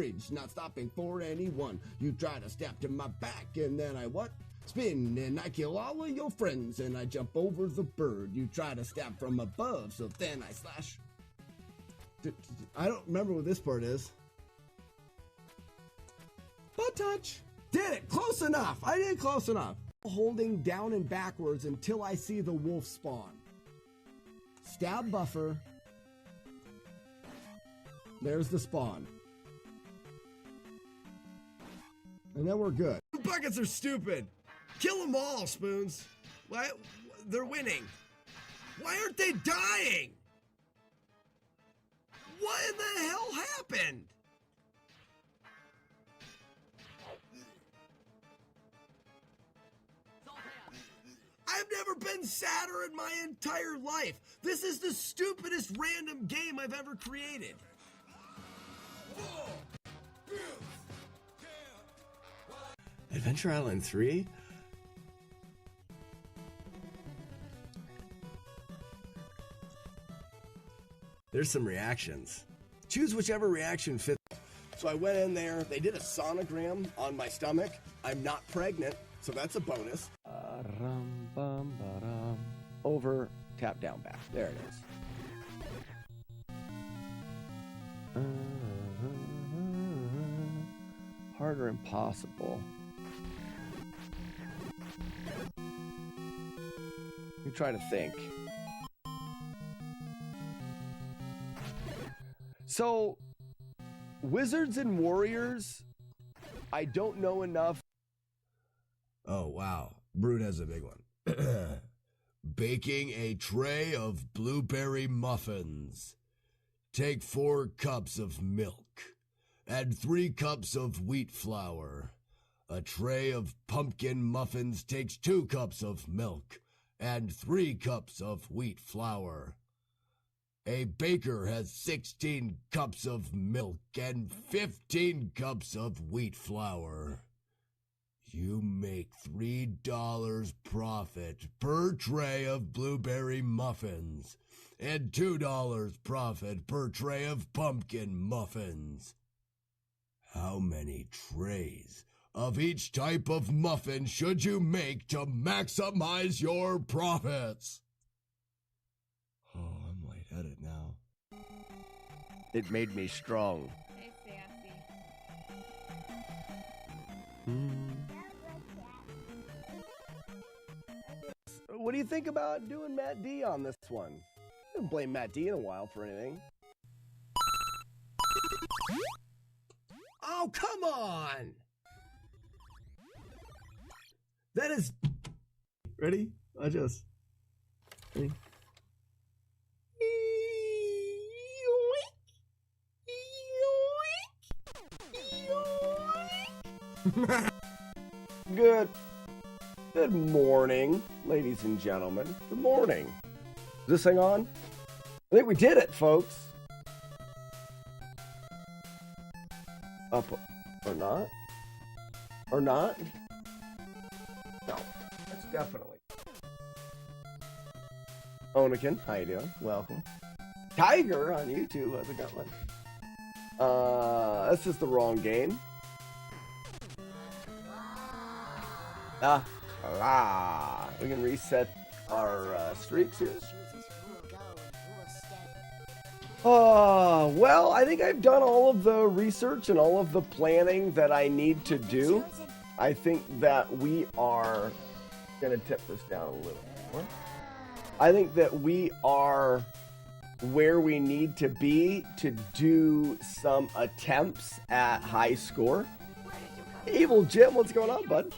fridge, not stopping for anyone. You try to step to my back, and then I what? Spin, and I kill all of your friends, and I jump over the bird. You try to stab from above, so then I slash. I don't remember what this part is. Butt touch. Did it. Close enough. I did close enough. Holding down and backwards until I see the wolf spawn. Stab buffer. There's the spawn. And then we're good. Buckets are stupid. Kill them all, Spoons. Why? They're winning. Why aren't they dying? What in the hell happened? I've never been sadder in my entire life. This is the stupidest random game I've ever created. Adventure Island 3? There's some reactions. Choose whichever reaction fits. So I went in there, they did a sonogram on my stomach. I'm not pregnant, so that's a bonus. Over, tap down, back. There it is. Hard or impossible? You try to think. So, Wizards and Warriors, I don't know enough. Oh, wow. Brood has a big one. Baking a tray of blueberry muffins. Take 4 cups of milk. Add 3 cups of wheat flour. A tray of pumpkin muffins takes 2 cups of milk. Add 3 cups of wheat flour. A baker has 16 cups of milk and 15 cups of wheat flour. You make $3 profit per tray of blueberry muffins and $2 profit per tray of pumpkin muffins. How many trays of each type of muffin should you make to maximize your profits? Oh, I'm lightheaded now. It made me strong. Hey, Sassy. What do you think about doing Matt D on this one? I haven't blamed Matt D in a while for anything. Oh, come on! That is... Ready? Ready? Good morning, ladies and gentlemen. Good morning. Is this thing on? I think we did it, folks. Up or not? Or not? No, that's definitely. Onikin, how you doing? Welcome. Tiger on YouTube, how's it going? This is the wrong game. We can reset our streaks here. Well, I think I've done all of the research and all of the planning that I need to do. I think that we are gonna tip this down a little more. I think that we are where we need to be to do some attempts at high score. Evil Jim, what's going on, bud?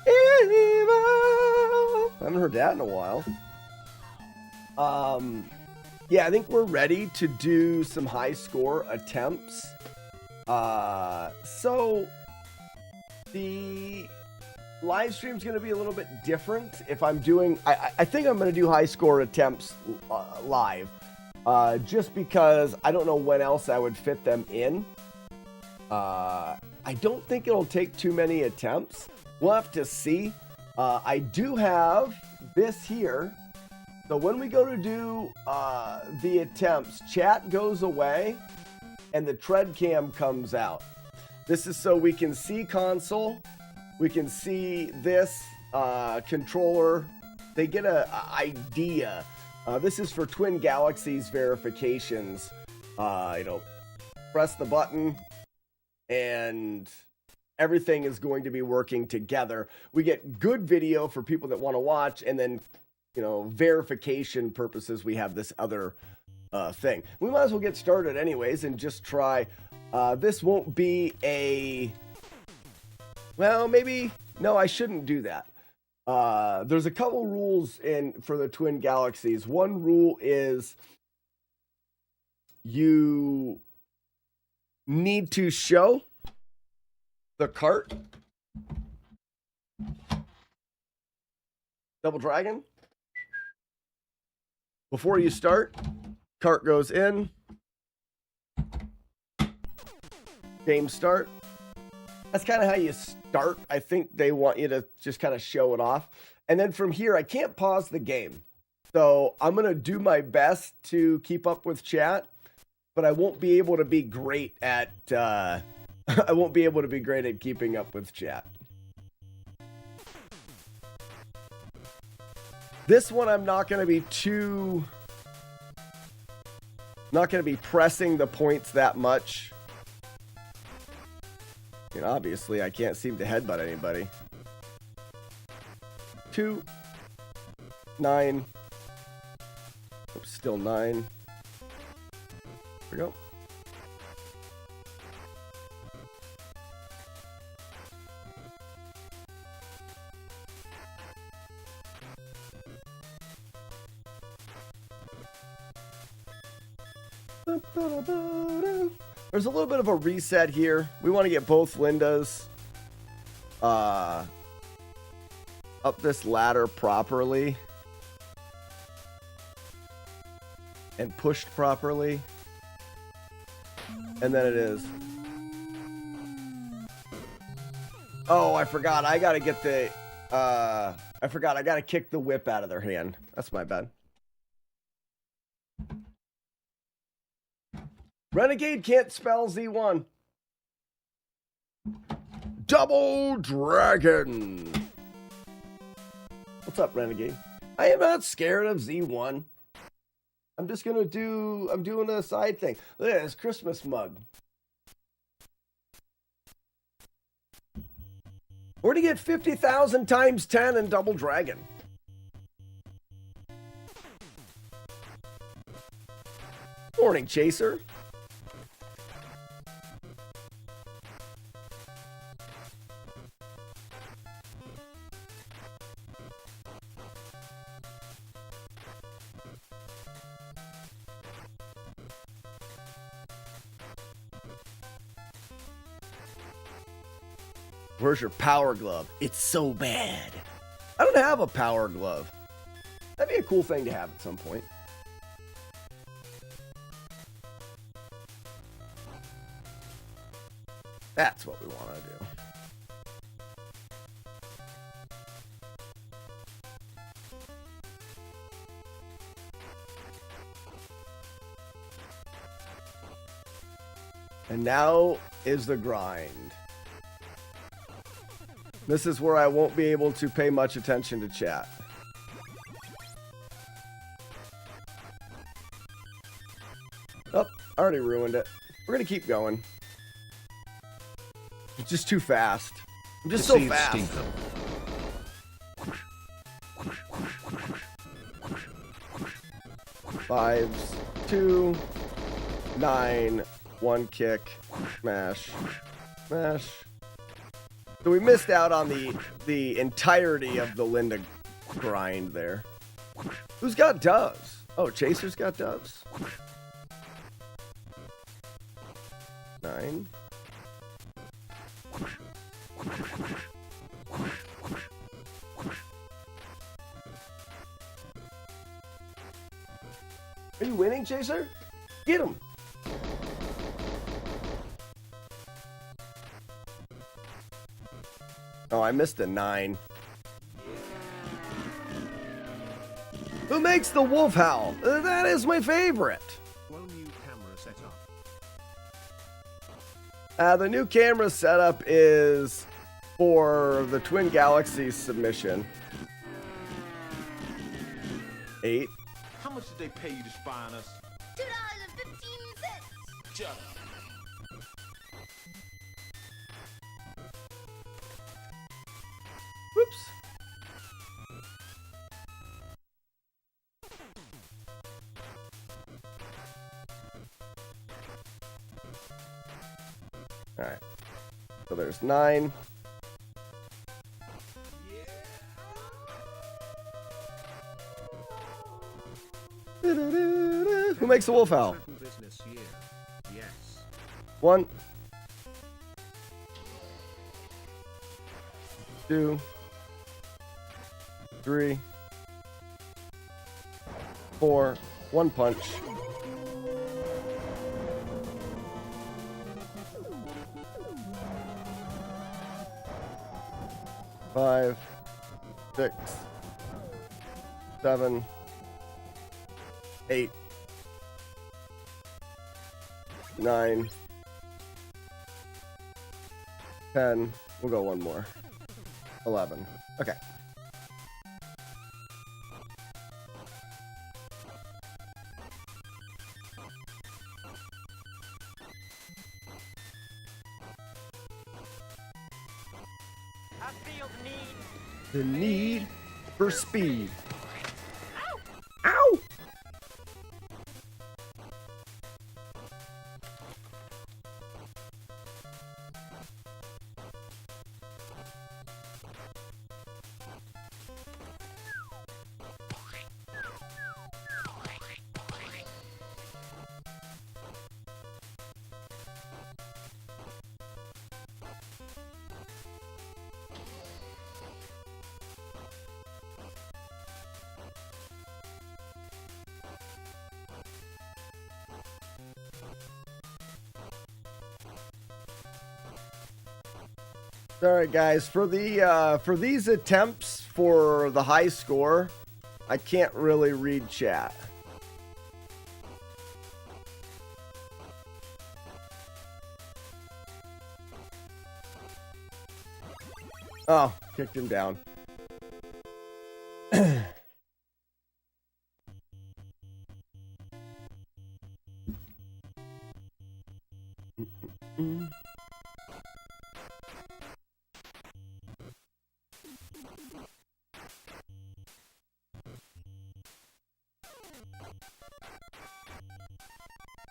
I haven't heard that in a while. Yeah, I think we're ready to do some high score attempts. So the live stream's going to be a little bit different. If I'm doing, I think I'm going to do high score attempts live, just because I don't know when else I would fit them in. I don't think it'll take too many attempts. We'll have to see. I do have this here. So when we go to do the attempts, chat goes away and the tread cam comes out. This is so we can see console, we can see this controller. They get an idea. This is for Twin Galaxies verifications. Press the button and everything is going to be working together. We get good video for people that want to watch, and then, verification purposes, we have this other thing. We might as well get started anyways and just try. This won't be no, I shouldn't do that. There's a couple rules for the Twin Galaxies. One rule is you need to show the cart. Double Dragon. Before you start, cart goes in. Game start. That's kind of how you start. I think they want you to just kind of show it off. And then from here, I can't pause the game. So I'm going to do my best to keep up with chat, but I won't be able to be great at keeping up with chat. This one I'm not going to be pressing the points that much. Obviously, I can't seem to headbutt anybody. 2, 9. Oops, still 9. Here we go. There's a little bit of a reset here. We want to get both Lindas up this ladder properly and pushed properly. And then it is. Oh, I forgot. I got to get the I got to kick the whip out of their hand. That's my bad. Renegade can't spell Z1. Double Dragon. What's up, Renegade? I am not scared of Z1. I'm doing a side thing. Look at this Christmas mug. Where do you get 50,000 times 10 in Double Dragon? Morning, Chaser. Where's your power glove? It's so bad. I don't have a power glove. That'd be a cool thing to have at some point. That's what we want to do. And now is the grind. This is where I won't be able to pay much attention to chat. Oh, I already ruined it. We're going to keep going. It's just too fast. I'm just so fast. 5s, 2, 9, 1 kick, smash, smash. So we missed out on the entirety of the Linda grind there. Who's got doves? Oh, Chaser's got doves. 9. Are you winning, Chaser? Get him! Oh, I missed a 9. Who makes the wolf howl? That is my favorite. New camera setup. The new camera setup is for the Twin Galaxies submission. 8. How much did they pay you to spy on us? $2.15. Shut up. Whoops. All right. So there's 9. Who makes a wolf owl? Yes. 1, 2, 3, 4. 1 punch. 5, 6, 7, 8, 9, 10. We'll go one more. 11. Okay. I feel the need. The need for speed. Ow! Ow! All right, guys. For these attempts for the high score, I can't really read chat. Oh, kicked him down.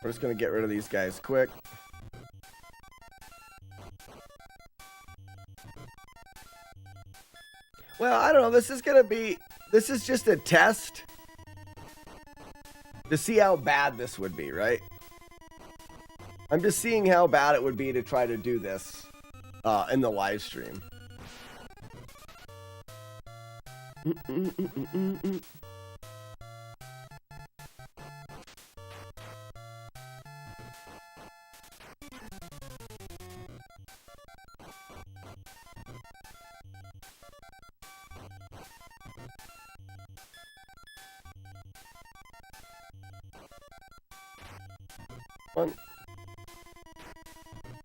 We're just going to get rid of these guys quick. Well, I don't know. This is just a test to see how bad this would be, right? I'm just seeing how bad it would be to try to do this in the live stream. One,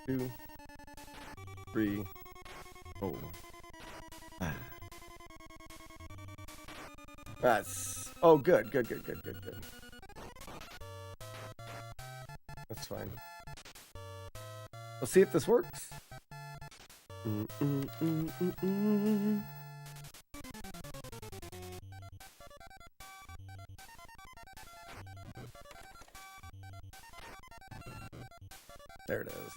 2, 3, 4, 5. That's good. That's fine. We'll see if this works. There it is.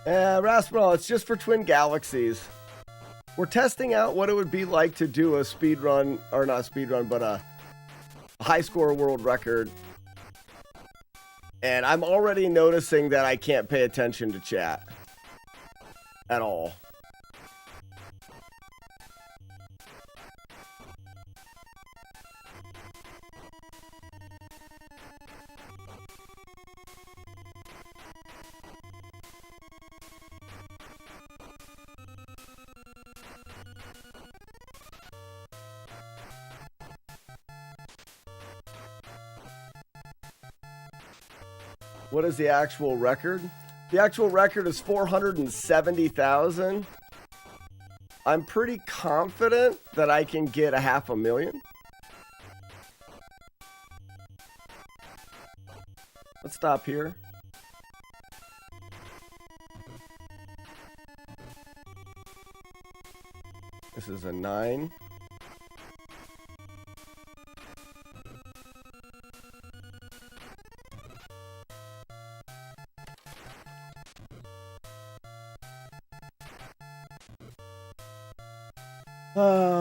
Rasputin, it's just for Twin Galaxies. We're testing out what it would be like to do a speed run, or not a speed run, but a high score world record. And I'm already noticing that I can't pay attention to chat at all. What is the actual record? The actual record is 470,000. I'm pretty confident that I can get 500,000. Let's stop here. This is a 9.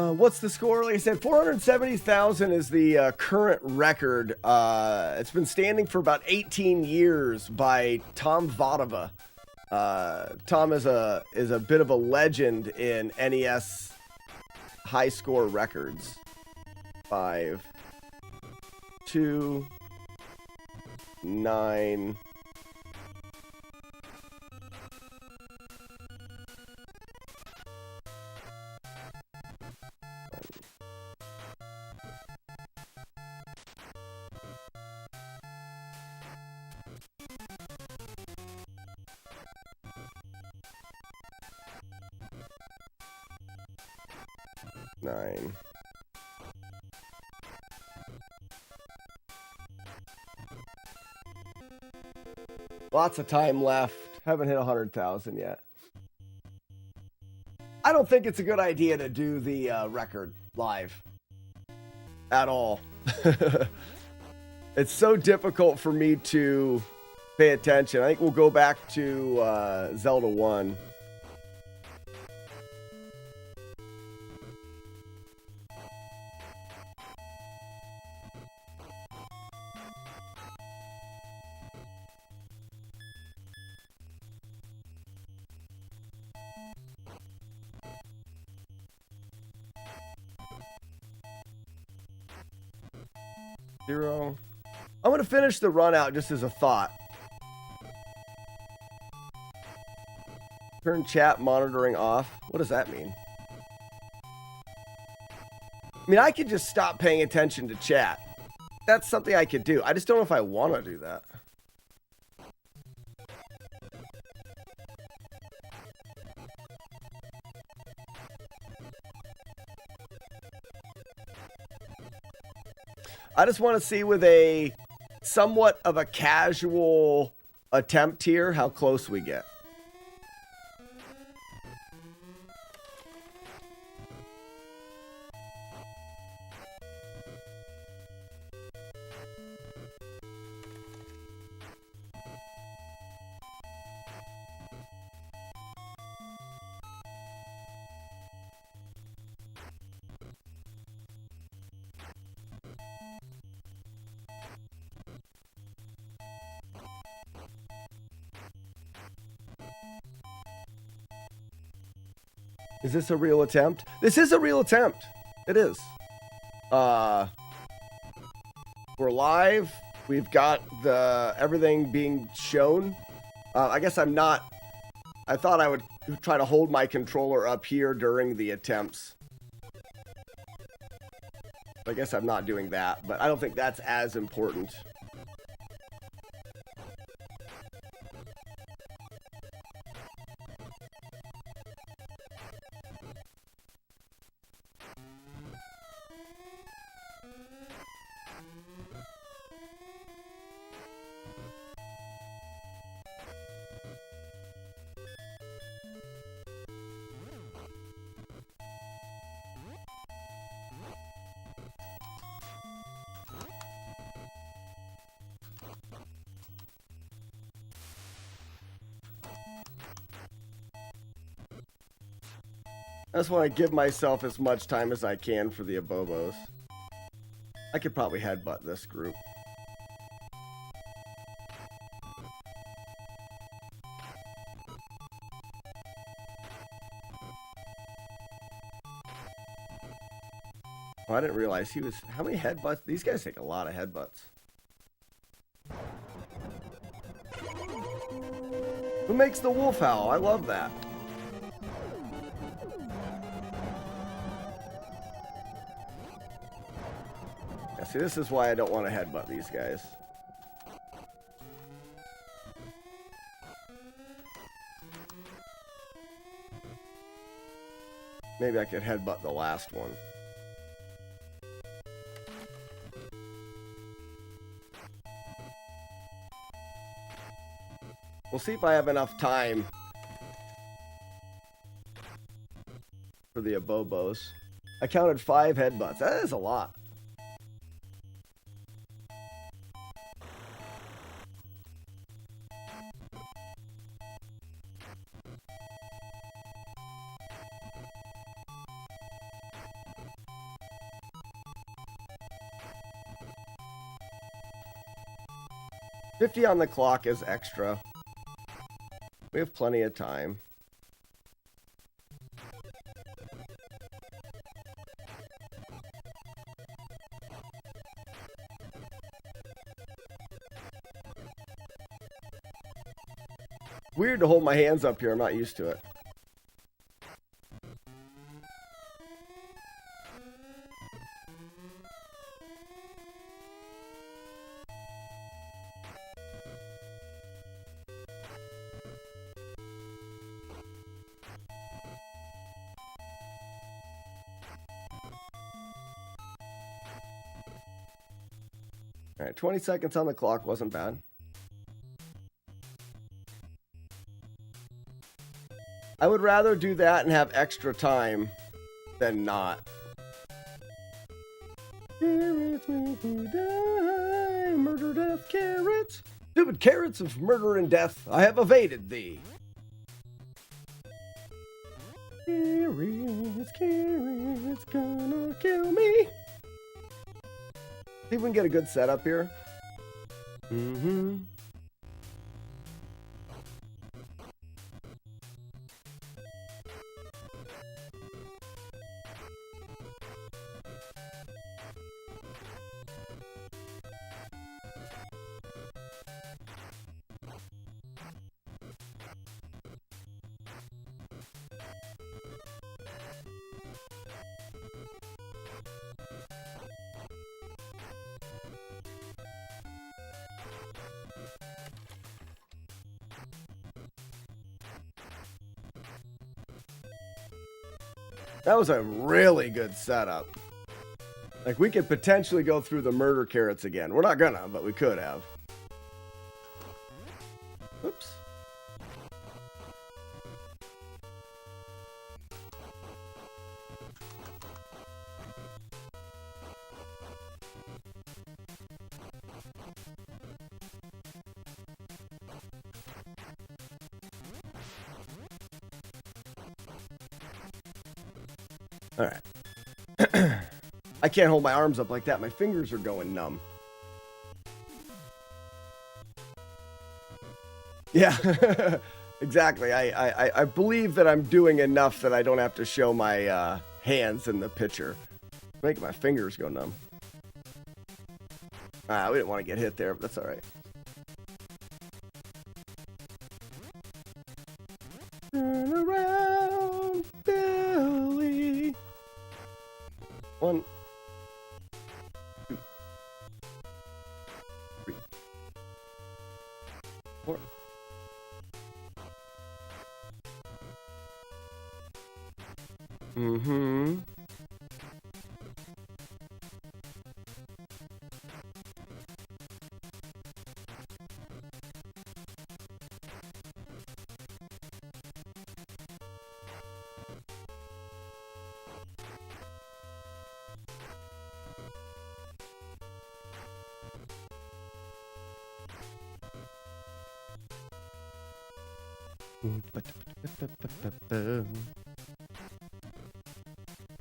What's the score? Like I said, 470,000 is the current record. It's been standing for about 18 years by Tom Vodova. Tom is a bit of a legend in NES high score records. 5, 2, 9. Lots of time left. Haven't hit 100,000 yet. I don't think it's a good idea to do the record live at all. It's so difficult for me to pay attention. I think we'll go back to Zelda 1. Zero. I'm going to finish the run out just as a thought. Turn chat monitoring off. What does that mean? I mean, I could just stop paying attention to chat. That's something I could do. I just don't know if I want to do that. I just want to see with a somewhat of a casual attempt here how close we get. Is this a real attempt? This is a real attempt. It is. We're live. We've got everything being shown. I guess I'm not. I thought I would try to hold my controller up here during the attempts. I guess I'm not doing that, but I don't think that's as important. I just want to give myself as much time as I can for the abobos. I could probably headbutt this group. Oh, I didn't realize he was... How many headbutts? These guys take a lot of headbutts. Who makes the wolf howl? I love that. Yeah, see, this is why I don't want to headbutt these guys. Maybe I could headbutt the last one. We'll see if I have enough time for the abobos. I counted 5 headbutts. That is a lot. $50 on the clock is extra. We have plenty of time. Weird to hold my hands up here. I'm not used to it. All right, 20 seconds on the clock wasn't bad. I would rather do that and have extra time than not. Carrots make me die. Murder, death, carrots. Stupid carrots of murder and death, I have evaded thee. Carrots, carrots, gonna kill me. See if we can get a good setup here. Mm-hmm. That was a really good setup. Like, we could potentially go through the murder carrots again. We're not gonna, but we could have. Oops. All right. I can't hold my arms up like that. My fingers are going numb. Yeah, exactly. I believe that I'm doing enough that I don't have to show my hands in the picture. Making my fingers go numb. We didn't want to get hit there, but that's all right. Turn around, Billy. 1, 2, 3, 4. Mm-hmm.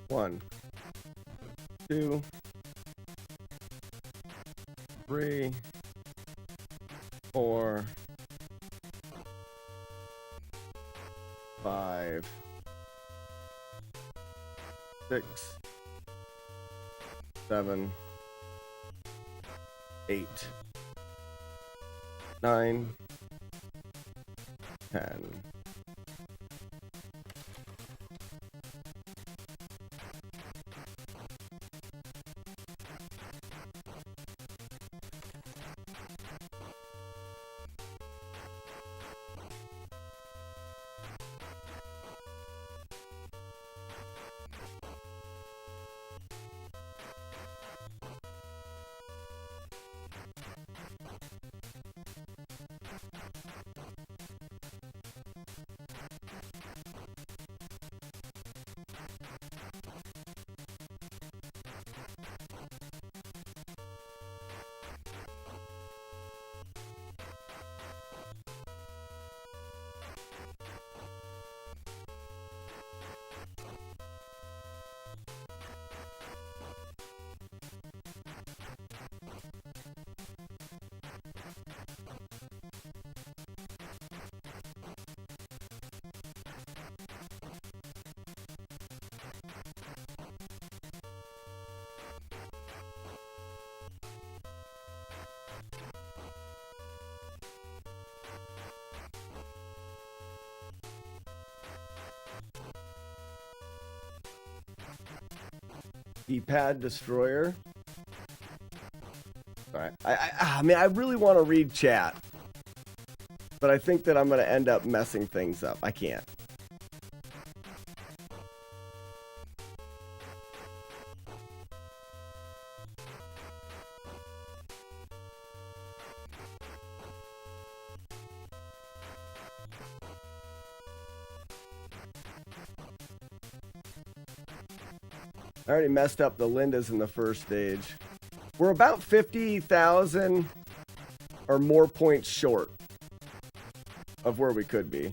1, 2, 3, 4, 5, 6, 7, 8, 9, 10. D-pad destroyer. All right. I mean, I really want to read chat, but I think that I'm going to end up messing things up. I can't. I already messed up the Lindas in the first stage. We're about 50,000 or more points short of where we could be.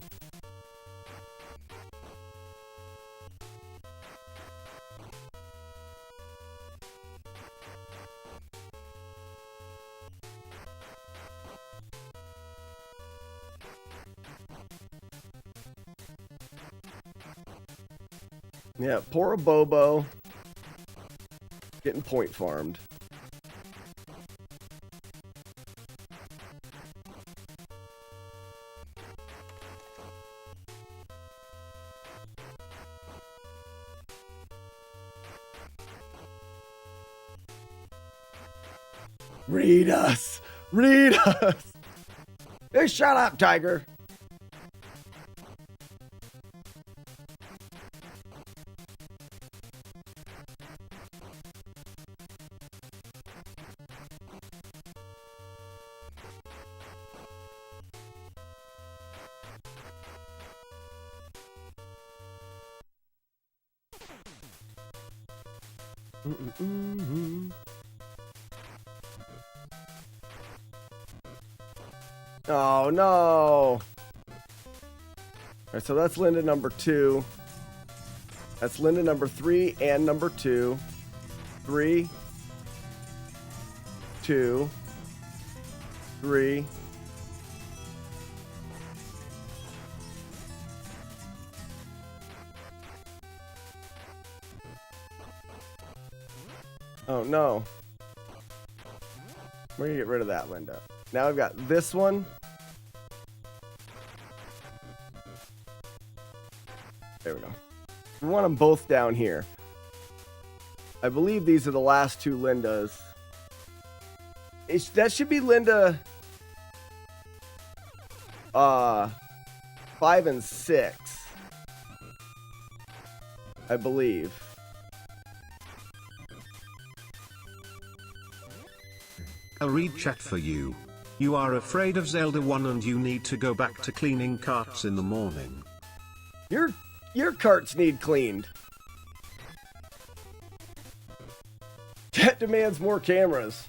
Yeah, poor a Bobo. Getting point farmed. Read us! Read us! Hey, shut up, Tiger! Oh no! All right, so that's Linda number 2. That's Linda number 3 and number 2. 3, 2, 3. Oh no. We're gonna get rid of that, Linda. Now I've got this one. There we go. We want them both down here. I believe these are the last 2 Lindas. That should be Linda 5 and 6. I believe. A read chat for you. You are afraid of Zelda 1 and you need to go back to cleaning carts in the morning. Your carts need cleaned. Chat demands more cameras.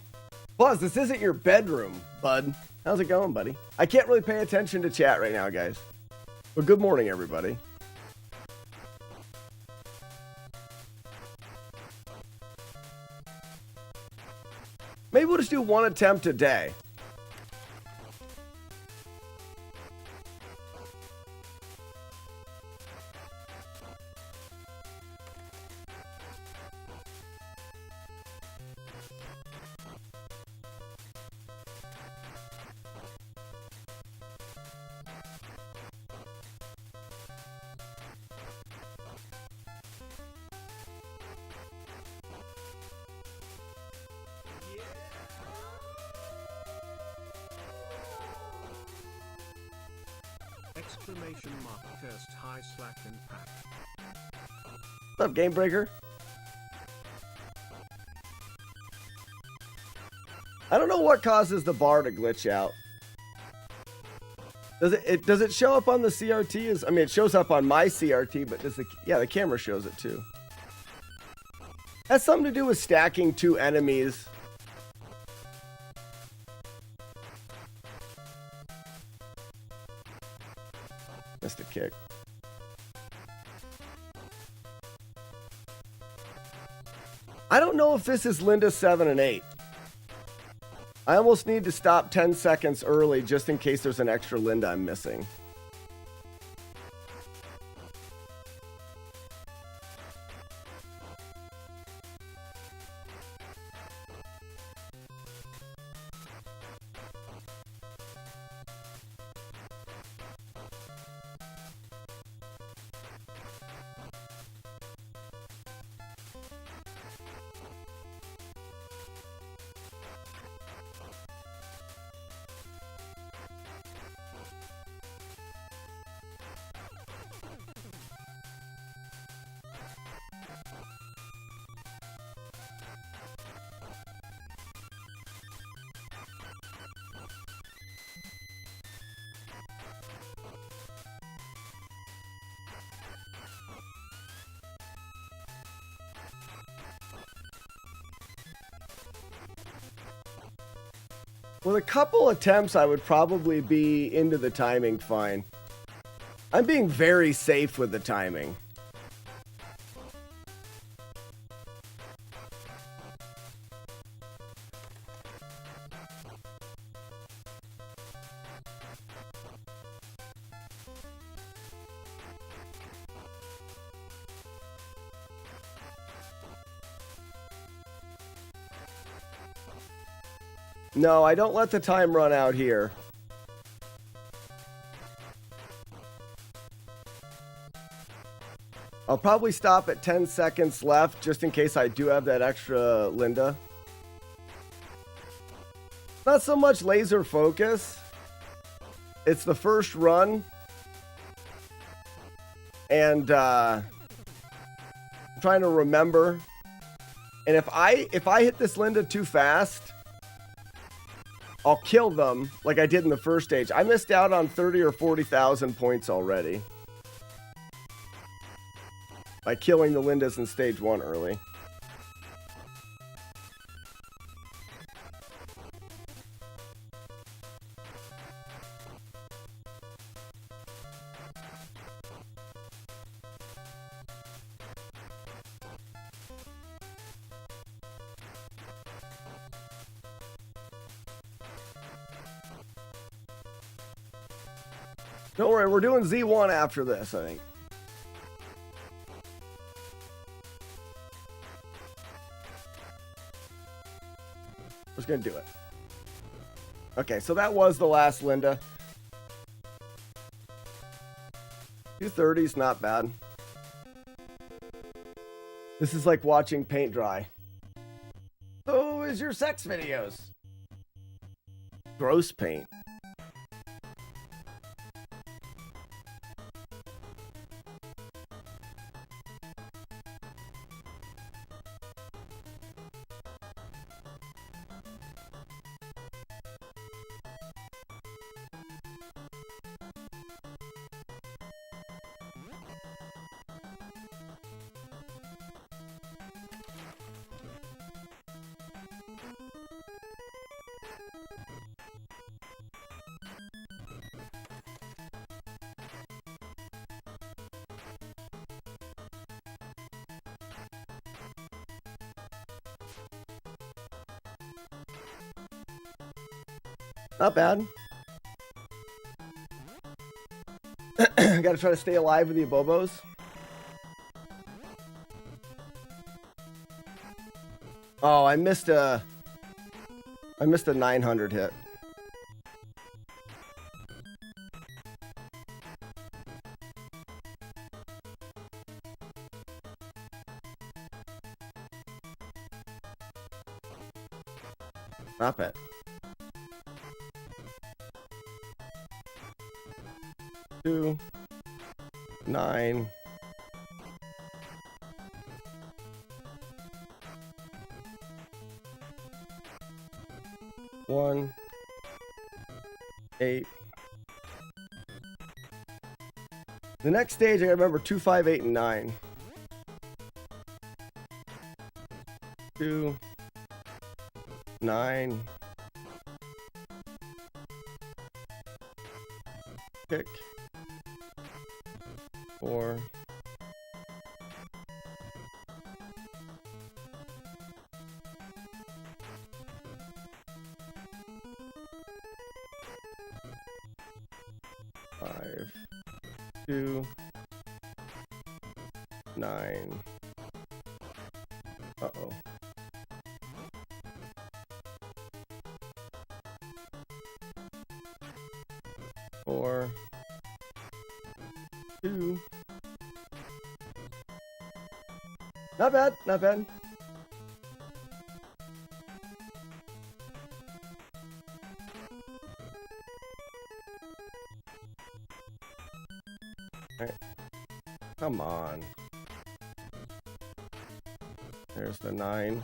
Plus, this isn't your bedroom, bud. How's it going, buddy? I can't really pay attention to chat right now, guys. But good morning, everybody. Maybe we'll just do one attempt a day. Exclamation mark cursed high slack and pack. What's up, Game Breaker? I don't know what causes the bar to glitch out. Does it show up on the CRT? I mean, it shows up on my CRT, but the camera shows it too. Has something to do with stacking two enemies. Missed a kick. I don't know if this is Linda 7 and 8. I almost need to stop 10 seconds early just in case there's an extra Linda I'm missing. With a couple attempts, I would probably be into the timing fine. I'm being very safe with the timing. No, I don't let the time run out here. I'll probably stop at 10 seconds left just in case I do have that extra Linda. Not so much laser focus. It's the first run. And I'm trying to remember. And if I hit this Linda too fast, I'll kill them like I did in the first stage. I missed out on 30 or 40,000 points already by killing the Lindas in stage 1 early. Don't worry, we're doing Z1 after this, I think. We're just gonna do it. Okay, so that was the last Linda. 230's not bad. This is like watching paint dry. So is your sex videos? Gross paint. Not bad. Gotta try to stay alive with the Abobos. Oh, I missed a 900 hit. Not bad. Two, 9. One, 8. The next stage, I gotta remember 2, 5, 8, and 9. 2, 9. Kick. 4. Five, 2, 9. Uh-oh. Four, 2. Not bad, not bad. All right. Come on. There's the 9.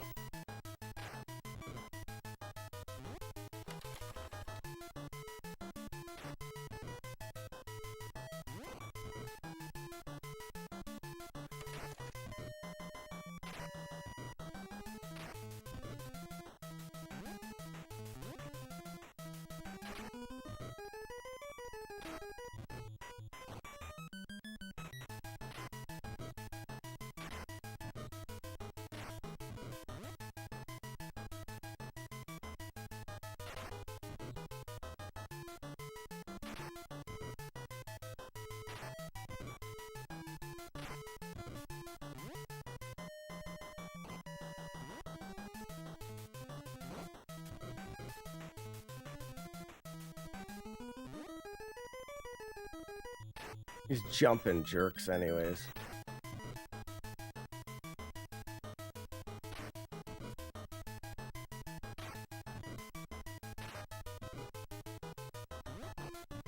These jumping jerks anyways.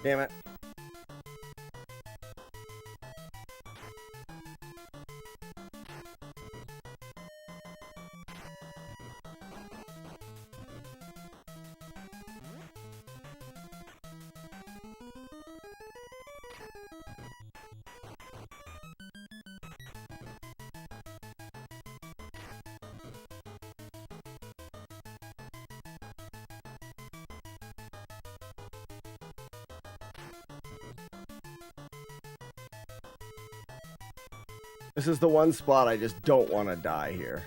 Damn it. This is the one spot I just don't want to die here.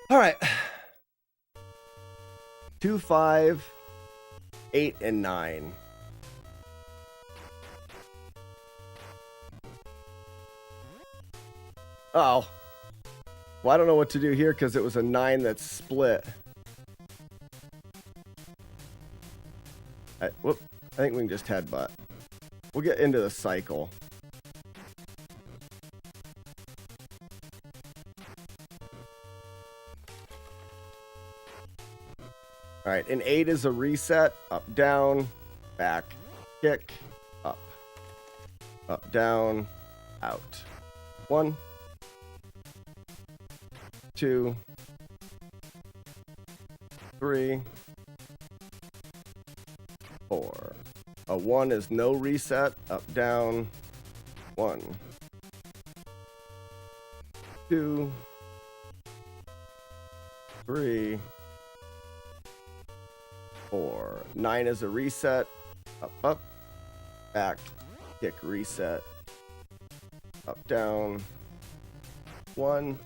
All right. 2, 5, 8, and 9. Oh. Well, I don't know what to do here because it was a 9 that's split. Whoop. I think we can just headbutt. We'll get into the cycle. All right, an 8 is a reset. Up, down, back, kick, up, down, out. 1, 2, 3, 4. A 1 is no reset. Up, down. 1, 2, 3, 4. 9 is a reset. Up, back, kick, reset. Up, down, 1.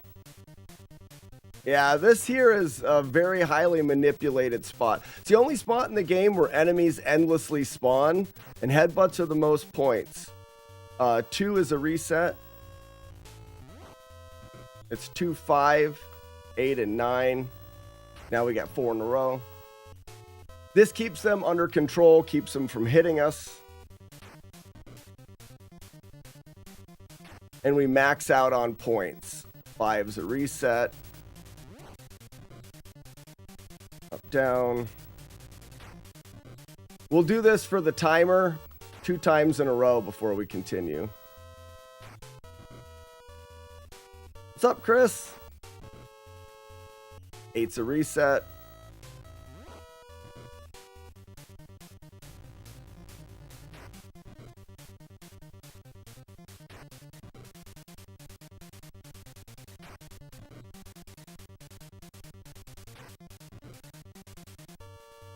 Yeah, this here is a very highly manipulated spot. It's the only spot in the game where enemies endlessly spawn, and headbutts are the most points. 2 is a reset. It's 2, 5, 8, and 9. Now we got 4 in a row. This keeps them under control, keeps them from hitting us. And we max out on points. 5 is a reset. Up, down. We'll do this for the timer 2 times in a row before we continue. What's up, Chris? 8's a reset.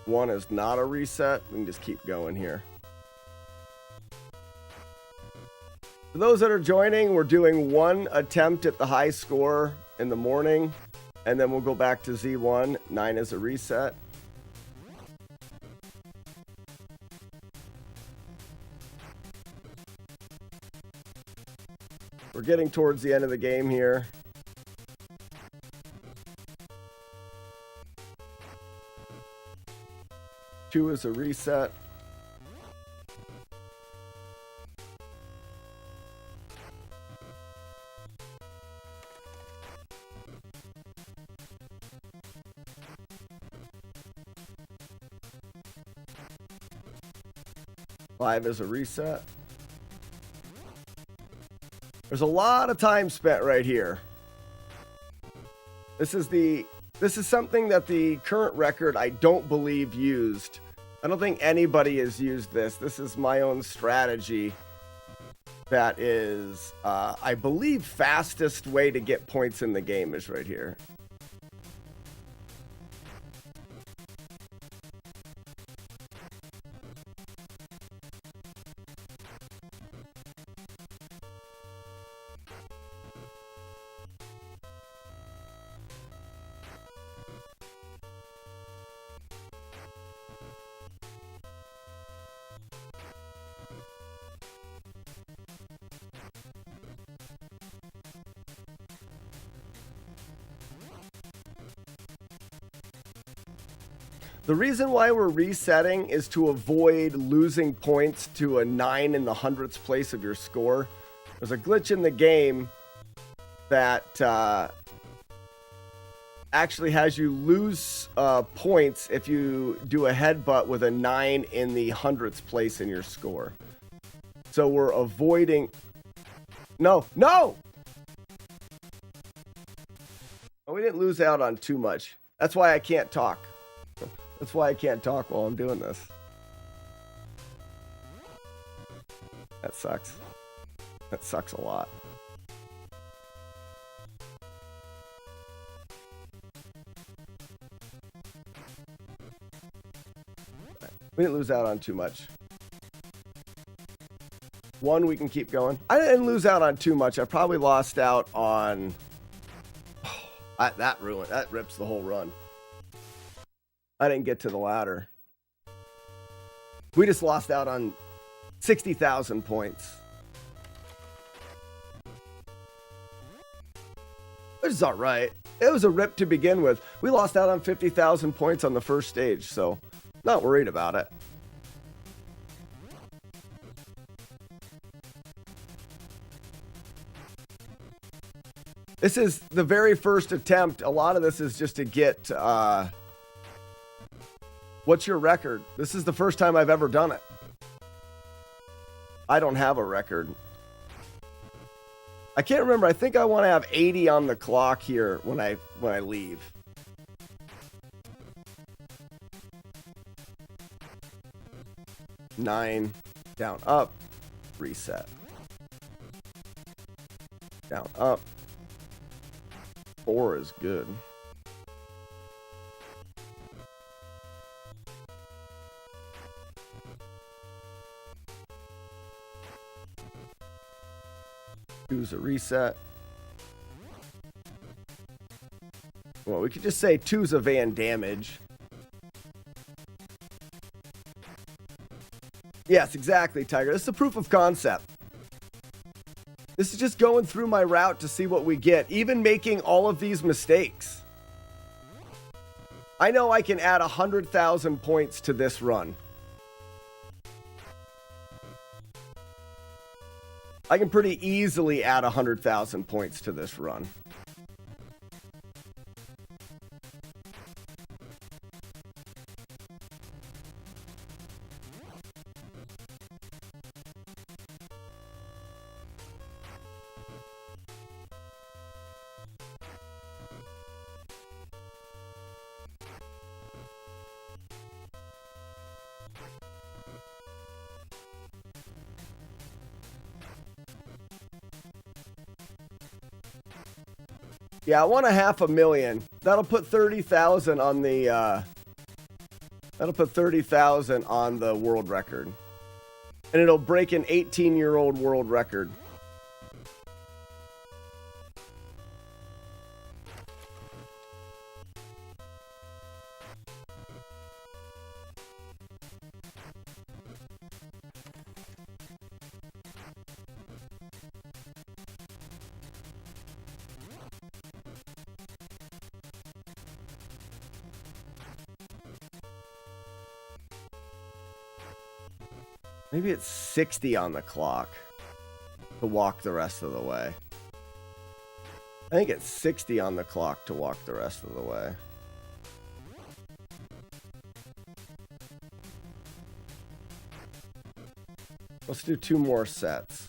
One is not a reset. We can just keep going here. For those that are joining, we're doing 1 attempt at the high score in the morning, and then we'll go back to Z1. 9 is a reset. We're getting towards the end of the game here. Two is a reset. Five is a reset. There's a lot of time spent right here. This is something that the current record I don't believe used. I don't think anybody has used this. This is my own strategy. That is, I believe, fastest way to get points in the game is right here. The reason why we're resetting is to avoid losing points to a 9 in the hundredths place of your score. There's a glitch in the game that actually has you lose points if you do a headbutt with a 9 in the hundredths place in your score. So we're avoiding... No! Oh, we didn't lose out on too much. That's why I can't talk. That's why I can't talk while I'm doing this. That sucks. That sucks a lot. We didn't lose out on too much. 1, we can keep going. I didn't lose out on too much. I probably lost out on... that rips the whole run. I didn't get to the ladder. We just lost out on 60,000 points. Which is all right. It was a rip to begin with. We lost out on 50,000 points on the first stage, so not worried about it. This is the very first attempt. A lot of this is just to get... What's your record? This is the first time I've ever done it. I don't have a record. I can't remember. I think I want to have 80 on the clock here when I leave. Nine, down, up, reset. Down, up. 4 is good. Two's a reset. Well, we could just say 2's a Van damage. Yes, exactly, Tiger. This is a proof of concept. This is just going through my route to see what we get, even making all of these mistakes. I know I can add 100,000 points to this run. I can pretty easily add 100,000 points to this run. Yeah, I want 500,000. That'll put 30,000 on the that'll put 30,000 on the world record. And it'll break an 18-year-old world record. Maybe it's 60 on the clock to walk the rest of the way. I think it's 60 on the clock to walk the rest of the way. Let's do 2 more sets.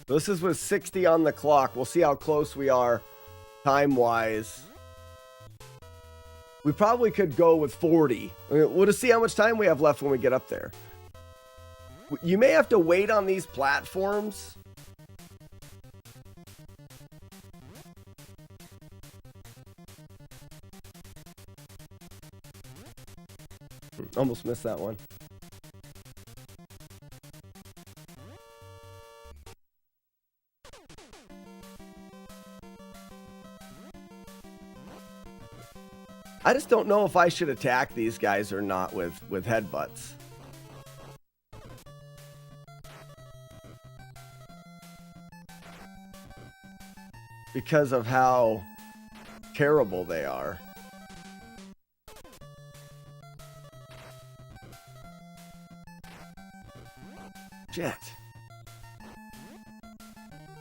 This is with 60 on the clock. We'll see how close we are time-wise. We probably could go with 40. We'll just see how much time we have left when we get up there. You may have to wait on these platforms. Almost missed that one. I just don't know if I should attack these guys or not with headbutts. Because of how terrible they are. Jet.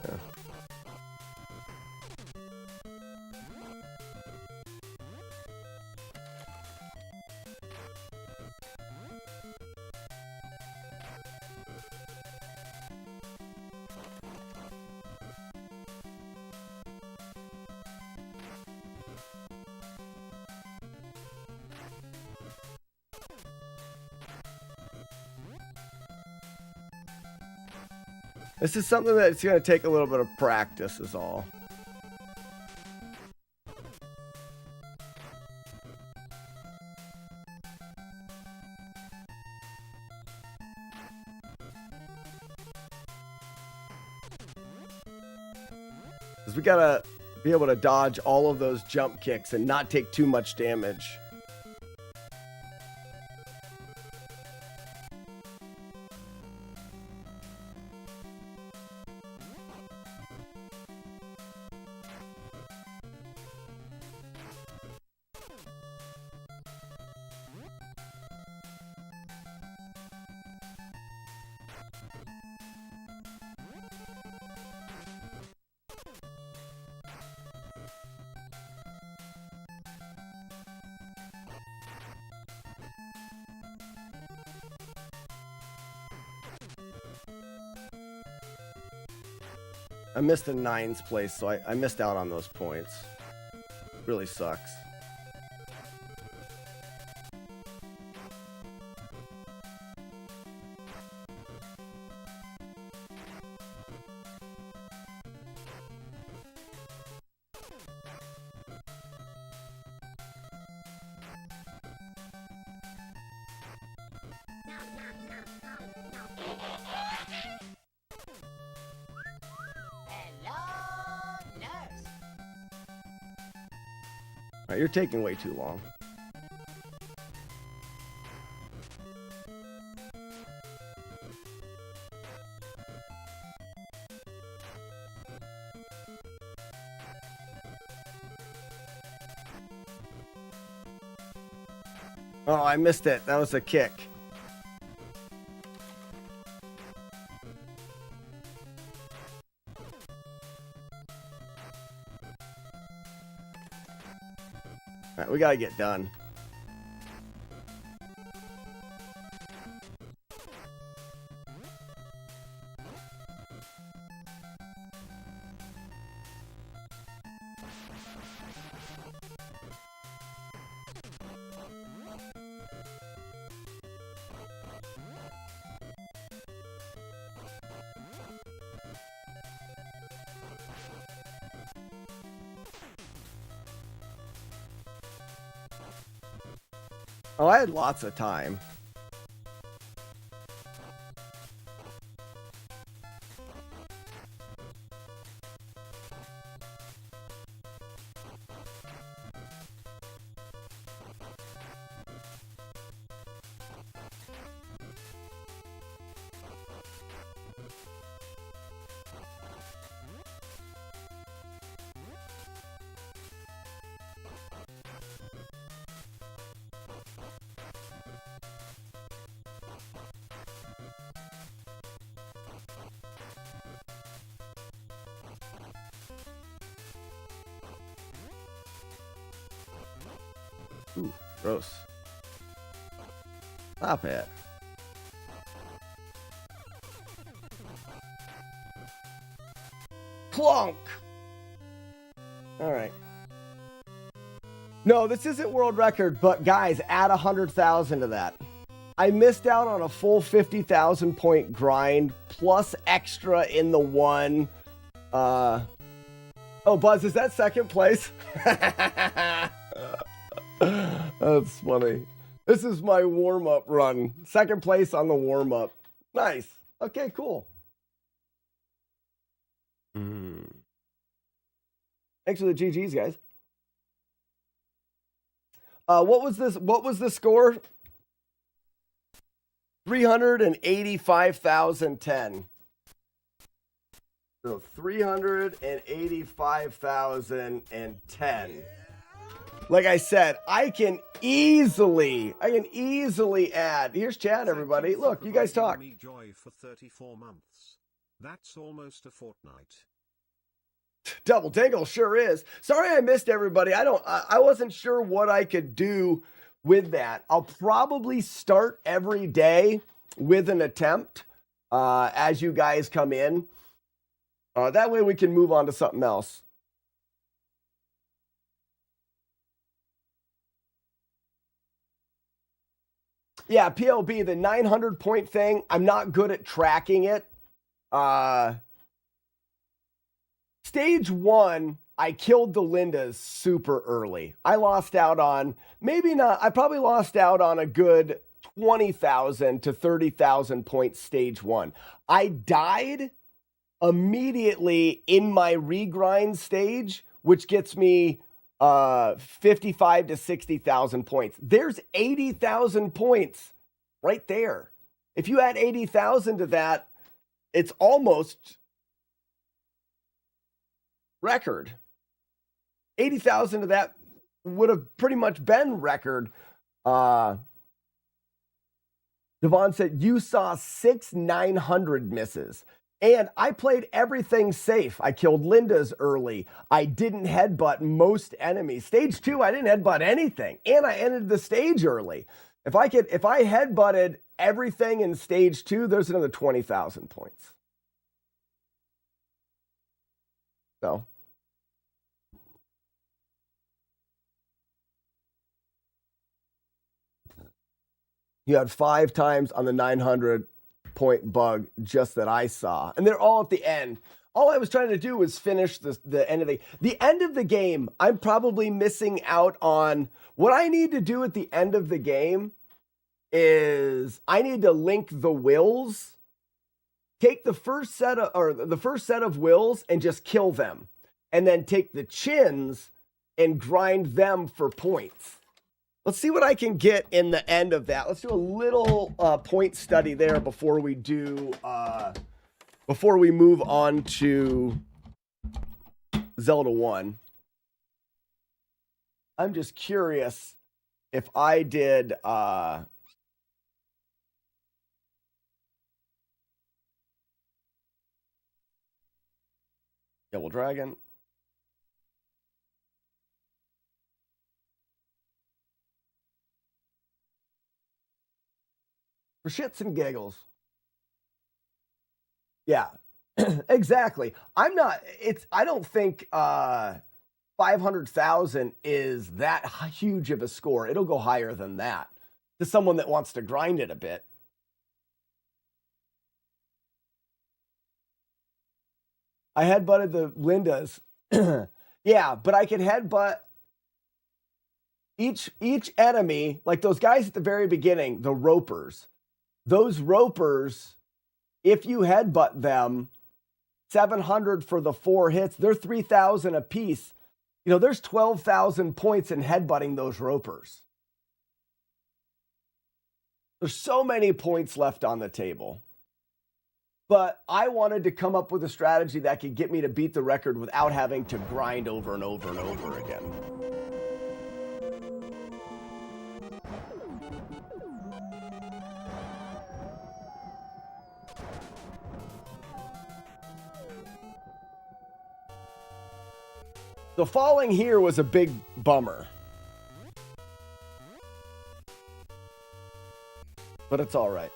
Yeah. This is something that's going to take a little bit of practice is all. Because we got to be able to dodge all of those jump kicks and not take too much damage. I missed the 9's place, so I missed out on those points. Really sucks. All right, you're taking way too long. Oh, I missed it. That was a kick. All right, we gotta get done. Oh, I had lots of time. Ooh, gross. Stop it. Clunk! All right. No, this isn't world record, but guys, add 100,000 to that. I missed out on a full 50,000 point grind plus extra in the one. Oh, Buzz, is that second place? That's funny. This is my warm-up run. Second place on the warm-up. Nice. Okay, cool. Thanks for the GGs, guys. What was this? What was the score? 385,010. So 385,010. Like I said, I can easily add. Here's chat, everybody. Look, you guys talk. Me joy for 34 months. That's almost a fortnight. Double Dingle sure is. Sorry I missed everybody. I wasn't sure what I could do with that. I'll probably start every day with an attempt as you guys come in. That way we can move on to something else. Yeah, PLB, the 900 point thing, I'm not good at tracking it. Stage 1, I killed the Lindas super early. I lost out on, I probably lost out on a good 20,000 to 30,000 points stage 1. I died immediately in my regrind stage, which gets me 55 to 60,000 points. There's 80,000 points right there. If you add 80,000 to that, it's almost record. 80,000 of that would have pretty much been record. Devon said you saw 6 900 misses. And I played everything safe. I killed Linda's early. I didn't headbutt most enemies. Stage 2, I didn't headbutt anything. And I ended the stage early. If I headbutted everything in stage 2, there's another 20,000 points. So. You had 5 times on the 900 point bug just that I saw. And they're all at the end. All I was trying to do was finish the end of the end of the game. I'm probably missing out on what I need to do at the end of the game is I need to link the wills, take the first set of wills and just kill them. And then take the chins and grind them for points. Let's see what I can get in the end of that. Let's do a little point study there before we do before we move on to Zelda 1. I'm just curious if I did Devil Dragon. For shits and giggles. Yeah, exactly. I don't think 500,000 is that huge of a score. It'll go higher than that to someone that wants to grind it a bit. I headbutted the Lindas. Yeah, but I could headbutt each enemy, like those guys at the very beginning, the ropers. Those ropers, if you headbutt them, 700 for the 4 hits, they're 3,000 a piece. You know, there's 12,000 points in headbutting those ropers. There's so many points left on the table. But I wanted to come up with a strategy that could get me to beat the record without having to grind over and over and over again. So falling here was a big bummer. But it's all right.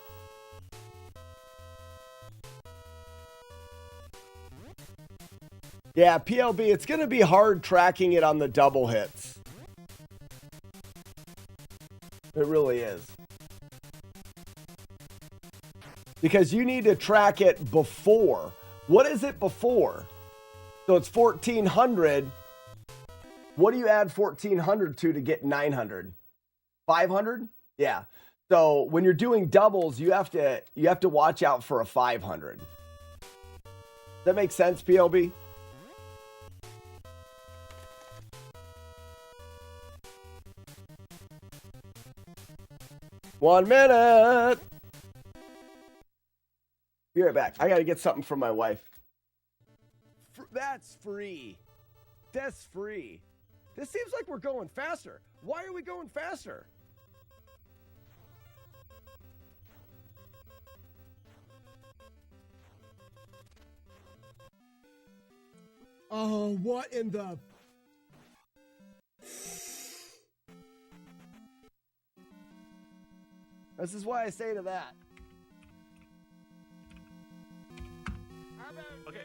Yeah, PLB, it's going to be hard tracking it on the double hits. It really is. Because you need to track it before. What is it before? So it's 1,400. What do you add 1,400 to get 900? 500? Yeah. So when you're doing doubles, you have to watch out for a 500. Does that make sense, PLB? One minute. Be right back. I got to get something from my wife. That's free. That's free. This seems like we're going faster. Why are we going faster? Oh, what in the... This is why I say to that. Okay.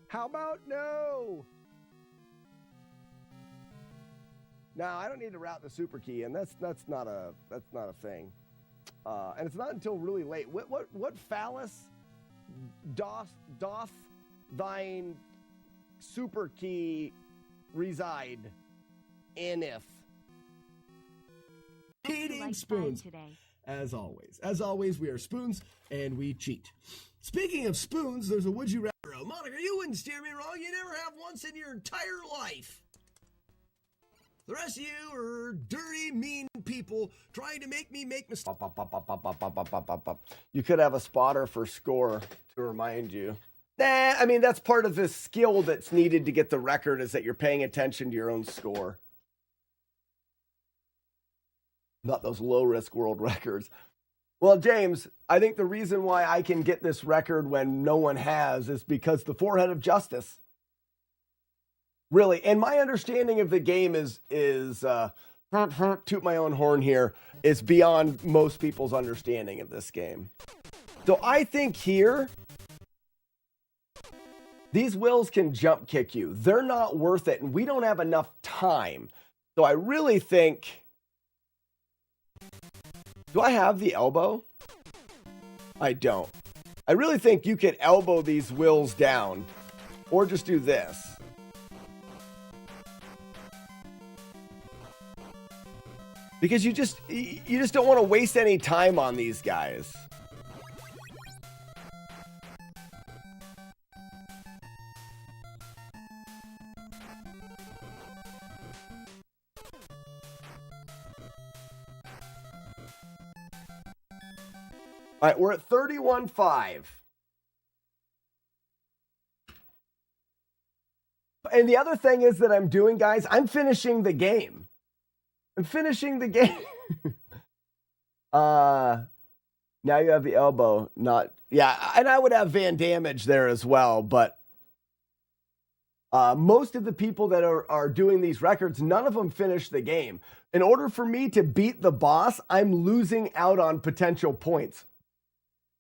How about no? No, I don't need to route the super key, and that's not a thing. And it's not until really late. What phallus doth thine super key reside inneth? Eating spoons. Today. As always, we are spoons and we cheat. Speaking of spoons, there's a would you rather. Monica, you wouldn't steer me wrong. You never have once in your entire life. The rest of you are dirty, mean people trying to make me make mistakes. You could have a spotter for score to remind you. Nah, I mean, that's part of the skill that's needed to get the record is that you're paying attention to your own score. Not those low-risk world records. Well, James, I think the reason why I can get this record when no one has is because the forehead of justice. Really, and my understanding of the game is toot my own horn here, is beyond most people's understanding of this game. So I think here, These wills can jump kick you. They're not worth it, and we don't have enough time. So I really think... Do I have the elbow? I don't. I really think you could elbow these wills down, or just do this. Because you just don't want to waste any time on these guys. All right, we're at 31.5. And the other thing is that I'm doing, guys, I'm finishing the game. I'm finishing the game. Now you have the elbow, not... Yeah, and I would have Van Damage there as well, but most of the people that are doing these records, none of them finish the game. In order for me to beat the boss, I'm losing out on potential points.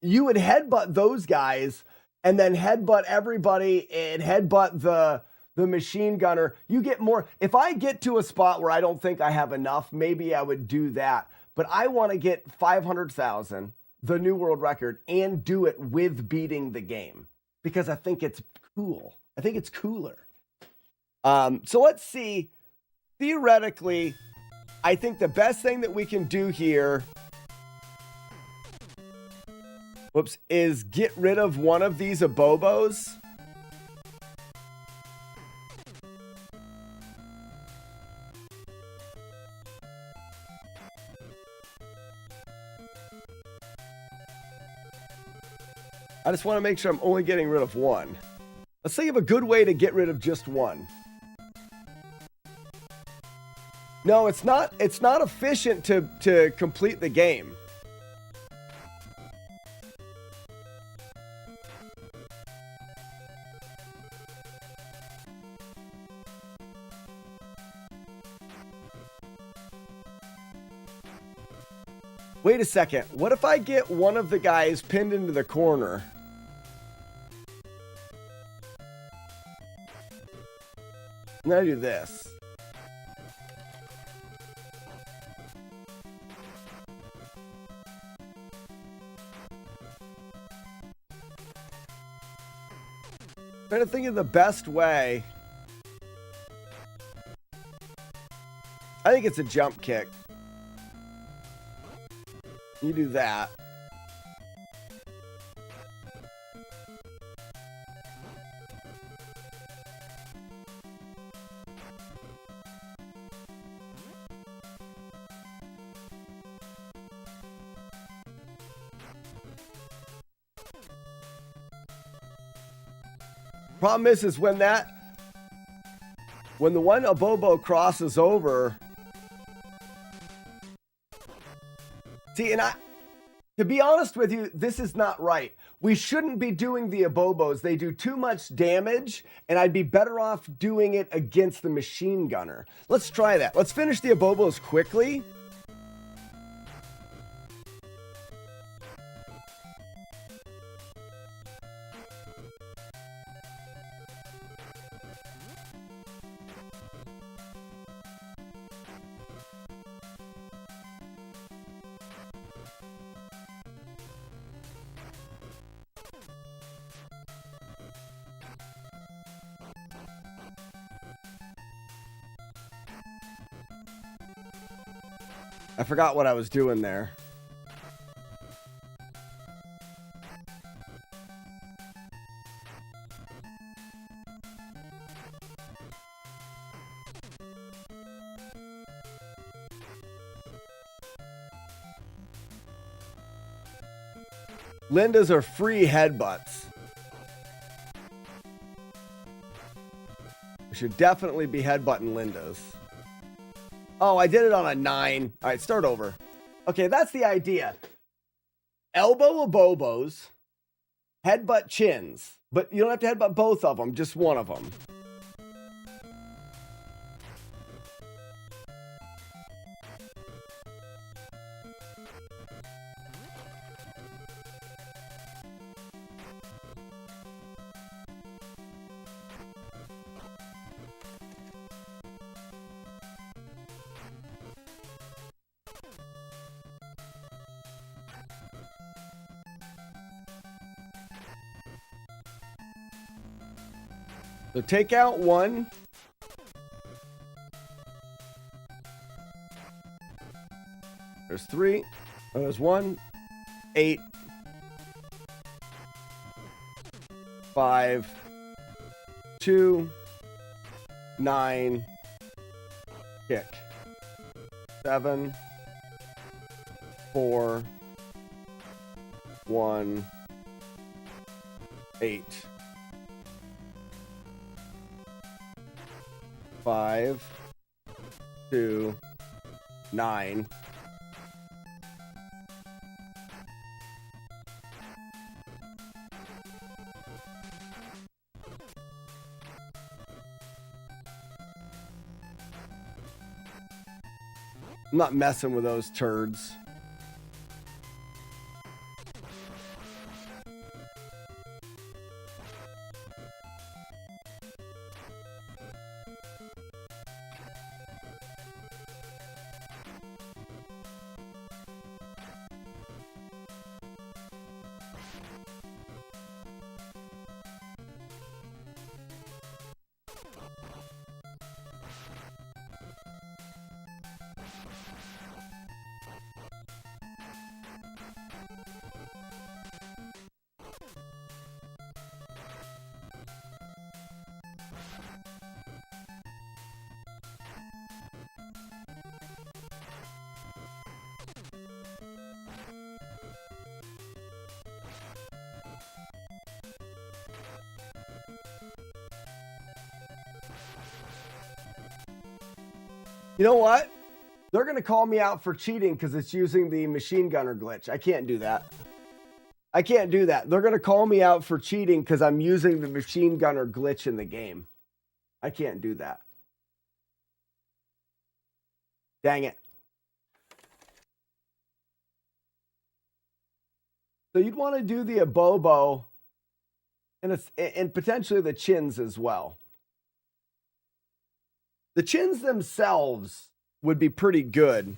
You would headbutt those guys and then headbutt everybody and headbutt the machine gunner. You get more. If I get to a spot where I don't think I have enough, maybe I would do that. But I want to get 500,000, the new world record, and do it with beating the game because I think it's cool. I think it's cooler. So let's see. Theoretically, I think the best thing that we can do here, is get rid of one of these abobos. I just want to make sure I'm only getting rid of one. Let's think of a good way to get rid of just one. No, it's not efficient to complete the game. Wait a second. What if I get one of the guys pinned into the corner? And then I do this. I'm trying to think of the best way. I think it's a jump kick. You do that. Problem is when the one abobo crosses over. See, and to be honest with you, this is not right. We shouldn't be doing the abobos. They do too much damage, and I'd be better off doing it against the machine gunner. Let's try that. Let's finish the abobos quickly. I forgot what I was doing there. Linda's are free headbutts. We should definitely be headbutting Linda's. Oh, I did it on a 9. All right, start over. Okay, that's the idea. Elbow abobos, headbutt chins. But you don't have to headbutt both of them, just one of them. So take out 1. There's 3. Oh, there's 1. 8. 5. 2. 9. Kick. 7. 4. 1. 8. 5. 2. 9. I'm not messing with those turds. You know what? They're going to call me out for cheating because it's using the machine gunner glitch. I can't do that. I can't do that. They're going to call me out for cheating because I'm using the machine gunner glitch in the game. I can't do that. Dang it. So you'd want to do the abobo and potentially the chins as well. The chins themselves would be pretty good.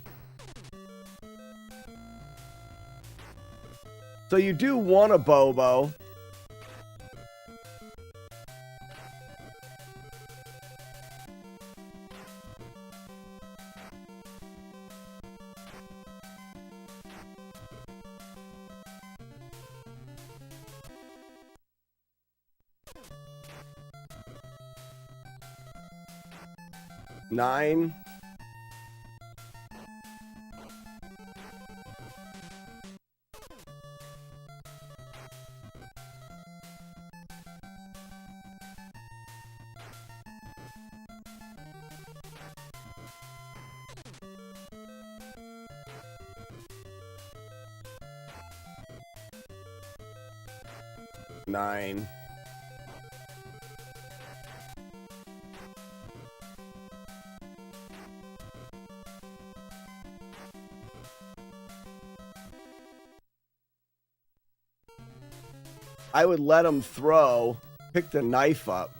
So you do want a bobo. Nine. Nine. I would let him throw, pick the knife up.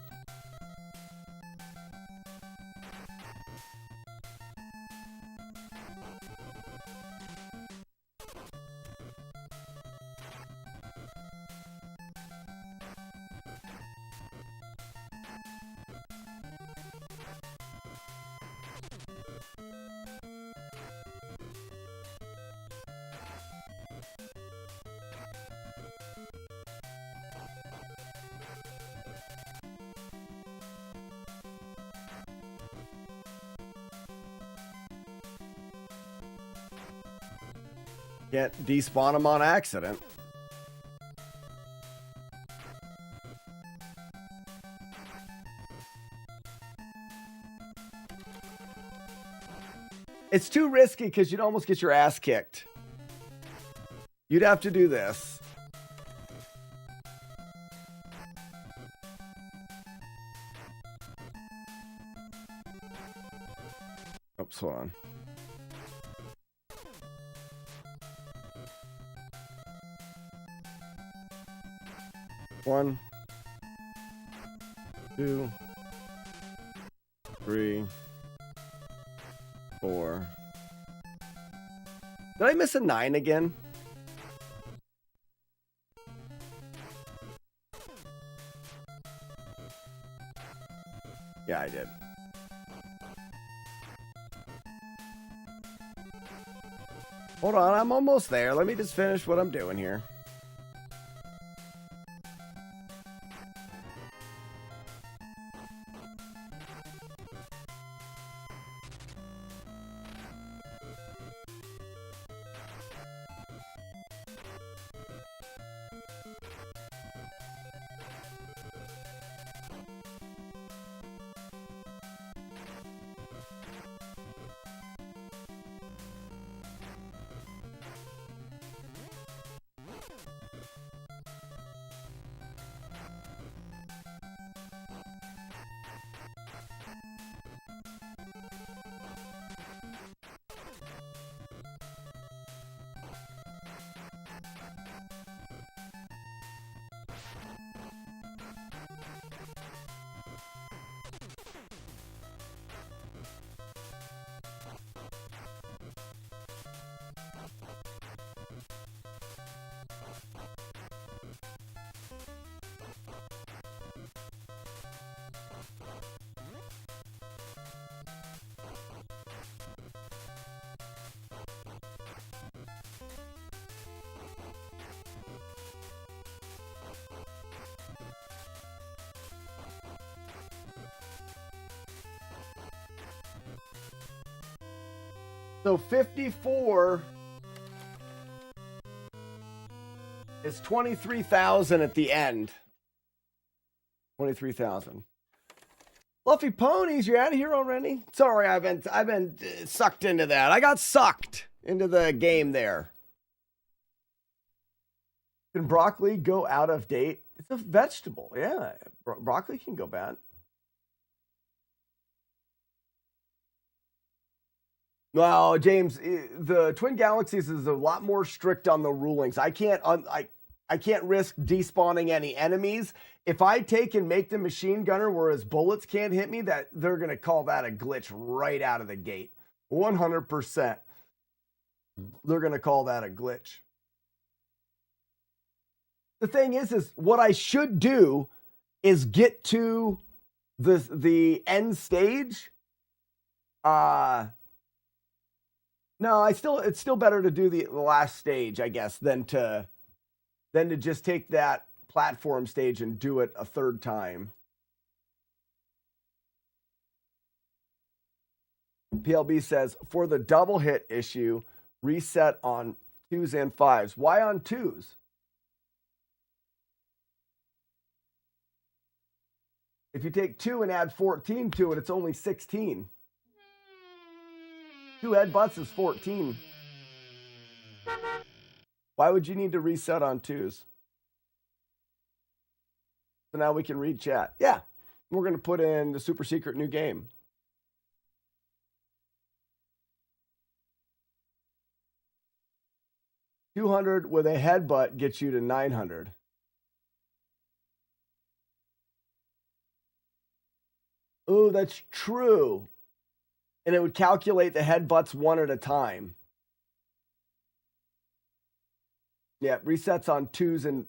Can't despawn him on accident. It's too risky because you'd almost get your ass kicked. You'd have to do this. Oops, hold on. One, 2, 3, 4. Did I miss a 9 again? Yeah, I did. Hold on, I'm almost there. Let me just finish what I'm doing here. So 54 is 23,000 at the end. 23,000. Fluffy ponies, you're out of here already? Sorry, I've been sucked into that. I got sucked into the game there. Can broccoli go out of date? It's a vegetable. Yeah, broccoli can go bad. Well, James, the Twin Galaxies is a lot more strict on the rulings. I can't risk despawning any enemies. If I take and make the machine gunner where his bullets can't hit me, that they're gonna call that a glitch right out of the gate. 100%. They're gonna call that a glitch. The thing is what I should do is get to the end stage. No, it's still better to do the last stage, I guess, than to just take that platform stage and do it a third time. PLB says, for the double hit issue, reset on 2s and 5s. Why on 2s? If you take 2 and add 14 to it, it's only 16. 2 headbutts is 14. Why would you need to reset on 2s? So now we can read chat. Yeah, we're going to put in the super secret new game. $200 with a headbutt gets you to 900. Oh, that's true. And it would calculate the headbutts one at a time. Yeah, resets on 2s,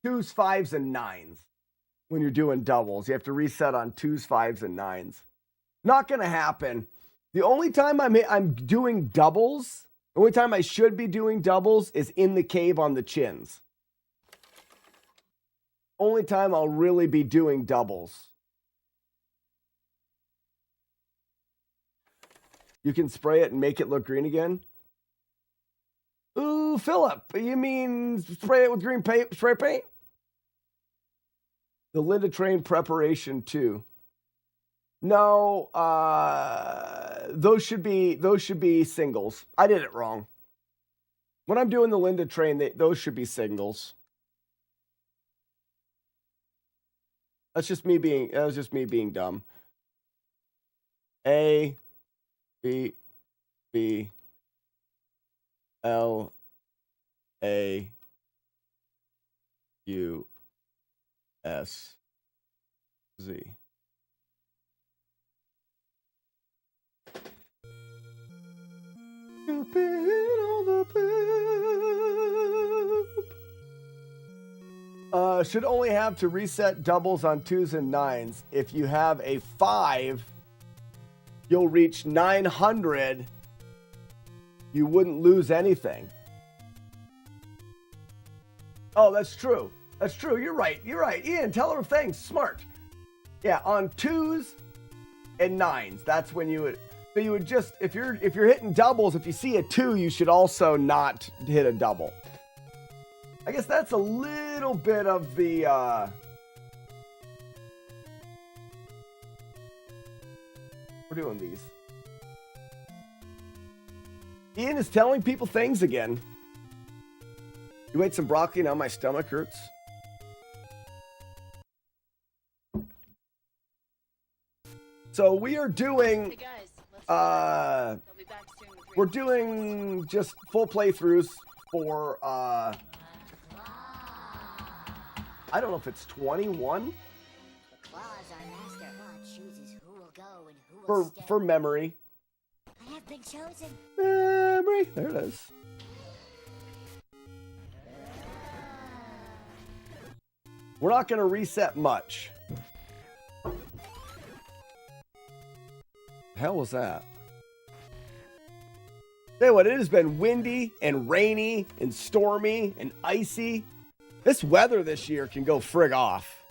5s, and 9s. When you're doing doubles, you have to reset on 2s, 5s, and 9s. Not going to happen. The only time I'm doing doubles, the only time I should be doing doubles is in the cave on the chins. Only time I'll really be doing doubles. You can spray it and make it look green again? Ooh, Philip, you mean spray it with green paint, spray paint? The Linda Train preparation too. No, those should be singles. I did it wrong. When I'm doing the Linda Train, those should be singles. That was just me being dumb. A B B L A U S Z. Stupid on the poop. Should only have to reset doubles on 2s and 9s. If you have a 5, you'll reach 900. You wouldn't lose anything. Oh, that's true. That's true. You're right. You're right. Ian, tell her things. Smart. Yeah, on 2s and 9s, that's when you would. So you would just, if you're hitting doubles, if you see a 2, you should also not hit a double. I guess that's a little bit of the we're doing these. Ian is telling people things again. You ate some broccoli, now my stomach hurts. So we are doing, we're doing just full playthroughs for, I don't know if it's 21 for memory. I have been chosen. Memory, there it is. We're not going to reset much. The hell was that? Tell you what, it has been windy and rainy and stormy and icy. This weather this year can go frig off.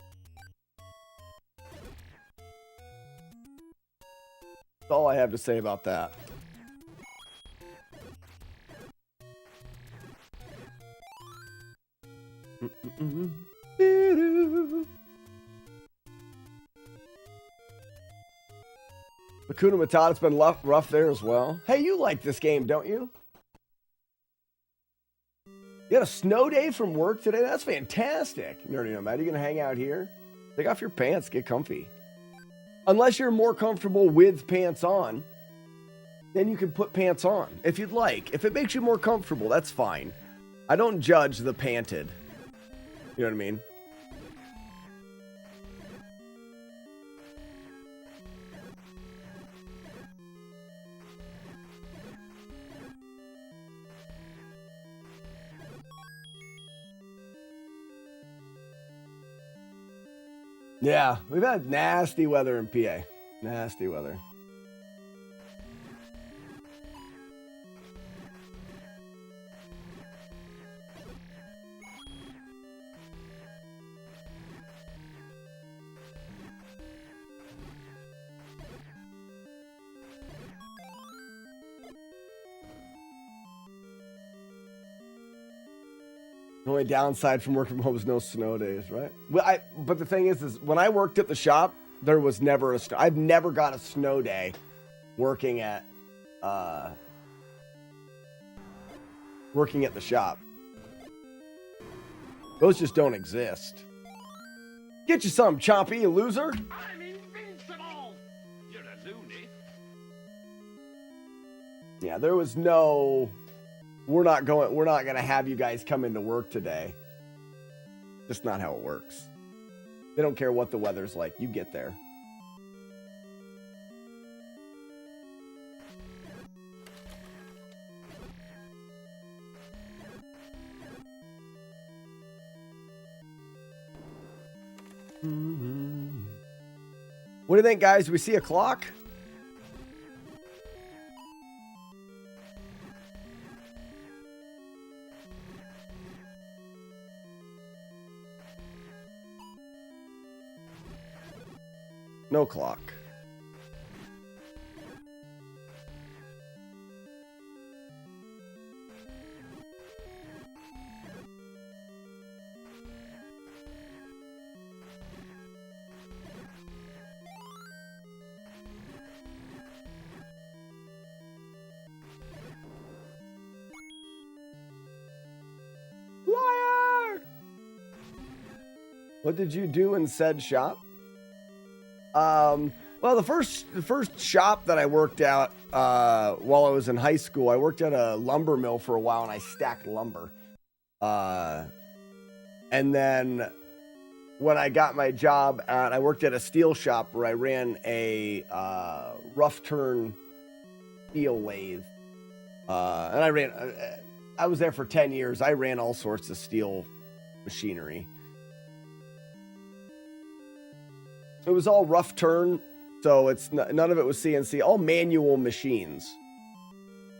That's all I have to say about that. Hakuna Matata's been rough there as well. Hey, you like this game, don't you? You had a snow day from work today? That's fantastic. Nerdy Nomad, are you going to hang out here? Take off your pants, get comfy. Unless you're more comfortable with pants on, then you can put pants on if you'd like. If it makes you more comfortable, that's fine. I don't judge the panted. You know what I mean? Yeah, we've had nasty weather in PA. Nasty weather. The only downside from working from home is no snow days, right? Well, but the thing is when I worked at the shop, there was never a I've never got a snow day working at the shop. Those just don't exist. Get you some, Chompy, you loser. I'm invincible! You're a loony. Yeah, there was no... We're not going to have you guys come into work today. Just not how it works. They don't care what the weather's like. You get there. What do you think, guys? Do we see a clock? No clock. Liar! What did you do in said shop? Well, the first shop that I worked at while I was in high school, I worked at a lumber mill for a while, and I stacked lumber. And then when I got my job I worked at a steel shop where I ran a rough turn steel lathe. And I was there for 10 years. I ran all sorts of steel machinery. It was all rough turn, so it's none of it was CNC. All manual machines.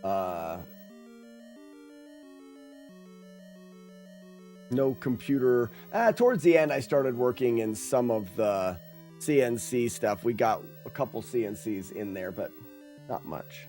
No computer. Towards the end, I started working in some of the CNC stuff. We got a couple CNCs in there, but not much.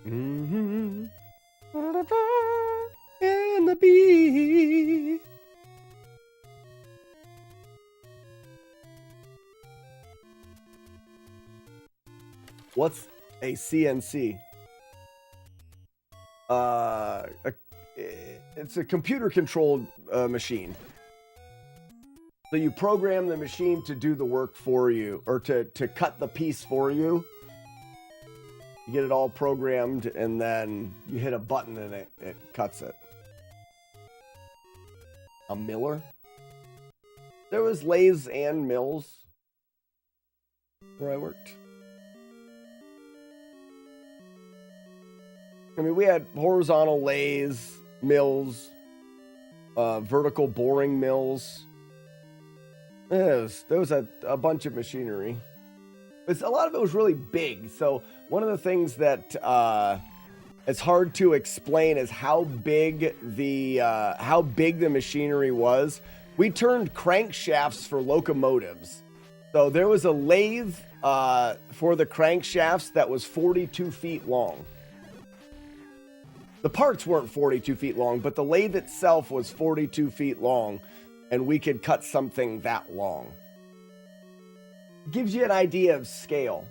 Mm-hmm. And the bee. What's a CNC? It's a computer-controlled machine. So you program the machine to do the work for you, or to cut the piece for you. You get it all programmed, and then you hit a button, and it cuts it. A miller? There was lathes and mills where I worked. I mean, we had horizontal lathes, mills, vertical boring mills. There was a bunch of machinery. A lot of it was really big. So one of the things that it's hard to explain is how big the machinery was. We turned crankshafts for locomotives. So there was a lathe for the crankshafts that was 42 feet long. The parts weren't 42 feet long, but the lathe itself was 42 feet long, and we could cut something that long. Gives you an idea of scale.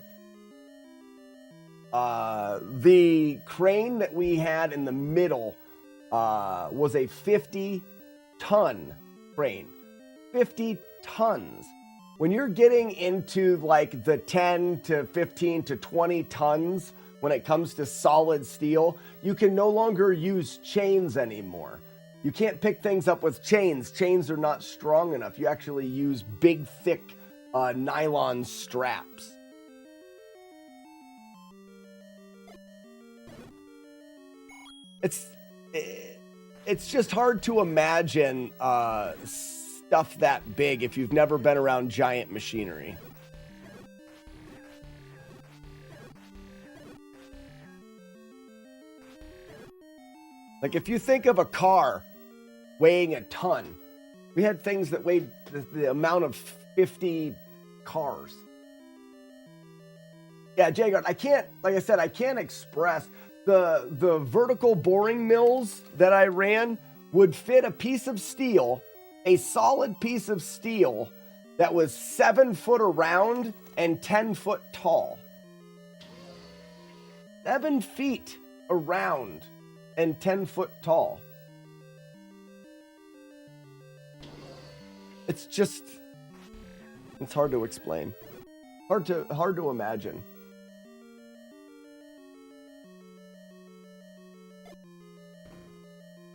The crane that we had in the middle was a 50-ton crane. 50 tons. When you're getting into like the 10 to 15 to 20 tons, when it comes to solid steel, you can no longer use chains anymore. You can't pick things up with chains. Chains are not strong enough. You actually use big, thick nylon straps. It's just hard to imagine stuff that big if you've never been around giant machinery. Like if you think of a car weighing a ton, we had things that weighed the amount of 50 cars. Yeah, Jagard, I can't express the vertical boring mills that I ran would fit a piece of steel, a solid piece of steel that was 7 foot around and 10 foot tall. 7 feet around and 10 foot tall. It's hard to explain. Hard to imagine.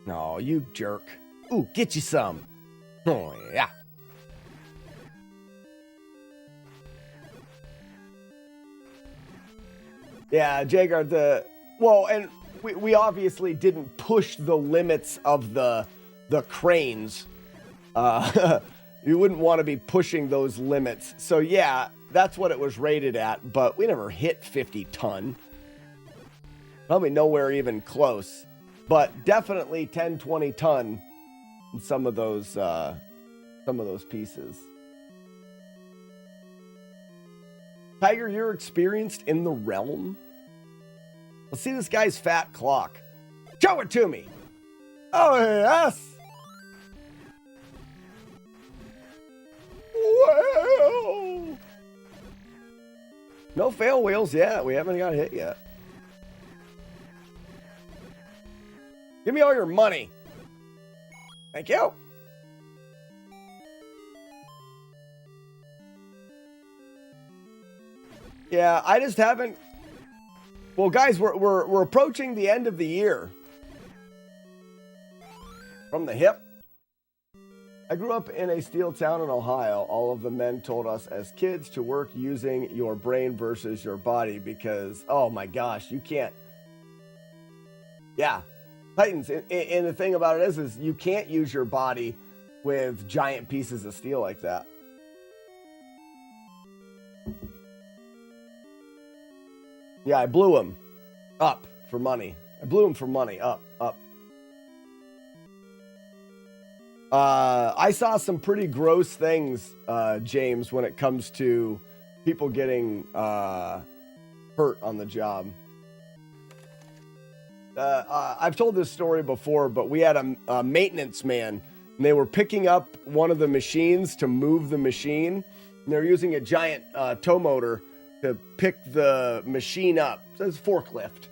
No, you jerk. Ooh, get you some. Oh, yeah. Yeah, Jagar, and we obviously didn't push the limits of the cranes. You wouldn't want to be pushing those limits. So yeah, that's what it was rated at, but we never hit 50 ton. Probably nowhere even close, but definitely 10, 20 ton in some of those pieces. Tiger, you're experienced in the realm? Let's see this guy's fat clock. Show it to me. Oh, yes. Whoa. No fail wheels yet. We haven't got hit yet. Give me all your money. Thank you. Yeah, I just haven't. Well, guys, we're approaching the end of the year. From the hip. I grew up in a steel town in Ohio. All of the men told us as kids to work using your brain versus your body because, oh my gosh, you can't. Yeah, Titans. And the thing about it is you can't use your body with giant pieces of steel like that. Yeah, I blew him up for money. I blew him for money. Up. I saw some pretty gross things, James, when it comes to people getting hurt on the job. I've told this story before, but we had a maintenance man, and they were picking up one of the machines to move the machine, and they're using a giant tow motor to pick the machine up. So it's a forklift.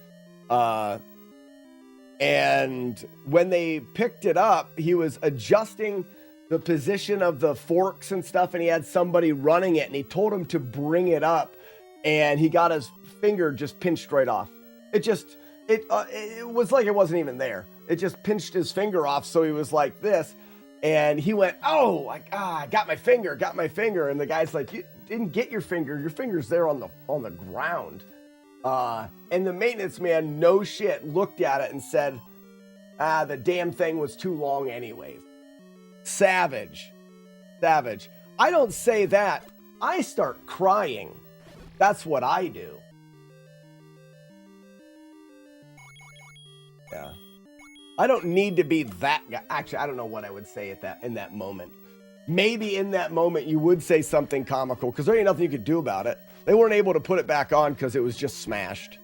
And when they picked it up, he was adjusting the position of the forks and stuff, and he had somebody running it, and he told him to bring it up, and he got his finger just pinched right off. It was like it wasn't even there. It just pinched his finger off, so he was like this, and he went, oh, I got my finger. And the guy's like, you didn't get your finger's there on the ground. And the maintenance man, no shit, looked at it and said, the damn thing was too long anyways. Savage. I don't say that. I start crying. That's what I do. Yeah. I don't need to be that guy. Actually, I don't know what I would say in that moment. Maybe in that moment you would say something comical because there ain't nothing you could do about it. They weren't able to put it back on because it was just smashed.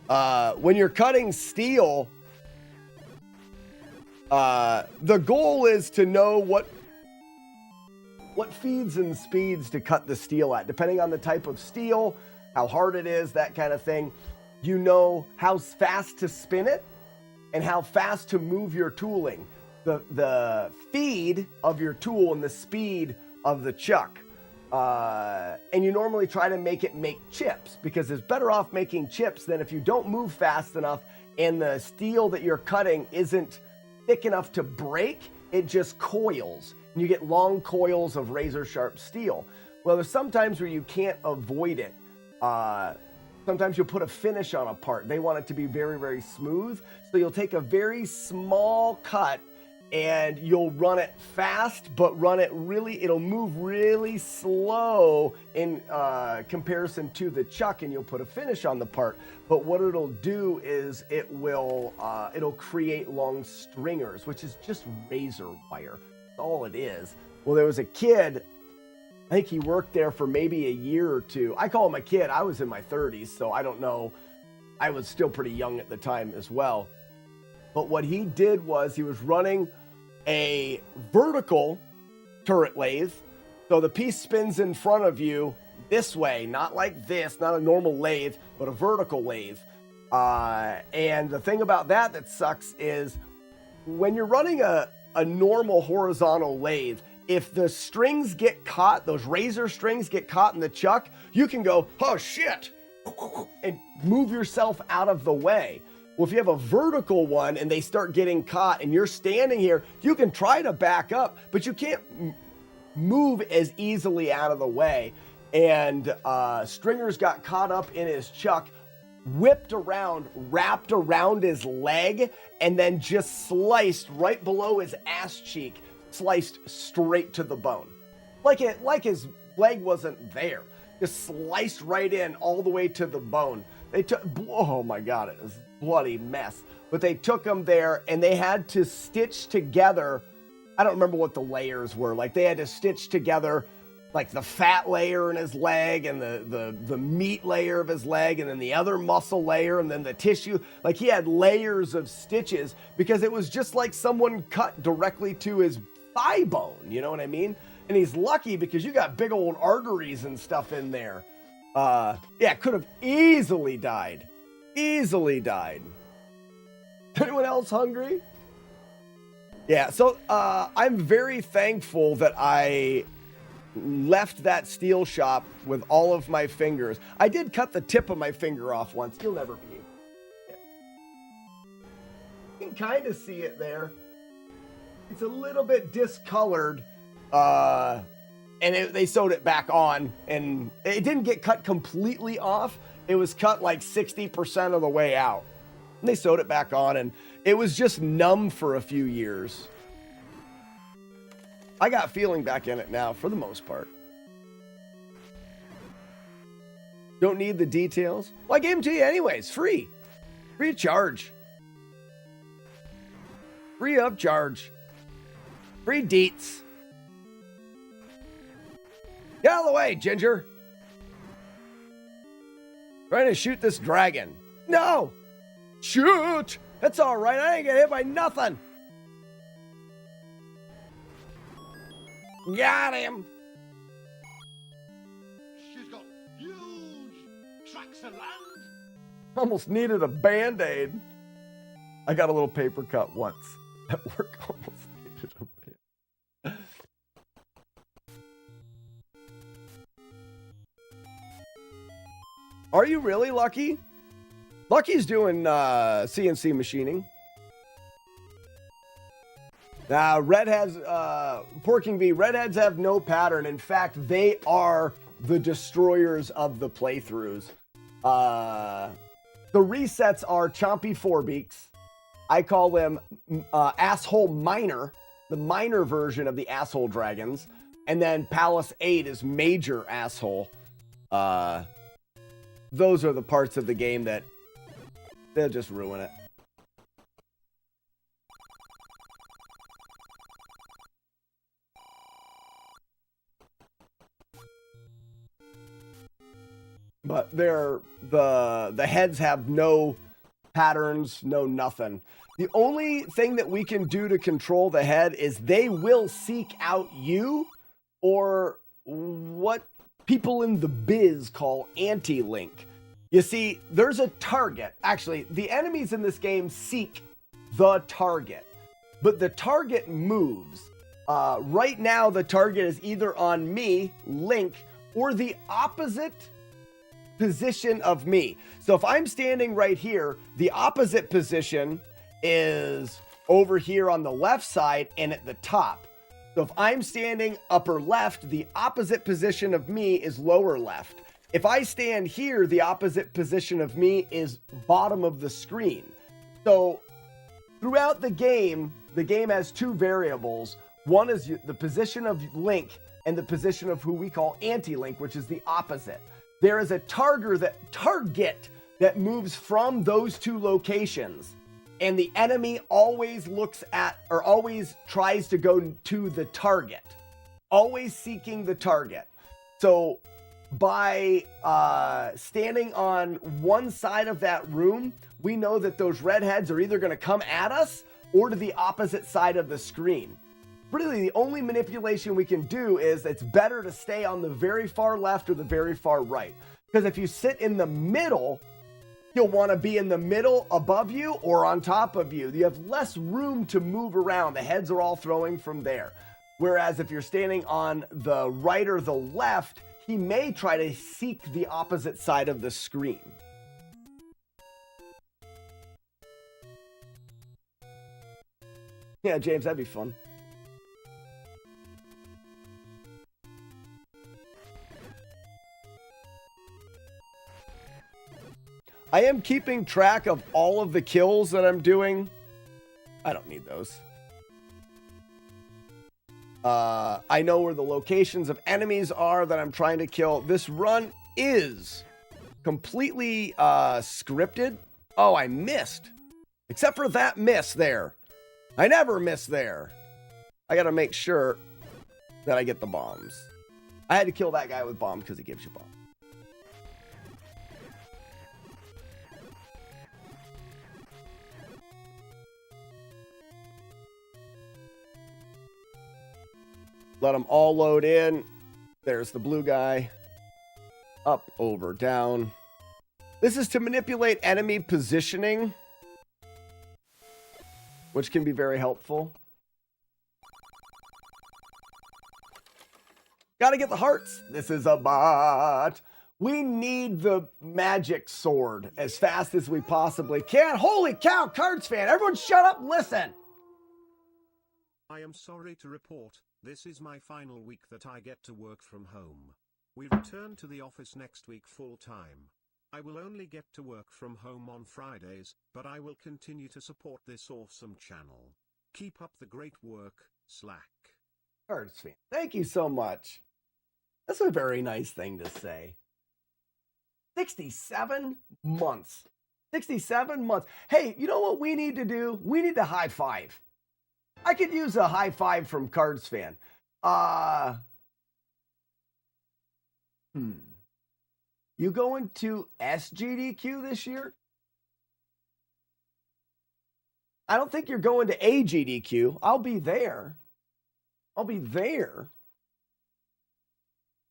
When you're cutting steel, the goal is to know what feeds and speeds to cut the steel at. Depending on the type of steel, how hard it is, that kind of thing. You know how fast to spin it and how fast to move your tooling. The feed of your tool and the speed of the chuck. And you normally try to make chips because it's better off making chips than if you don't move fast enough and the steel that you're cutting isn't thick enough to break, it just coils. And you get long coils of razor sharp steel. Well, there's sometimes where you can't avoid it. Sometimes you'll put a finish on a part. They want it to be very, very smooth. So you'll take a very small cut and you'll run it fast, but it'll move really slow in comparison to the chuck, and you'll put a finish on the part. But what it'll do is it'll create long stringers, which is just razor wire. That's all it is. Well, there was a kid, I think he worked there for maybe a year or two. I call him a kid. I was in my 30s, so I don't know. I was still pretty young at the time as well. But what he did was he was running a vertical turret lathe. So the piece spins in front of you this way, not like this, not a normal lathe, but a vertical lathe. And the thing about that sucks is when you're running a normal horizontal lathe, if the strings get caught, those razor strings get caught in the chuck, you can go, oh shit, and move yourself out of the way. Well, if you have a vertical one and they start getting caught and you're standing here, you can try to back up, but you can't move as easily out of the way. And Stringers got caught up in his chuck, whipped around, wrapped around his leg, and then just sliced right below his ass cheek, sliced straight to the bone. Like his leg wasn't there. Just sliced right in all the way to the bone. They took, oh my God, it was a bloody mess. But they took him there and they had to stitch together. I don't remember what the layers were. Like they had to stitch together like the fat layer in his leg and the meat layer of his leg and then the other muscle layer and then the tissue. Like he had layers of stitches because it was just like someone cut directly to his thigh bone. You know what I mean? And he's lucky because you got big old arteries and stuff in there. Yeah, could have easily died. Easily died. Anyone else hungry? Yeah, so I'm very thankful that I left that steel shop with all of my fingers. I did cut the tip of my finger off once. You'll never be. kind of see it there. It's a little bit discolored. And they sewed it back on, and it didn't get cut completely off. It was cut like 60% of the way out. And they sewed it back on, and it was just numb for a few years. I got feeling back in it now, for the most part. Don't need the details. Well, I gave them to you anyways, free. Free of charge. Free of charge. Free deets. Get out of the way, Ginger. Trying to shoot this dragon. No! Shoot! That's all right. I ain't gonna hit by nothing. Got him. She's got huge tracts of land. Almost needed a Band-Aid. I got a little paper cut once at work. Almost needed a Band-Aid. Are you really, Lucky? Lucky's doing CNC machining. Now, redheads, Porking V, redheads have no pattern. In fact, they are the destroyers of the playthroughs. The resets are Chompy Fourbeaks. I call them Asshole Minor, the minor version of the Asshole Dragons. And then Palace 8 is Major Asshole. Those are the parts of the game that they'll just ruin it. But the heads have no patterns, no nothing. The only thing that we can do to control the head is they will seek out you, or what people in the biz call anti-link. You see, there's a target. Actually, the enemies in this game seek the target, but the target moves. Right now, the target is either on me, Link, or the opposite position of me. So if I'm standing right here, the opposite position is over here on the left side and at the top. So if I'm standing upper left, the opposite position of me is lower left. If I stand here, the opposite position of me is bottom of the screen. So throughout the game has two variables. One is the position of Link and the position of who we call anti-Link, which is the opposite. There is a target that moves from those two locations, and the enemy always looks at, or always tries to go to the target, always seeking the target. So by standing on one side of that room, we know that those redheads are either going to come at us or to the opposite side of the screen. Really, the only manipulation we can do is it's better to stay on the very far left or the very far right. Because if you sit in the middle, you'll want to be in the middle above you or on top of you. You have less room to move around. The heads are all throwing from there. Whereas if you're standing on the right or the left, he may try to seek the opposite side of the screen. Yeah, James, that'd be fun. I am keeping track of all of the kills that I'm doing. I don't need those. I know where the locations of enemies are that I'm trying to kill. This run is completely scripted. Oh, I missed. Except for that miss there. I never miss there. I gotta make sure that I get the bombs. I had to kill that guy with bombs because he gives you bombs. Let them all load in. There's the blue guy. Up, over, down. This is to manipulate enemy positioning, which can be very helpful. Gotta get the hearts. This is a bot. We need the magic sword as fast as we possibly can. Holy cow, Cards fan. Everyone shut up, listen. I am sorry to report, this is my final week that I get to work from home. We return to the office next week full time. I will only get to work from home on Fridays, but I will continue to support this awesome channel. Keep up the great work, Slack. Cards fan, thank you so much. That's a very nice thing to say. 67 months. 67 months. Hey, you know what we need to do? We need to high five. I could use a high five from Cards fan. You going to SGDQ this year? I don't think you're going to AGDQ. I'll be there. I'll be there.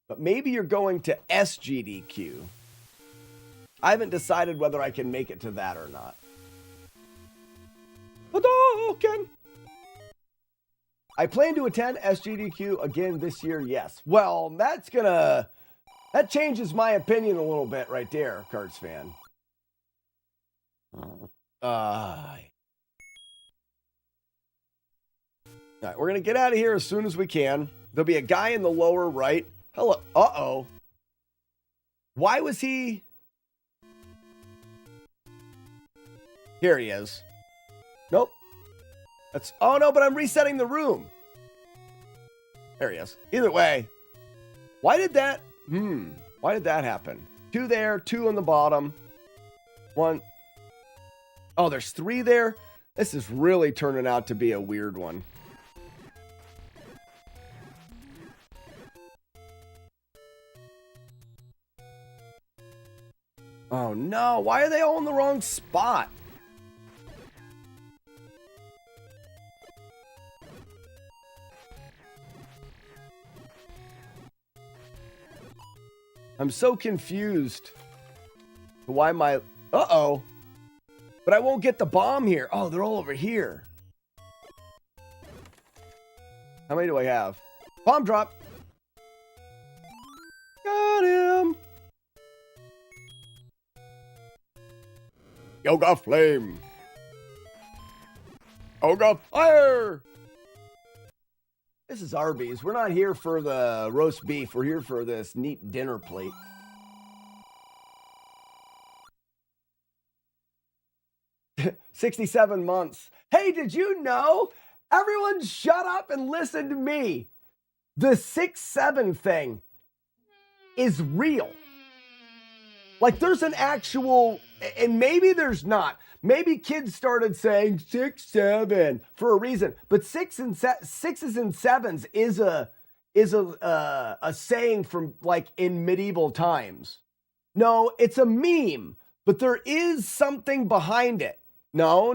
But maybe you're going to SGDQ. I haven't decided whether I can make it to that or not. Hadouken! I plan to attend SGDQ again this year, yes. Well, that changes my opinion a little bit right there, Cards fan. All right, we're going to get out of here as soon as we can. There'll be a guy in the lower right. Hello. Uh-oh. Why was he... Here he is. Nope. Oh no, but I'm resetting the room. There he is. Either way. Why did that happen? 2 there, 2 on the bottom. 1. Oh, there's 3 there. This is really turning out to be a weird one. Oh no, why are they all in the wrong spot? I'm so confused. Why my... Uh-oh. But I won't get the bomb here. Oh, they're all over here. How many do I have? Bomb drop. Got him. Yoga flame. Yoga fire. This is Arby's. We're not here for the roast beef. We're here for this neat dinner plate. $67 months. Hey, did you know? Everyone shut up and listen to me. The 6-7 thing is real. Like there's an actual, and maybe there's not. Maybe kids started saying 6-7 for a reason, but 6s and 7s is a saying from like in medieval times. No, it's a meme, but there is something behind it. No.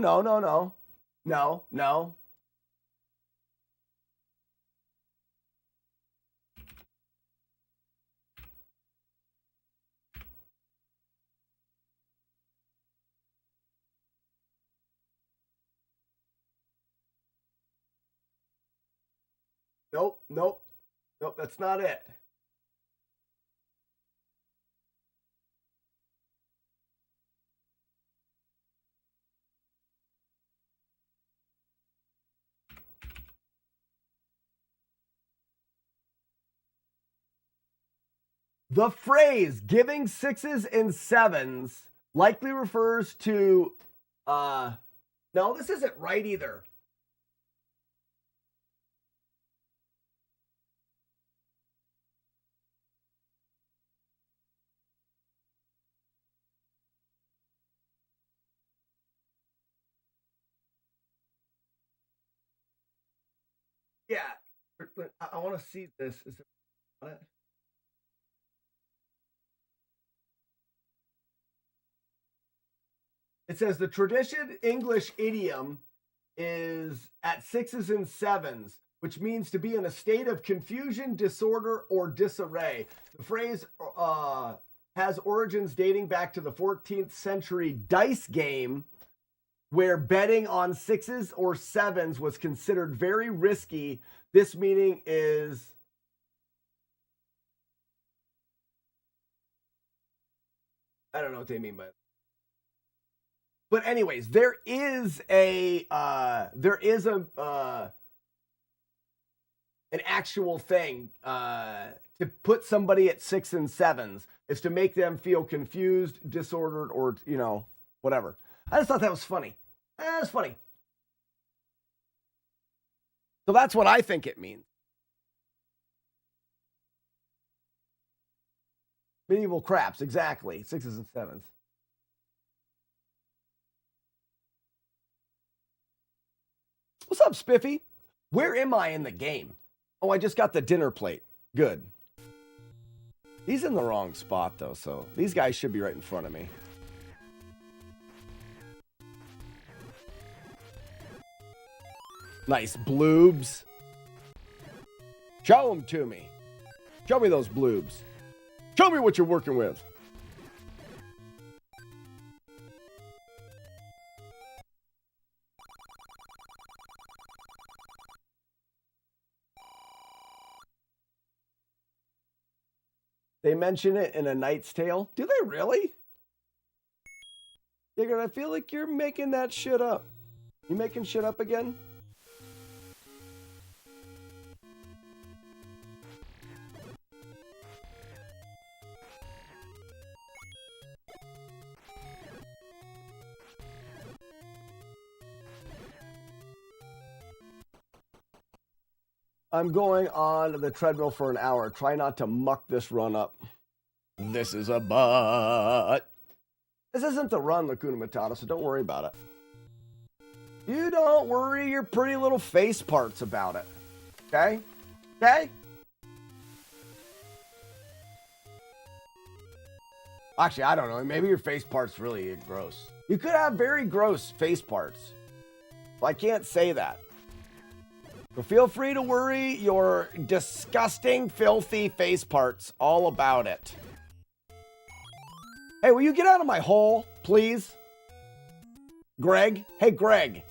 Nope, that's not it. The phrase giving 6s and 7s likely refers to, no, this isn't right either. Yeah, I want to see this. Is it on it? It says the tradition English idiom is at 6s and 7s, which means to be in a state of confusion, disorder, or disarray. The phrase has origins dating back to the 14th century dice game, where betting on 6s or 7s was considered very risky. This meaning is I don't know what they mean by it. But anyways, there is an actual thing to put somebody at 6 and 7s is to make them feel confused, disordered, or, you know, whatever. I just thought that was funny. That's funny. So that's what I think it means. Medieval craps, exactly. 6s and 7s. What's up, Spiffy? Where am I in the game? Oh, I just got the dinner plate. Good. He's in the wrong spot, though, so these guys should be right in front of me. Nice bloobs. Show them to me. Show me those bloobs. Show me what you're working with. They mention it in A Knight's Tale. Do they really? Digger, I feel like you're making that shit up. You making shit up again? I'm going on the treadmill for an hour. Try not to muck this run up. This is a butt. This isn't the run, Lacuna Matata, so don't worry about it. You don't worry your pretty little face parts about it. Okay? Okay? Actually, I don't know. Maybe your face parts really gross. You could have very gross face parts. Well, I can't say that. So feel free to worry your disgusting, filthy face parts all about it. Hey, will you get out of my hole, please? Greg? Hey, Greg.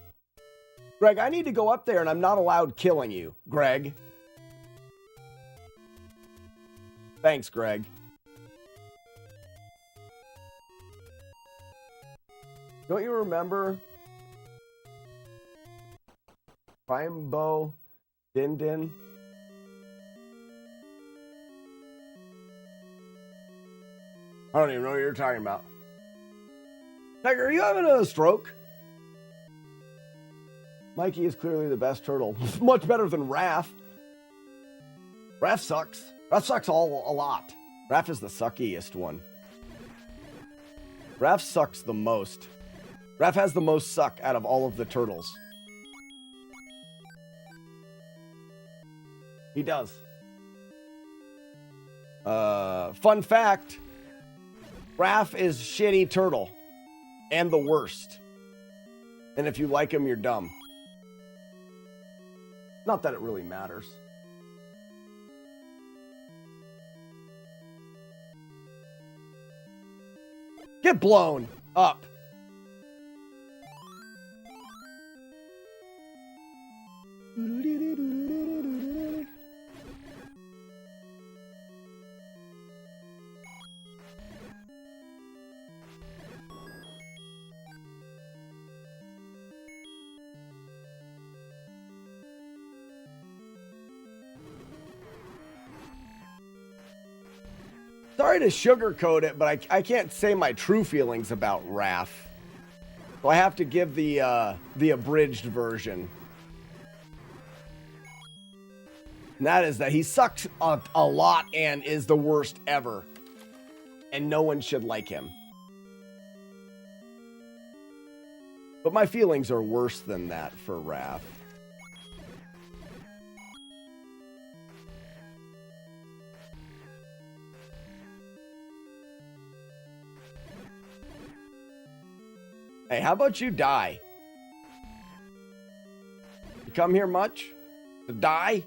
Greg, I need to go up there and I'm not allowed killing you. Greg. Thanks, Greg. Don't you remember? Primebo, Din Din. I don't even know what you're talking about. Tiger, are you having a stroke? Mikey is clearly the best turtle. Much better than Raph. Raph sucks. Raph sucks a lot. Raph is the suckiest one. Raph sucks the most. Raph has the most suck out of all of the turtles. He does. Fun fact. Raph is shitty turtle. And the worst. And if you like him, you're dumb. Not that it really matters. Get blown up. Sorry to sugarcoat it, but I can't say my true feelings about Raph. So I have to give the abridged version. And that is that he sucks a lot and is the worst ever. And no one should like him. But my feelings are worse than that for Raph. Hey, how about you die? You come here much? To die?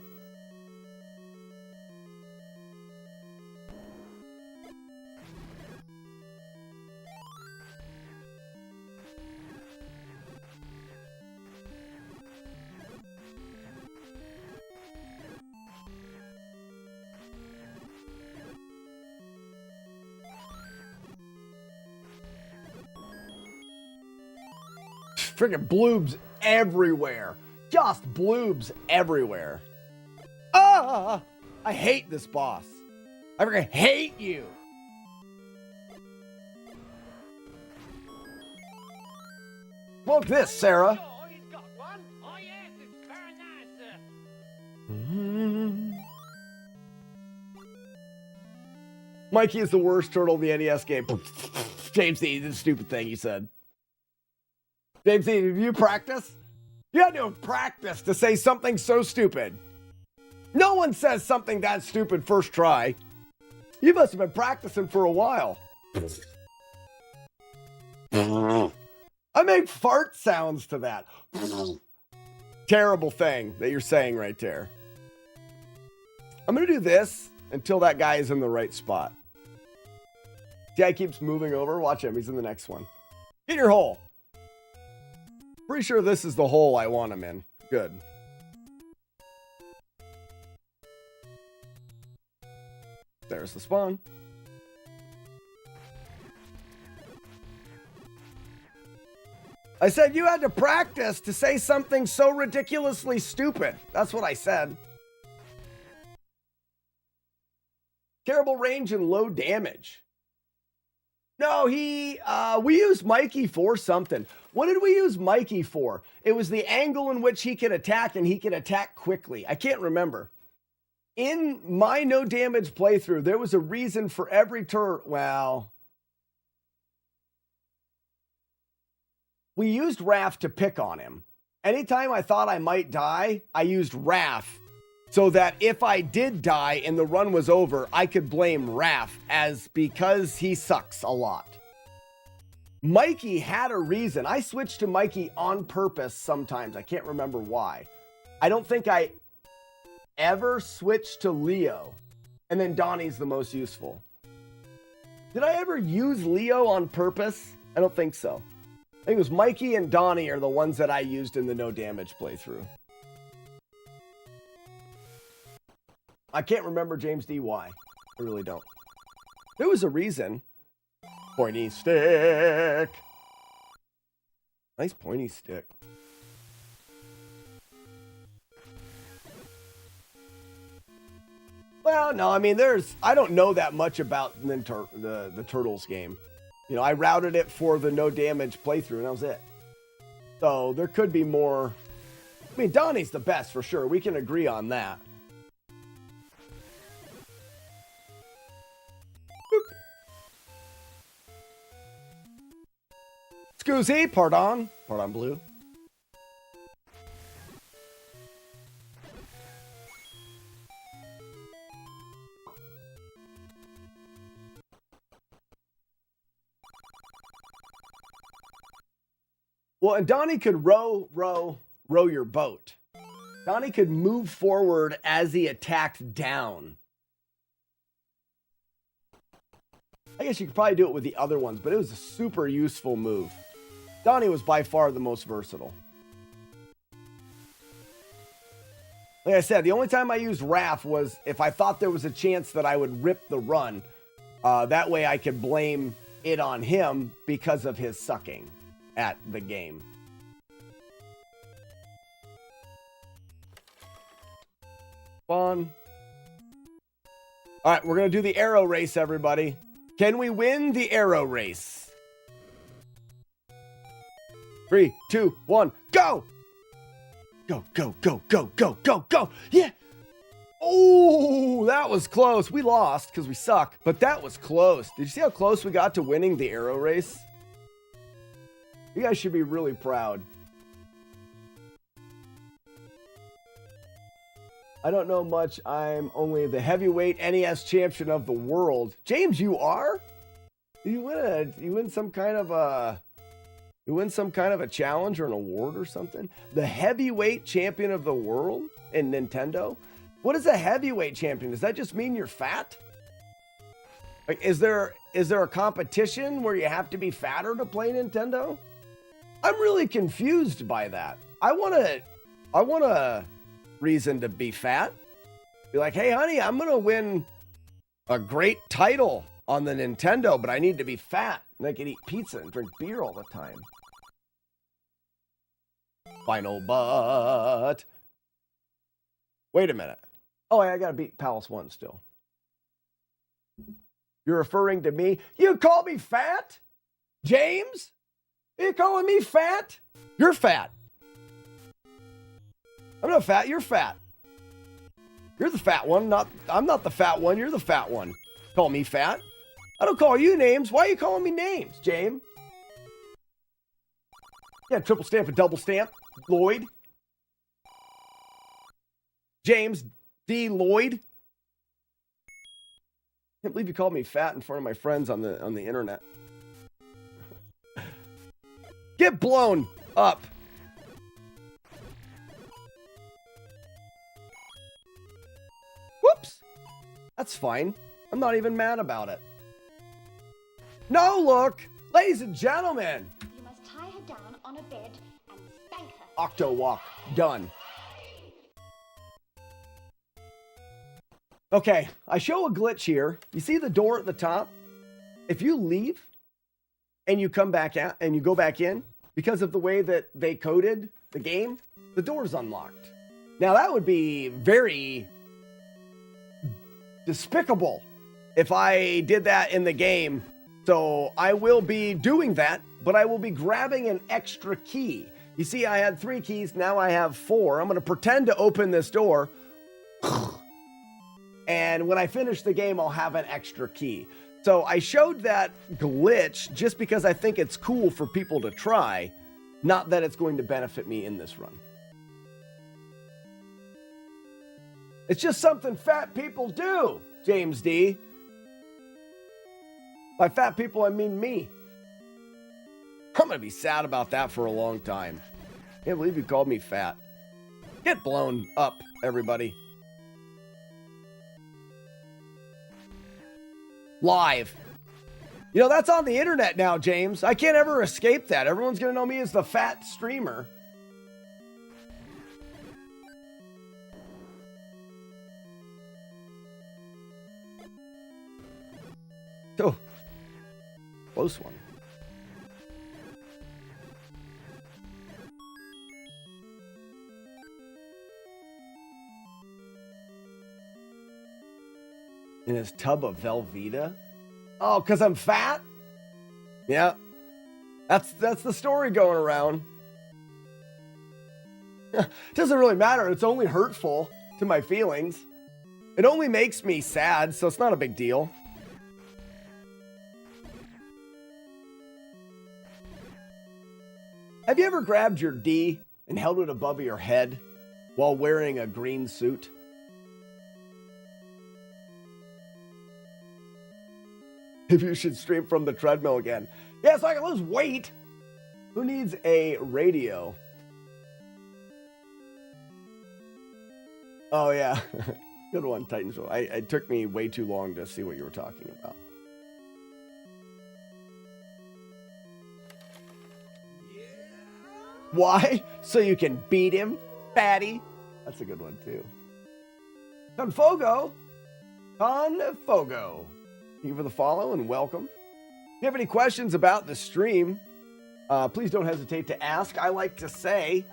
freaking bloobs everywhere. Just bloobs everywhere. Ah! I hate this boss. I freaking hate you. Smoke this, Sarah. Sure, he's got one. Oh, yes, it's very nice, sir. Mikey is the worst turtle in the NES game. James D, the stupid thing you said. James D, have you practiced? You had to practice to say something so stupid. No one says something that stupid first try. You must have been practicing for a while. I make fart sounds to that. Terrible thing that you're saying right there. I'm going to do this until that guy is in the right spot. Guy keeps moving over. Watch him. He's in the next one. Get your hole. Pretty sure this is the hole I want him in. Good. There's the spawn. I said you had to practice to say something so ridiculously stupid. That's what I said. Terrible range and low damage. No, we used Mikey for something. What did we use Mikey for? It was the angle in which he could attack, and he could attack quickly. I can't remember. In my no damage playthrough, there was a reason for every turn. Well, we used Raph to pick on him. Anytime I thought I might die, I used Raph so that if I did die and the run was over, I could blame Raph because he sucks a lot. Mikey had a reason. I switched to Mikey on purpose sometimes. I can't remember why. I don't think I ever switched to Leo. And then Donnie's the most useful. Did I ever use Leo on purpose? I don't think so. I think it was Mikey and Donnie are the ones that I used in the no damage playthrough. I can't remember James D. why. I really don't. There was a reason. Pointy stick. Nice pointy stick. Well, no, I mean, I don't know that much about the Turtles game. You know, I routed it for the no damage playthrough, and that was it. So there could be more. I mean, Donnie's the best for sure. We can agree on that. Scoozy, pardon blue. Well, and Donnie could row your boat. Donnie could move forward as he attacked down. I guess you could probably do it with the other ones, but it was a super useful move. Donnie was by far the most versatile. Like I said, the only time I used Raph was if I thought there was a chance that I would rip the run. That way I could blame it on him because of his sucking at the game. Fun. All right, we're going to do the arrow race, everybody. Can we win the arrow race? 3, 2, 1, go! Go, go, go, go, go, go, go! Yeah! Oh, that was close. We lost because we suck, but that was close. Did you see how close we got to winning the arrow race? You guys should be really proud. I don't know much. I'm only the heavyweight NES champion of the world. James, you are? You win some kind of a challenge or an award or something? The heavyweight champion of the world in Nintendo? What is a heavyweight champion? Does that just mean you're fat? Like, is there a competition where you have to be fatter to play Nintendo? I'm really confused by that. I want a reason to be fat. Be like, hey, honey, I'm going to win a great title on the Nintendo, but I need to be fat and I can eat pizza and drink beer all the time. Final but. Wait a minute. Oh, I gotta beat Palace 1 still. You're referring to me? You call me fat? James? Are you calling me fat? You're fat. I'm not fat, you're fat. You're the fat one, I'm not the fat one, you're the fat one. Call me fat. I don't call you names. Why are you calling me names, James? Yeah, triple stamp and double stamp. Lloyd. James D. Lloyd. Can't believe you called me fat in front of my friends on the internet. Get blown up. Whoops. That's fine. I'm not even mad about it. No, look. Ladies and gentlemen. You must tie her down on a bed and spank her. Octo walk. Done. Okay, I show a glitch here. You see the door at the top? If you leave and you come back out and you go back in, because of the way that they coded the game, the door's unlocked. Now that would be very despicable if I did that in the game. So I will be doing that, but I will be grabbing an extra key. You see, I had 3 keys, now I have 4. I'm gonna pretend to open this door. And when I finish the game, I'll have an extra key. So I showed that glitch just because I think it's cool for people to try, not that it's going to benefit me in this run. It's just something fat people do, James D. By fat people, I mean me. I'm going to be sad about that for a long time. Can't believe you called me fat. Get blown up, everybody. Live. You know, that's on the internet now, James. I can't ever escape that. Everyone's going to know me as the fat streamer. Oh, close one. In his tub of Velveeta? Oh, because I'm fat? Yeah. That's the story going around. Doesn't really matter. It's only hurtful to my feelings. It only makes me sad, so it's not a big deal. Have you ever grabbed your D and held it above your head while wearing a green suit? If you should stream from the treadmill again. Yeah, so I can lose weight. Who needs a radio? Oh, yeah. Good one, Titansville. It took me way too long to see what you were talking about. Why? So you can beat him, fatty. That's a good one, too. Confogo. Confogo. Thank you for the follow and welcome. If you have any questions about the stream, please don't hesitate to ask. I like to say,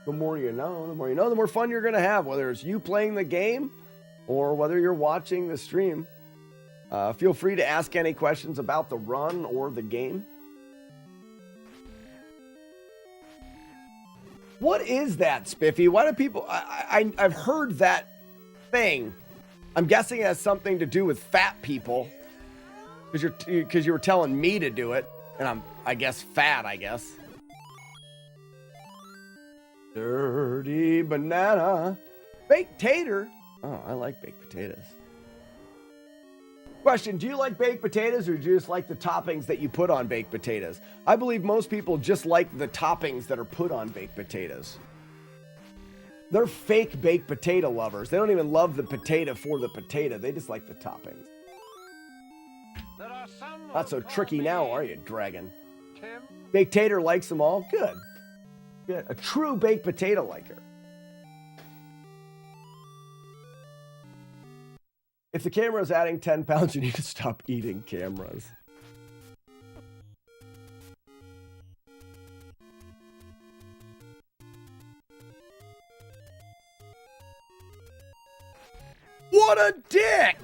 the more you know, the more you know, the more fun you're going to have, whether it's you playing the game or whether you're watching the stream. Feel free to ask any questions about the run or the game. What is that, Spiffy? Why do people... I've heard that thing. I'm guessing it has something to do with fat people. Because you were telling me to do it. And I'm, I guess, fat, I guess. Dirty banana. Baked tater. Oh, I like baked potatoes. Question, do you like baked potatoes or do you just like the toppings that you put on baked potatoes? I believe most people just like the toppings that are put on baked potatoes. They're fake baked potato lovers. They don't even love the potato for the potato. They just like the toppings. Not so tricky now, are you, dragon? Baked tater likes them all? Good. Good. A true baked potato liker. If the camera is adding 10 pounds, you need to stop eating cameras. What a dick!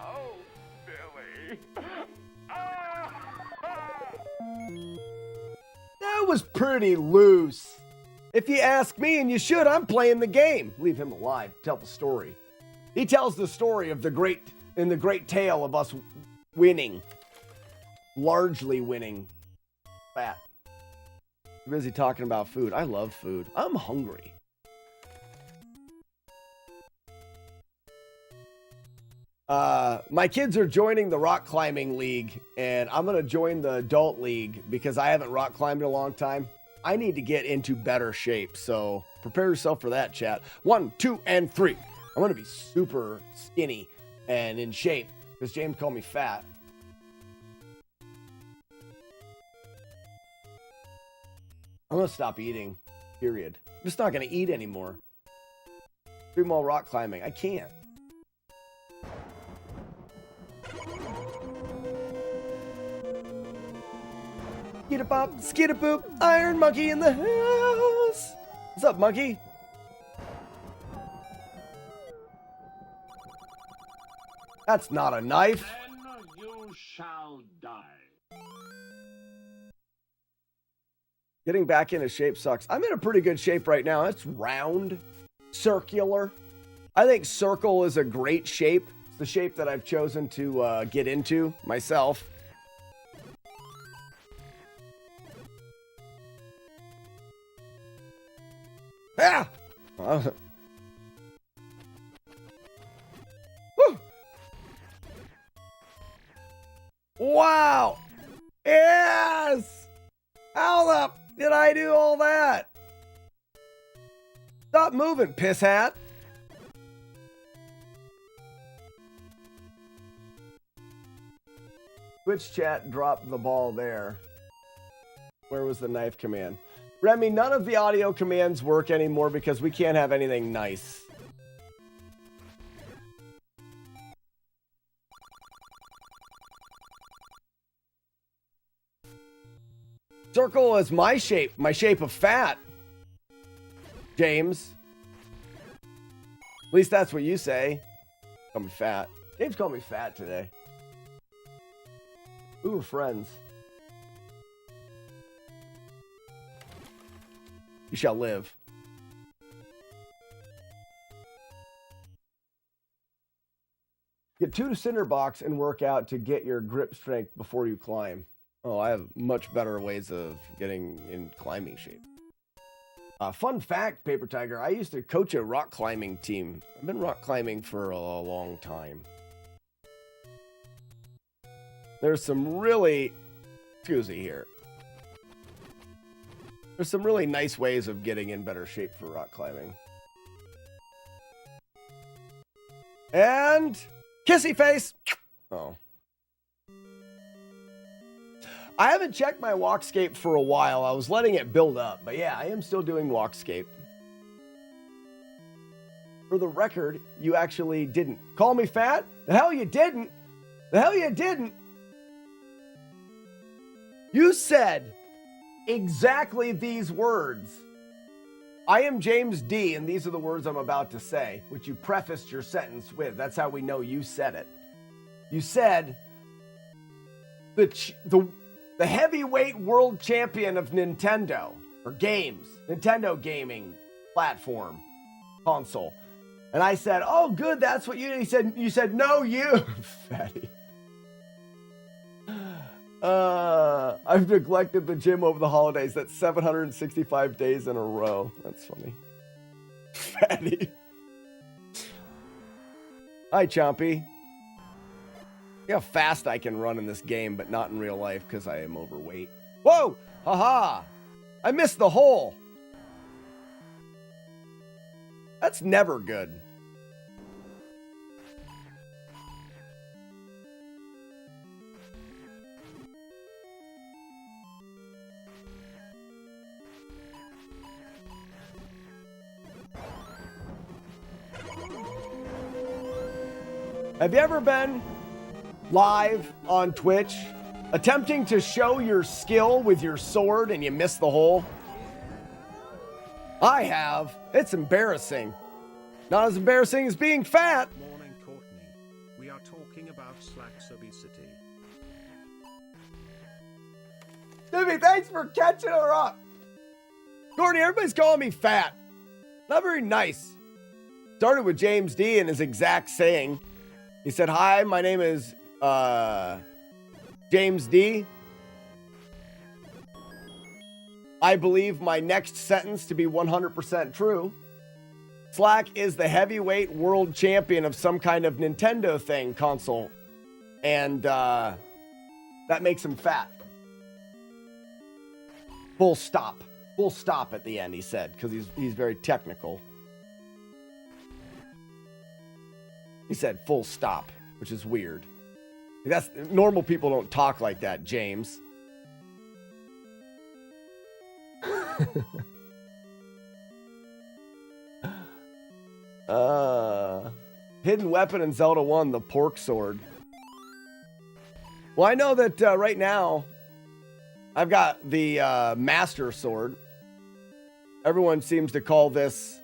Oh, Billy. That was pretty loose. If you ask me, and you should, I'm playing the game. Leave him alive. Tell the story. He tells the story of the great tale of us winning. Largely winning. Fat. Busy talking about food. I love food. I'm hungry. My kids are joining the rock climbing league, and I'm going to join the adult league because I haven't rock climbed in a long time. I need to get into better shape, so prepare yourself for that, chat. 1, 2, and 3. I'm going to be super skinny and in shape because James called me fat. I'm going to stop eating, period. I'm just not going to eat anymore. Do more rock climbing. I can't. Skidabop, skidaboop, Iron Monkey in the house. What's up, monkey? That's not a knife. Then you shall die. Getting back into shape sucks. I'm in a pretty good shape right now. It's round, circular. I think circle is a great shape. It's the shape that I've chosen to get into myself. Ah! Woo! Wow! Yes! How the did I do all that? Stop moving, piss hat. Twitch chat dropped the ball there. Where was the knife command? Remy, none of the audio commands work anymore because we can't have anything nice. Circle is my shape of fat. James. At least that's what you say. Call me fat. James called me fat today. We were friends. You shall live. Get 2 to cinder box and work out to get your grip strength before you climb. Oh, I have much better ways of getting in climbing shape. Fun fact, Paper Tiger, I used to coach a rock climbing team. I've been rock climbing for a long time. There's some really... Excuse me here. There's some really nice ways of getting in better shape for rock climbing. And... Kissy face! Oh. I haven't checked my Walkscape for a while. I was letting it build up. But yeah, I am still doing Walkscape. For the record, you actually didn't. Call me fat? The hell you didn't. The hell you didn't. You said exactly these words. I am James D, and these are the words I'm about to say, which you prefaced your sentence with. That's how we know you said it. You said the heavyweight world champion of Nintendo, or games, Nintendo gaming platform, console. And I said, oh, good, that's what you said, no, you, fatty. I've neglected the gym over the holidays. That's 765 days in a row. That's funny. Fatty. Hi, Chompy. See how fast I can run in this game, but not in real life because I am overweight. Whoa! Haha! I missed the hole. That's never good. Have you ever been live on Twitch attempting to show your skill with your sword and you miss the hole? I have. It's embarrassing. Not as embarrassing as being fat. Morning, Courtney. We are talking about Slack's obesity. Timmy, thanks for catching her up. Courtney, everybody's calling me fat. Not very nice. Started with James D and his exact saying. He said, "Hi, my name is James D. I believe my next sentence to be 100% true. Slack is the heavyweight world champion of some kind of Nintendo thing console. And that makes him fat. Full stop. Full stop at the end, he said, because he's very technical. He said full stop, which is weird. That's normal people don't talk like that, James. Hidden weapon in Zelda 1, the pork sword. Well, I know that right now I've got the master sword. Everyone seems to call this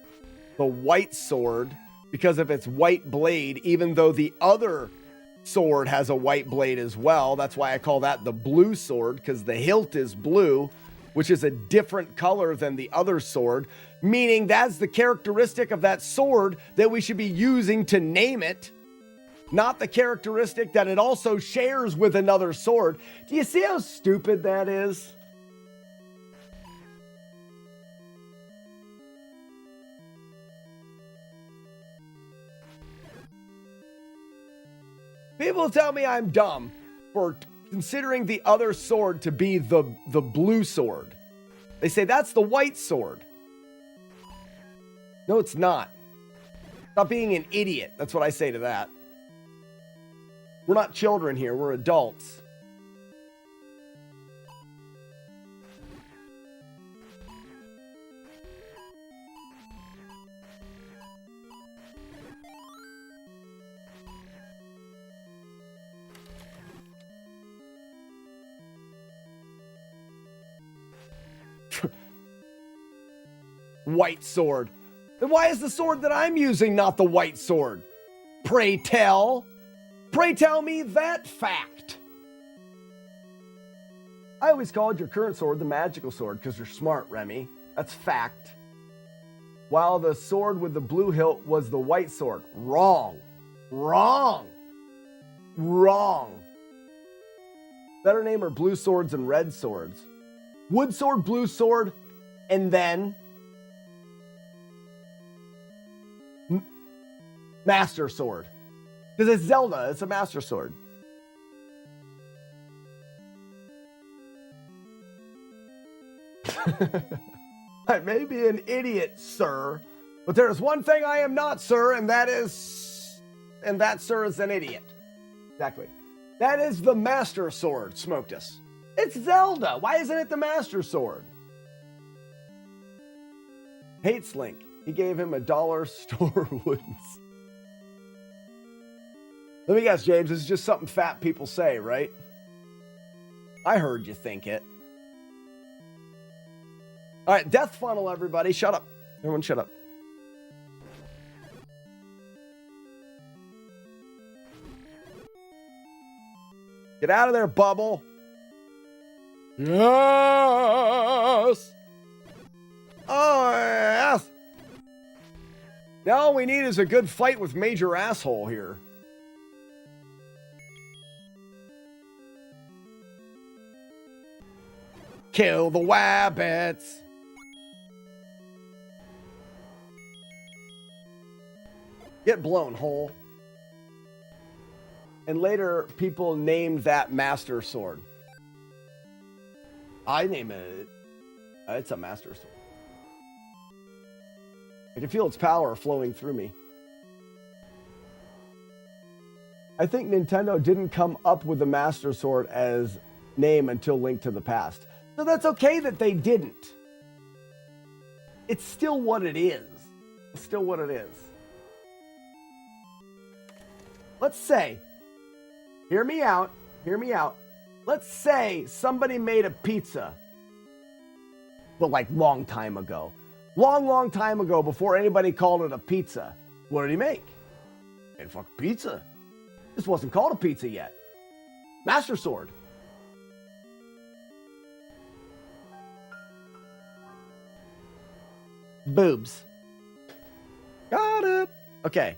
the white sword because of its white blade, even though the other sword has a white blade as well. That's why I call that the blue sword, because the hilt is blue, which is a different color than the other sword, meaning that's the characteristic of that sword that we should be using to name it, not the characteristic that it also shares with another sword. Do you see how stupid that is? People tell me I'm dumb for considering the other sword to be the blue sword. They say that's the white sword. No, it's not. Stop being an idiot. That's what I say to that. We're not children here. We're adults. White sword. Then why is the sword that I'm using not the white sword? Pray tell. Pray tell me that fact. I always called your current sword the magical sword because you're smart, Remy. That's fact. While the sword with the blue hilt was the white sword. Wrong. Wrong. Wrong. Better name are blue swords and red swords. Wood sword, blue sword, and then master sword. Because it's Zelda, it's a master sword. I may be an idiot, sir, but there is one thing I am not, sir, and that, sir, is an idiot. Exactly. That is the master sword, Smokedus. It's Zelda. Why isn't it the master sword? Hates Link. He gave him $1 store wounds. Let me guess, James, this is just something fat people say, right? I heard you think it. All right, death funnel, everybody. Shut up. Everyone shut up. Get out of there, Bubble. Yes. Oh, yes. Now all we need is a good fight with Major Asshole here. Kill the wabbits. Get blown, hole. And later, people named that master sword. I name it. It's a master sword. I can feel its power flowing through me. I think Nintendo didn't come up with the master sword as name until Link to the Past. So that's okay that they didn't. It's still what it is. It's still what it is. let's say, hear me out. Let's say somebody made a pizza, but like long time ago. Long time ago, before anybody called it a pizza. What did he make? Made a fucking pizza. This wasn't called a pizza yet. Master Sword. Boobs. Got it. Okay.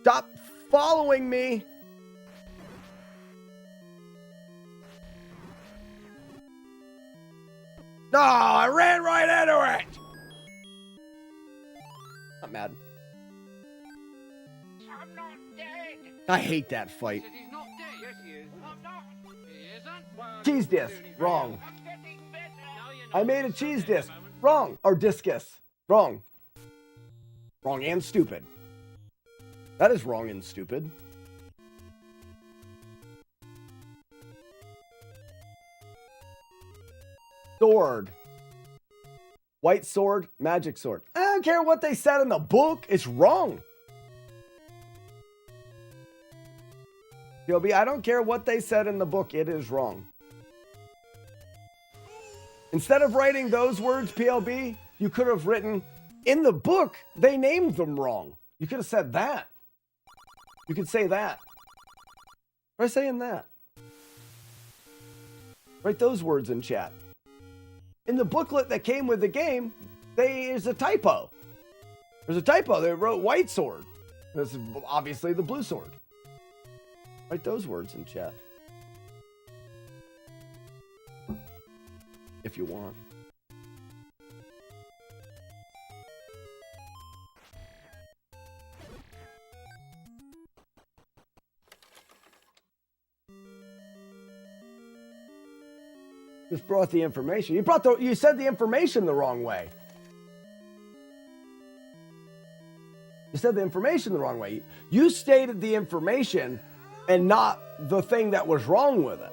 Stop following me. No, I ran right into it. Not mad. I'm not dead. I hate that fight. Says he's not dead. Yes, he is. I'm not. He isn't. Well, Cheese disc. Wrong. I'm getting better. No, you're I not. made a cheese disc. Wrong. Or discus. Wrong. Wrong and stupid. That is wrong and stupid. Sword. White sword, magic sword. I don't care what they said in the book. It's wrong. PLB, I don't care what they said in the book. It is wrong. Instead of writing those words, PLB, you could have written, in the book, they named them wrong. You could have said that. You could say that. Try saying that. Write those words in chat. In the booklet that came with the game, there's a typo. There's a typo. They wrote white sword. This is obviously the blue sword. Write those words in chat. If you want. Just brought the information. You said the information the wrong way. You said the information the wrong way. You stated the information and not the thing that was wrong with it.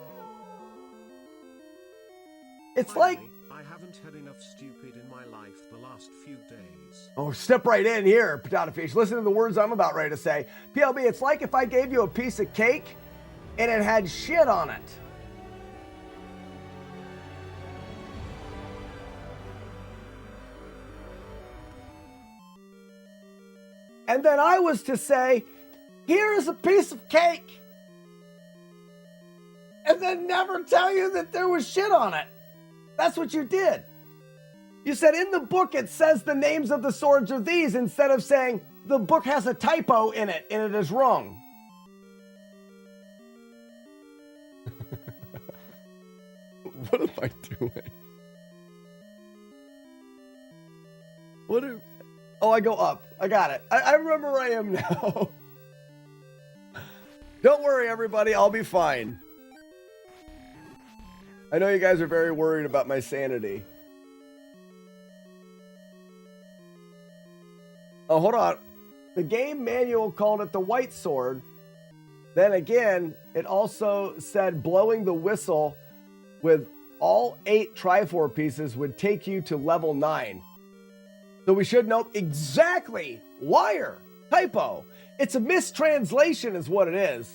It's like, I haven't had enough stupid in my life the last few days. oh, step right in here, potato fish. Listen to the words I'm about ready to say. PLB, it's like if I gave you a piece of cake and it had shit on it. And then I was to say, here is a piece of cake. And then never tell you that there was shit on it. That's what you did. You said in the book it says the names of the swords are these instead of saying the book has a typo in it and it is wrong. What am I doing? What are... Oh, I go up. I got it. I remember where I am now. Don't worry, everybody. I'll be fine. I know you guys are very worried about my sanity. Oh, hold on. The game manual called it the white sword. Then again, it also said blowing the whistle with all 8 Triforce pieces would take you to level 9. So we should know exactly. Liar. Typo. It's a mistranslation is what it is.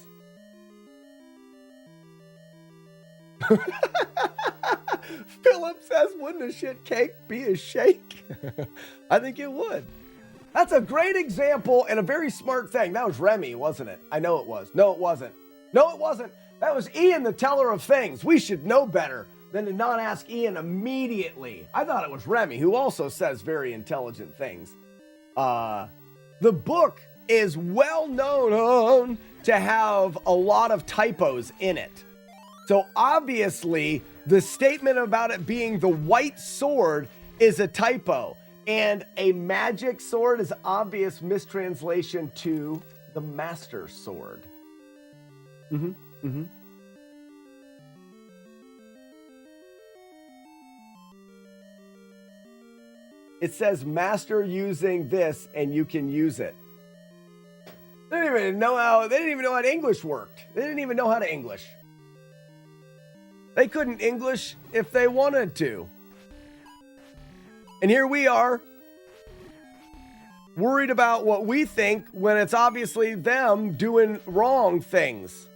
Philip says, wouldn't a shit cake be a shake? I think it would. That's a great example and a very smart thing. That was Remy, wasn't it? I know it was. No, it wasn't. No, it wasn't. That was Ian, the teller of things. We should know better than to not ask Ian immediately. I thought it was Remy, who also says very intelligent things. The book is well known to have a lot of typos in it. So obviously, the statement about it being the white sword is a typo. And a magic sword is obvious mistranslation to the master sword. It says master using this and you can use it. They didn't even know how English worked. They didn't even know how to English. They couldn't English if they wanted to. And here we are, worried about what we think when it's obviously them doing wrong things.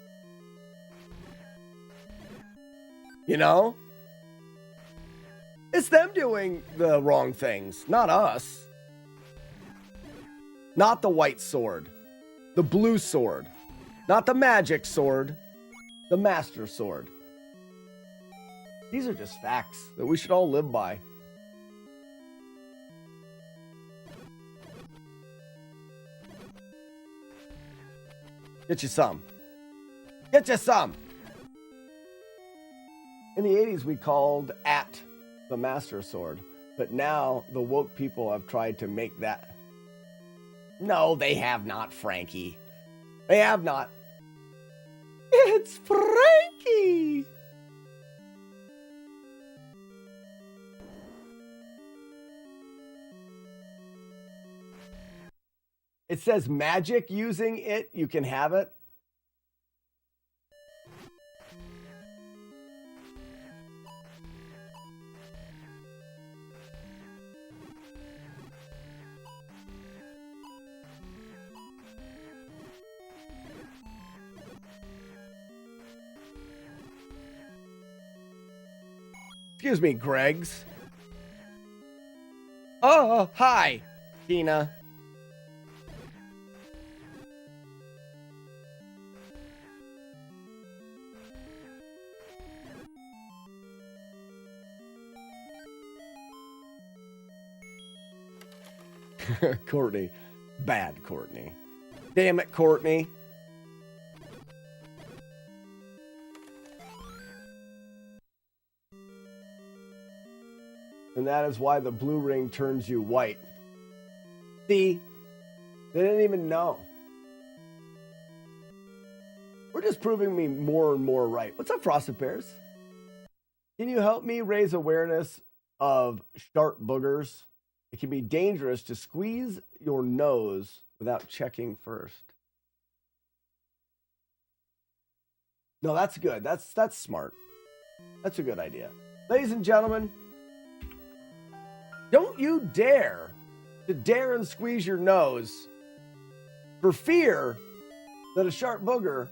You know? It's them doing the wrong things, not us. Not the white sword, the blue sword, not the magic sword, the master sword. These are just facts that we should all live by. Get you some. Get you some. In the 80s, we called at the master sword, but now the woke people have tried to make that. No, they have not, Frankie. They have not. It's Frankie. It says magic using it. You can have it. Excuse me, Greg's. Oh, hi, Tina. Courtney. Bad Courtney. Damn it, Courtney. And that is why the blue ring turns you white. See? They didn't even know. We're just proving me more and more right. What's up, Frosted Bears? Can you help me raise awareness of sharp boogers? It can be dangerous to squeeze your nose without checking first. No, that's good. That's smart. That's a good idea. Ladies and gentlemen, don't you dare and squeeze your nose for fear that a sharp booger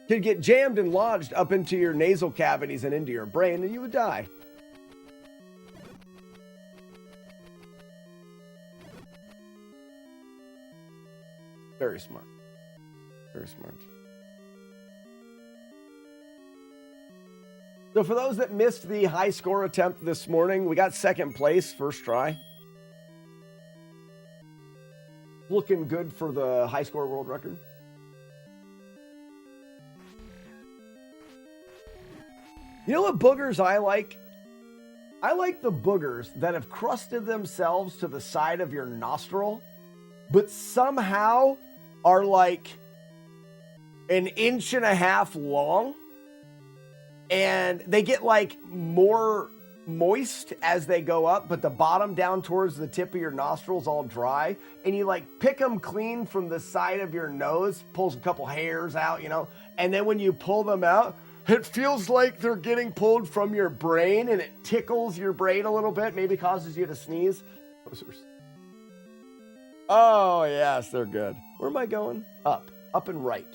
could get jammed and lodged up into your nasal cavities and into your brain, and you would die. Very smart. Very smart. So for those that missed the high score attempt this morning, we got second place, first try. Looking good for the high score world record. You know what boogers I like? I like the boogers that have crusted themselves to the side of your nostril, but somehow are like an inch and a half long. And they get like more moist as they go up, but the bottom down towards the tip of your nostrils all dry. And you like pick them clean from the side of your nose, pulls a couple hairs out, you know. And then when you pull them out, it feels like they're getting pulled from your brain, and it tickles your brain a little bit, maybe causes you to sneeze. Oh, yes, they're good. Where am I going? Up and right.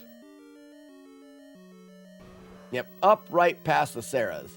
Yep, up, right, past the Sarahs.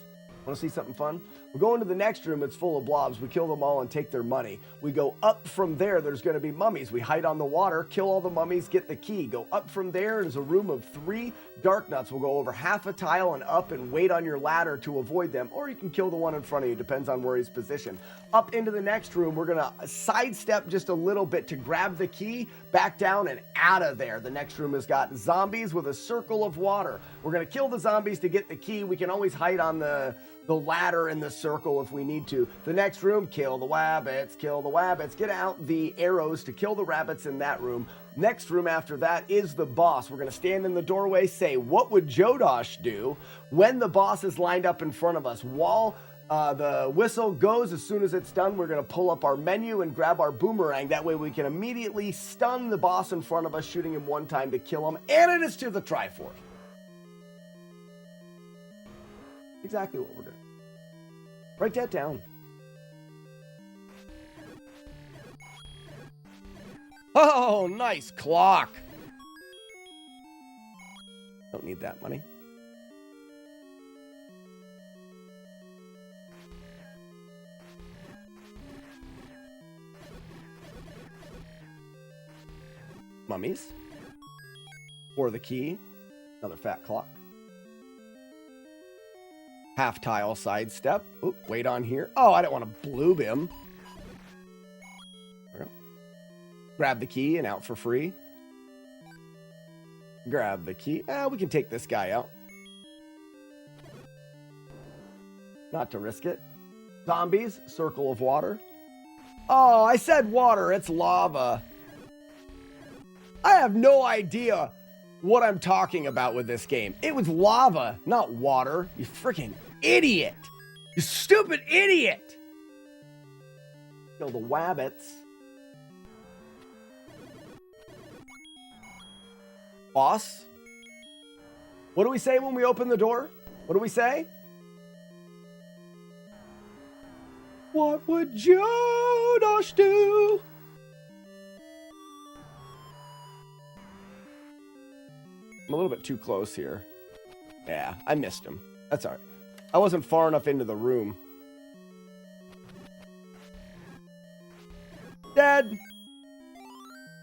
Want to see something fun? We go into the next room, it's full of blobs. We kill them all and take their money. We go up from there, there's going to be mummies. We hide on the water, kill all the mummies, get the key. Go up from there, there's a room of 3 dark nuts. We'll go over half a tile and up and wait on your ladder to avoid them. Or you can kill the one in front of you, depends on where he's positioned. Up into the next room, we're going to sidestep just a little bit to grab the key, back down and out of there. The next room has got zombies with a circle of water. We're going to kill the zombies to get the key. We can always hide on the ladder in the circle if we need to. The next room, kill the wabbits, kill the wabbits. Get out the arrows to kill the rabbits in that room. Next room after that is the boss. We're going to stand in the doorway, say, what would Jodosh do when the boss is lined up in front of us? While the whistle goes, as soon as it's done, we're going to pull up our menu and grab our boomerang. That way we can immediately stun the boss in front of us, shooting him one time to kill him. And it is to the Triforce. Exactly what we're doing. Write that down. Oh, nice clock. Don't need that money. Mummies. Or the key. Another fat clock. Half tile sidestep. Oop, wait on here. Oh, I don't want to blue him. There we go. Grab the key and out for free. Grab the key. We can take this guy out. Not to risk it. Zombies. Circle of water. Oh, I said water. It's lava. I have no idea what I'm talking about with this game. It was lava, not water. You freaking idiot. You stupid idiot. Kill the wabbits. Boss. What do we say when we open the door? What do we say? What would Jonas do? I'm a little bit too close here. Yeah, I missed him. That's all right. I wasn't far enough into the room. Dead.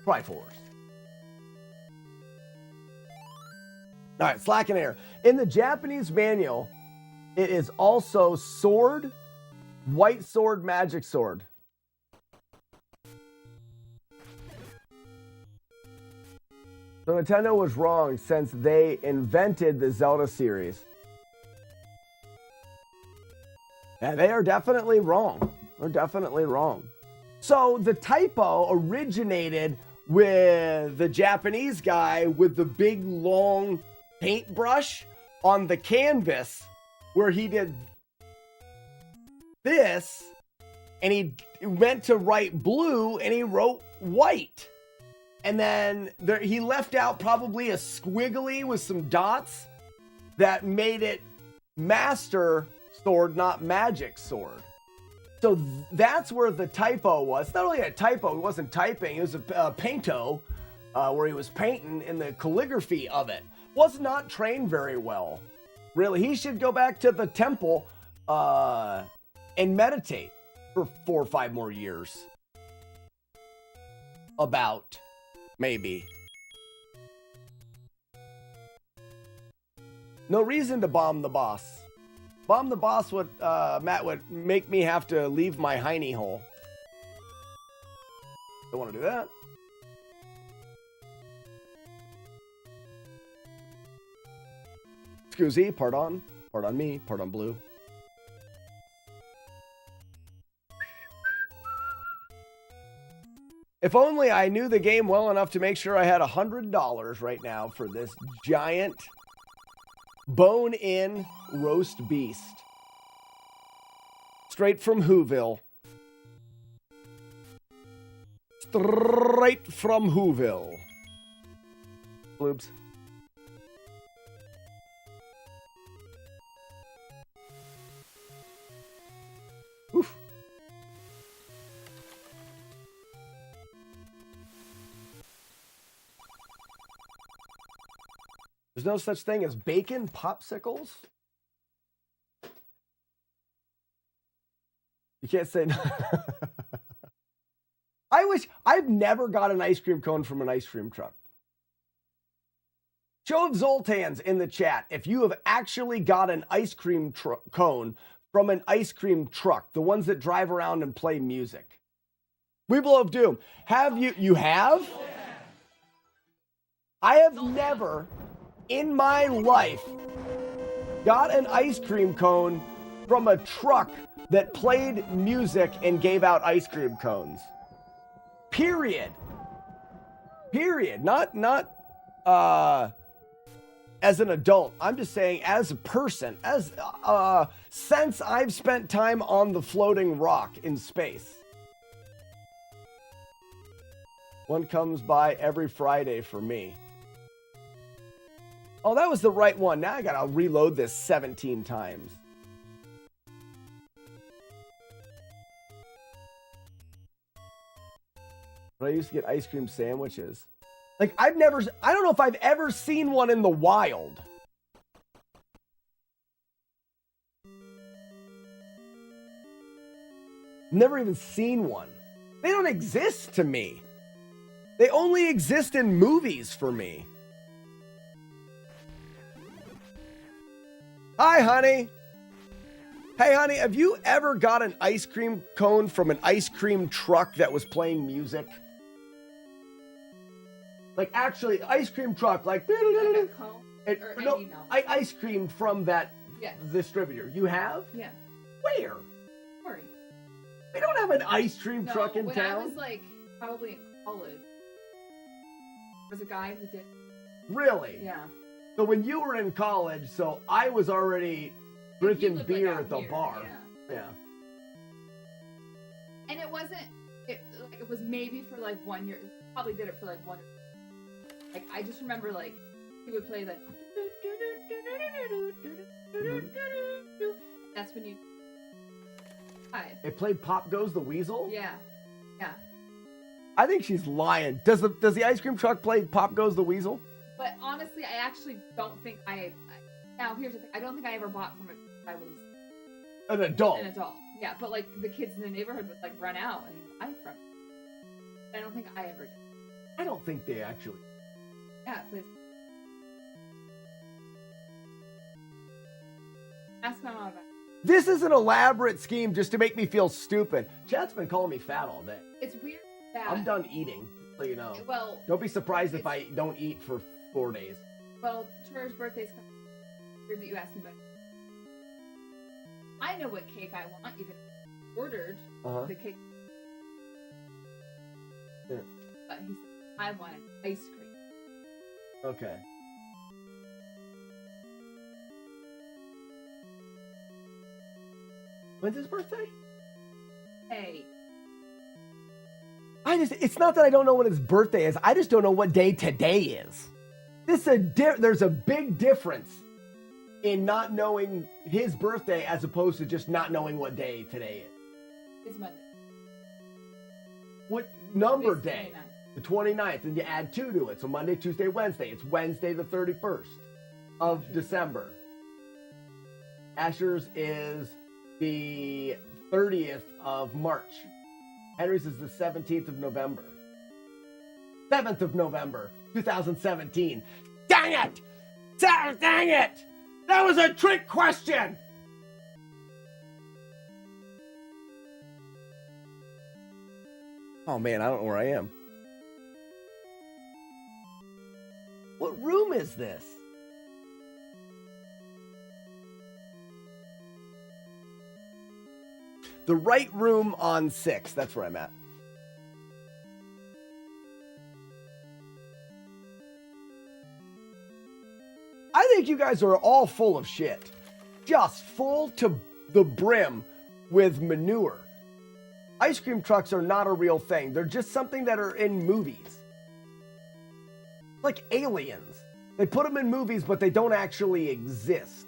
Triforce. All right, slack and air. In the Japanese manual, it is also sword, white sword, magic sword. So Nintendo was wrong since they invented the Zelda series. Yeah, they are definitely wrong. They're definitely wrong. So the typo originated with the Japanese guy with the big long paintbrush on the canvas where he did this and he went to write blue and he wrote white. And then he left out probably a squiggly with some dots that made it Master Sword, not Magic Sword. So that's where the typo was. Not only a typo, he wasn't typing. It was a painto where he was painting in the calligraphy of it. Was not trained very well. Really, he should go back to the temple and meditate for 4 or 5 more years. About. Maybe. No reason to bomb the boss. Bomb the boss would, Matt, would make me have to leave my hiney hole. Don't want to do that. Excuse pardon me, pardon blue. If only I knew the game well enough to make sure I had $100 right now for this giant bone-in roast beast. Straight from Whoville. Straight from Whoville. Bloobs. Oof. There's no such thing as bacon popsicles? You can't say no. I've never got an ice cream cone from an ice cream truck. Show of Zoltans in the chat if you have actually got an ice cream cone from an ice cream truck, the ones that drive around and play music. Weeble of Doom, have you? You have? I have never in my life got an ice cream cone from a truck that played music and gave out ice cream cones. Period. Not as an adult. I'm just saying as a person, since I've spent time on the floating rock in space. One comes by every Friday for me. Oh, that was the right one. Now I gotta reload this 17 times. But I used to get ice cream sandwiches. Like, I don't know if I've ever seen one in the wild. Never even seen one. They don't exist to me. They only exist in movies for me. Hi, honey. Hey, honey, have you ever got an ice cream cone from an ice cream truck that was playing music? Like, actually, ice cream truck, like... Like a cone? Or no, any no. ice cream from that Yes. distributor. You have? Yeah. Where? Sorry. We don't have an ice cream No, truck in when town. I was like probably in college, there was a guy who did. Really? Yeah. So when you were in college, so I was already He drinking lived, beer out at the here, bar. Yeah. Yeah. And it wasn't. It was maybe for like 1 year. Probably did it for like 1. Like I just remember like he would play like. That's when you. Hi. It played Pop Goes the Weasel? Yeah. Yeah. I think she's lying. Does the ice cream truck play Pop Goes the Weasel? But honestly, I actually don't think now here's the thing. I don't think I ever bought from it. I was An adult. an adult. Yeah, but like the kids in the neighborhood would like run out and buy from it. I don't think I ever did. I don't think they actually. Yeah, please. Ask my mom about it. This is an elaborate scheme just to make me feel stupid. Chad's been calling me fat all day. It's weird that I'm done eating, so you know. Well, Don't be surprised if I don't eat for 4 days. well, Turner's birthday's coming. Weird that you asked me about it. I know what cake I want, even if I ordered the cake. Yeah. But he said, I wanted ice cream. Okay. When's his birthday? Hey. It's not that I don't know what his birthday is. I just don't know what day today is. There's a big difference in not knowing his birthday as opposed to just not knowing what day today is. It's Monday. What number It's day? 29th. The 29th, and you add 2 to it. So Monday, Tuesday, Wednesday. It's Wednesday the 31st of December. Asher's is the 30th of March. Henry's is the 17th of November. 7th of November, 2017. Dang it! Dang it! That was a trick question! Oh man, I don't know where I am. What room is this? The right room on 6. That's where I'm at. I think you guys are all full of shit. Just full to the brim with manure. Ice cream trucks are not a real thing. They're just something that are in movies. Like aliens. They put them in movies, but they don't actually exist.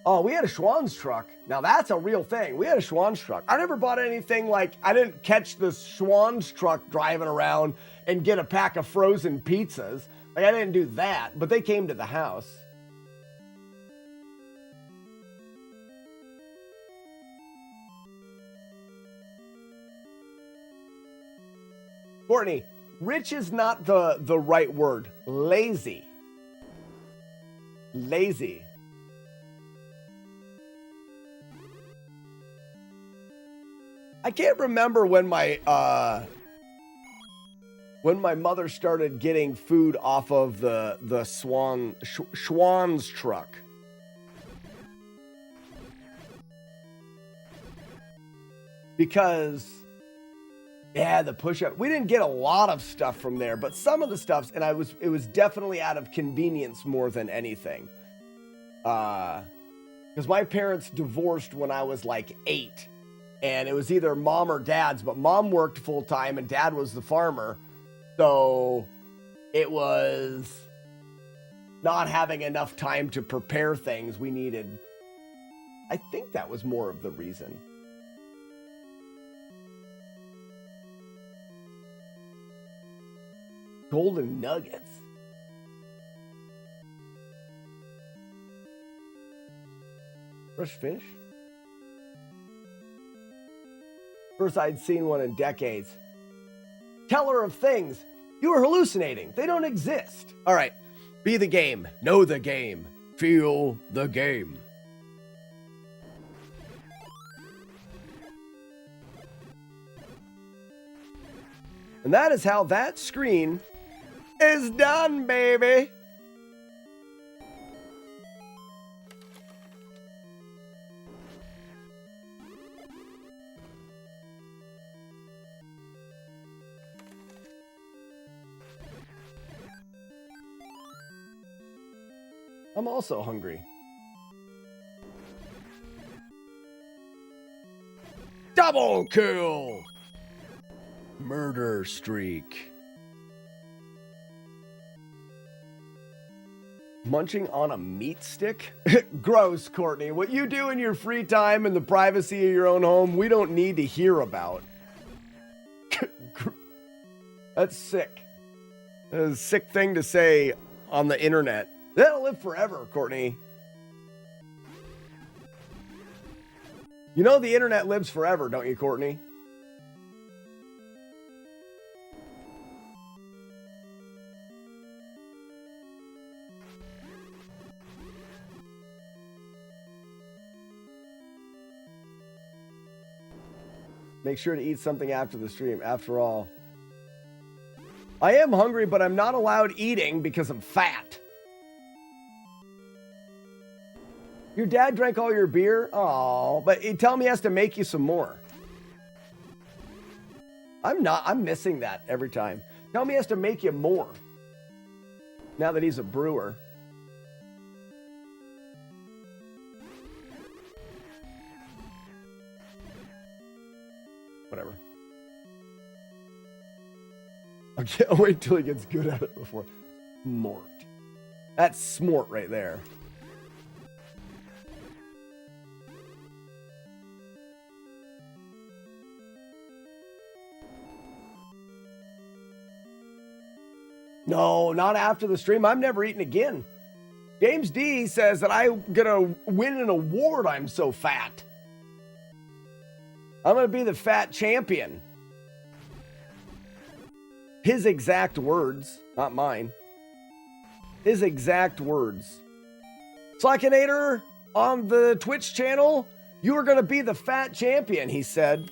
Oh, we had a Schwann's truck. Now that's a real thing. We had a Schwann's truck. I never bought anything like, I didn't catch the Schwann's truck driving around and get a pack of frozen pizzas. Like, I didn't do that, but they came to the house. Courtney, rich is not the right word. Lazy. Lazy. I can't remember when my mother started getting food off of the Schwann's truck. Because yeah, the push-up. We didn't get a lot of stuff from there, but some of the stuffs, and it was definitely out of convenience more than anything. Because my parents divorced when I was like 8. And it was either mom or dad's, but mom worked full time and dad was the farmer. So it was not having enough time to prepare things. We needed I think that was more of the reason. Golden nuggets. Fresh fish? First I'd seen one in decades. Teller of things. You were hallucinating. They don't exist. All right. Be the game. Know the game. Feel the game. And that is how that screen is done, baby. I'm also hungry. Double kill! Murder streak. Munching on a meat stick? Gross, Courtney. What you do in your free time in the privacy of your own home, we don't need to hear about. That's sick. That's a sick thing to say on the internet. That'll live forever, Courtney. You know the internet lives forever, don't you, Courtney? Make sure to eat something after the stream. After all, I am hungry, but I'm not allowed eating because I'm fat. Your dad drank all your beer? Oh, but tell him he has to make you some more. I'm missing that every time. Tell him he has to make you more. Now that he's a brewer. Whatever. I can't wait till he gets good at it before. Smort. That's smart right there. No, not after the stream. I'm never eating again. James D says that I'm gonna win an award. I'm so fat. I'm gonna be the fat champion. His exact words, not mine. His exact words. Slackinator on the Twitch channel, you are gonna be the fat champion, he said.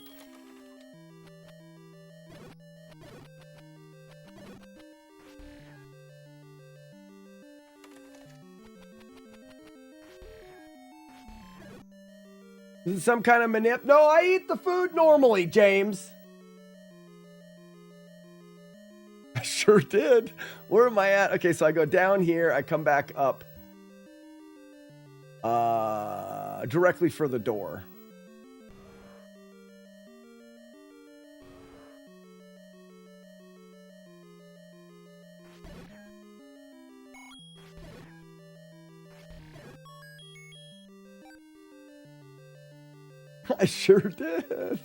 Is it some kind of manip? No, I eat the food normally, James. I sure did. Where am I at? Okay, so I go down here. I come back up. Directly for the door. I sure did.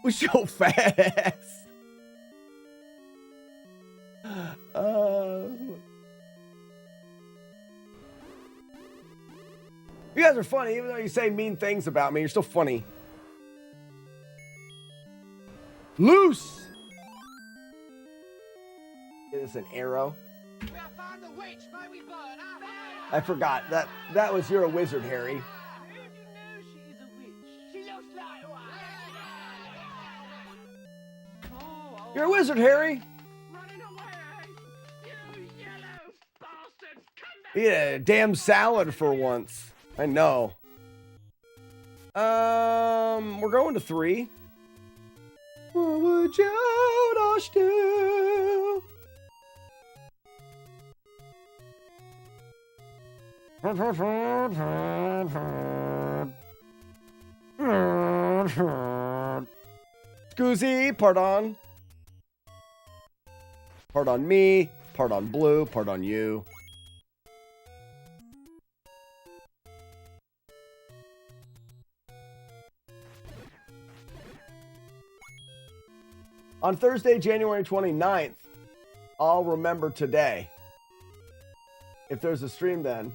Was so fast. You guys are funny, even though you say mean things about me. You're still funny. Loose. Is an arrow. I forgot that was you're a wizard, Harry. You're a wizard, Harry. Eat a damn salad for once. I know. We're going to 3. What would you dash do? Scoozy, pardon. Pardon me, pardon blue, pardon you. On Thursday, January 29th, I'll remember today. If there's a stream then,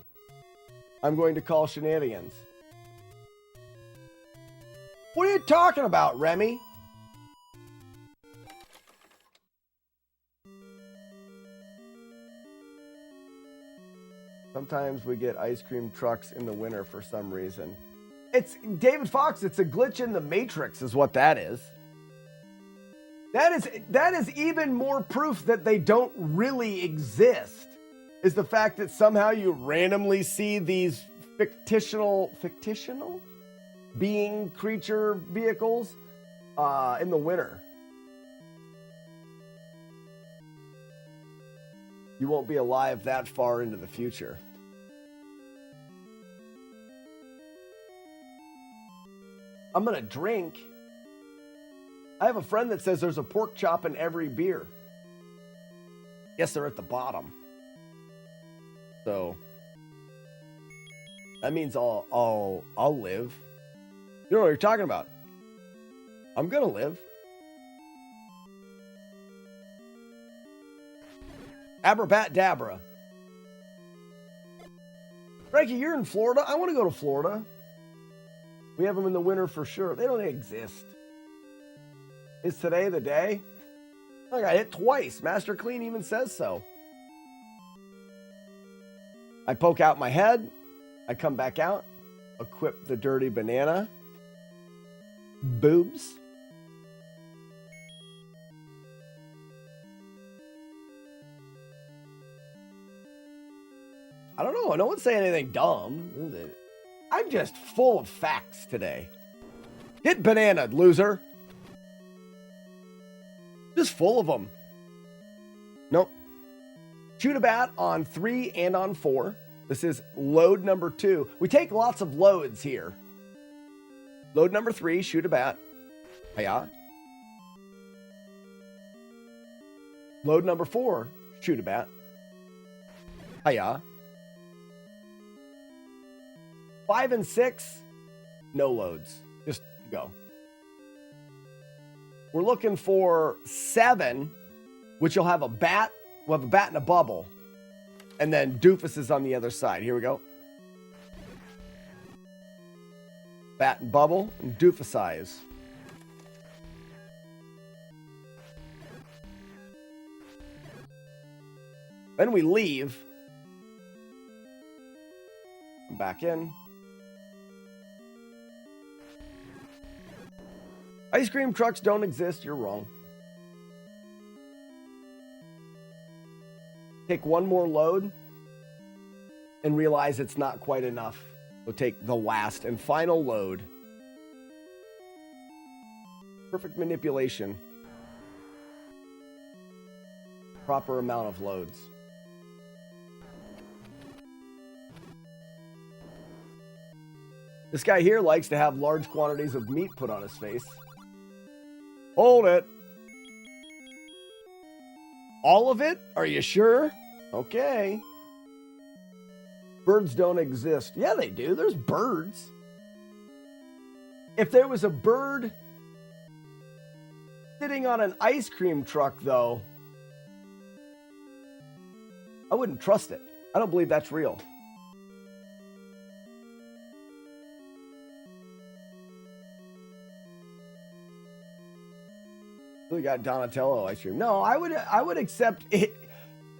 I'm going to call shenanigans. What are you talking about, Remy? Sometimes we get ice cream trucks in the winter for some reason. It's David Fox, it's a glitch in the Matrix is what that is. That is even more proof that they don't really exist. Is the fact that somehow you randomly see these fictional being creature vehicles in the winter. You won't be alive that far into the future. I'm gonna drink. I have a friend that says there's a pork chop in every beer. Guess they're at the bottom. So that means I'll live. You know what you're talking about. I'm gonna live. Abrabat Dabra. Frankie, you're in Florida. I want to go to Florida. We have them in the winter for sure. They don't exist. Is today the day? I got hit twice. Master Clean even says so. I poke out my head. I come back out. Equip the dirty banana. Boobs. I don't know. No one's saying anything dumb. I'm just full of facts today. Hit banana, loser. Just full of them. Nope. Shoot a bat on 3 and on 4. This is load number 2. We take lots of loads here. Load number 3, shoot a bat. Hiya. Load number 4, shoot a bat. Hiya. 5 and 6, no loads. Just go. We're looking for 7, which you'll have a bat. We'll have a bat and a bubble. And then Doofus is on the other side. Here we go. Bat and bubble and Doofus eyes. Then we leave. Come back in. Ice cream trucks don't exist. You're wrong. Take one more load and realize it's not quite enough. So take the last and final load. Perfect manipulation. Proper amount of loads. This guy here likes to have large quantities of meat put on his face. Hold it. All of it? Are you sure? Okay. Birds don't exist. Yeah, they do. There's birds. If there was a bird sitting on an ice cream truck, though, I wouldn't trust it. I don't believe that's real. We got Donatello ice cream. No, I would accept it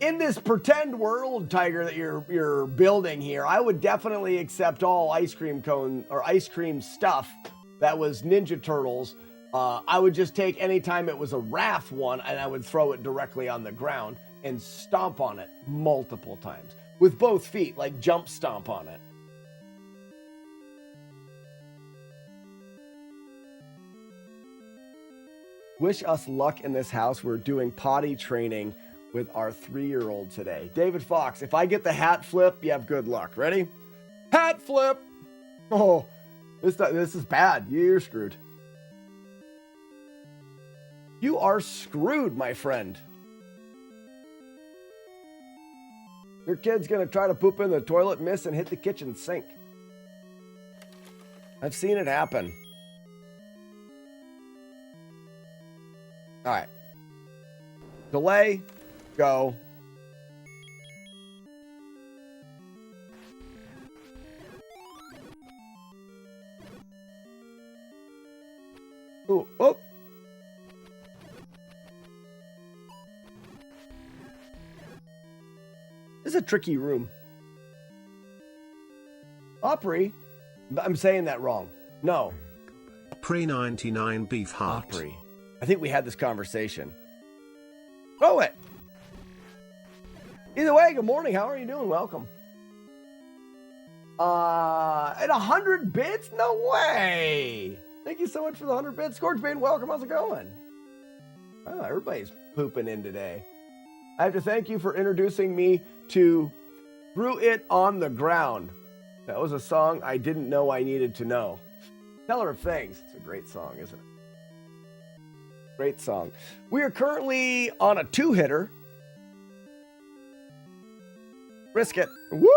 in this pretend world, Tiger, that you're building here. I would definitely accept all ice cream cone or ice cream stuff that was Ninja Turtles. I would just take any time it was a Raph one and I would throw it directly on the ground and stomp on it multiple times with both feet, like jump stomp on it. Wish us luck in this house. We're doing potty training with our 3-year-old today. David Fox, if I get the hat flip, you have good luck. Ready? Hat flip! Oh, this is bad. You're screwed. You are screwed, my friend. Your kid's gonna try to poop in the toilet, miss, and hit the kitchen sink. I've seen it happen. All right. Delay. Go. Ooh, oh. This is a tricky room. Opry. I'm saying that wrong. No. Pre-99 beef heart. Opry. I think we had this conversation. Throw it. Either way, good morning. How are you doing? Welcome. At 100 bits? No way. Thank you so much for the 100 bits. Scorchbane, welcome. How's it going? Oh, everybody's pooping in today. I have to thank you for introducing me to Threw It on the Ground. That was a song I didn't know I needed to know. Teller of Things. It's a great song, isn't it? Great song. We are currently on a 2-hitter. Risk it. Woo!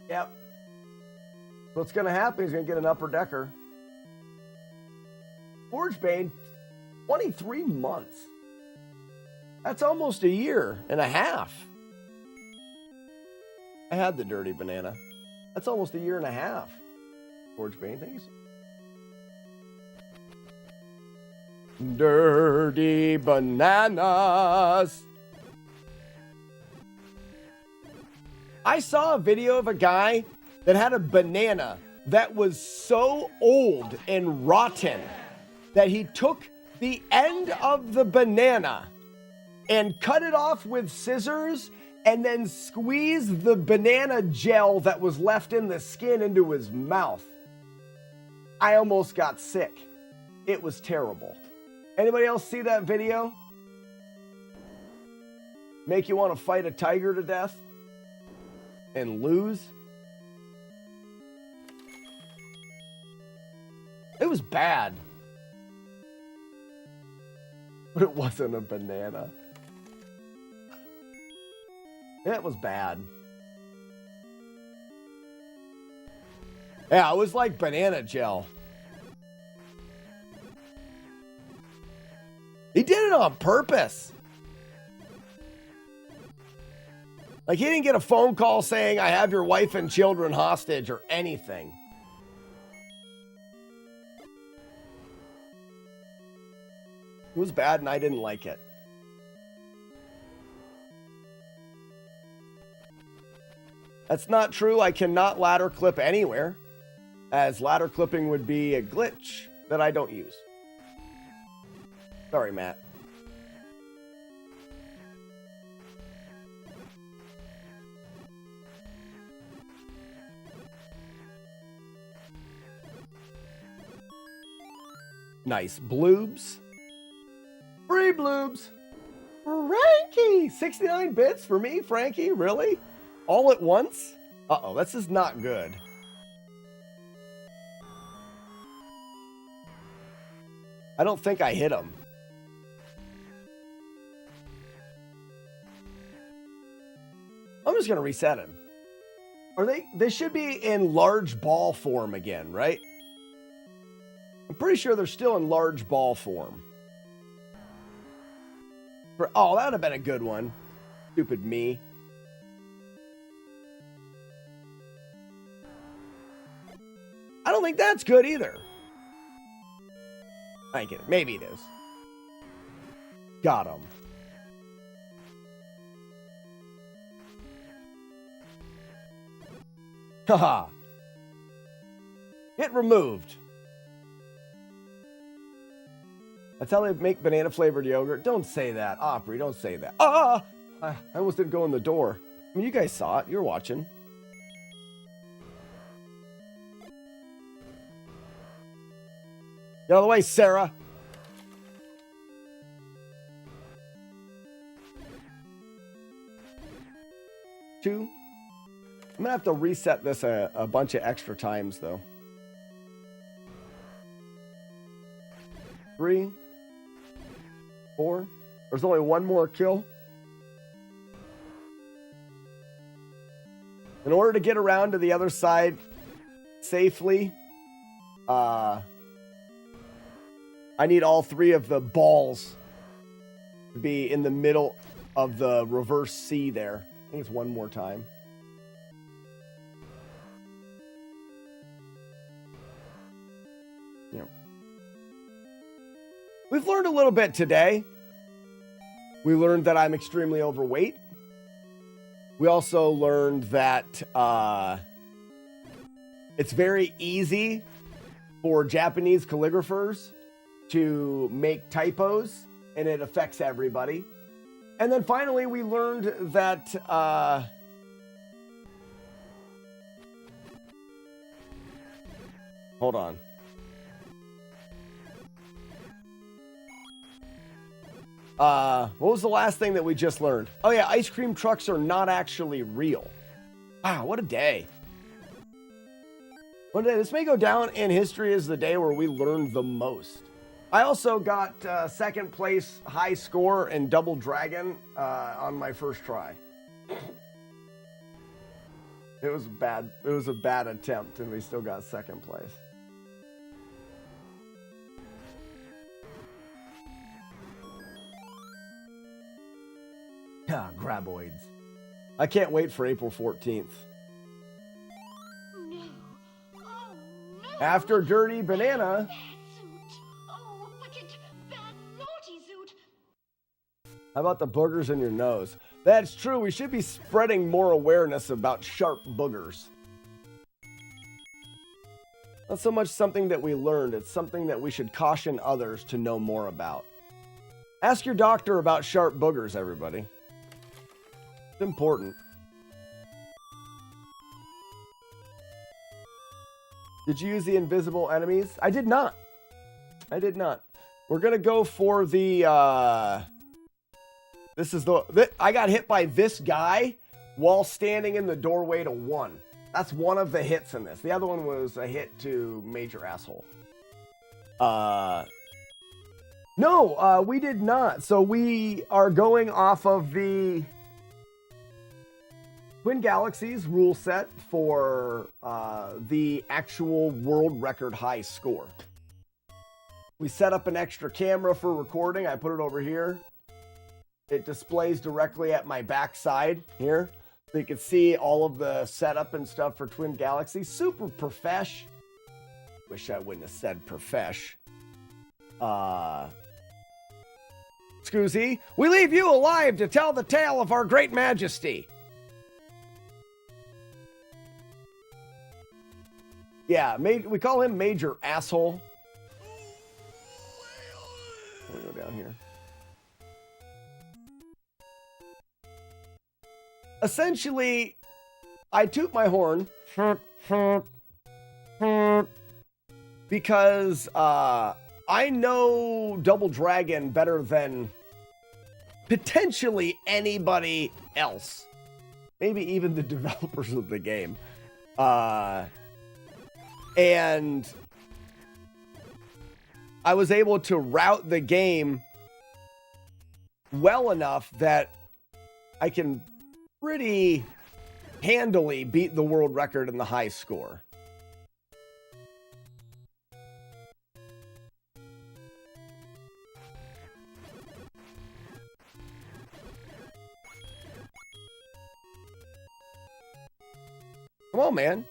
Yep. What's going to happen is going to get an upper decker. Forgebane, 23 months. That's almost a year and a half. I had the dirty banana. That's almost a year and a half. Forgebane, thank you. Dirty bananas. I saw a video of a guy that had a banana that was so old and rotten that he took the end of the banana and cut it off with scissors and then squeezed the banana gel that was left in the skin into his mouth. I almost got sick. It was terrible. Anybody else see that video? Make you want to fight a tiger to death and lose? It was bad. But it wasn't a banana. It was bad. Yeah, it was like banana gel. He did it on purpose. Like, he didn't get a phone call saying, I have your wife and children hostage or anything. It was bad and I didn't like it. That's not true. I cannot ladder clip anywhere, as ladder clipping would be a glitch that I don't use. Sorry, Matt. Nice bloobs. Free bloobs. Frankie! 69 bits for me, Frankie? Really? All at once? Uh-oh, this is not good. I don't think I hit him. I'm just going to reset him. Are they should be in large ball form again, right? I'm pretty sure they're still in large ball form. Oh, that would have been a good one. Stupid me. I don't think that's good either. I get it. Maybe it is. Got him. Haha. Get removed. That's how they make banana flavored yogurt. Don't say that, Opry. Don't say that. Ah! I almost didn't go in the door. I mean, you guys saw it. You're watching. Get out of the way, Sarah. Two. I'm gonna have to reset this a bunch of extra times, though. 3, 4. There's only one more kill. In order to get around to the other side safely, I need all 3 of the balls to be in the middle of the reverse C there. I think it's one more time. Yeah. We've learned a little bit today. We learned that I'm extremely overweight. We also learned that it's very easy for Japanese calligraphers to make typos, and it affects everybody. And then finally, we learned that hold on. What was the last thing that we just learned? Oh yeah, ice cream trucks are not actually real. Wow, what a day. What a day. This may go down in history as the day where we learned the most. I also got second place high score in Double Dragon on my first try. It was bad. It was a bad attempt, and we still got second place. Ah, graboids. I can't wait for April 14th. No. Oh, no. After Dirty Banana. Bad suit. Oh, wicked, bad, naughty suit. How about the boogers in your nose? That's true. We should be spreading more awareness about sharp boogers. Not so much something that we learned. It's something that we should caution others to know more about. Ask your doctor about sharp boogers, everybody. It's important. Did you use the invisible enemies? I did not. I did not. We're going to go for the... I got hit by this guy while standing in the doorway to 1. That's one of the hits in this. The other one was a hit to Major Asshole. No, we did not. So we are going off of the Twin Galaxies rule set for the actual world record high score. We set up an extra camera for recording. I put it over here. It displays directly at my backside here. So you can see all of the setup and stuff for Twin Galaxies. Super profesh. Wish I wouldn't have said profesh. Scoozy, we leave you alive to tell the tale of our great majesty. Yeah, we call him Major Asshole. Let me go down here. Essentially, I toot my horn because I know Double Dragon better than potentially anybody else. Maybe even the developers of the game. And I was able to route the game well enough that I can pretty handily beat the world record in the high score. Come on, man.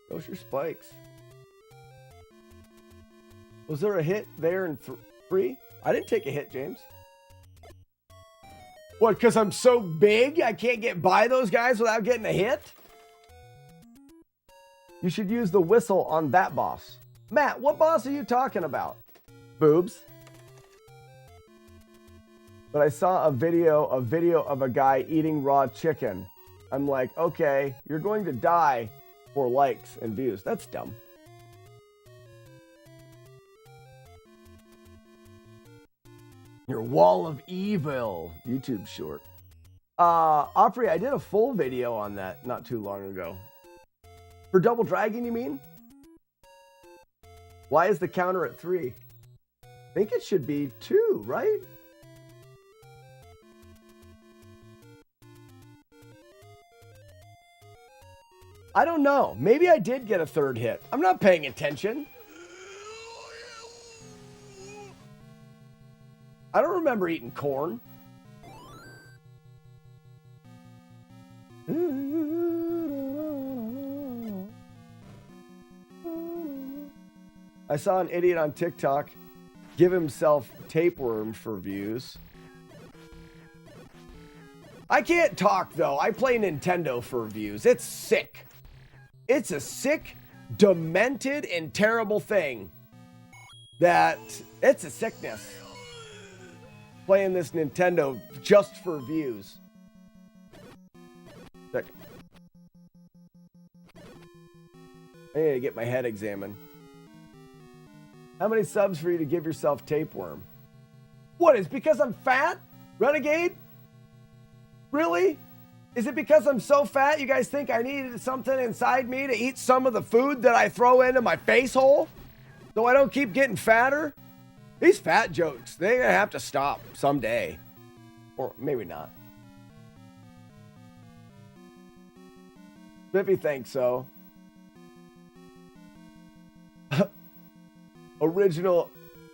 Those are spikes. Was there a hit there in 3? I didn't take a hit, James. What, because I'm so big I can't get by those guys without getting a hit? You should use the whistle on that boss. Matt, what boss are you talking about? Boobs. But I saw a video of a guy eating raw chicken. I'm like, okay, you're going to die for likes and views. That's dumb. Your wall of evil YouTube short. Opry, I did a full video on that not too long ago. For Double Dragon, you mean? Why is the counter at 3? I think it should be 2, right? I don't know. Maybe I did get a third hit. I'm not paying attention. I don't remember eating corn. I saw an idiot on TikTok give himself tapeworm for views. I can't talk, though. I play Nintendo for views. It's sick. It's a sick, demented, and terrible thing. That it's a sickness. Playing this Nintendo just for views. Sick. I need to get my head examined. How many subs for you to give yourself tapeworm? What, is because I'm fat? Renegade? Really? Is it because I'm so fat you guys think I needed something inside me to eat some of the food that I throw into my face hole? So I don't keep getting fatter? These fat jokes, they're gonna have to stop someday. Or maybe not. Biffy thinks so. Original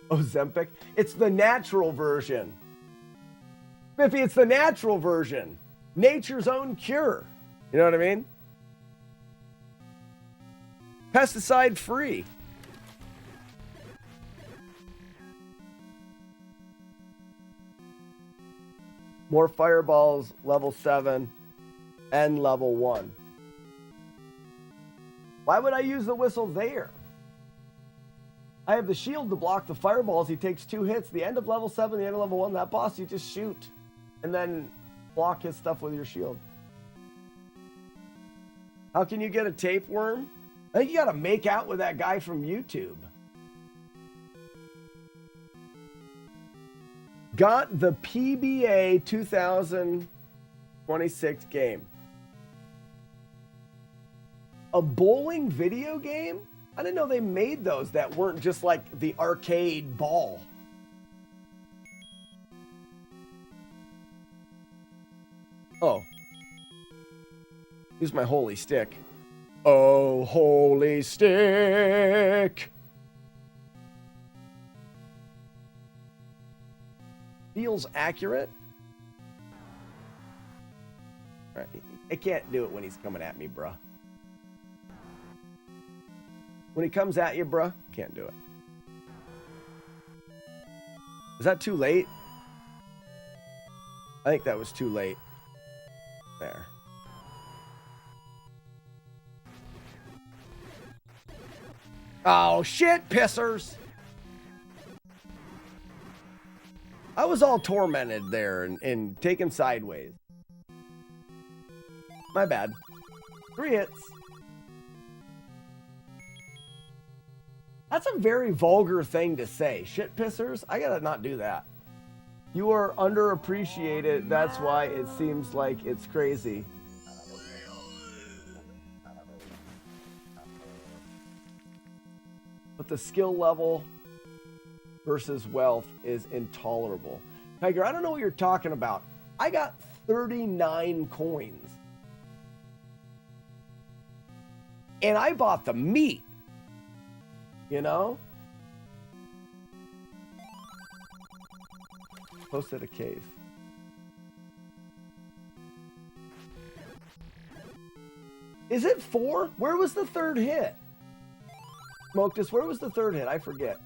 Ozempic. It's the natural version. Biffy, it's the natural version. Nature's own cure. You know what I mean? Pesticide free. More fireballs, level 7 and level 1. Why would I use the whistle there? I have the shield to block the fireballs. He takes 2 hits. The end of level 7, the end of level 1, that boss, you just shoot. And then block his stuff with your shield. How can you get a tapeworm? I think you gotta make out with that guy from YouTube. Got the PBA 2026 game. A bowling video game? I didn't know they made those that weren't just like the arcade ball. Oh. Use my holy stick. Oh, holy stick. Feels accurate. All right. I can't do it when he's coming at me, bruh. When he comes at you, bruh, can't do it. Is that too late? I think that was too late. There. Oh, shit, pissers. I was all tormented there and taken sideways. My bad. 3 hits. That's a very vulgar thing to say. Shit pissers? I gotta not do that. You are underappreciated. That's why it seems like it's crazy. But the skill level versus wealth is intolerable. Tiger, I don't know what you're talking about. I got 39 coins. And I bought the meat. You know? Posted a case. Is it 4? Where was the third hit? Smoked us. Where was the third hit? I forget.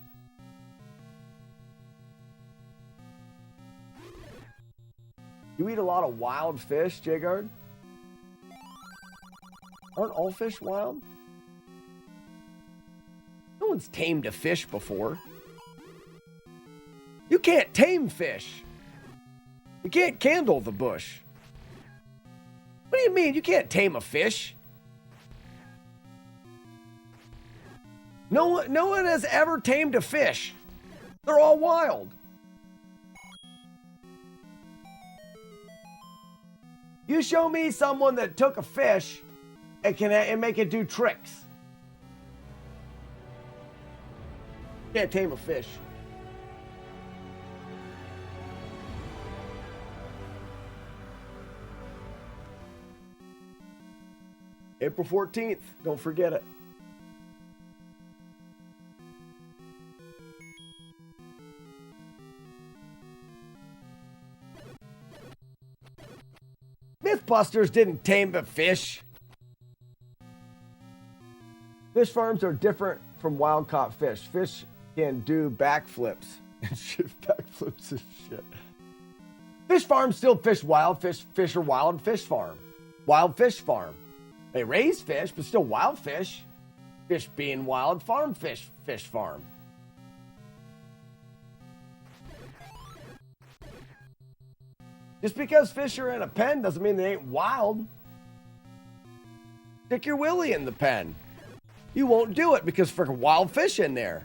You eat a lot of wild fish, Jagard? Aren't all fish wild? No one's tamed a fish before. You can't tame fish. You can't candle the bush. What do you mean? You can't tame a fish? No one has ever tamed a fish. They're all wild. You show me someone that took a fish and make it do tricks. Can't tame a fish. April 14th. Don't forget it. Mythbusters didn't tame the fish. Fish farms are different from wild-caught fish. Fish can do backflips and shit, backflips and shit. Fish farms still fish wild fish. Fish are wild fish farm. Wild fish farm. They raise fish, but still wild fish. Fish being wild, farm fish, fish farm. Just because fish are in a pen doesn't mean they ain't wild. Stick your willy in the pen. You won't do it because freaking wild fish in there.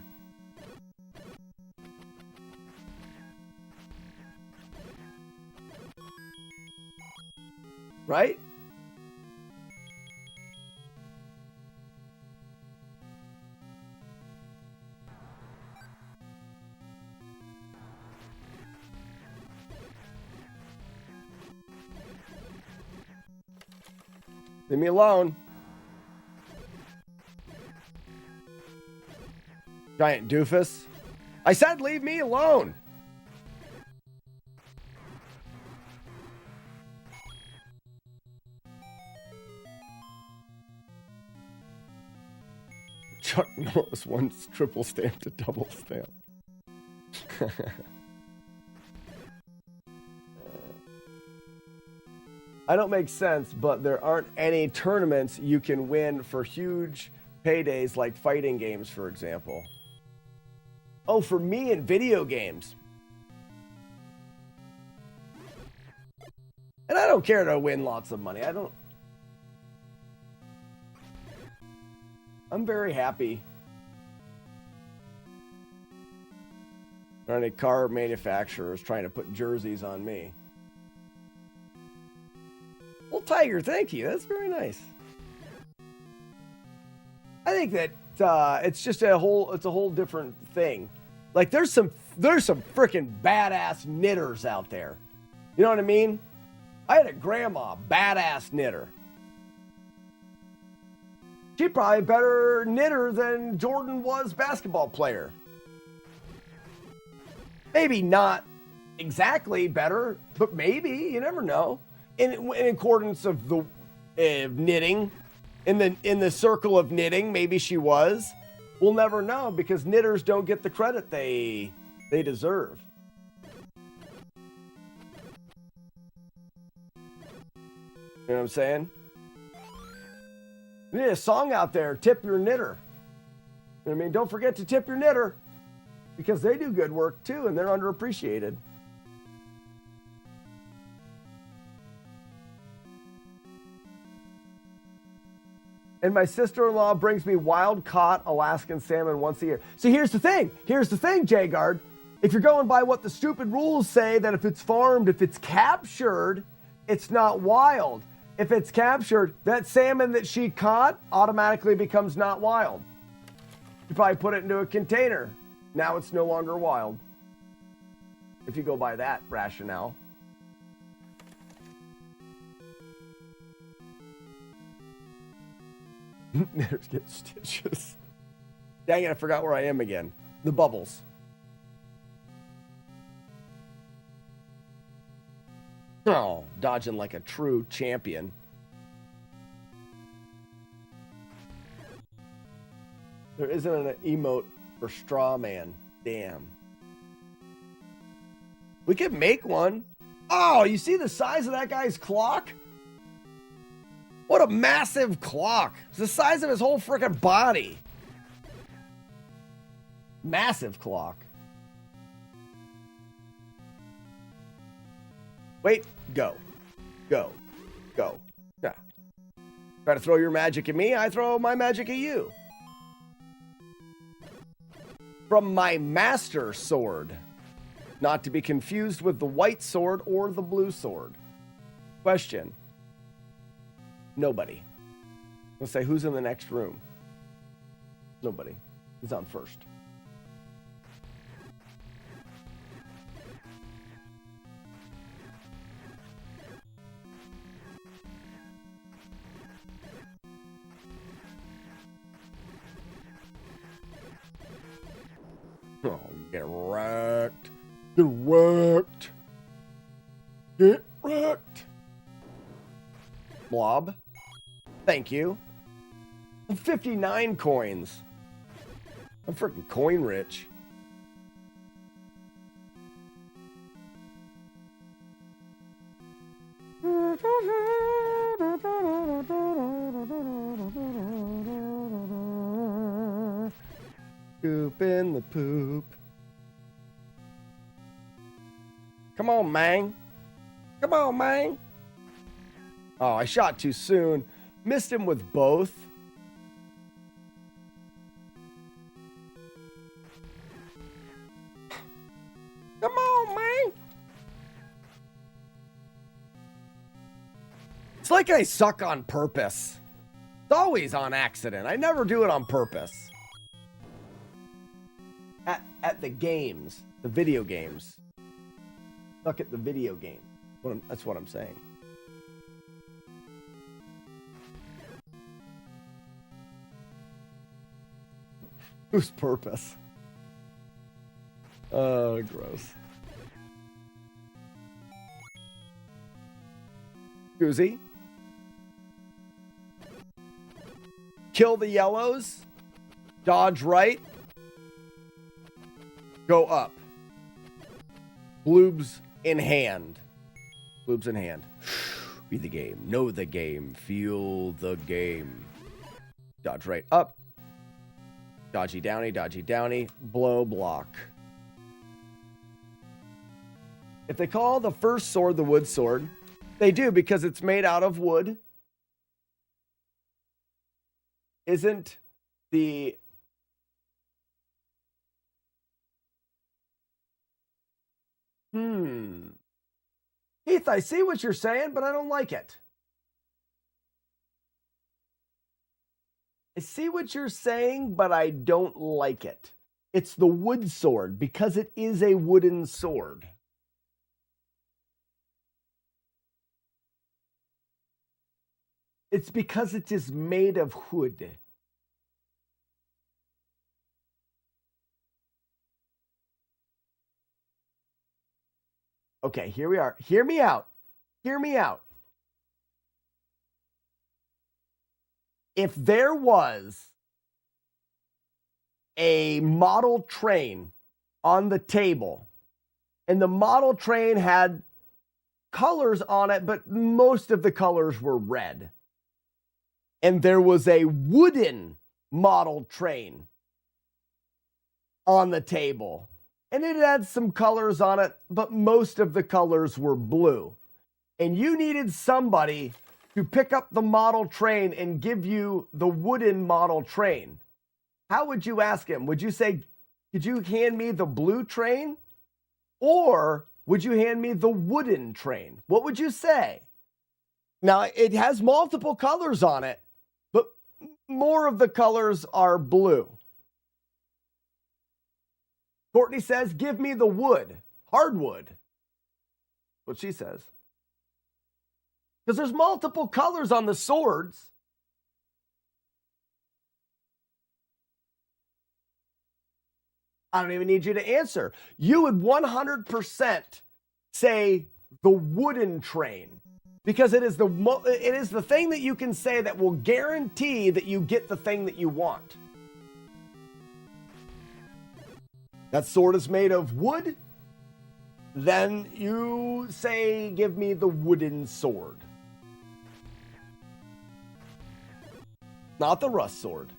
Right? Leave me alone. Giant doofus. I said leave me alone. Chuck Norris once triple stamped a double stamp. I don't make sense, but there aren't any tournaments you can win for huge paydays like fighting games, for example. Oh, for me in video games. And I don't care to win lots of money. I'm very happy. There aren't any car manufacturers trying to put jerseys on me. Well, Tiger, thank you. That's very nice. I think that it's just a whole different thing. Like there's some freaking badass knitters out there. You know what I mean? I had a grandma, badass knitter. She probably a better knitter than Jordan was basketball player. Maybe not exactly better, but maybe, you never know. In accordance of the knitting, in the circle of knitting, maybe she was. We'll never know because knitters don't get the credit they deserve. You know what I'm saying? We need a song out there, tip your knitter. You know what I mean? Don't forget to tip your knitter because they do good work too and they're underappreciated. And my sister-in-law brings me wild-caught Alaskan salmon once a year. See, here's the thing, Jagard. If you're going by what the stupid rules say, that if it's farmed, if it's captured, it's not wild. If it's captured, that salmon that she caught automatically becomes not wild. You probably put it into a container. Now it's no longer wild. If you go by that rationale. Knitters get stitches. Dang it, I forgot where I am again. The bubbles. Oh, dodging like a true champion. There isn't an emote for straw man. Damn. We could make one. Oh, you see the size of that guy's clock? What a massive clock. It's the size of his whole freaking body. Massive clock. Wait, go. Go. Go. Yeah. Try to throw your magic at me, I throw my magic at you. From my master sword. Not to be confused with the white sword or the blue sword. Question. Nobody. Let's say who's in the next room. Nobody. Who's on first? Oh, get wrecked. Get wrecked. Get wrecked. Blob. Thank you. 59 coins. I'm freaking coin rich. Poop in the poop. Come on, man. Come on, man. Oh, I shot too soon. Missed him with both. Come on, man. It's like I suck on purpose. It's always on accident. I never do it on purpose. At the games, the video games. Suck at the video game. That's what I'm saying. Whose purpose? Oh, gross. Goozy. Kill the yellows. Dodge right. Go up. Bloobs in hand. Bloobs in hand. Be the game. Know the game. Feel the game. Dodge right up. Dodgy downy, dodgy downy. Blow block. If they call the first sword the wood sword, they do because it's made out of wood. Isn't the... Heath, I see what you're saying, but I don't like it. I see what you're saying, but I don't like it. It's the wood sword because it is a wooden sword. It's because it is made of wood. Okay, here we are. Hear me out. Hear me out. If there was a model train on the table and the model train had colors on it, but most of the colors were red, and there was a wooden model train on the table, and it had some colors on it, but most of the colors were blue, and you needed somebody to pick up the model train and give you the wooden model train, how would you ask him? Would you say, could you hand me the blue train? Or would you hand me the wooden train? What would you say? Now, it has multiple colors on it, but more of the colors are blue. Courtney says, give me the wood, hardwood. What she says. Because there's multiple colors on the swords. I don't even need you to answer. You would 100% say the wooden train. Because it is the thing that you can say that will guarantee that you get the thing that you want. That sword is made of wood. Then you say, give me the wooden sword. Not the rust sword.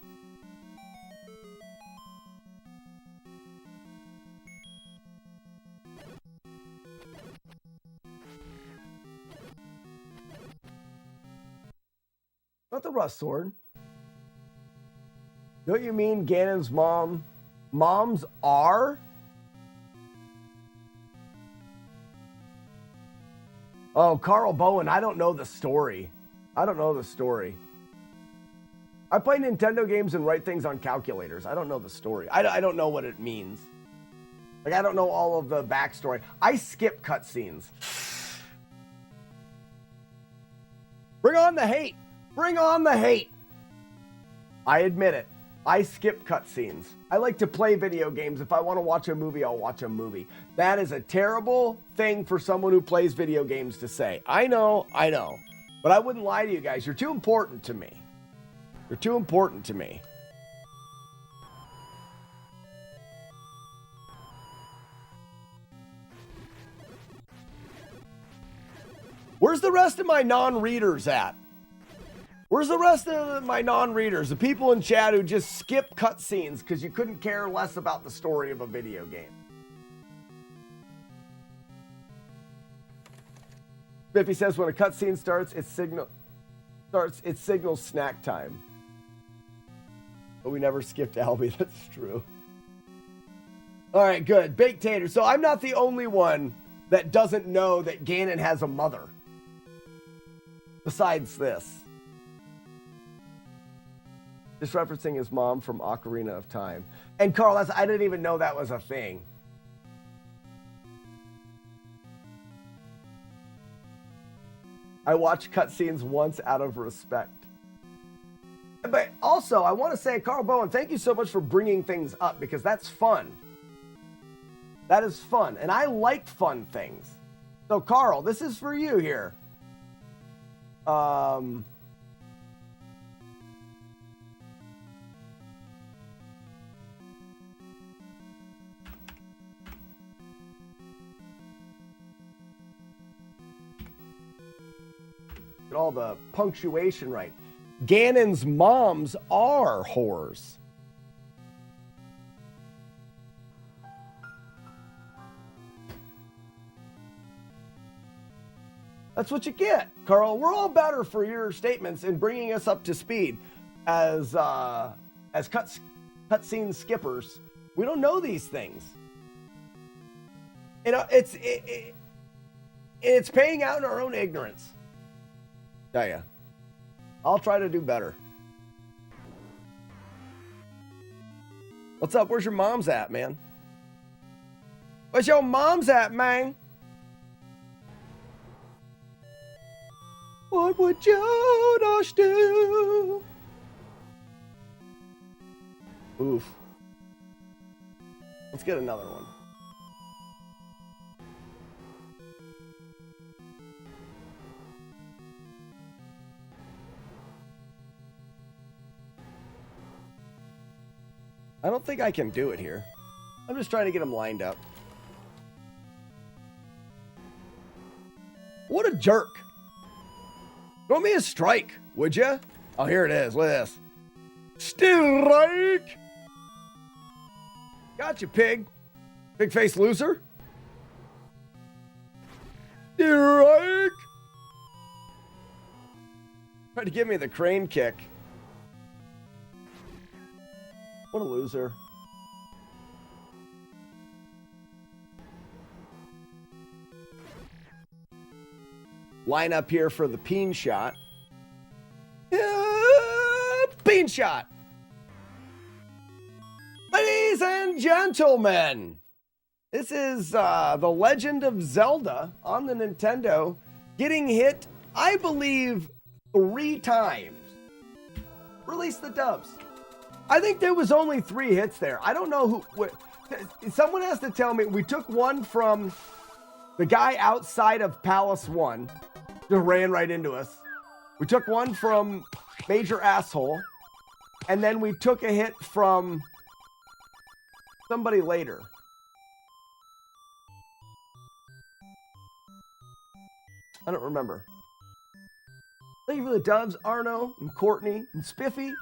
Not the rust sword. Don't you mean Ganon's moms are? Oh, Carl Bowen, I don't know the story. I don't know the story. I play Nintendo games and write things on calculators. I don't know the story. I don't know what it means. Like, I don't know all of the backstory. I skip cutscenes. Bring on the hate. Bring on the hate. I admit it. I skip cutscenes. I like to play video games. If I want to watch a movie, I'll watch a movie. That is a terrible thing for someone who plays video games to say. I know. But I wouldn't lie to you guys. You're too important to me. You're too important to me. Where's the rest of my non-readers at? Where's the rest of my non-readers? The people in chat who just skip cutscenes because you couldn't care less about the story of a video game. Biffy says when a cutscene starts, it signals snack time. But we never skipped Albie. That's true. All right, good. Baked tater. So I'm not the only one that doesn't know that Ganon has a mother. Besides this. Just referencing his mom from Ocarina of Time. And Carl, I didn't even know that was a thing. I watch cutscenes once out of respect. But also, I want to say, Carl Bowen, thank you so much for bringing things up because that's fun. That is fun. And I like fun things. So, Carl, this is for you here. Get all the punctuation right. Ganon's moms are whores. That's what you get, Carl. We're all better for your statements and bringing us up to speed as cutscene skippers. We don't know these things. You know, it's paying out in our own ignorance. Tell ya. I'll try to do better. What's up? Where's your mom's at, man? Where's your mom's at, man? What would Jonas do? Oof. Let's get another one. I don't think I can do it here. I'm just trying to get them lined up. What a jerk. Throw me a strike, would ya? Oh, here it is. Look at this. Strike! Gotcha, pig. Pig-faced loser. Strike! Tried to give me the crane kick. What a loser. Line up here for the peen shot. Peen shot. Ladies and gentlemen, this is The Legend of Zelda on the Nintendo, getting hit, I believe, 3 times. Release the dubs. I think there was only 3 hits there. I don't know who. Someone has to tell me. We took one from the guy outside of Palace 1. Just ran right into us. We took one from Major Asshole. And then we took a hit from somebody later. I don't remember. Thank you for the dubs, Arno and Courtney and Spiffy.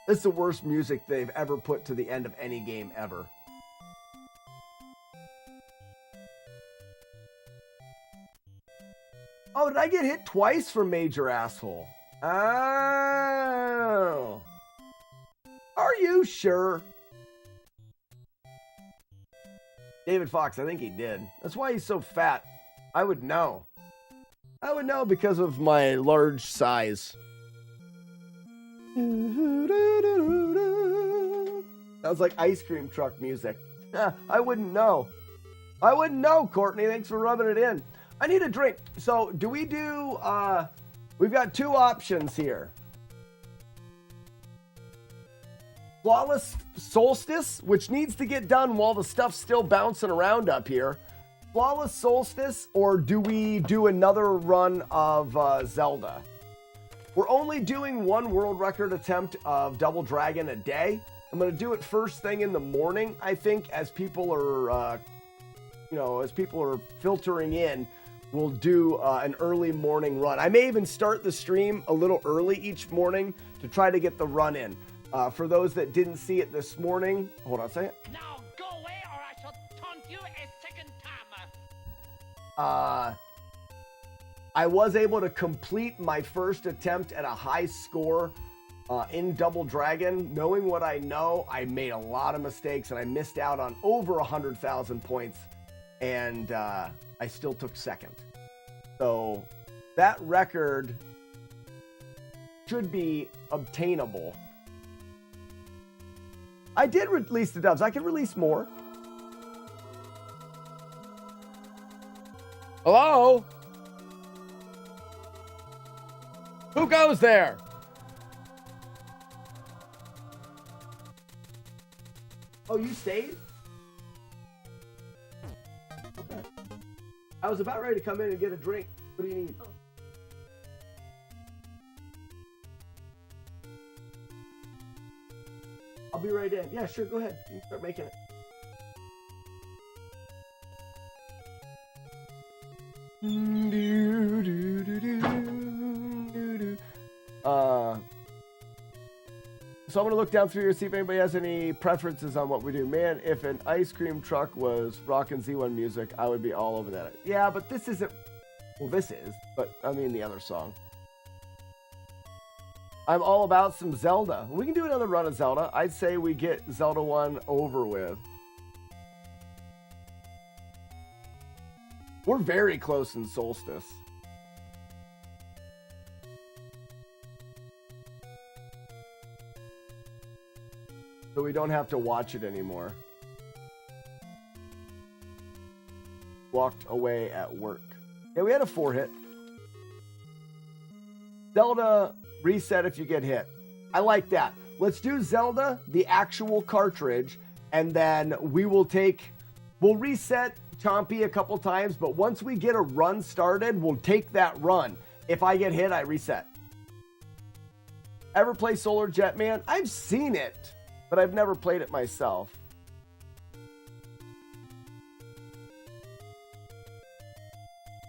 It's the worst music they've ever put to the end of any game ever. Oh, did I get hit twice from Major Asshole? Oh. Are you sure? David Fox, I think he did. That's why he's so fat. I would know. I would know because of my large size. Sounds like ice cream truck music. I wouldn't know. I wouldn't know, Courtney. Thanks for rubbing it in. I need a drink. So do we do, we've got two options here. Flawless Solstice, which needs to get done while the stuff's still bouncing around up here. Flawless Solstice, or do we do another run of Zelda? We're only doing one world record attempt of Double Dragon a day. I'm going to do it first thing in the morning, I think, as people are, as people are filtering in. We'll do an early morning run. I may even start the stream a little early each morning to try to get the run in. For those that didn't see it this morning, hold on a second. Now go away or I shall taunt you a second time. I was able to complete my first attempt at a high score in Double Dragon. Knowing what I know, I made a lot of mistakes and I missed out on over 100,000 points, and I still took second. So that record should be obtainable. I did release the dubs. I can release more. Hello? Who goes there? Oh, you stayed? Okay. I was about ready to come in and get a drink. What do you need? Oh. I'll be right in. Yeah, sure, go ahead. You can start making it. So I'm going to look down through here, see if anybody has any preferences on what we do. Man, if an ice cream truck was rockin' Z1 music, I would be all over that. Yeah, but this isn't... Well, this is, but I mean the other song. I'm all about some Zelda. We can do another run of Zelda. I'd say we get Zelda 1 over with. We're very close in Solstice. So we don't have to watch it anymore. Walked away at work. Yeah, we had a 4-hit. Zelda reset if you get hit. I like that. Let's do Zelda, the actual cartridge, and then we'll reset Chompy a couple times, but once we get a run started, we'll take that run. If I get hit, I reset. Ever play Solar Jetman? I've seen it, but I've never played it myself.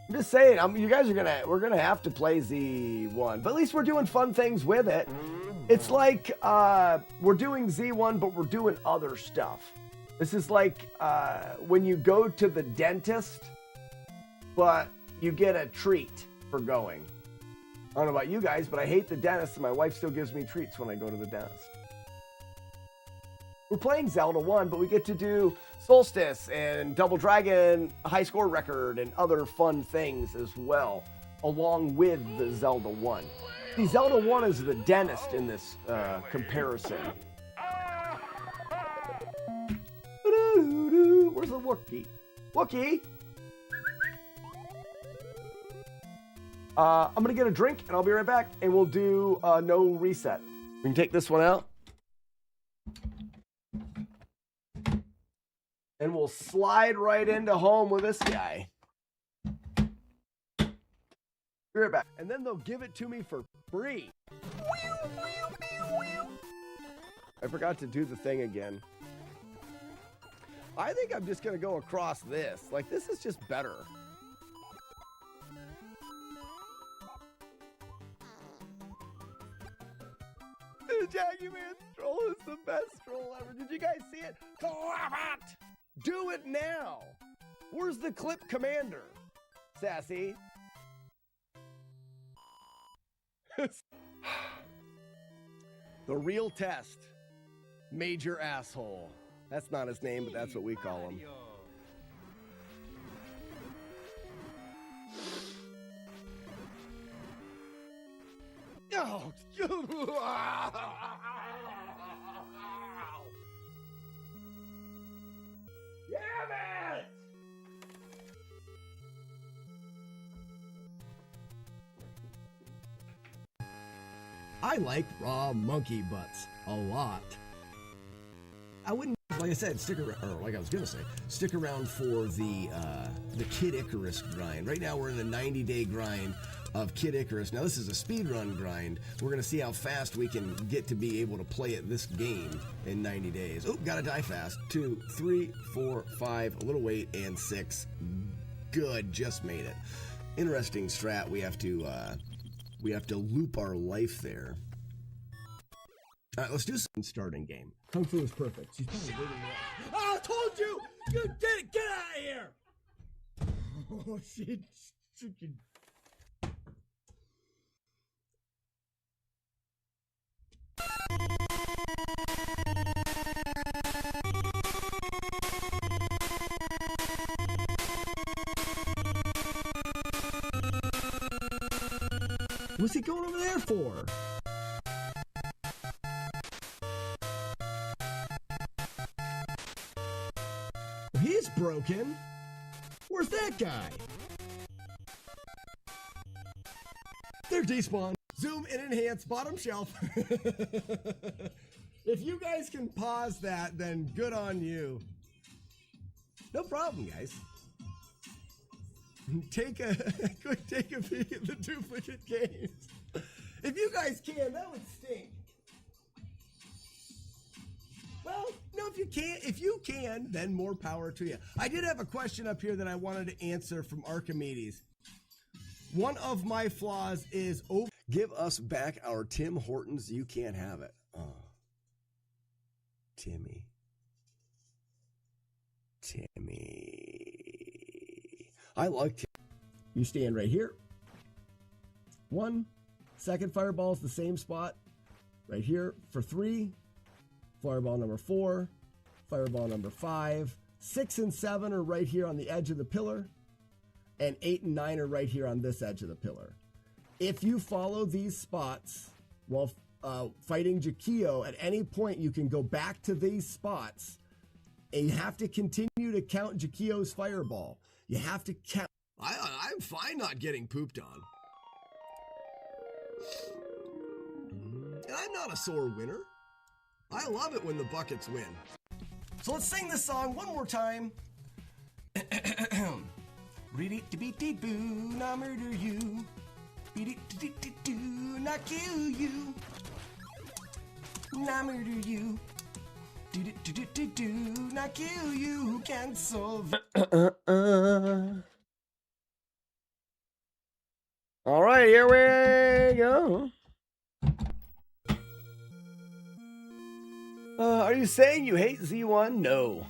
I'm just saying, you guys we're gonna have to play Z1, but at least we're doing fun things with it. It's like we're doing Z1, but we're doing other stuff. This is like when you go to the dentist, but you get a treat for going. I don't know about you guys, but I hate the dentist, and my wife still gives me treats when I go to the dentist. We're playing Zelda 1, but we get to do Solstice and Double Dragon high score record and other fun things as well, along with the Zelda 1. See, Zelda 1 is the dentist in this comparison. Where's the Wookiee? Wookiee! I'm going to get a drink, and I'll be right back, and we'll do no reset. We can take this one out. And we'll slide right into home with this guy. Be right back. And then they'll give it to me for free. I forgot to do the thing again. I think I'm just going to go across this. Like, this is just better. The Jackie Man stroll is the best stroll ever. Did you guys see it? Clap it! Do it now! Where's the clip commander? Sassy. The real test. Major Asshole. That's not his name, but that's what we call him. Oh, damn it! I like raw monkey butts a lot. I wouldn't, like I said, stick around, or like I was gonna say, stick around for the Kid Icarus grind. Right now we're in the 90-day grind of Kid Icarus. Now this is a speedrun grind. We're gonna see how fast we can get to be able to play at this game in 90 days. Oh, gotta die fast. 2, 3, 4, 5, a little wait, and 6. Good, just made it. Interesting strat. We have to loop our life there. All right, let's do some starting game. Kung Fu is perfect. She's probably waiting there. Oh, I told you! You did it! Get out of here! Oh, shit. What's he going over there for? He's broken. Where's that guy? They're despawned. Zoom and enhance bottom shelf. If you guys can pause that, then good on you. No problem, guys. Take a peek at the duplicate games. If you guys can, that would stink. Well, no, if you can, then more power to you. I did have a question up here that I wanted to answer from Archimedes. One of my flaws is give us back our Tim Hortons. You can't have it. Oh, Timmy. I like Tim. You stand right here. 1 second fireball is the same spot. Right here for 3. Fireball number 4. Fireball number 5. 6 and 7 are right here on the edge of the pillar. And 8 and 9 are right here on this edge of the pillar. If you follow these spots while fighting Jakio, at any point you can go back to these spots and you have to continue to count Jakio's fireball. You have to count. I'm fine not getting pooped on. And I'm not a sore winner. I love it when the buckets win. So let's sing this song one more time. Ready-to-beat-boo, not murder you. Beat-it-do-do-do, not kill you. Not murder you. Do-do-do-do-do, not kill you. Cancel. All right, here we go. Are you saying you hate Z1? No.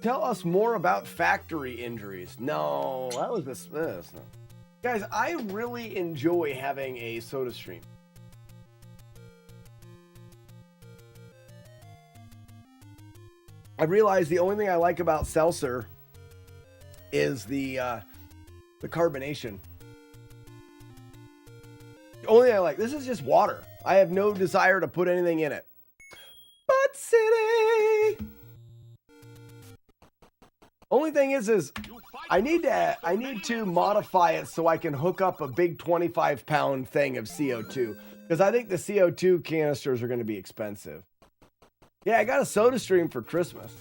Tell us more about factory injuries. No, that was this. Guys, I really enjoy having a soda stream. I realize the only thing I like about seltzer is the carbonation. The only thing I like, this is just water. I have no desire to put anything in it. Butt City! Only thing is I need to modify it so I can hook up a big 25-pound thing of CO2. Because I think the CO2 canisters are going to be expensive. Yeah, I got a soda stream for Christmas.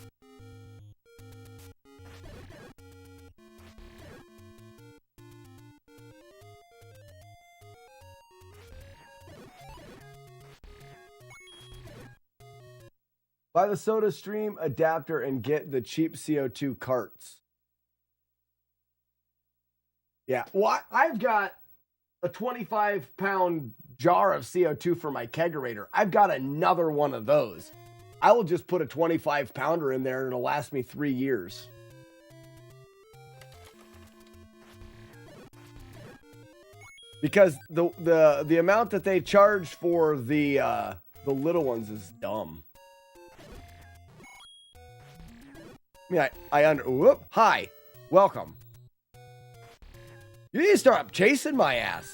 Buy the soda stream adapter and get the cheap CO2 carts. Yeah, well, I've got a 25-pound jar of CO2 for my kegerator. I've got another one of those. I will just put a 25-pounder in there and it'll last me 3 years. Because the amount that they charge for the little ones is dumb. I mean, whoop, hi, welcome. You need to start chasing my ass.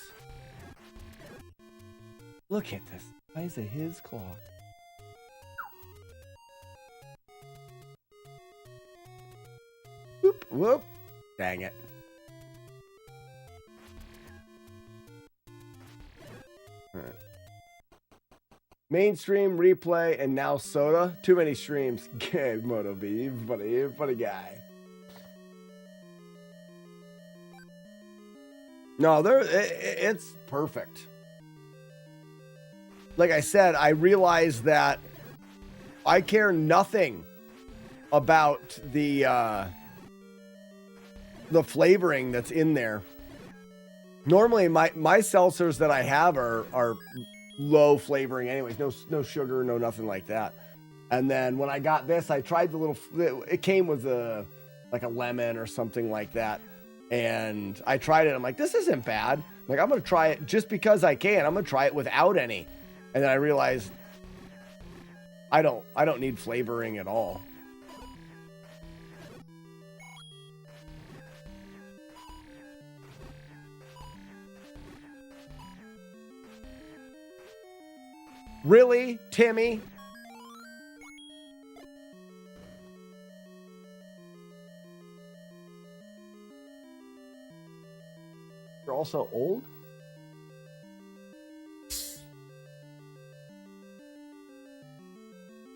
Look at this. Why is it his claw? Whoop, whoop. Dang it. All right. Mainstream, replay, and now soda. Too many streams. Gay Moto B. You're funny guy. No, it's perfect. Like I said, I realized that I care nothing about the flavoring that's in there. Normally, my seltzers that I have are low flavoring anyways. No sugar, no nothing like that. And then when I got this, I tried the little... It came with like a lemon or something like that. And I tried it. I'm like, this isn't bad. I'm like, I'm going to try it just because I can. I'm going to try it without any. And then I realized I don't need flavoring at all. Really, Timmy? You're also old?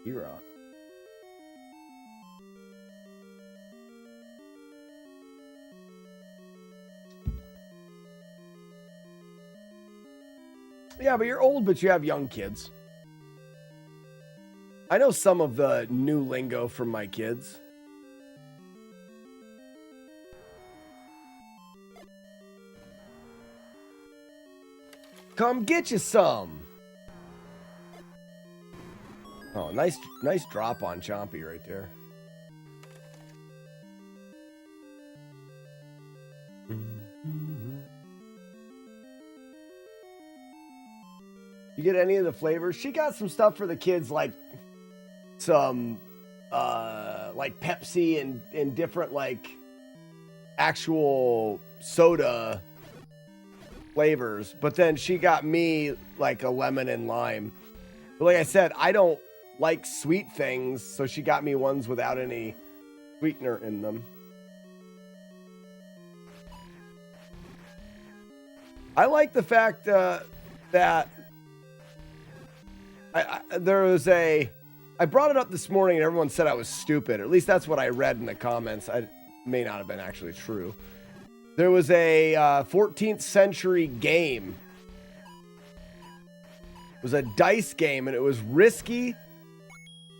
E-Rock. Yeah, but you're old, but you have young kids. I know some of the new lingo from my kids. Come get you some. Oh, nice drop on Chompy right there. You get any of the flavors? She got some stuff for the kids, like some like Pepsi and different like actual soda flavors. But then she got me like a lemon and lime. But like I said, I don't like sweet things, so she got me ones without any sweetener in them. I like the fact that there was I brought it up this morning and everyone said I was stupid. Or at least that's what I read in the comments. It may not have been actually true. There was a 14th century game. It was a dice game, and it was risky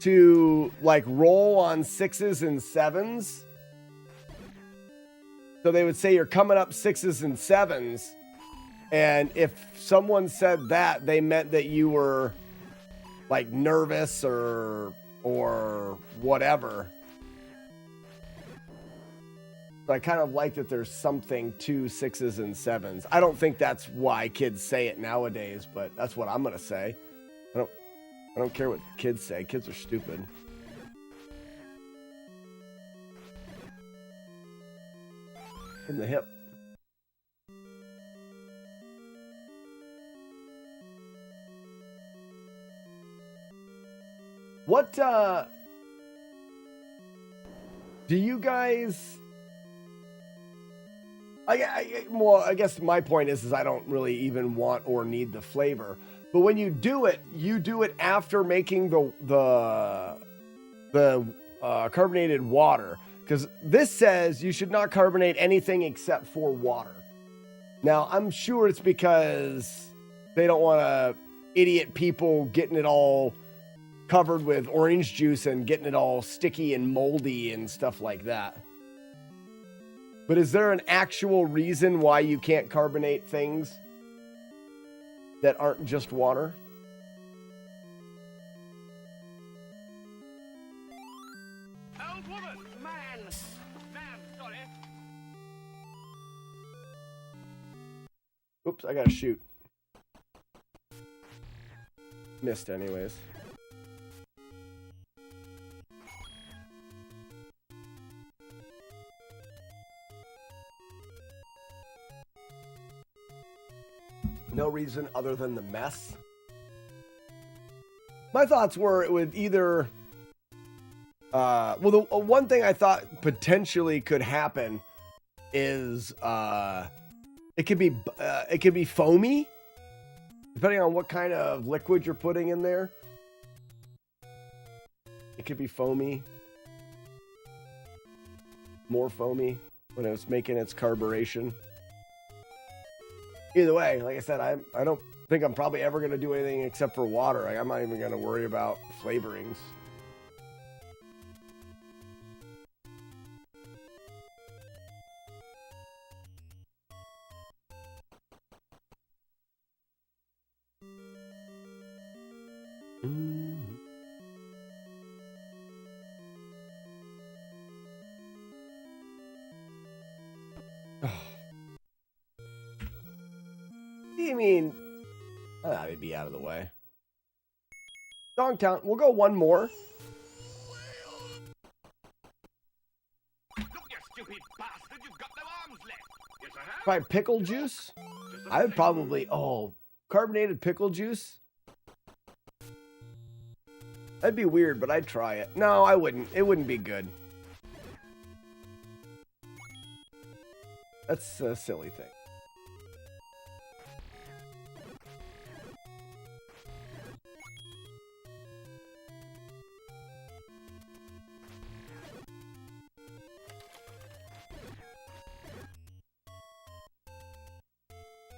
to like roll on 6s and 7s. So they would say you're coming up 6s and 7s. And if someone said that, they meant that you were like nervous or whatever. So I kind of like that there's something to 6s and 7s. I don't think that's why kids say it nowadays, but that's what I'm gonna say. I don't care what kids say. Kids are stupid. In the hip. What, do you guys... I guess my point is I don't really even want or need the flavor. But when you do it after making the carbonated water. Because this says you should not carbonate anything except for water. Now, I'm sure it's because they don't want idiot people getting it all covered with orange juice and getting it all sticky and moldy and stuff like that. But is there an actual reason why you can't carbonate things that aren't just water? Old woman! Man, sorry. Oops, I gotta shoot. Missed anyways. No reason other than the mess. My thoughts were it would either... well, the one thing I thought potentially could happen is it could be foamy. Depending on what kind of liquid you're putting in there. It could be foamy. More foamy when it's making its carburation. Either way, like I said, I don't think I'm probably ever going to do anything except for water. Like, I'm not even going to worry about flavorings. I mean, that would be out of the way. Dogtown, we'll go one more. Look, you stupid bastard, you've got no arms left. Yes, I have. Try pickle juice. I would probably, carbonated pickle juice. That'd be weird, but I'd try it. No, I wouldn't. It wouldn't be good. That's a silly thing.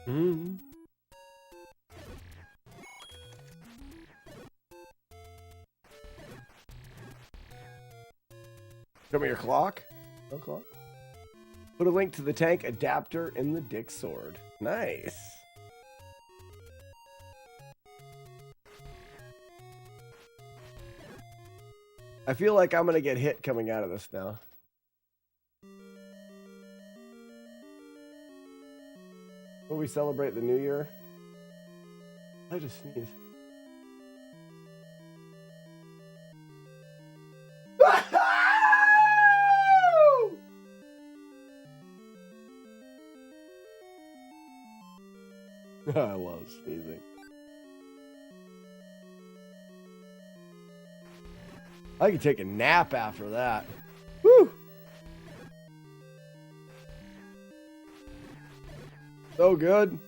Mm-hmm. Show me your clock. No clock. Put a link to the tank adapter in the dick sword. Nice. I feel like I'm gonna get hit coming out of this now. Will we celebrate the new year? I just sneezed. I love sneezing. I could take a nap after that. Woo! So good.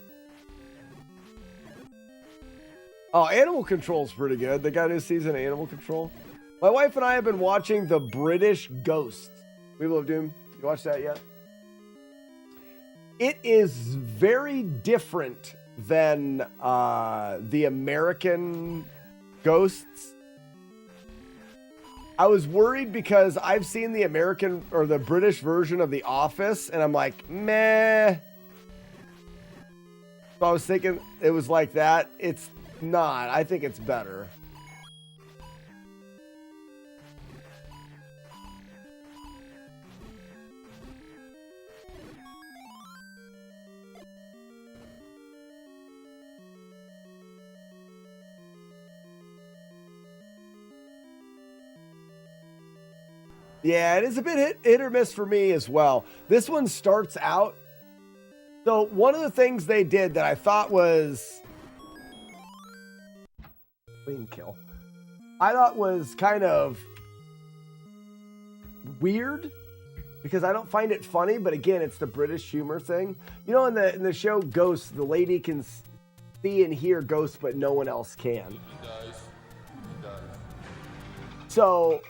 Oh, Animal Control's pretty good. They got a new season of Animal Control. My wife and I have been watching The British Ghosts. People of Doom. You watched that yet? It is very different than the American Ghosts. I was worried because I've seen the American or the British version of The Office, and I'm like, meh. So I was thinking it was like that. It's not. I think it's better. Yeah, it is a bit hit or miss for me as well. This one starts out. So one of the things they did that I thought was clean kill. I thought was kind of weird because I don't find it funny, but again, it's the British humor thing. You know, in the show Ghosts, the lady can see and hear ghosts, but no one else can. He does. So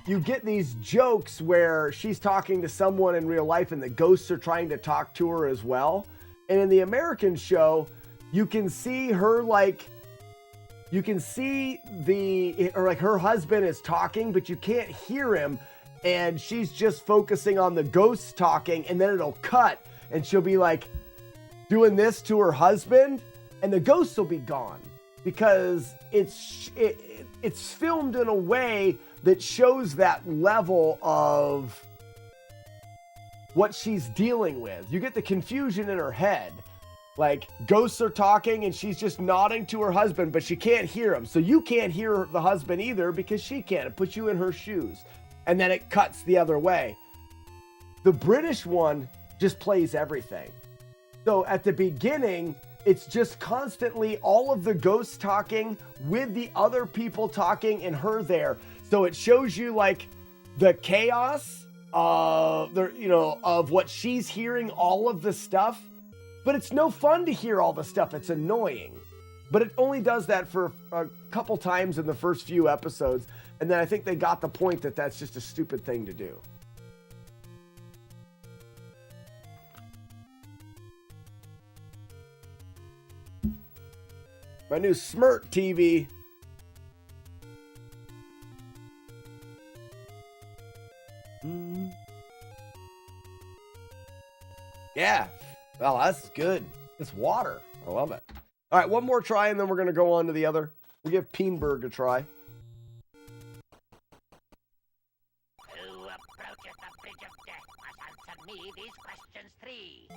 you get these jokes where she's talking to someone in real life and the ghosts are trying to talk to her as well. And in the American show, you can see her her husband is talking, but you can't hear him. And she's just focusing on the ghosts talking, and then it'll cut and she'll be like doing this to her husband and the ghosts will be gone because it's filmed in a way that shows that level of what she's dealing with. You get the confusion in her head. Like, ghosts are talking and she's just nodding to her husband, but she can't hear him. So you can't hear the husband either because she can't. It puts you in her shoes. And then it cuts the other way. The British one just plays everything. So at the beginning, it's just constantly all of the ghosts talking with the other people talking and her there. So it shows you like the chaos of what she's hearing, all of the stuff. But it's no fun to hear all the stuff. It's annoying. But it only does that for a couple times in the first few episodes. And then I think they got the point that that's just a stupid thing to do. My new Smirt TV. Yeah. Well, that's good. It's water. I love it. All right, one more try, and then we're going to go on to the other. We'll give Peenberg a try. Who approaches the bridge of death must answer me these questions three.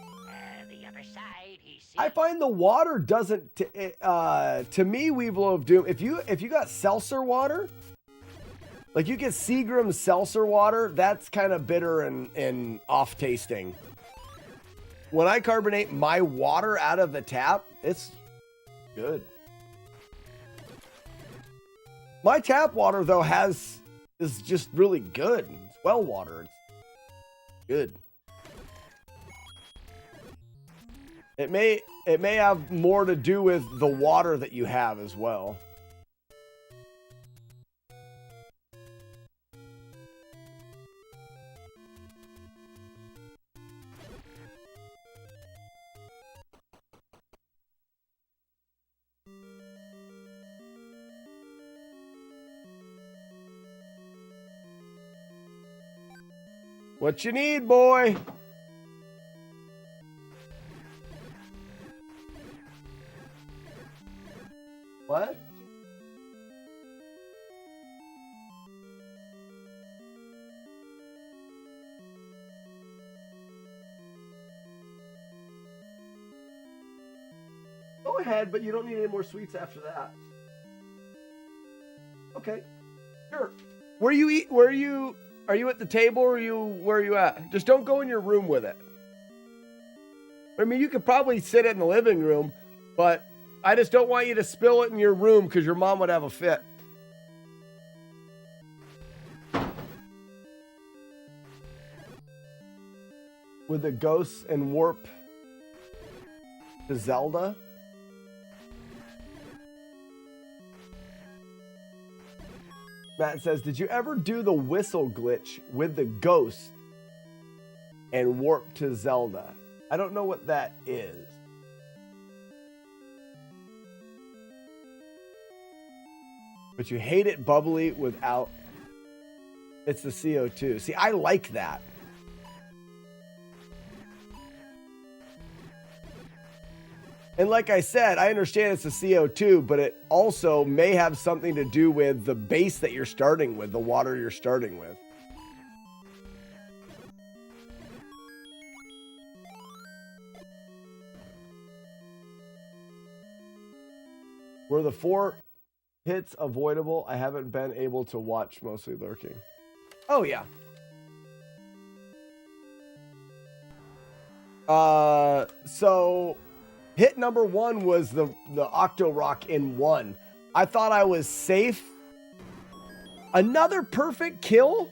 The other side, he sees... I find the water doesn't... to me, Weevil of Doom, if you got seltzer water, like you get Seagram's seltzer water, that's kind of bitter and off-tasting. When I carbonate my water out of the tap, it's good. My tap water, though, is just really good. It's well water. It's good. It may have more to do with the water that you have as well. What you need, boy? What? Go ahead, but you don't need any more sweets after that. Okay. Sure. Where you eat? Where you? Are you at the table or where are you at? Just don't go in your room with it. I mean, you could probably sit it in the living room, but I just don't want you to spill it in your room because your mom would have a fit. With the ghosts and warp to Zelda. Matt says, did you ever do the whistle glitch with the ghost and warp to Zelda? I don't know what that is. But you hate it bubbly without... It's the CO2. See, I like that. And like I said, I understand it's the CO2, but it also may have something to do with the base that you're starting with, the water you're starting with. Were the 4 hits avoidable? I haven't been able to watch, mostly lurking. Oh, yeah. So... hit number 1 was the Octo Rock in 1. I thought I was safe. Another perfect kill?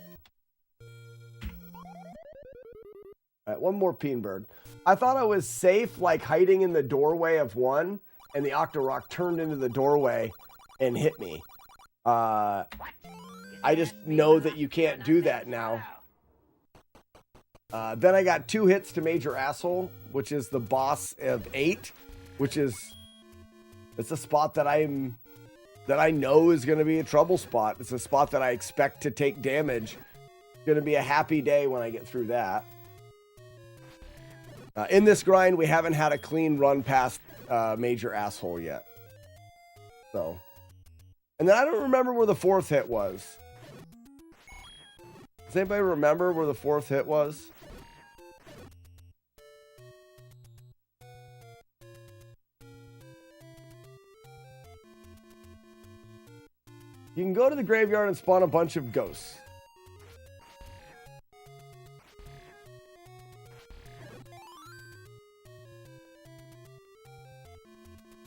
All right, one more Peenberg. I thought I was safe, like hiding in the doorway of 1, and the Octo Rock turned into the doorway and hit me. I just know that you can't do that now. Then I got 2 hits to Major Asshole, which is the boss of 8, which is, it's a spot that I know is going to be a trouble spot. It's a spot that I expect to take damage. It's going to be a happy day when I get through that. In this grind, we haven't had a clean run past Major Asshole yet. So, and then I don't remember where the 4th hit was. Does anybody remember where the 4th hit was? You can go to the graveyard and spawn a bunch of ghosts.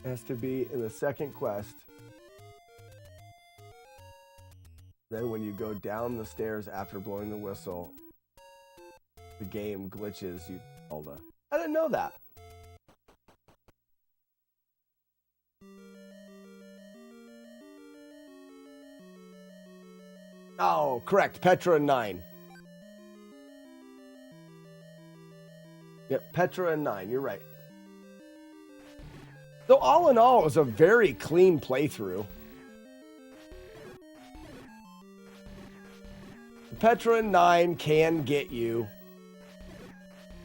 It has to be in the second quest. Then when you go down the stairs after blowing the whistle, the game glitches you Zelda. I didn't know that. Oh, correct. Petra and 9. Yep, Petra and 9. You're right. So all in all, it was a very clean playthrough. Petra and 9 can get you.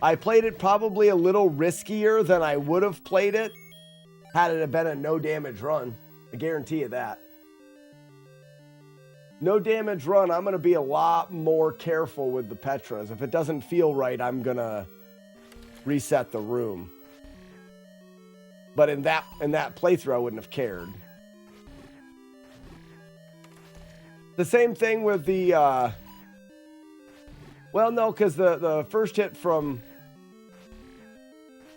I played it probably a little riskier than I would have played it had it have been a no damage run. I guarantee you that. No damage run, I'm going to be a lot more careful with the Petras. If it doesn't feel right, I'm going to reset the room. But in that playthrough, I wouldn't have cared. The same thing with the... well, no, because the first hit from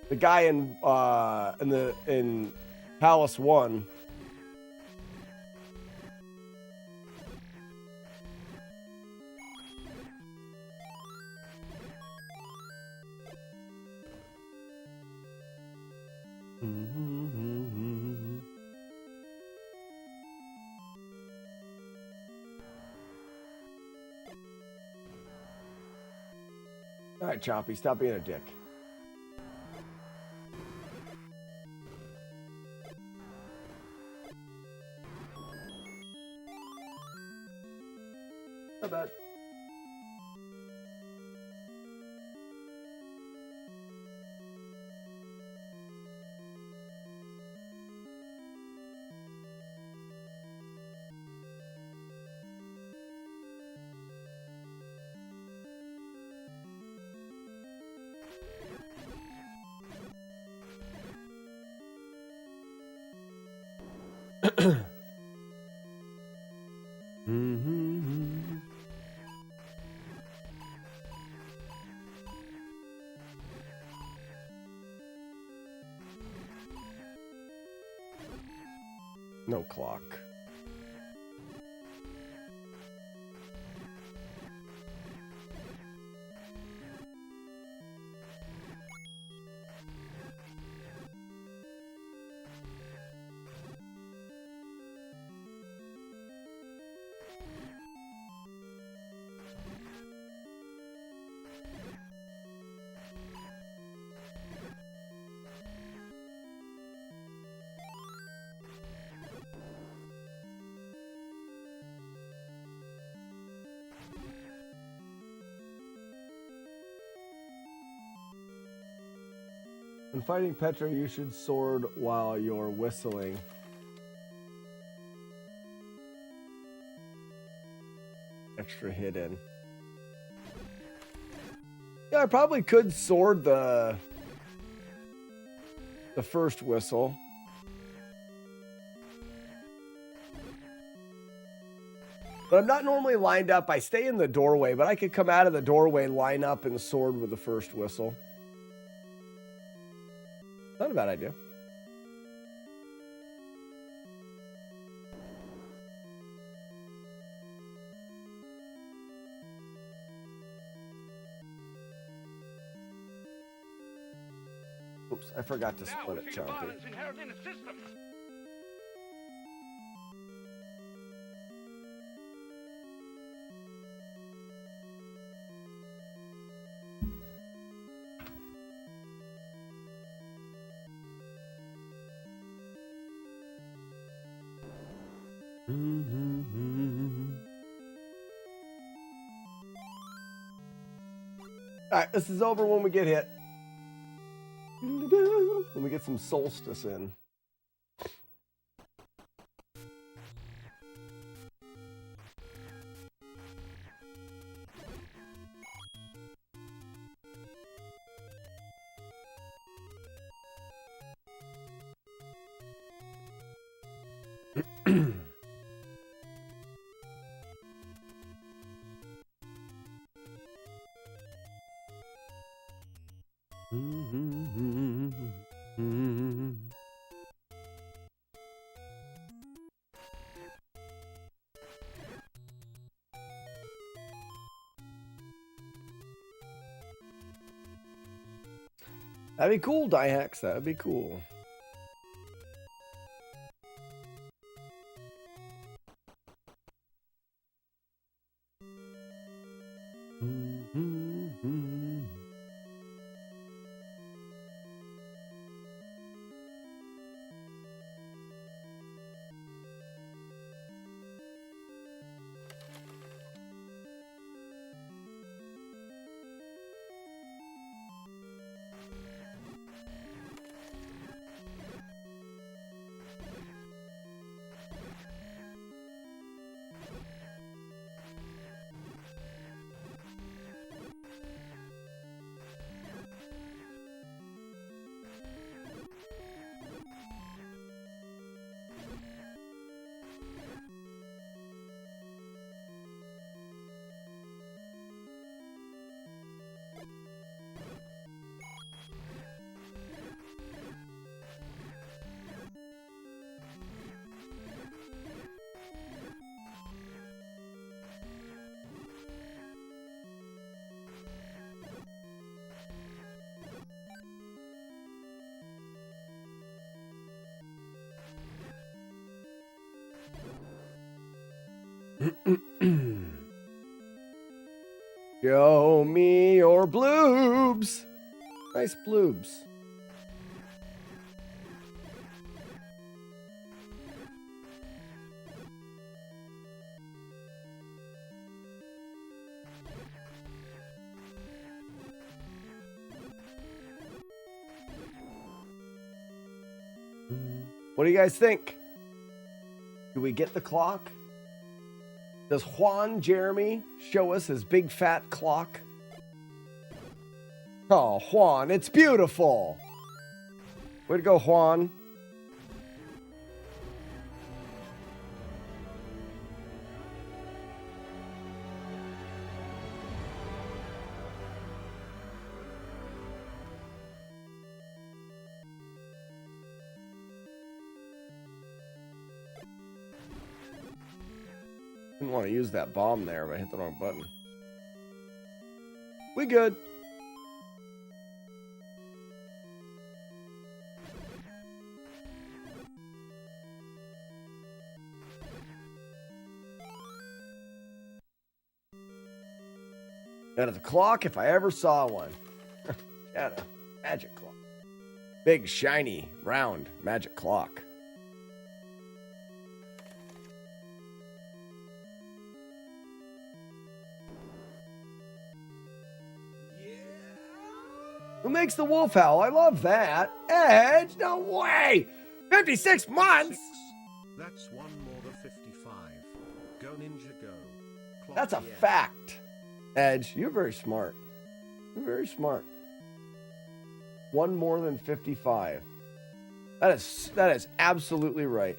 the guy in Palace 1... All right, Chompy, stop being a dick. Not bad. No clock. When fighting Petra, you should sword while you're whistling. Extra hit in. Yeah, I probably could sword the first whistle. But I'm not normally lined up. I stay in the doorway, but I could come out of the doorway, line up, and sword with the first whistle. Not a bad idea. Oops, I forgot to split it, Chompy. All right, this is over when we get hit. When we get some solstice in. That'd be cool, Dihex. That'd be cool. Show me your bloobs. Nice bloobs. What do you guys think? Do we get the clock? Does Juan Jeremy show us his big fat clock? Oh, Juan, it's beautiful. Way to go, Juan. Didn't want to use that bomb there, but I hit the wrong button. We good. That is a clock if I ever saw one. Got a magic clock. Big, shiny, round magic clock. Who makes the wolf howl? I love that. Edge? No way! 56 months? That's one more than 55. Go Ninja Go. Clock That's a the end. fact. Edge, you're very smart. You're very smart. One more than 55. That is absolutely right.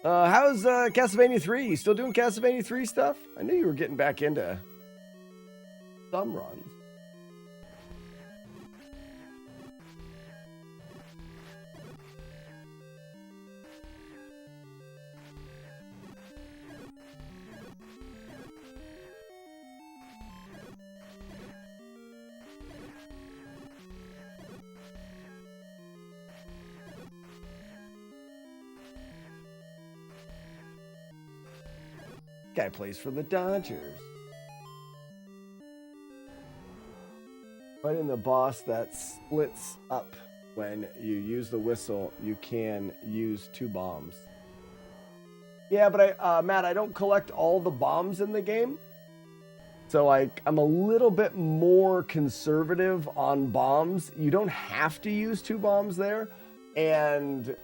How's Castlevania 3? You still doing Castlevania 3 stuff? I knew you were getting back into some runs. Guy plays for the Dodgers. Fighting the boss that splits up when you use the whistle, you can use 2 bombs. Yeah, but Matt, I don't collect all the bombs in the game. So I'm a little bit more conservative on bombs. You don't have to use 2 bombs there. And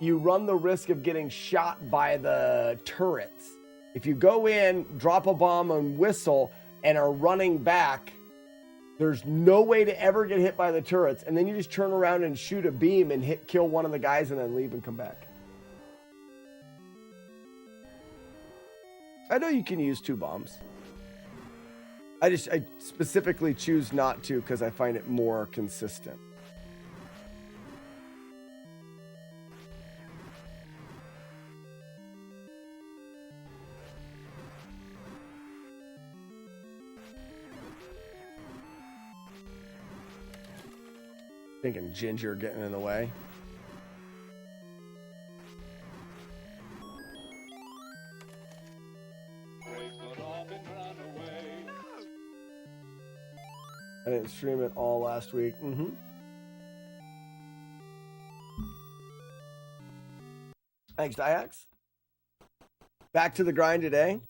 you run the risk of getting shot by the turrets. If you go in, drop a bomb and whistle, and are running back, there's no way to ever get hit by the turrets. And then you just turn around and shoot a beam and kill one of the guys and then leave and come back. I know you can use 2 bombs. I specifically choose not to because I find it more consistent. Thinking Ginger getting in the way. I didn't stream it all last week. Thanks, Diax. Back to the grind today.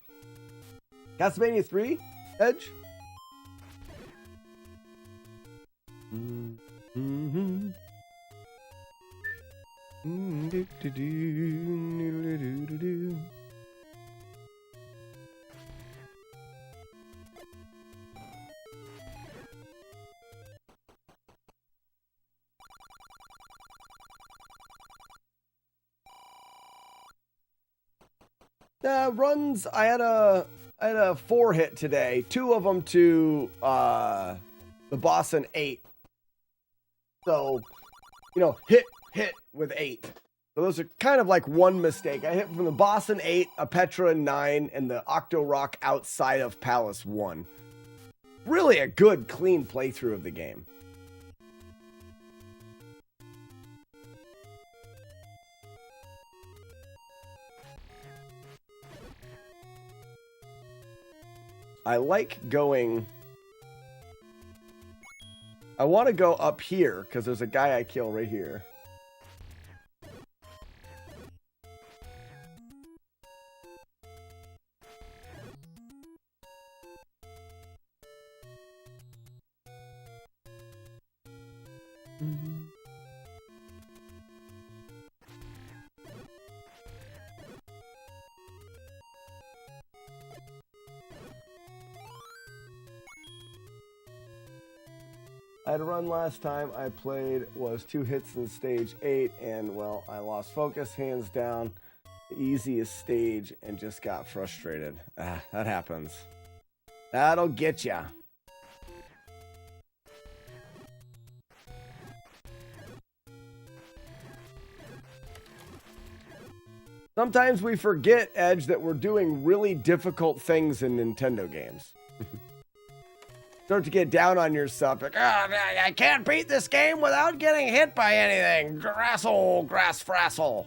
Castlevania 3, Edge. Runs. I had a 4 hit today. 2 of them to the boss in 8. So, hit with 8. So those are kind of like one mistake. I hit from the boss in 8, a Petra in 9, and the Octo Rock outside of Palace 1. Really a good, clean playthrough of the game. I like going... I want to go up here, because there's a guy I kill right here. I had a run last time I played was 2 hits in stage 8, and well, I lost focus hands down, the easiest stage, and just got frustrated. Ah, that happens. That'll get ya. Sometimes we forget, Edge, that we're doing really difficult things in Nintendo games. Start to get down on yourself. Like, I can't beat this game without getting hit by anything. Grassle, grass frassle.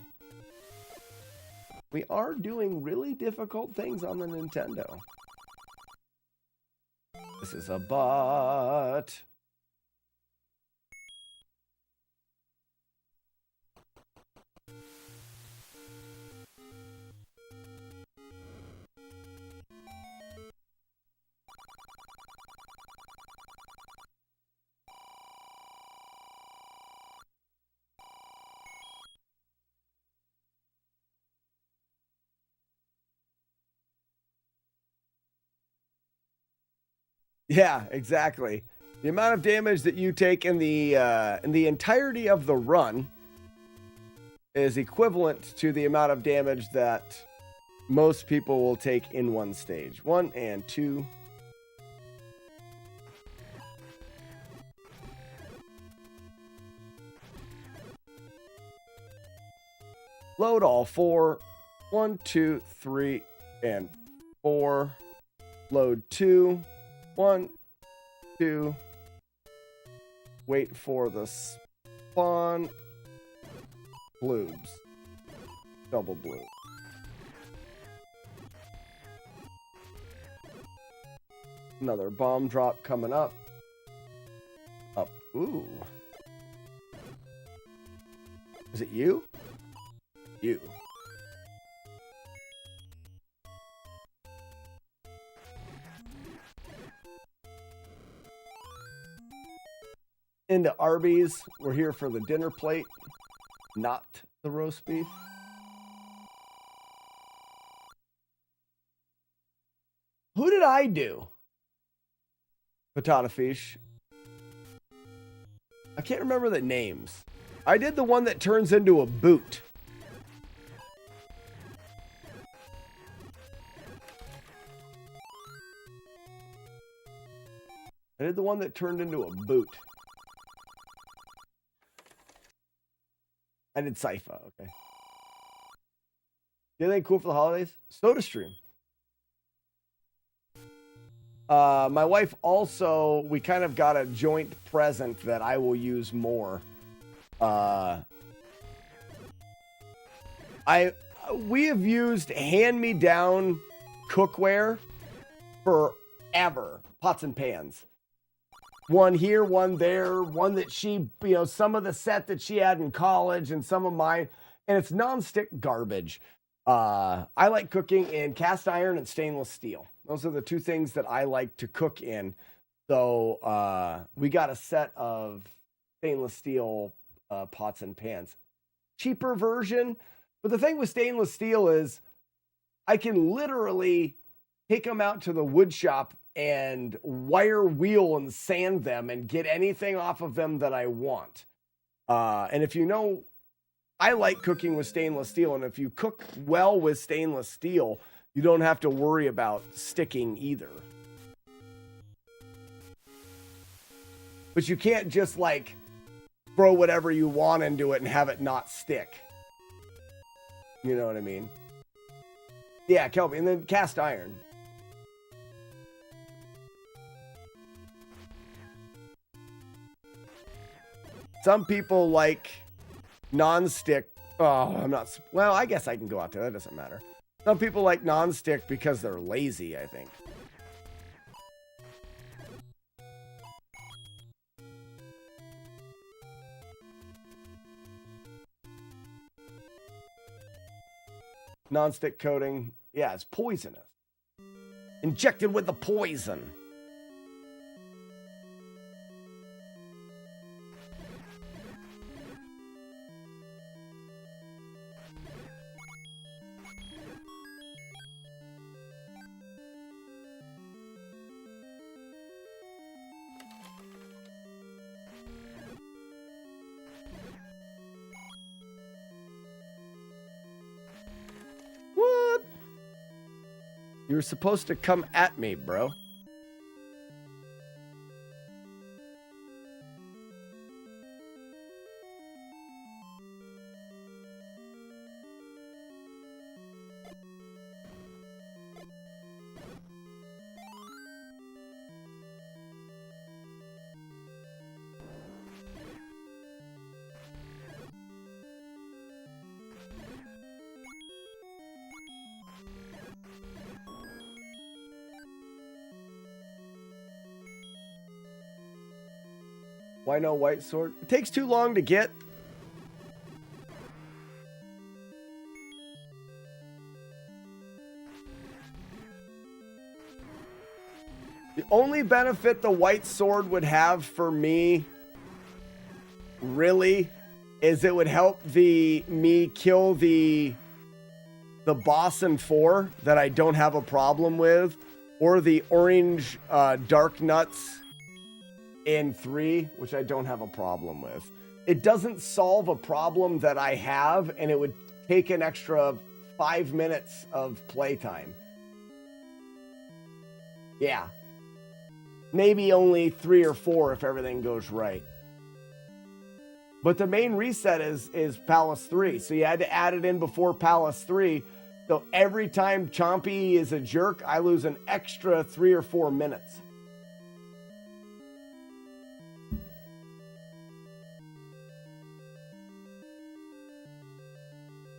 We are doing really difficult things on the Nintendo. This is a bot. Yeah, exactly. The amount of damage that you take in the entirety of the run is equivalent to the amount of damage that most people will take in one stage. 1 and 2. Load all 4. 1, 2, 3, and 4. Load 2. 1, 2. Wait for the spawn. Bloobs. Double blue. Another bomb drop coming up. Up. Ooh. Is it you? You. Into Arby's. We're here for the dinner plate, not the roast beef. Who did I do? Patata fish. I can't remember the names. I did the one that turns into a boot. I did the one that turned into a boot. I did Sypha, okay. Anything cool for the holidays? SodaStream. My wife also, we kind of got a joint present that I will use more. We have used hand-me-down cookware forever. Pots and pans. One here, one there, one that she, some of the set that she had in college and some of mine. And it's nonstick garbage. I like cooking in cast iron and stainless steel. Those are the two things that I like to cook in. So we got a set of stainless steel pots and pans. Cheaper version. But the thing with stainless steel is I can literally take them out to the wood shop and wire wheel and sand them and get anything off of them that I want. And if you know, I like cooking with stainless steel. And if you cook well with stainless steel, you don't have to worry about sticking either. But you can't just like throw whatever you want into it and have it not stick. You know what I mean? Yeah, Kelby. And then cast iron. Some people like non-stick. Oh, I'm not. Well, I guess I can go out there. That doesn't matter. Some people like non-stick because they're lazy, I think. Non-stick coating. Yeah, it's poisonous. Injected with the poison. What? You were supposed to come at me, bro. Why no white sword? It takes too long to get. The only benefit the white sword would have for me, really, is it would help me kill the boss in 4 that I don't have a problem with, or the orange dark nuts in 3, which I don't have a problem with. It doesn't solve a problem that I have, and it would take an extra 5 minutes of playtime. Yeah. Maybe only 3 or 4 if everything goes right. But the main reset is Palace 3, so you had to add it in before Palace 3. So every time Chompy is a jerk, I lose an extra 3 or 4 minutes.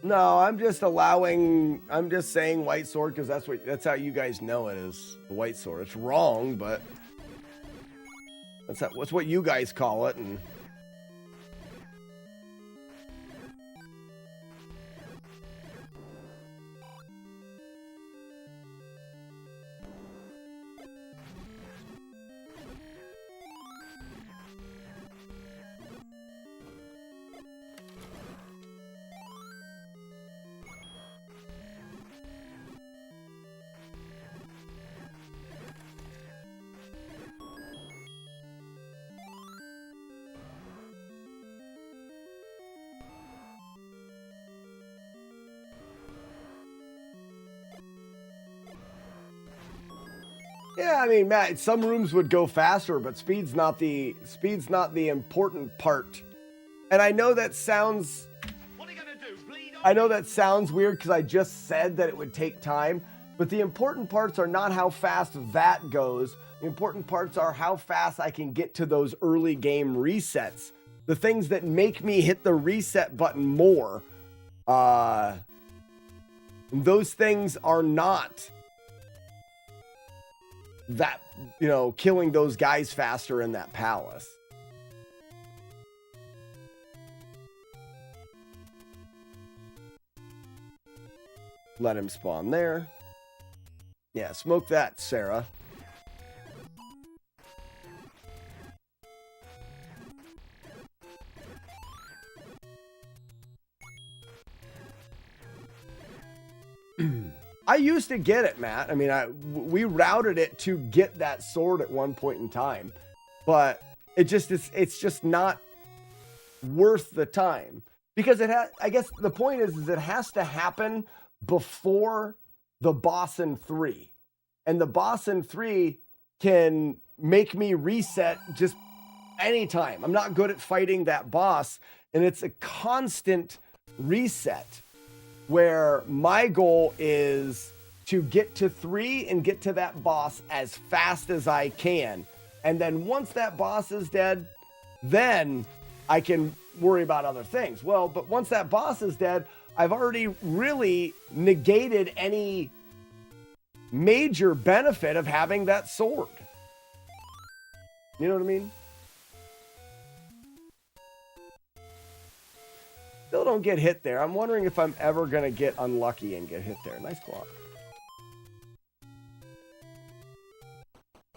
No, I'm just saying white sword because that's how you guys know it is the white sword. It's wrong, but that's what you guys call it. And yeah, I mean, Matt, some rooms would go faster, but speed's not the important part. And I know that sounds What are you gonna do? Bleed I know that sounds weird because I just said that it would take time, but the important parts are not how fast that goes. The important parts are how fast I can get to those early game resets. The things that make me hit the reset button more. Those things are not that, killing those guys faster in that palace. Let him spawn there. Yeah, smoke that, Sarah. I used to get it, Matt. I mean, we routed it to get that sword at one point in time, but it's just not worth the time because I guess the point is it has to happen before the boss in 3, and the boss in 3 can make me reset just anytime. I'm not good at fighting that boss, and it's a constant reset. Where my goal is to get to 3 and get to that boss as fast as I can. And then once that boss is dead, then I can worry about other things. Well, but once that boss is dead, I've already really negated any major benefit of having that sword. You know what I mean? Still don't get hit there. I'm wondering if I'm ever going to get unlucky and get hit there. Nice clock.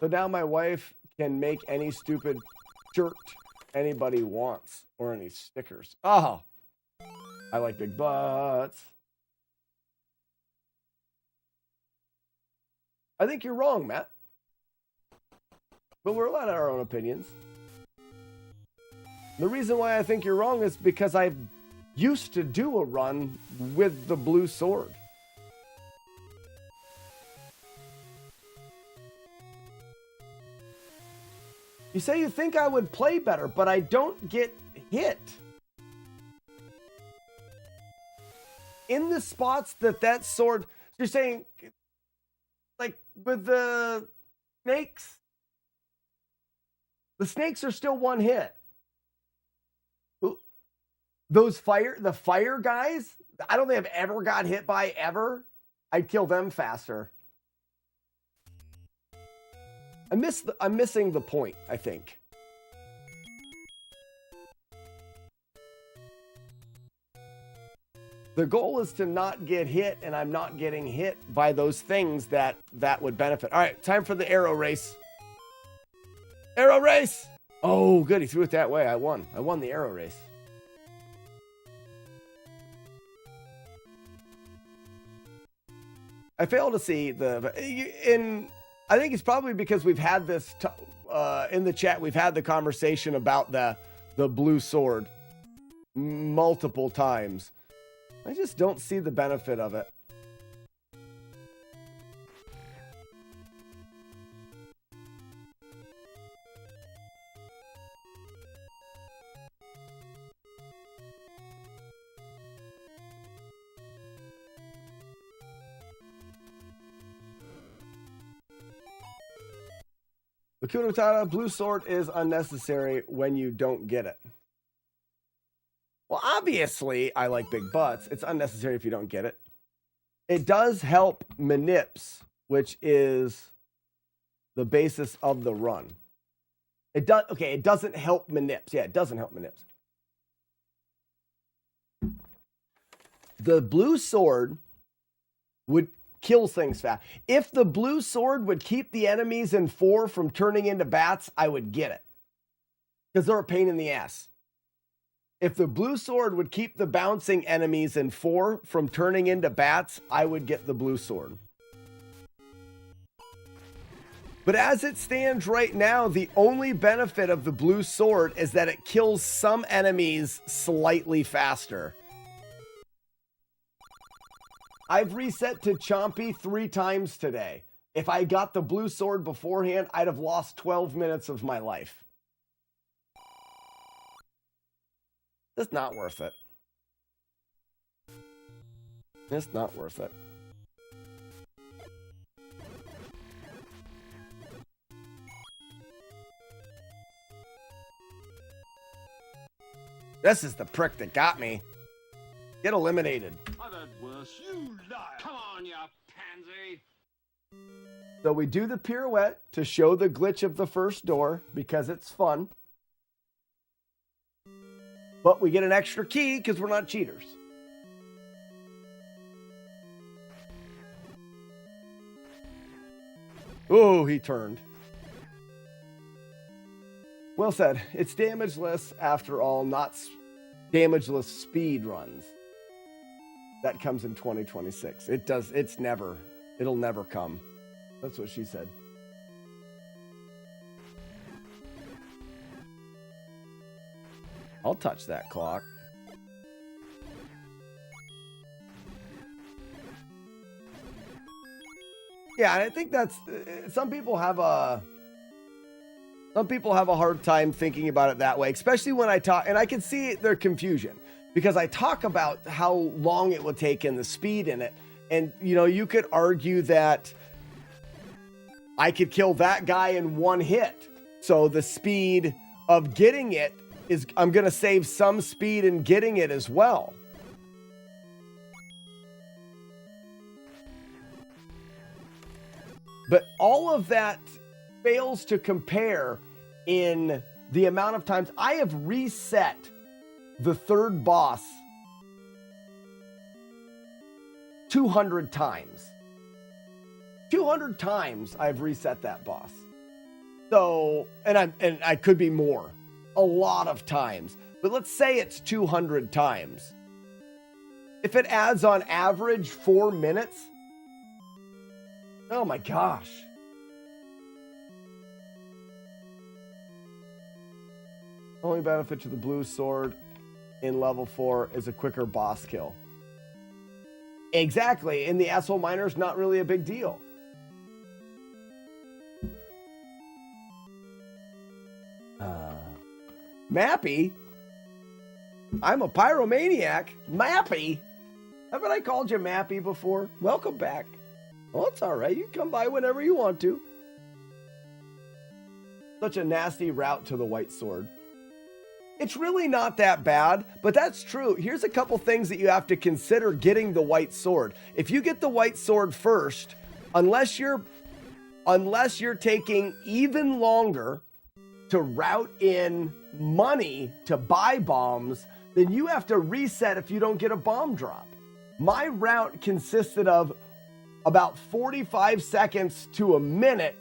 So now my wife can make any stupid shirt anybody wants or any stickers. Oh, I like big butts. I think you're wrong, Matt. But we're allowed our own opinions. The reason why I think you're wrong is because I used to do a run with the blue sword. You say you think I would play better, but I don't get hit. In the spots that sword, you're saying, like with the snakes are still one hit. Those the fire guys, I don't think I've ever got hit by ever. I'd kill them faster. I'm missing the point, I think. The goal is to not get hit, and I'm not getting hit by those things that would benefit. All right, time for the arrow race. Arrow race! Oh, good, he threw it that way. I won. I won the arrow race. I fail to see I think it's probably because we've had this in the chat. We've had the conversation about the blue sword multiple times. I just don't see the benefit of it. Hakuna Matata, blue sword is unnecessary when you don't get it. Well, obviously, I like big butts. It's unnecessary if you don't get it. It does help manips, which is the basis of the run. It doesn't help manips. Yeah, it doesn't help manips. The blue sword would kill things fast. If the blue sword would keep the enemies in 4 from turning into bats, I would get it. Because they're a pain in the ass. If the blue sword would keep the bouncing enemies in 4 from turning into bats, I would get the blue sword. But as it stands right now, the only benefit of the blue sword is that it kills some enemies slightly faster. I've reset to Chompy 3 times today. If I got the blue sword beforehand, I'd have lost 12 minutes of my life. It's not worth it. It's not worth it. This is the prick that got me. Get eliminated. I've heard worse. You liar. Come on, you pansy. So we do the pirouette to show the glitch of the first door because it's fun. But we get an extra key because we're not cheaters. Oh, he turned. Well said. It's damageless after all, not damageless speed runs. That comes in 2026. It'll never come. That's what she said. I'll touch that clock. Yeah, and I think that's some people have a hard time thinking about it that way, especially when I talk, and I can see their confusion because I talk about how long it would take and the speed in it. And you could argue that I could kill that guy in 1 hit. So the speed of getting it I'm going to save some speed in getting it as well. But all of that fails to compare in the amount of times I have reset the third boss 200 times. 200 times I've reset that boss. So, and I could be more. A lot of times. But let's say it's 200 times. If it adds on average 4 minutes, oh my gosh. Only benefit to the blue sword in level 4 is a quicker boss kill. Exactly. In the asshole miner is not really a big deal. Mappy? I'm a pyromaniac. Mappy? Haven't I called you Mappy before? Welcome back. Well, it's all right. You can come by whenever you want to. Such a nasty route to the white sword. It's really not that bad, but that's true. Here's a couple things that you have to consider getting the white sword. If you get the white sword first, unless you're taking even longer to route in money to buy bombs, then you have to reset if you don't get a bomb drop. My route consisted of about 45 seconds to a minute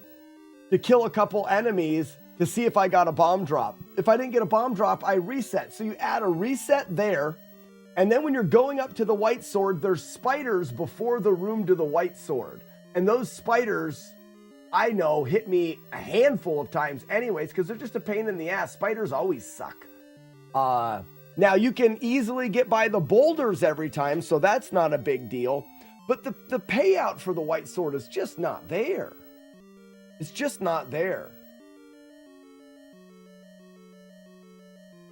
to kill a couple enemies to see if I got a bomb drop. If I didn't get a bomb drop, I reset. So you add a reset there, and then when you're going up to the white sword, there's spiders before the room to the white sword. And those spiders, I know, hit me a handful of times anyways, because they're just a pain in the ass. Spiders always suck. Now, you can easily get by the boulders every time, so that's not a big deal. But the payout for the white sword is just not there. It's just not there.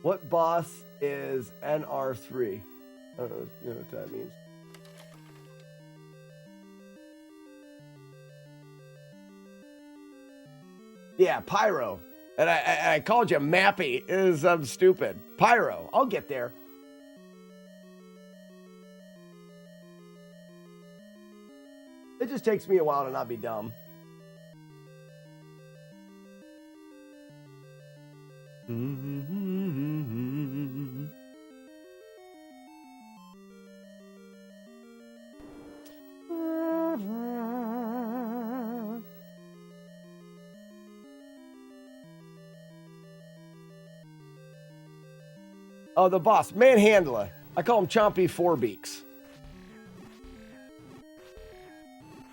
What boss is NR3? I don't know what that means. Yeah, Pyro. And I called you Mappy. I'm stupid. Pyro. I'll get there. It just takes me a while to not be dumb. Oh, the boss, Manhandler. I call him Chompy Fourbeaks.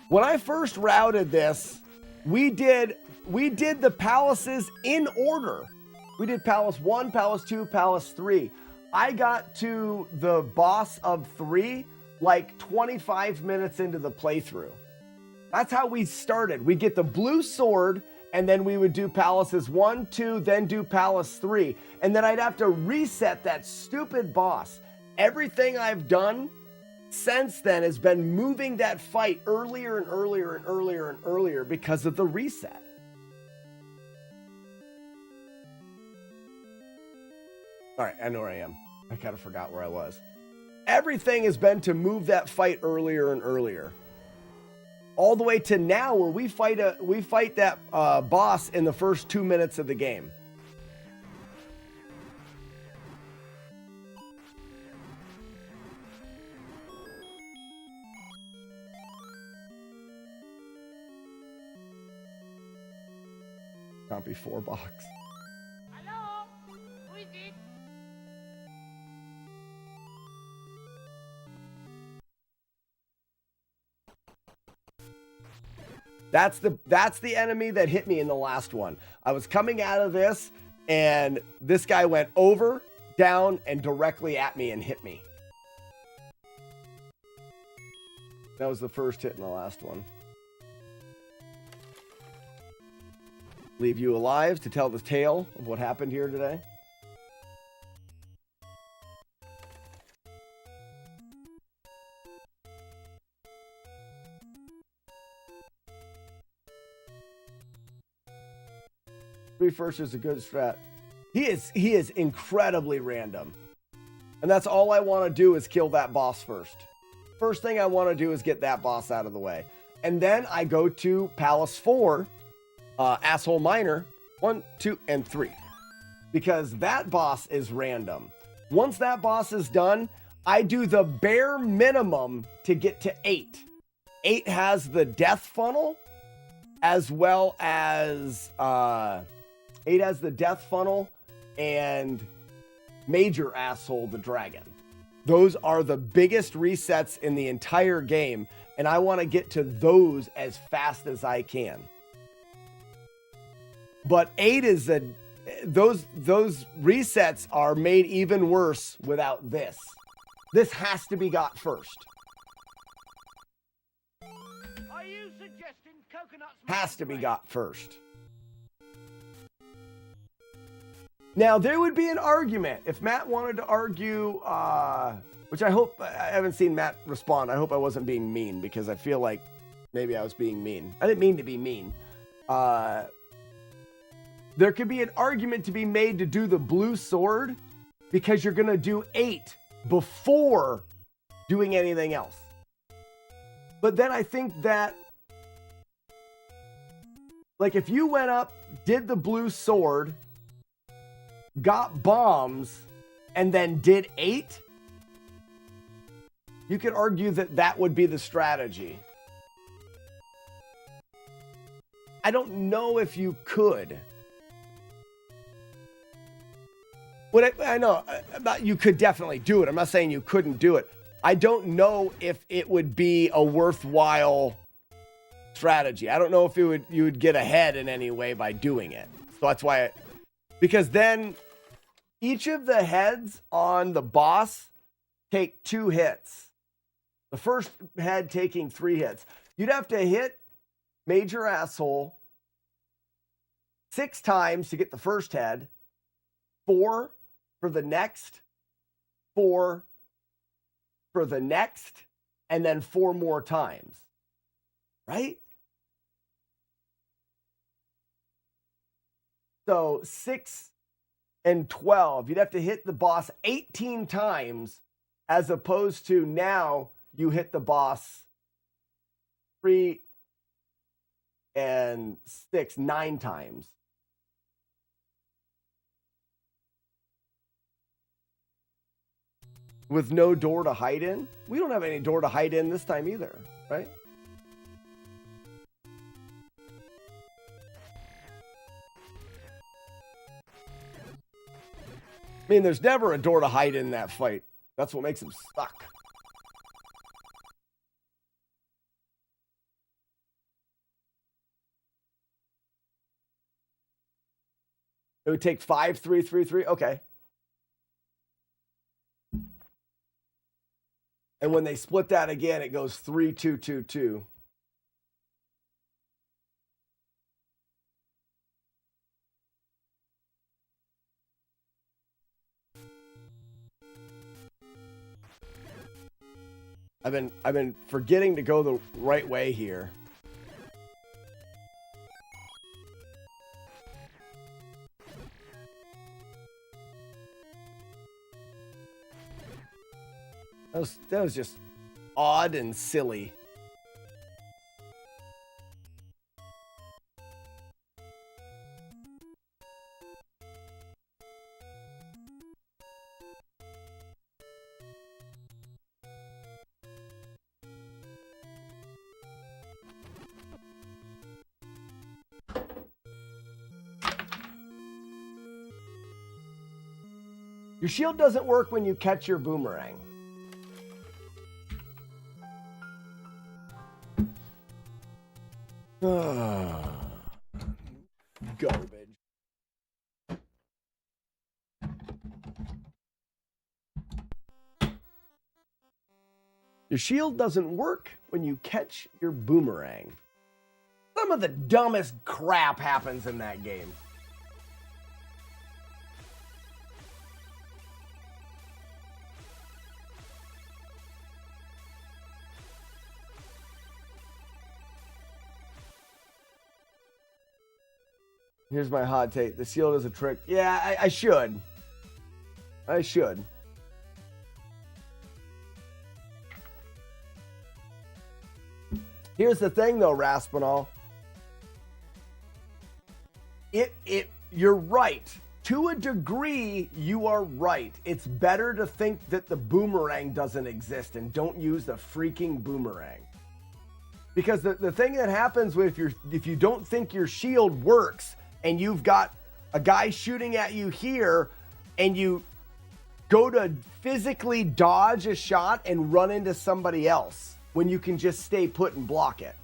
When I first routed this, we did the palaces in order. We did Palace 1, Palace 2, Palace 3. I got to the boss of 3 like 25 minutes into the playthrough. That's how we started. We get the blue sword, and then we would do Palaces 1, 2, then do Palace 3. And then I'd have to reset that stupid boss. Everything I've done since then has been moving that fight earlier and earlier and earlier and earlier because of the reset. All right, I know where I am. I kind of forgot where I was. Everything has been to move that fight earlier and earlier. All the way to now where we fight that boss in the first 2 minutes of the game. Copy 4 box. Hello? Who is it? That's the enemy that hit me in the last one. I was coming out of this, and this guy went over, down, and directly at me and hit me. That was the first hit in the last one. Leave you alive to tell the tale of what happened here today. First is a good strat. He is incredibly random. And that's all I want to do is kill that boss first. First thing I want to do is get that boss out of the way. And then I go to Palace 4, Asshole Miner, 1, 2, and 3. Because that boss is random. Once that boss is done, I do the bare minimum to get to 8. 8 has the death funnel, as well as 8 has the death funnel and major asshole the dragon. Those are the biggest resets in the entire game, and I want to get to those as fast as I can. But 8 is those resets are made even worse without this. This has to be got first. Are you suggesting coconuts Has to be got first. Now, there would be an argument if Matt wanted to argue, which I hope, I haven't seen Matt respond. I hope I wasn't being mean, because I feel like maybe I was being mean. I didn't mean to be mean. There could be an argument to be made to do the blue sword, because you're going to do 8 before doing anything else. But then I think that, like, if you went up, did the blue sword, got bombs, and then did 8, you could argue that that would be the strategy. I don't know if you could. What I know, you could definitely do it. I'm not saying you couldn't do it. I don't know if it would be a worthwhile strategy. I don't know if you would get ahead in any way by doing it. So that's why, because then each of the heads on the boss take 2 hits. The first head taking 3 hits. You'd have to hit Major Asshole 6 times to get the first head, 4 for the next, 4 for the next, and then 4 more times. Right? So 6 and 12, you'd have to hit the boss 18 times, as opposed to now you hit the boss 3 and 6, 9 times. With no door to hide in? We don't have any door to hide in this time either, right? I mean, there's never a door to hide in that fight. That's what makes him stuck. It would take 5, 3, 3, 3. Okay. And when they split that again, it goes 3, 2, 2, 2. I've been forgetting to go the right way here. That was just odd and silly. Your shield doesn't work when you catch your boomerang. Garbage. Your shield doesn't work when you catch your boomerang. Some of the dumbest crap happens in that game. Here's my hot take. The shield is a trick. Yeah, I should. I should. Here's the thing, though, Raspinall. You're right to a degree, you are right. It's better to think that the boomerang doesn't exist and don't use the freaking boomerang. Because the thing that happens if you don't think your shield works and you've got a guy shooting at you here and you go to physically dodge a shot and run into somebody else when you can just stay put and block it.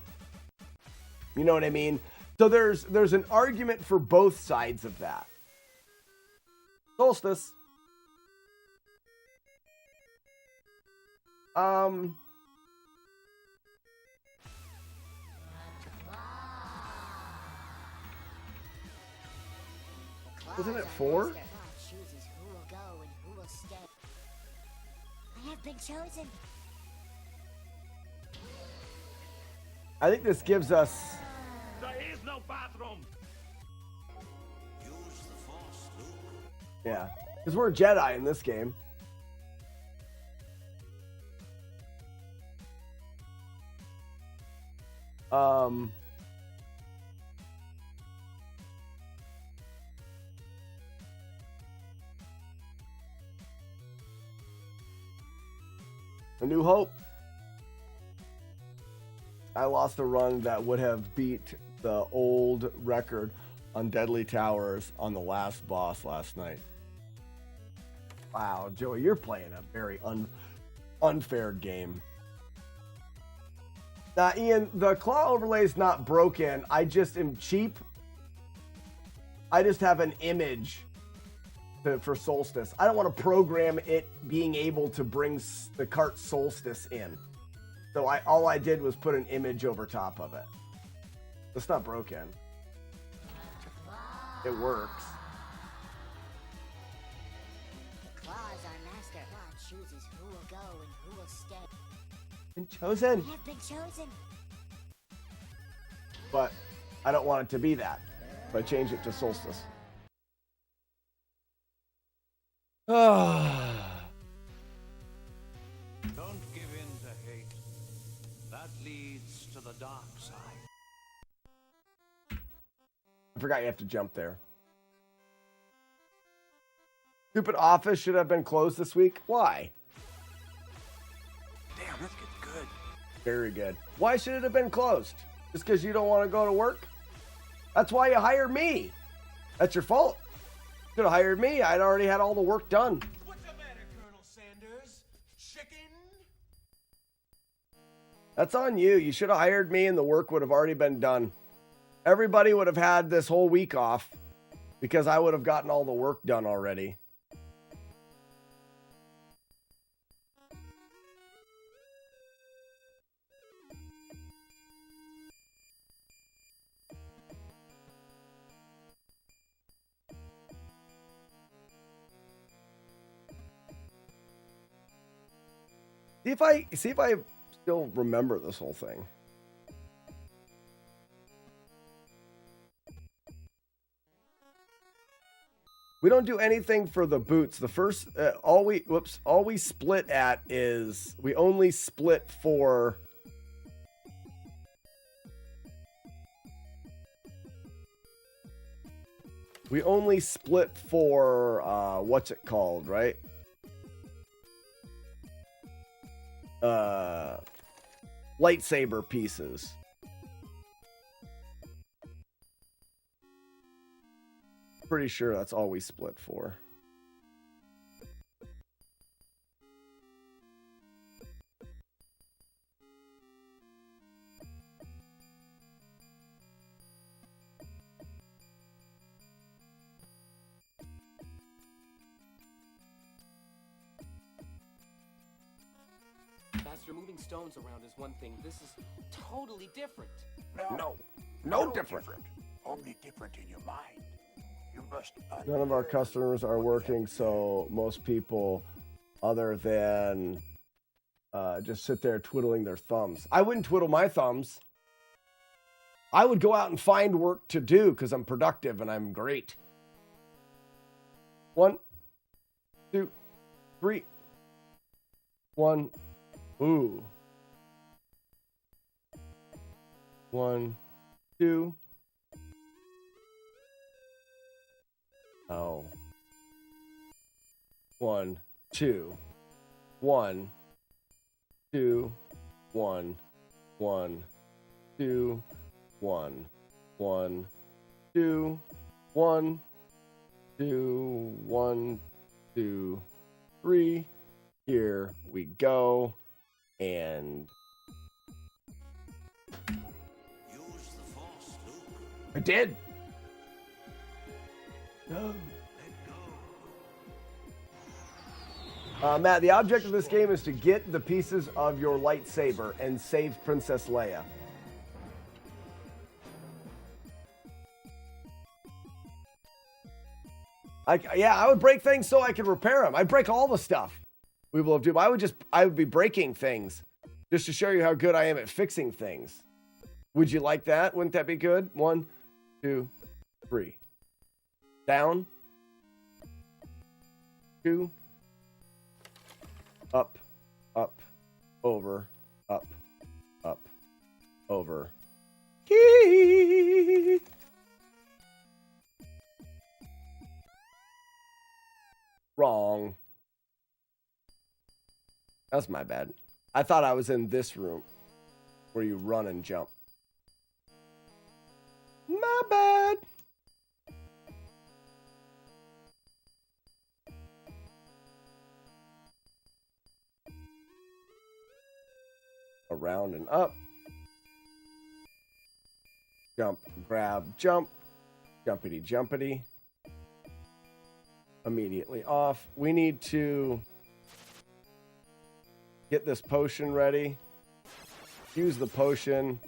You know what I mean? So there's an argument for both sides of that. Solstice. Isn't it 4? Chooses who will go and who will stay. I have been chosen. I think this gives us. There is no bathroom. Use the Force, Luke. Yeah, because we're Jedi in this game. A New Hope. I lost a run that would have beat the old record on Deadly Towers on the last boss last night. Wow, Joey, you're playing a very unfair game. Now, Ian, the claw overlay is not broken. I just am cheap. I just have an image for Solstice. I don't want to program it being able to bring the cart Solstice in. So all I did was put an image over top of it. It's not broken. It works. Claw is our master. God chooses who will go and who will stay. Been chosen. I have been chosen. But I don't want it to be that. So I change it to Solstice. Don't give in to hate. That leads to the dark side. I forgot you have to jump there. Stupid office should have been closed this week. Why? Damn, this gets good. Very good. Why should it have been closed? Just because you don't want to go to work? That's why you hired me. That's your fault. Should have hired me. I'd already had all the work done. What's the matter, Colonel Sanders? Chicken? That's on you. You should have hired me and the work would have already been done. Everybody would have had this whole week off because I would have gotten all the work done already. See if I still remember this whole thing. We don't do anything for the boots. The first all we split at is we only split for what's it called, right? Lightsaber pieces. Pretty sure that's all we split for. Master, moving stones around is one thing. This is totally different. No different. Only different in your mind. You must. None of our customers are working, so most people, other than just sit there twiddling their thumbs. I wouldn't twiddle my thumbs. I would go out and find work to do because I'm productive and I'm great. 1, 2, 3. 1. Ooh. 1, 2. Oh. 1, 2, 1, 2, 1, 1, 2, 1, 1, 2, 1, 2, 1, 2, 3. Here we go. And Use the force, Luke. I did. No. Matt, the object of this game is to get the pieces of your lightsaber and save Princess Leia. I would break things so I could repair them. I'd break all the stuff. We will do. I would be breaking things just to show you how good I am at fixing things. Would you like that? Wouldn't that be good? 1, 2, 3. Down. 2. Up, up, over, up, up, over. Key. Wrong. That's my bad. I thought I was in this room where you run and jump. My bad. Around and up. Jump, grab, jump. Jumpity, jumpity. Immediately off. We need to get this potion ready. Use the potion.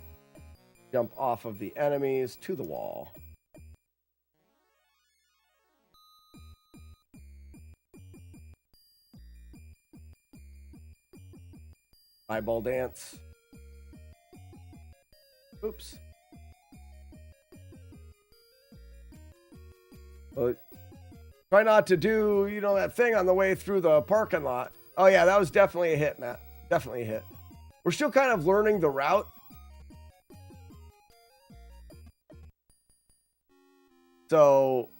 Jump off of the enemies to the wall. Eyeball dance. Oops. Well, try not to do, that thing on the way through the parking lot. Oh, yeah, that was definitely a hit, Matt. Definitely a hit. We're still kind of learning the route. So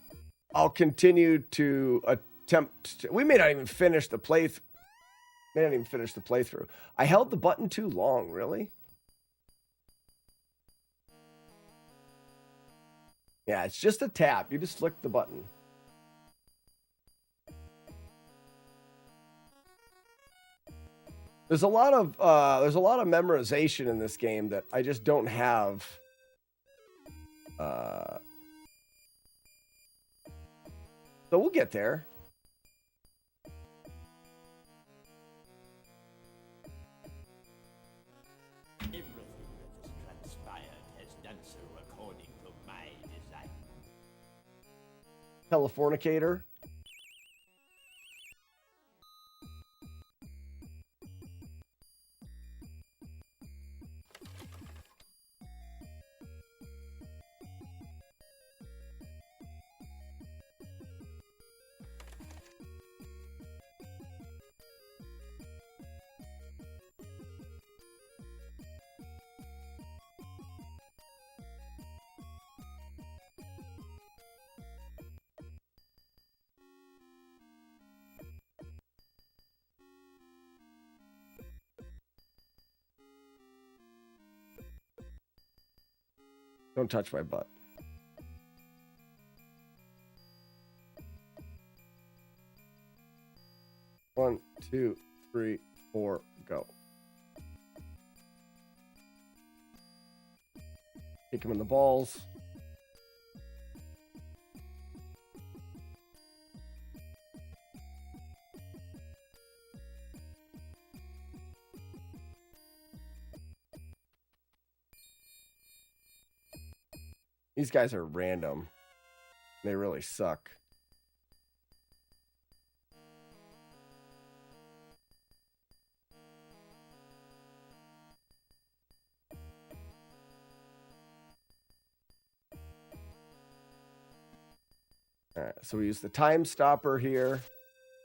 I'll continue to attempt. We may not even finish the playthrough. I held the button too long, really? Yeah, it's just a tap. You just flick the button. There's a lot of memorization in this game that I just don't have. So we'll get there. Everything that has transpired has done so according to my design. Telefornicator. Don't touch my butt. One, 2, 3, 4, go. Kick him in the balls. These guys are random. They really suck. All right, so we use the time stopper here,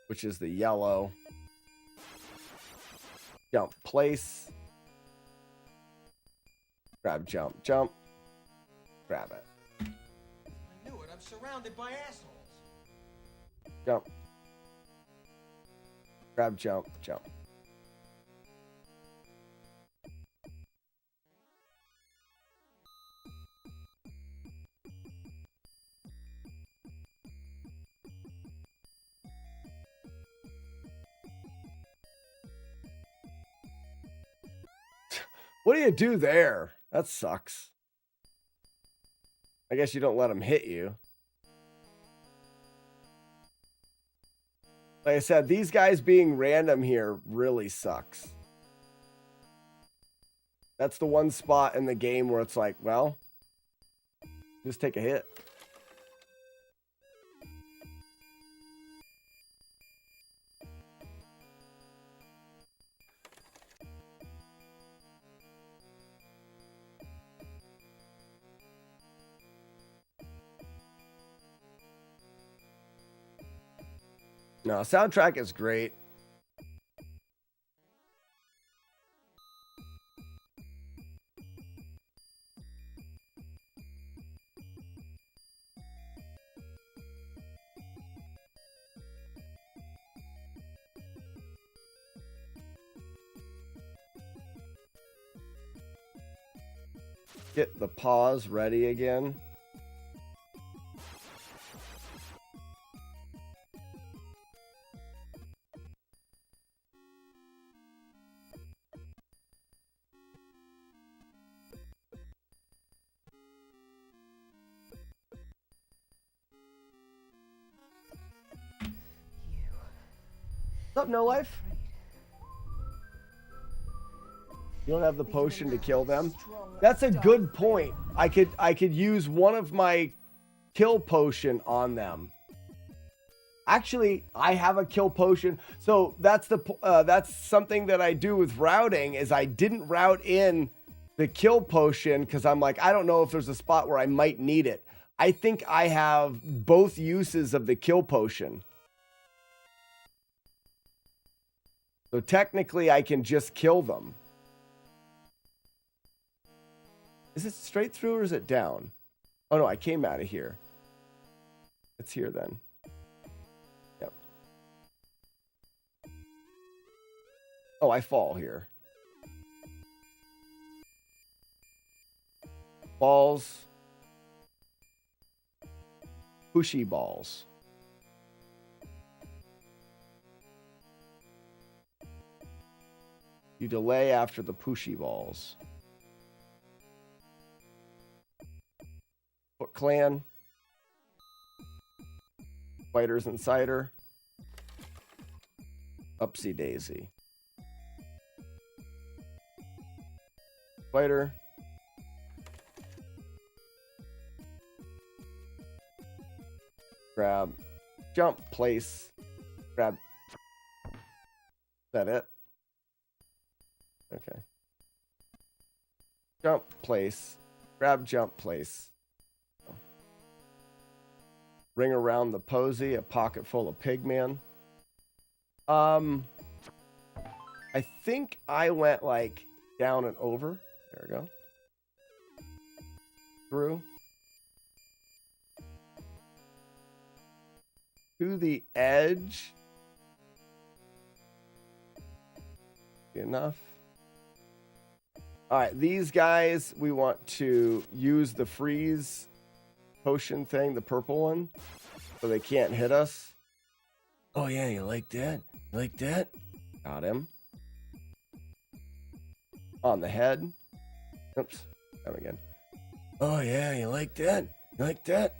which is the yellow. Jump, place. Grab, jump, jump. Grab it. I knew it. I'm surrounded by assholes. Jump. Grab, jump, jump. What do you do there? That sucks. I guess you don't let them hit you. Like I said, these guys being random here really sucks. That's the one spot in the game where it's like, well, just take a hit. No, soundtrack is great. Get the pause ready again. What's up, No Life? You don't have the potion to kill them? That's a good point. I could use one of my kill potion on them. Actually, I have a kill potion. So that's something that I do with routing is I didn't route in the kill potion because I'm like, I don't know if there's a spot where I might need it. I think I have both uses of the kill potion. So technically I can just kill them. Is it straight through or is it down? Oh no, I came out of here. It's here then. Yep. Oh, I fall here. Balls. Pushy balls. You delay after the pushy balls. Foot Clan. Fighters Insider. Upsy Daisy. Fighter. Grab. Jump. Place. Grab. Is that it? Okay. Jump. Place. Grab. Jump. Place. Ring around the posy, a pocket full of pigman. I think I went like down and over. There we go. Through. To the edge. Enough. All right, these guys, we want to use the freeze potion thing, the purple one, so they can't hit us. Oh yeah, you like that? You like that? Got him. On the head. Oops. Come again. Oh yeah, you like that? You like that?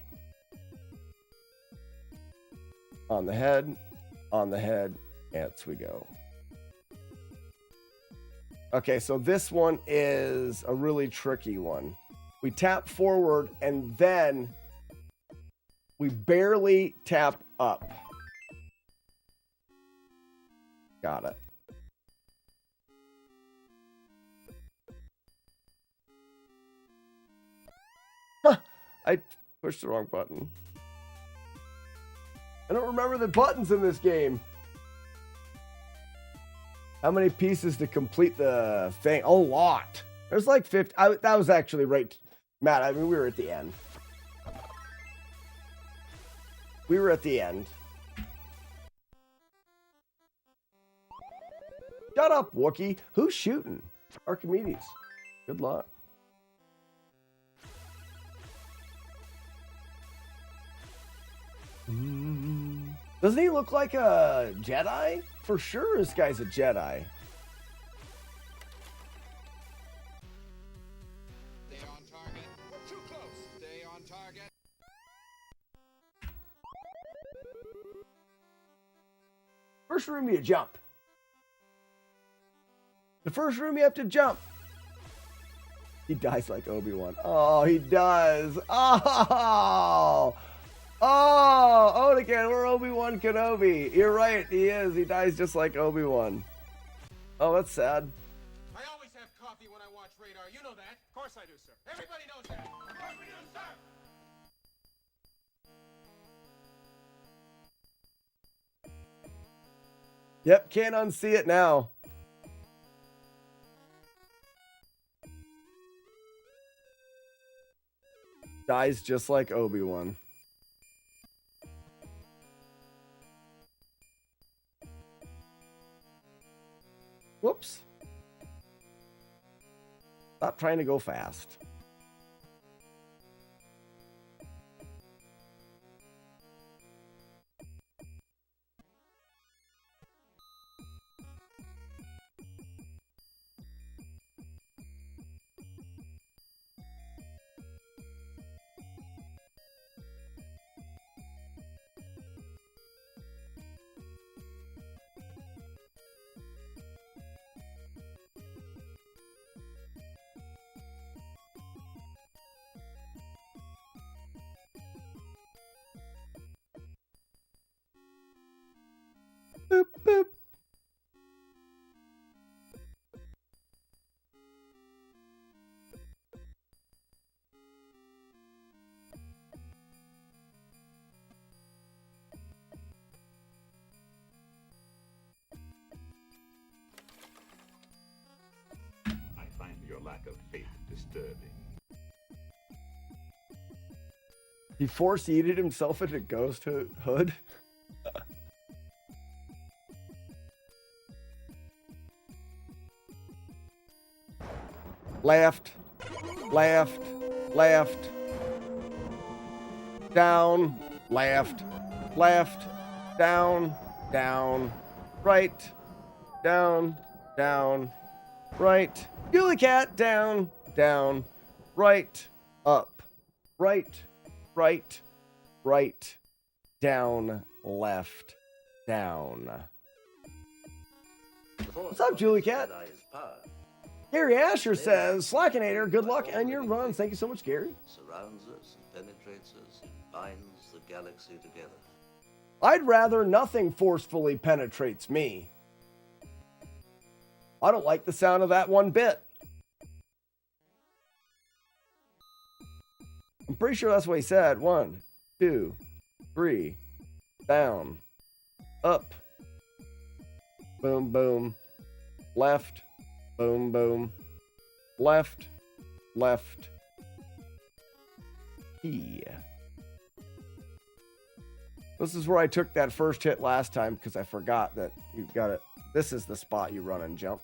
On the head. On the head. Ants we go. Okay, so this one is a really tricky one. We tap forward and then we barely tap up. Got it. Huh, I pushed the wrong button. I don't remember the buttons in this game. How many pieces to complete the thing? A lot. There's like 50. That was actually right. Matt, I mean, we were at the end. We were at the end. Shut up, Wookie. Who's shooting? Archimedes. Good luck. Doesn't he look like a Jedi? For sure this guy's a Jedi. Stay on target. We're too close. Stay on target. First room you jump. The first room you have to jump. He dies like Obi-Wan. Oh, he does. Oh! Oh, again, we're Obi-Wan Kenobi. You're right, he is. He dies just like Obi-Wan. Oh, that's sad. I always have coffee when I watch Radar. You know that. Of course I do, sir. Everybody knows that. Of course we do, sir. Yep, can't unsee it now. Dies just like Obi-Wan. Whoops. Stop trying to go fast. Boop, boop. I find your lack of faith disturbing. He force-eated himself into ghost hood. Left, left, left, down, left, left, down, down, right, down, down, right, Julie Cat, down, down, right, up, right, right, right, down, left, down. What's up, Julie Cat? Gary Asher says, Slackinator, good luck on your runs. Thank you so much, Gary. Surrounds us and penetrates us and binds the galaxy together. I'd rather nothing forcefully penetrates me. I don't like the sound of that one bit. I'm pretty sure that's what he said. 1, 2, 3, down, up, boom, boom, left, boom, boom, left, left, E. This is where I took that first hit last time because I forgot that you've got it. This is the spot you run and jump.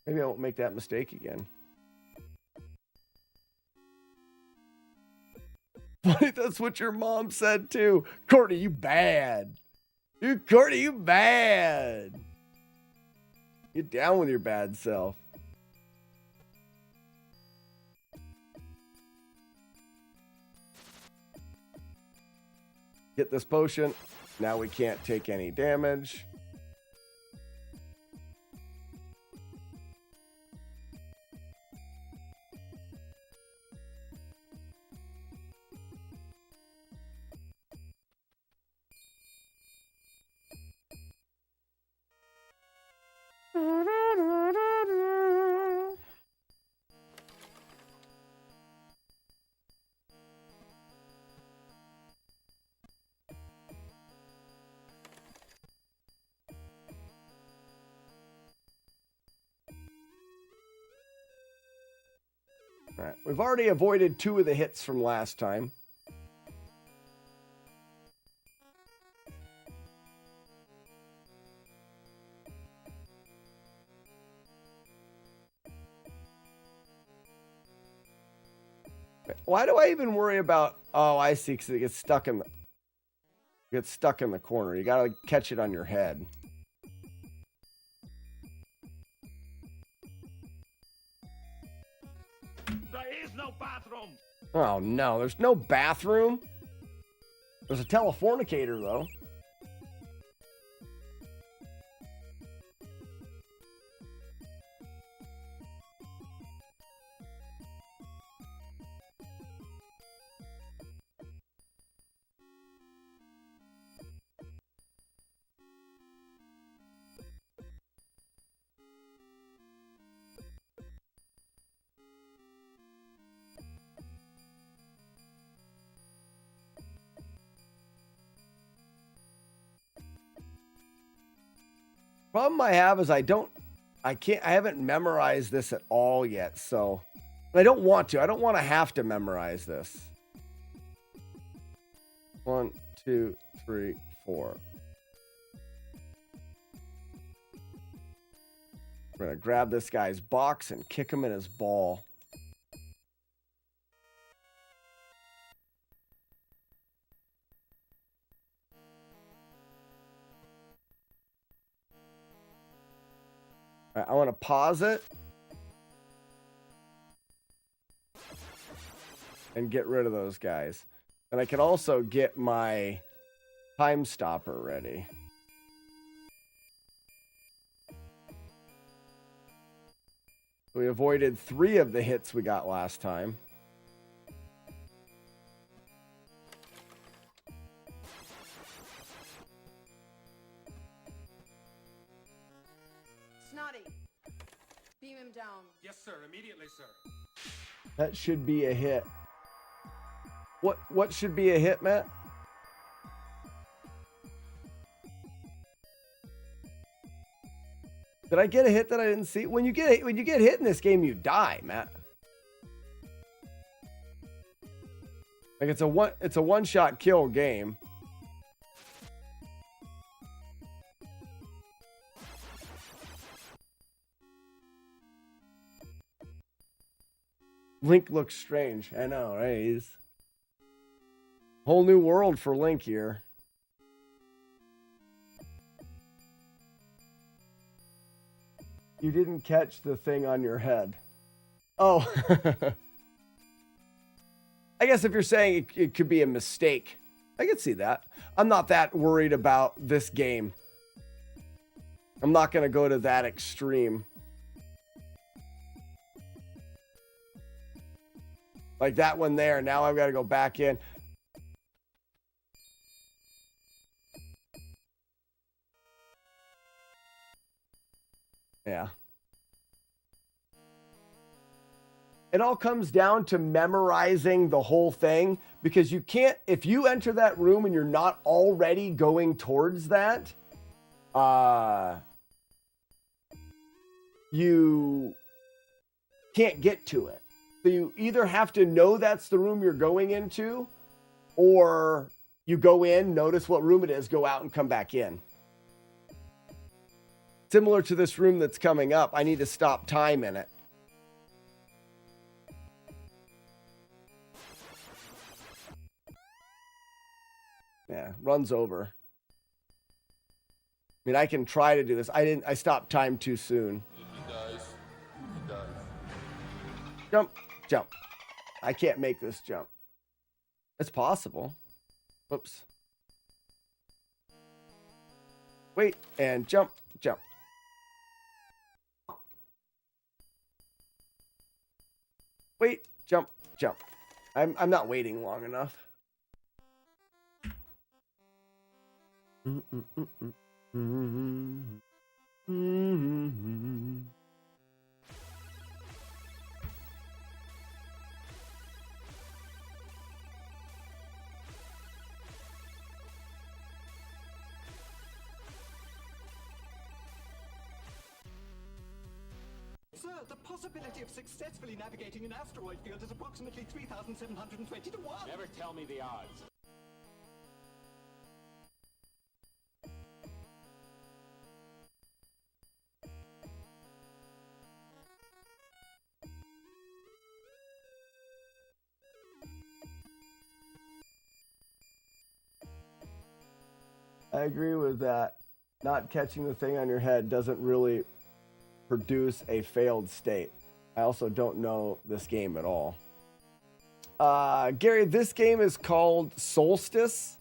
Maybe I won't make that mistake again. That's what your mom said too. Courtney, you bad. Courtney, you bad. Get down with your bad self. Get this potion. Now we can't take any damage. All right, we've already avoided 2 of the hits from last time. Why do I even worry about... Oh, I see, because it gets stuck in the corner. You gotta catch it on your head. There is no bathroom. Oh, no. There's no bathroom. There's a telefornicator, though. Problem I have is I haven't memorized this at all yet, so I don't want to. I don't want to have to memorize this. 1, 2, 3, 4. We're gonna grab this guy's box and kick him in his ball. All right, I want to pause it and get rid of those guys. And I can also get my time stopper ready. We avoided 3 of the hits we got last time. Snotty, beam him down. Yes, sir. Immediately, sir. That should be a hit. What should be a hit, Matt? Did I get a hit that I didn't see? When you get hit in this game, you die, Matt. Like it's a one-shot kill game. Link looks strange. I know, right? He's whole new world for Link here. You didn't catch the thing on your head. Oh. I guess if you're saying it could be a mistake, I could see that. I'm not that worried about this game. I'm not going to go to that extreme. Like that one there. Now I've got to go back in. Yeah. It all comes down to memorizing the whole thing, because you can't, if you enter that room and you're not already going towards that, you can't get to it. So you either have to know that's the room you're going into, or you go in, notice what room it is, go out and come back in. Similar to this room that's coming up, I need to stop time in it. Yeah, runs over. I mean, I can try to do this. I stopped time too soon. He dies. He dies. Jump, jump. I can't make this jump. It's possible. Whoops. Wait, and jump, jump. Wait, jump, jump. I'm not waiting long enough. Sir, the possibility of successfully navigating an asteroid field is approximately 3,720 to 1. Never tell me the odds. I agree with that. Not catching the thing on your head doesn't really produce a failed state. I also don't know this game at all. Gary, this game is called Solstice.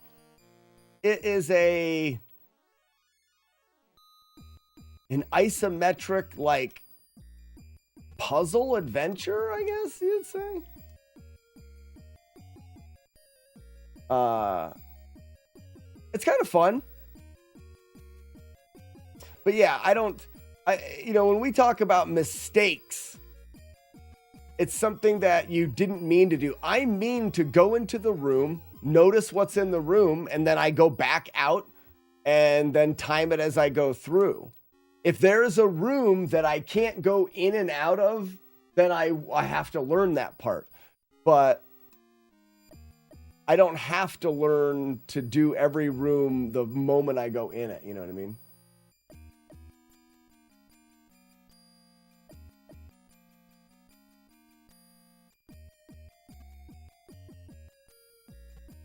It is an isometric, like, puzzle adventure, I guess you'd say. It's kind of fun. But yeah, when we talk about mistakes, it's something that you didn't mean to do. I mean to go into the room, notice what's in the room, and then I go back out and then time it as I go through. If there is a room that I can't go in and out of, then I have to learn that part. But I don't have to learn to do every room the moment I go in it. You know what I mean?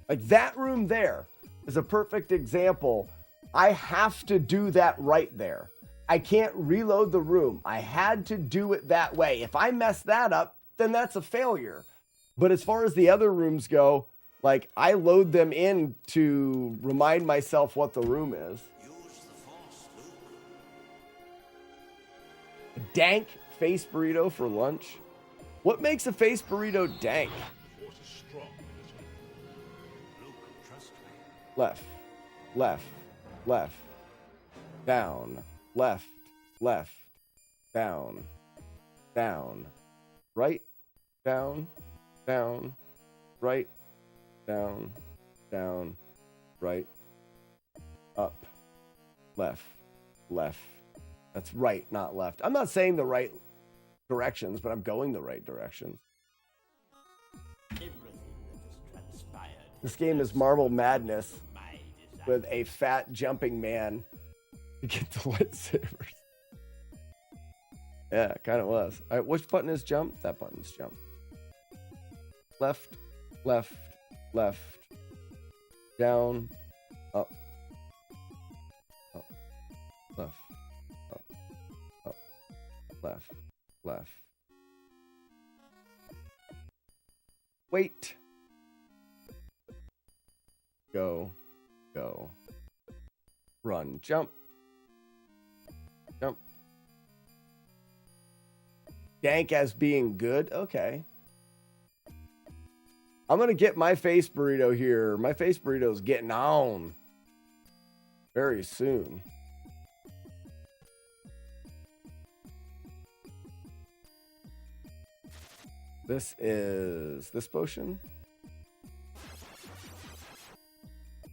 Like that room there is a perfect example. I have to do that right there. I can't reload the room. I had to do it that way. If I mess that up, then that's a failure. But as far as the other rooms go, like I load them in to remind myself what the room is. A dank face burrito for lunch? What makes a face burrito dank? Left, left, left, down, left, left, down, down, right, down, down, right, down, down, right, up, left, left. That's right, not left. I'm not saying the right directions, but I'm going the right directions. This game is Marble Madness with a fat jumping man to get the lightsabers. Yeah, it kind of was. All right, which button is jump? That button's jump. Left, left, left, down, up, up, left, up, up, left, left. Wait. Go, go, run, jump, jump. Dank as being good? Okay. I'm going to get my face burrito here. My face burrito is getting on very soon. This is this potion.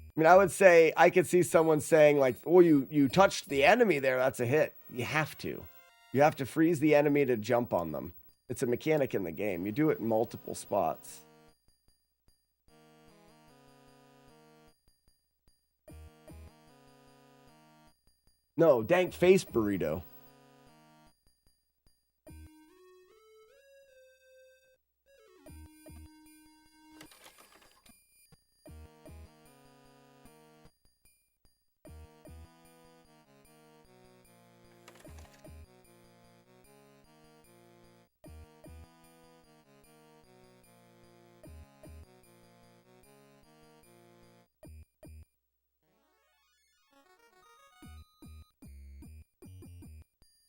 I mean, I would say, I could see someone saying like, oh, you touched the enemy there. That's a hit. You have to. You have to freeze the enemy to jump on them. It's a mechanic in the game. You do it in multiple spots. No, dank face burrito.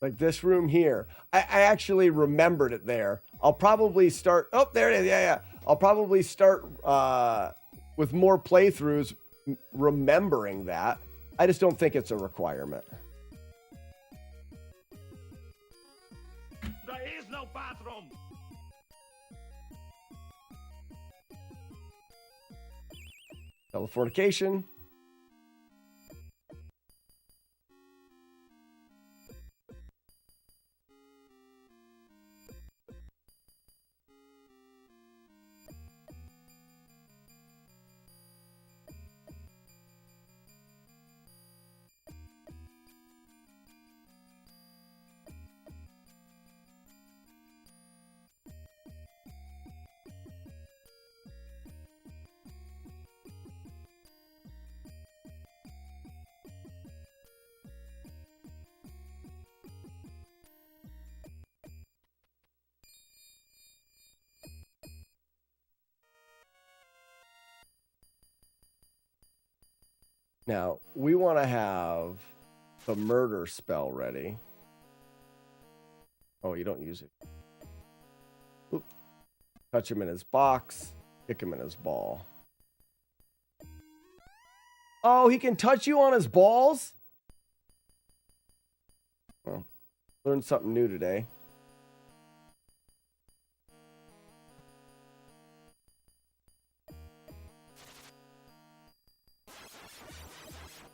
Like this room here. I actually remembered it there. I'll probably start... Oh, there it is. Yeah, yeah. I'll probably start with more playthroughs remembering that. I just don't think it's a requirement. There is no bathroom. Telefornication. Now, we want to have the murder spell ready. Oh, you don't use it. Oop. Touch him in his box. Kick him in his ball. Oh, he can touch you on his balls? Well, learned something new today.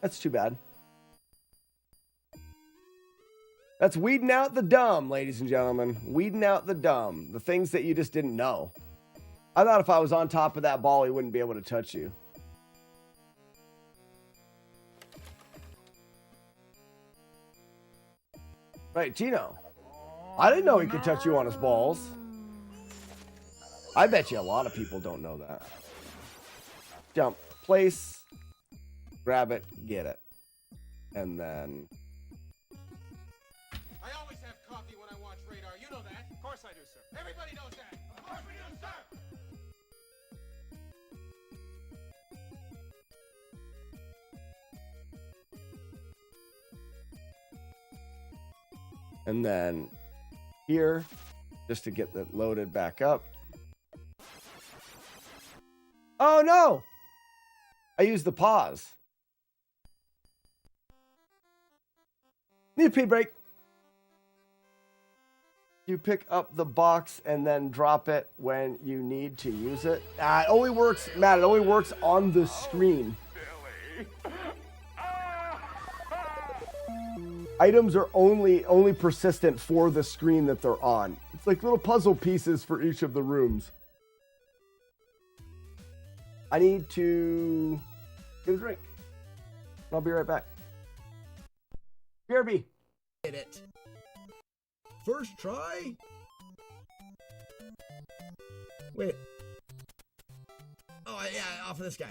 That's too bad. That's weeding out the dumb, ladies and gentlemen. Weeding out the dumb. The things that you just didn't know. I thought if I was on top of that ball, he wouldn't be able to touch you. Right, Gino. I didn't know he could touch you on his balls. I bet you a lot of people don't know that. Jump, place, grab it, get it. And then... I always have coffee when I watch Radar. You know that. Of course I do, sir. Everybody knows that. Of course we do, sir. And then here, just to get that loaded back up. Oh no! I used the pause. Need a pee break. You pick up the box and then drop it when you need to use it. It only works, Matt, it only works on the screen. Items are only persistent for the screen that they're on. It's like little puzzle pieces for each of the rooms. I need to get a drink. I'll be right back. BRB. Hit it. First try? Wait. Oh, yeah, off of this guy.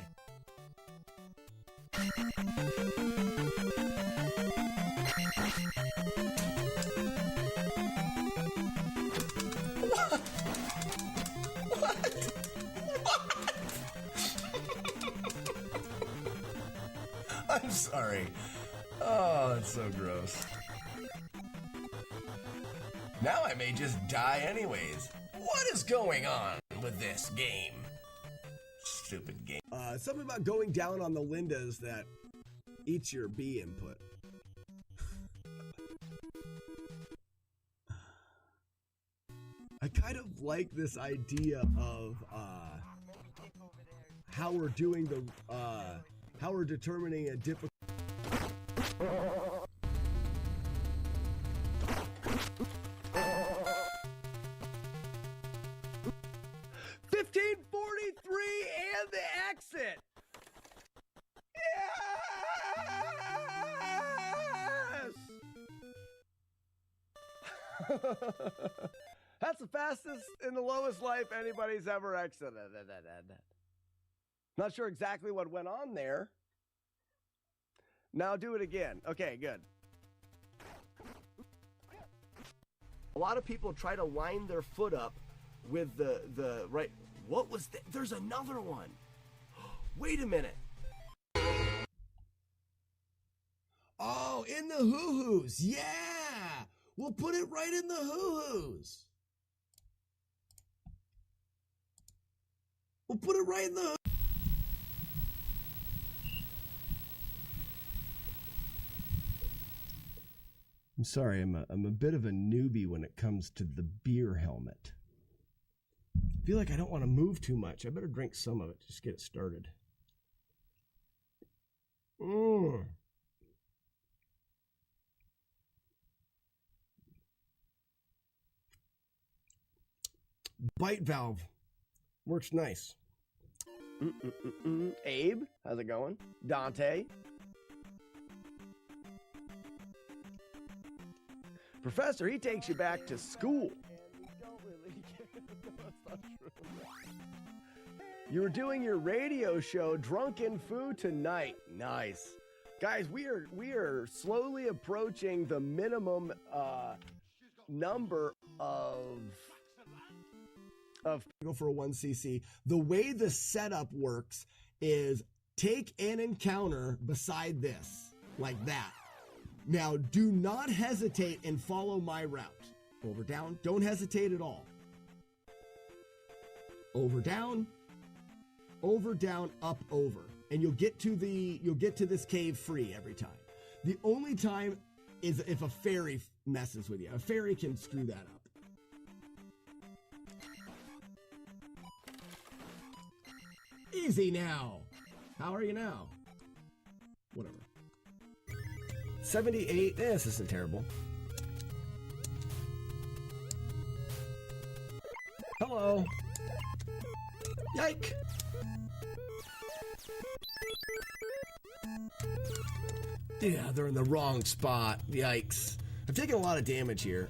I'm sorry. Oh, that's so gross. Now I may just die anyways. What is going on with this game? Stupid game. Something about going down on the Lindas that eats your B input. I kind of like this idea of how we're doing the how we're determining a difficult. 1543 and the exit. Yes. That's the fastest and the lowest life anybody's ever exited. Not sure exactly what went on there. Now do it again. Okay, good. A lot of people try to line their foot up with the right. What was that? There's another one. Wait a minute. Oh, in the hoo-hoos. Yeah. We'll put it right in the hoo-hoos. We'll put it right in the... I'm sorry, I'm a bit of a newbie when it comes to the beer helmet. I feel like I don't want to move too much. I better drink some of it to just get it started. Bite valve. Works nice. Abe, how's it going? Dante. Professor, he takes you back to school. That's not true. You were doing your radio show, Drunken Foo, tonight. Nice. Guys, we are slowly approaching the minimum number of go for a 1cc. The way the setup works is take an encounter beside this, like that. Now, do not hesitate and follow my route. Over, down, don't hesitate at all. Over, down, up, over. And you'll get to this cave free every time. The only time is if a fairy messes with you. A fairy can screw that up. Easy now. How are you now? Whatever. 78. This isn't terrible. Hello. Yike. Yeah, they're in the wrong spot. Yikes. I've taken a lot of damage here.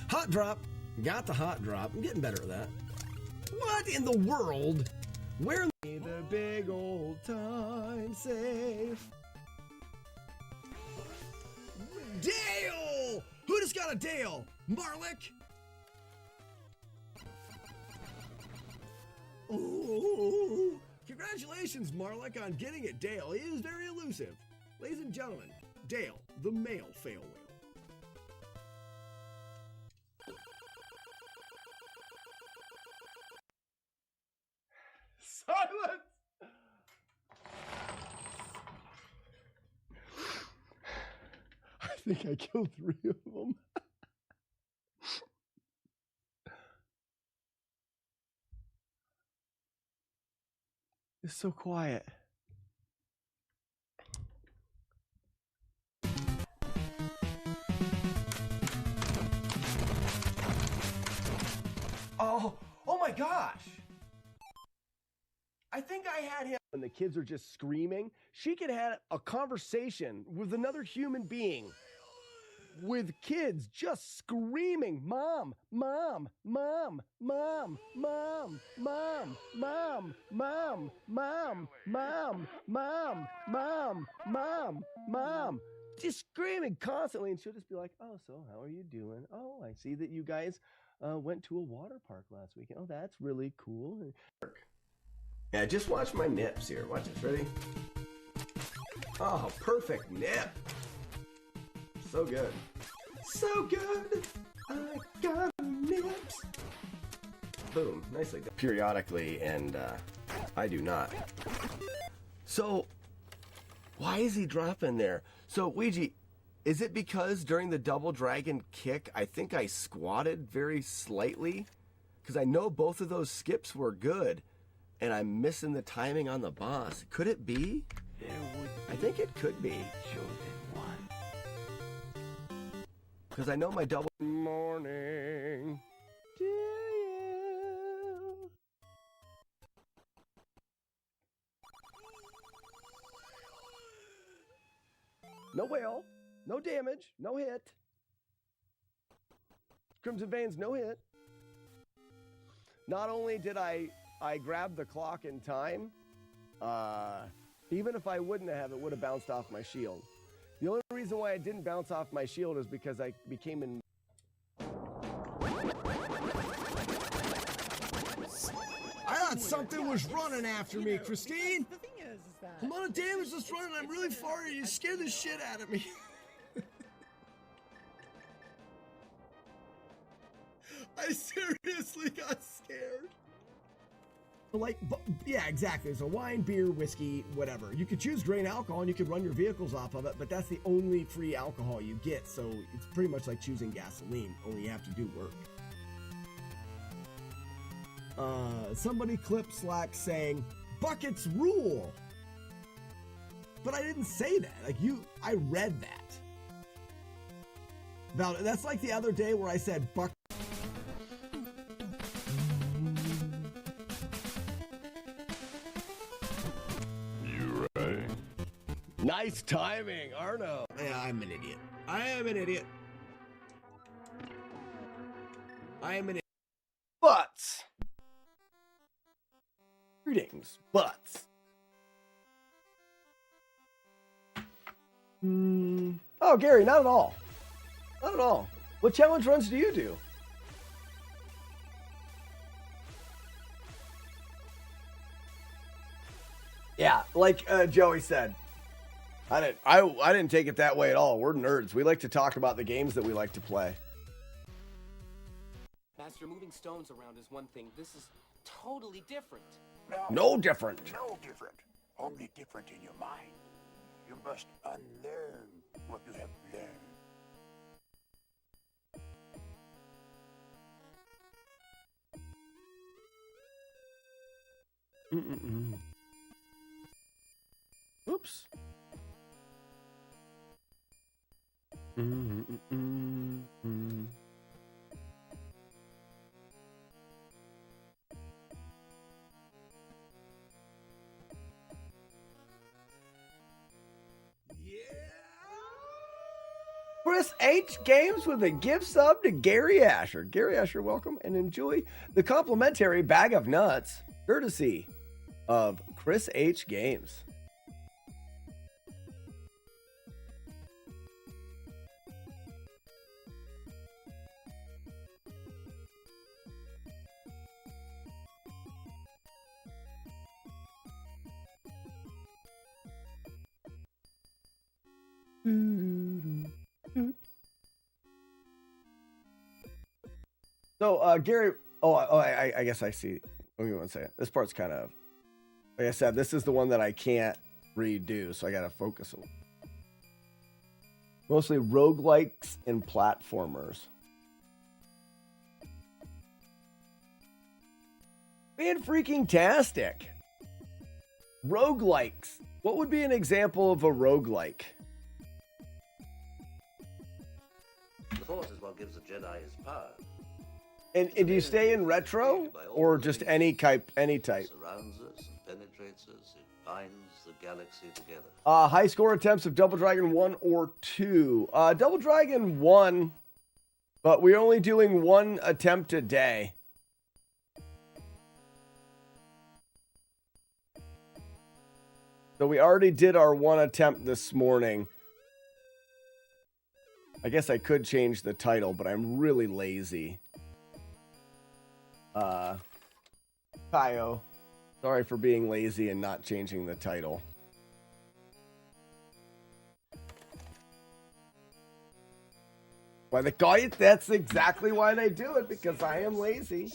Hot drop. Got the hot drop. I'm getting better at that. What in the world? Where the big old time safe? Dale! Who just got a Dale? Marlick? Ooh! Congratulations, Marlick, on getting it, Dale. He is very elusive. Ladies and gentlemen, Dale, the male fail whale. Silence! I think I killed 3 of them. It's so quiet. Oh my gosh! I think I had him. When the kids are just screaming, she could have a conversation with another human being. With kids just screaming, Mom, Mom, Mom, Mom, Mom, Mom, Mom, Mom, Mom, Mom, Mom, Mom, Mom, Mom. Just screaming constantly, and she'll just be like, oh, so how are you doing? Oh, I see that you guys went to a water park last weekend. Oh, that's really cool. Yeah, just watch my nips here. Watch this. Ready? Oh, perfect nip. So good. So good. I got nips. Boom. Nicely done. Periodically, and I do not. So, why is he dropping there? So, Ouija, is it because during the double dragon kick, I think I squatted very slightly? Because I know both of those skips were good, and I'm missing the timing on the boss. Could it be? I think it could be. Because I know my double morning to you. No whale, no damage, no hit. Crimson Veins, no hit. Not only did I grab the clock in time, even if I wouldn't have, it would have bounced off my shield. The only reason why I didn't bounce off my shield is because I became in... I thought something was running after me, Christine! The thing is that... A lot of damage was running, I'm really far, you scared the shit out of me. I seriously got scared. Like, yeah, exactly. So wine, beer, whiskey, whatever. You could choose grain alcohol and you could run your vehicles off of it, but that's the only free alcohol you get. So it's pretty much like choosing gasoline, only you have to do work. Somebody clipped Slack saying, buckets rule. But I didn't say that. Like I read that. That's like the other day where I said bucket. Nice timing, Arno. Yeah, I'm an idiot. I am an idiot. Butts. Greetings, butts. Oh, Gary, not at all. Not at all. What challenge runs do you do? Yeah, like Joey said, I didn't take it that way at all. We're nerds. We like to talk about the games that we like to play. Master, moving stones around is one thing. This is totally different. No different. No different. Only different in your mind. You must unlearn what you have learned. Oops. Chris H. Games with a gift sub to Gary Asher. Gary Asher, welcome and enjoy the complimentary bag of nuts, courtesy of Chris H. Games. So, Gary, I guess I see. Give me one second. This part's kind of, like I said, this is the one that I can't redo, so I got to focus on. Mostly roguelikes and platformers. Fan-freaking-tastic. Roguelikes. What would be an example of a roguelike? The Force is what gives the Jedi his power. And do you stay in retro or just any type? It surrounds us and penetrates us. It binds the galaxy together. High score attempts of Double Dragon 1 or 2. Double Dragon 1, but we're only doing one attempt a day. So we already did our one attempt this morning. I guess I could change the title, but I'm really lazy. Kaio, sorry for being lazy and not changing the title. Why the guy? That's exactly why they do it, because I am lazy.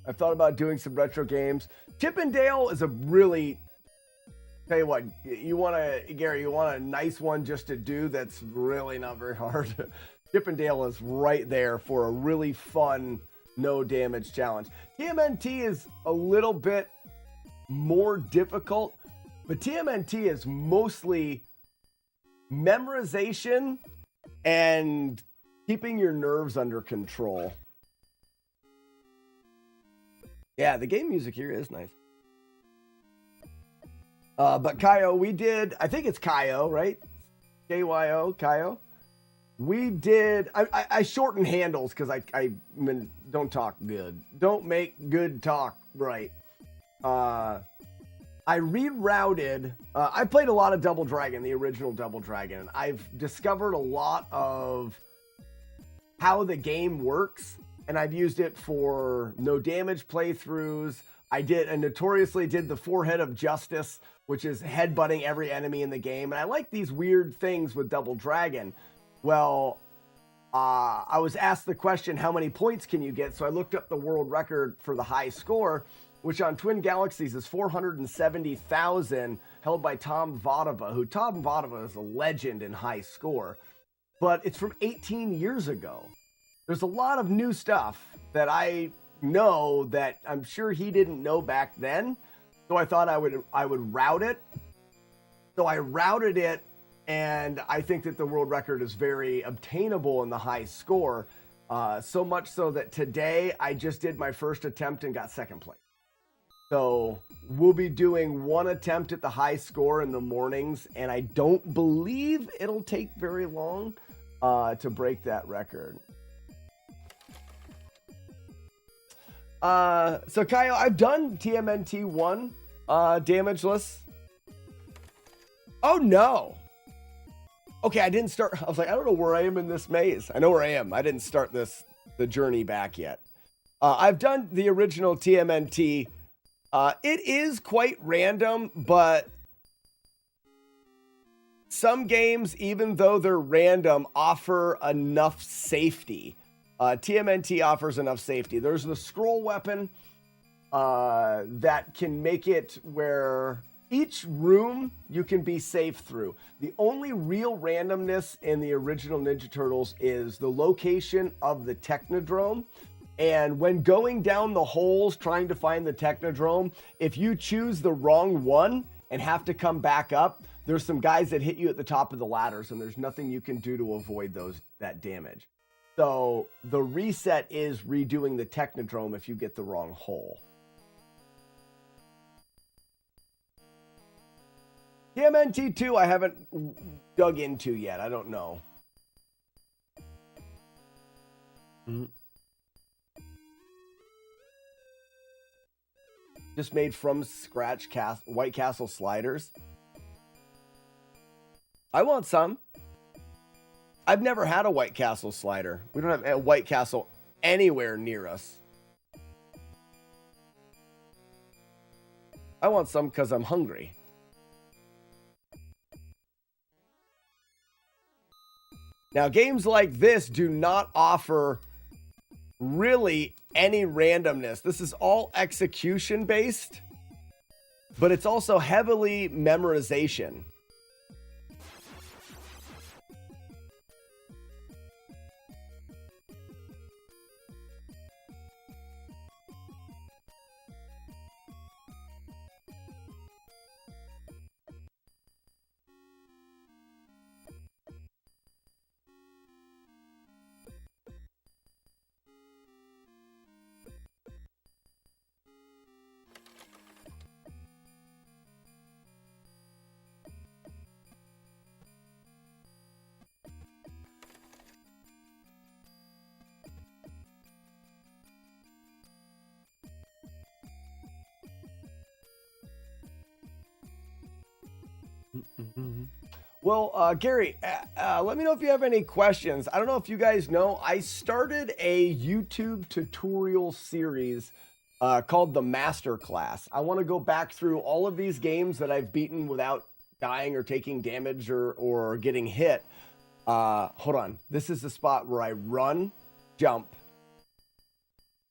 I've thought about doing some retro games. Chip and Dale is a really, tell you what, Gary, you want a nice one just to do that's really not very hard. Chip and Dale is right there for a really fun, no damage challenge. TMNT is a little bit more difficult, but TMNT is mostly memorization and keeping your nerves under control. Yeah, the game music here is nice. But Kaio, we did, I think it's Kaio, right? K-Y-O, Kaio. We did, I shorten handles because I mean, don't talk good. Don't make good talk right. I rerouted, I played a lot of Double Dragon, the original Double Dragon, and I've discovered a lot of how the game works, and I've used it for no damage playthroughs. I notoriously did the Forehead of Justice, which is headbutting every enemy in the game. And I like these weird things with Double Dragon. Well, I was asked the question, how many points can you get? So I looked up the world record for the high score, which on Twin Galaxies is 470,000, held by Tom Vodova, Tom Vodova is a legend in high score. But it's from 18 years ago. There's a lot of new stuff that I know that I'm sure he didn't know back then. So I thought I would route it. So I routed it, and I think that the world record is very obtainable in the high score. So much so that today I just did my first attempt and got second place. So we'll be doing one attempt at the high score in the mornings, and I don't believe it'll take very long to break that record. So Kaio, I've done TMNT 1, damageless. Oh no. Okay, I didn't start, I was like, I don't know where I am in this maze. I know where I am. I didn't start this the journey back yet. I've done the original TMNT. It is quite random, but some games, even though they're random, offer enough safety. TMNT offers enough safety. There's the scroll weapon that can make it where each room you can be safe through. The only real randomness in the original Ninja Turtles is the location of the Technodrome. And when going down the holes trying to find the Technodrome, if you choose the wrong one and have to come back up, there's some guys that hit you at the top of the ladders, and there's nothing you can do to avoid that damage. So the reset is redoing the Technodrome if you get the wrong hole. TMNT 2 I haven't dug into yet. I don't know. Just made from scratch White Castle sliders. I want some. I've never had a White Castle slider. We don't have a White Castle anywhere near us. I want some because I'm hungry. Now, games like this do not offer really any randomness. This is all execution based, but it's also heavily memorization. Well, Gary, let me know if you have any questions. I don't know if you guys know, I started a YouTube tutorial series called The Master Class. I want to go back through all of these games that I've beaten without dying or taking damage or getting hit. Hold on. This is the spot where I run, jump,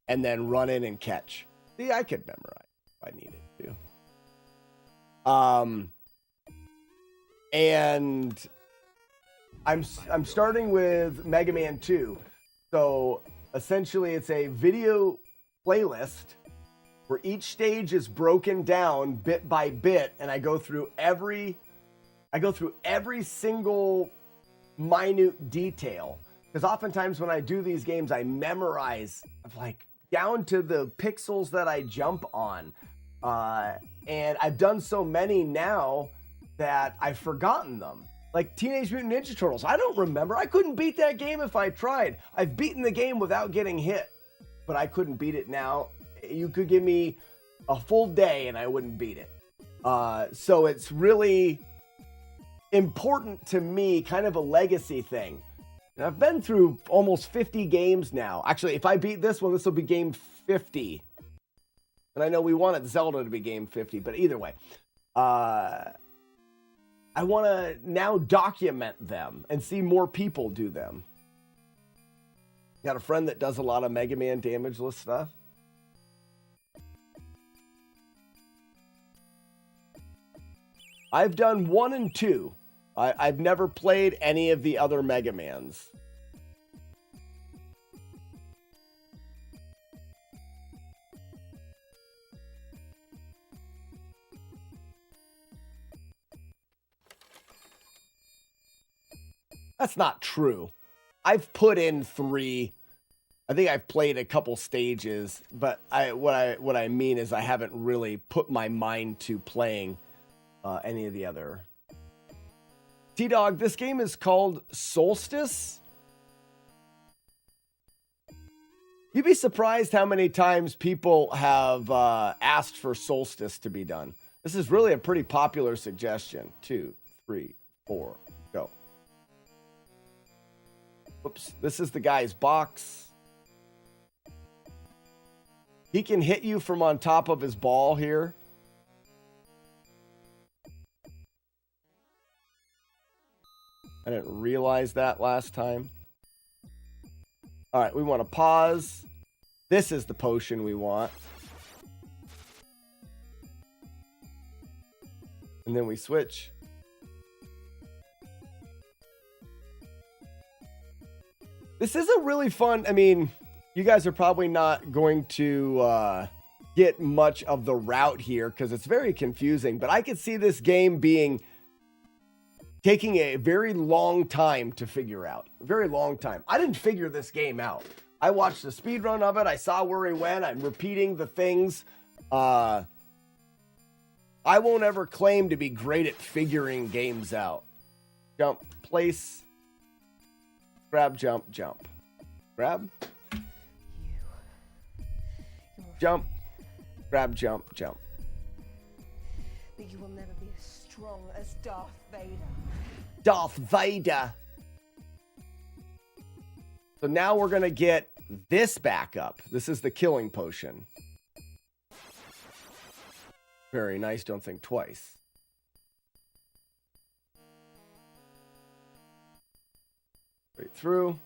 and then run in and catch. See, I could memorize if I needed to. And I'm starting with Mega Man 2. So essentially it's a video playlist where each stage is broken down bit by bit, and I go through every single minute detail. Because oftentimes when I do these games, I memorize like down to the pixels that I jump on. And I've done so many now that I've forgotten them. Like Teenage Mutant Ninja Turtles. I don't remember. I couldn't beat that game if I tried. I've beaten the game without getting hit, but I couldn't beat it now. You could give me a full day and I wouldn't beat it. So it's really important to me, kind of a legacy thing. And I've been through almost 50 games now. Actually, if I beat this one, this will be game 50. And I know we wanted Zelda to be game 50, but either way. I want to now document them and see more people do them. Got a friend that does a lot of Mega Man damage list stuff. I've done 1 and 2. I've never played any of the other Mega Mans. That's not true. I've put in 3. I think I've played a couple stages, but what I mean is I haven't really put my mind to playing any of the other. T-Dog, this game is called Solstice. You'd be surprised how many times people have asked for Solstice to be done. This is really a pretty popular suggestion. 2, 3, 4, go. Oops, this is the guy's box. He can hit you from on top of his ball here. I didn't realize that last time. All right, we want to pause. This is the potion we want. And then we switch. This is a really fun, I mean, you guys are probably not going to get much of the route here because it's very confusing, but I could see this game taking a very long time to figure out. A very long time. I didn't figure this game out. I watched the speed run of it. I saw where he went. I'm repeating the things. I won't ever claim to be great at figuring games out. Jump, place, grab, jump, jump. Grab. Jump, grab, jump, jump. But you will never be as strong as Darth Vader. Darth Vader. So now we're going to get this back up. This is the killing potion. Very nice. Don't think twice. Right through.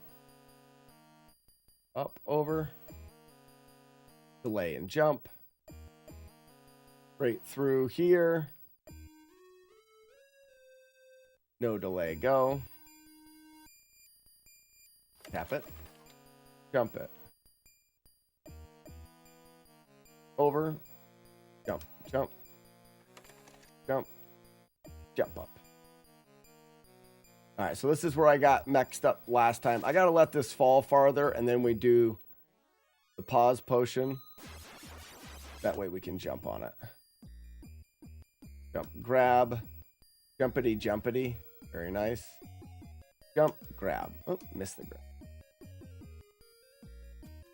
Up, over. Delay and jump. Right through here. No delay, go. Tap it. Jump it. Over. Jump, jump. Jump. Jump up. All right, so this is where I got mixed up last time. I got to let this fall farther, and then we do the pause potion. That way we can jump on it. Jump, grab. Jumpity, jumpity. Very nice. Jump, grab. Oh, missed the grab.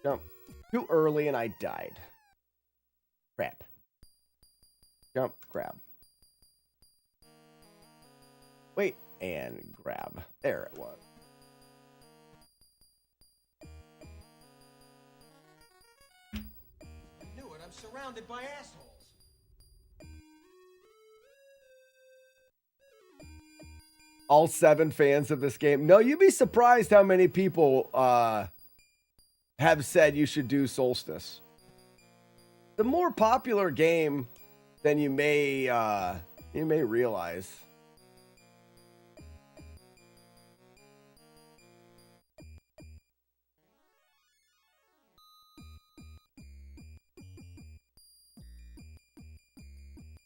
Jump. Too early and I died. Crap. Jump, grab. Wait, and grab. There it was. I knew it. I'm surrounded by assholes. All 7 fans of this game. No, you'd be surprised how many people have said you should do Solstice. The more popular game than you may realize.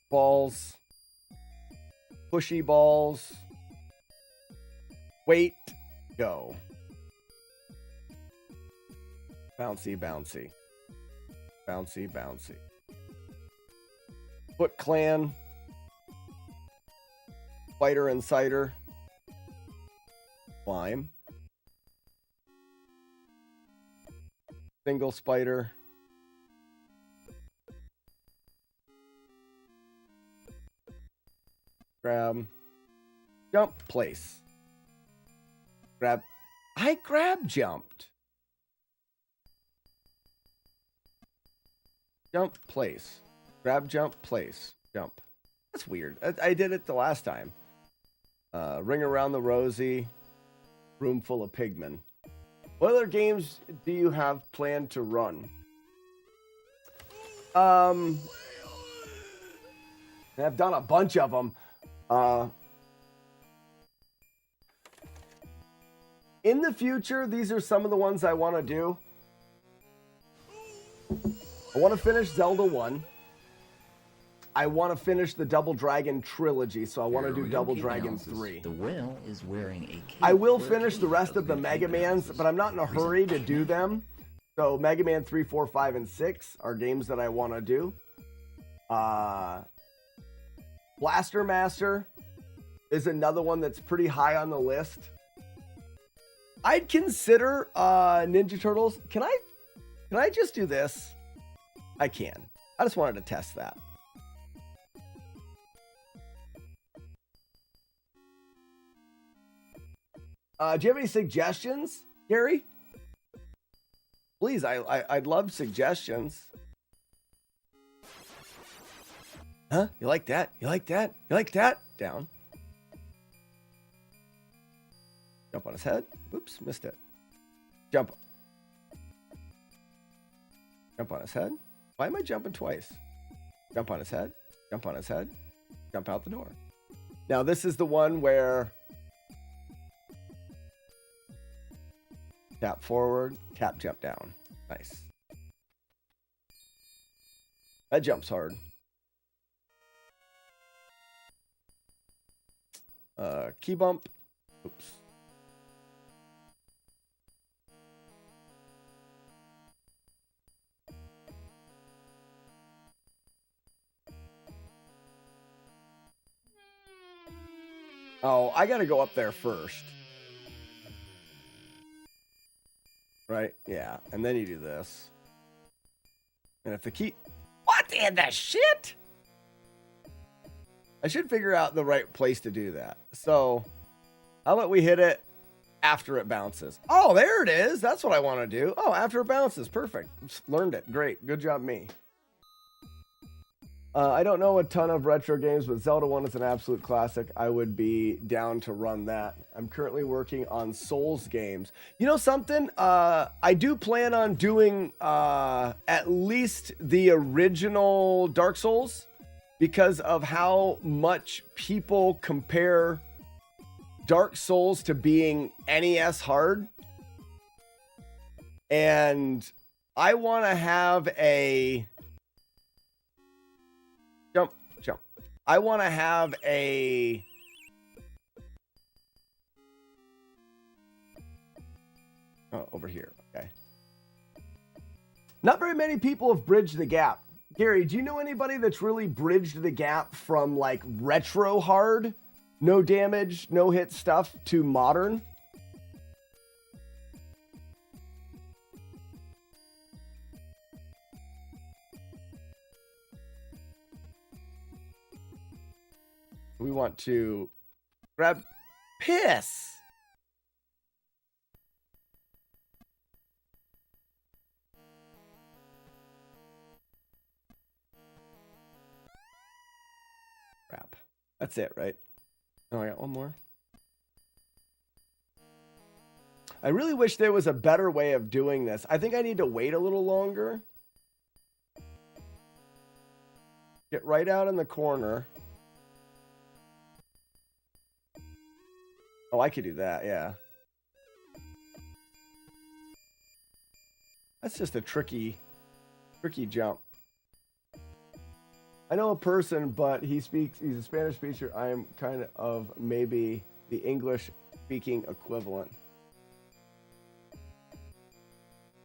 Balls. Pushy balls. Wait, go. Bouncy, bouncy. Bouncy, bouncy. Foot Clan. Fighter and Cider. Climb. Single Spider. Grab. Jump, place. Grab. I grab jumped. Jump, place. Grab, jump, place. Jump. That's weird. I did it the last time. Ring Around the Rosie. Room Full of Pigmen. What other games do you have planned to run? I've done a bunch of them. In the future, these are some of the ones I want to do. I want to finish Zelda 1. I want to finish the Double Dragon trilogy, so I want to do Double Dragon 3. The whale is wearing a cape. I will finish the rest of the Mega Mans, but I'm not in a hurry to do them. So Mega Man 3, 4, 5, and 6 are games that I want to do. Blaster Master is another one that's pretty high on the list. I'd consider Ninja Turtles. Can I just do this? I can. I just wanted to test that. Do you have any suggestions, Gary? Please, I'd love suggestions. Huh? You like that? You like that? You like that? Down. Jump on his head. Oops, missed it. Jump. Jump on his head. Why am I jumping twice? Jump on his head. Jump on his head. Jump out the door. Now this is the one where tap forward, tap, jump down. Nice. That jumps hard. Key bump. Oops. Oh, I gotta go up there first. Right? Yeah. And then you do this. And if the key... What in the shit? I should figure out the right place to do that. So, how about we hit it after it bounces? Oh, there it is. That's what I want to do. Oh, after it bounces. Perfect. Just learned it. Great. Good job, me. I don't know a ton of retro games, but Zelda 1 is an absolute classic. I would be down to run that. I'm currently working on Souls games. You know something? I do plan on doing at least the original Dark Souls because of how much people compare Dark Souls to being NES hard. And I want to have a... Jump. I want to have a... Oh, over here. Okay. Not very many people have bridged the gap. Gary, do you know anybody that's really bridged the gap from like retro hard, no damage, no hit stuff to modern? We want to grab piss. Crap. That's it, right? Oh, I got one more. I really wish there was a better way of doing this. I think I need to wait a little longer. Get right out in the corner. Oh, I could do that, yeah. That's just a tricky jump. I know a person, but he's a Spanish speaker. I am kind of maybe the English speaking equivalent.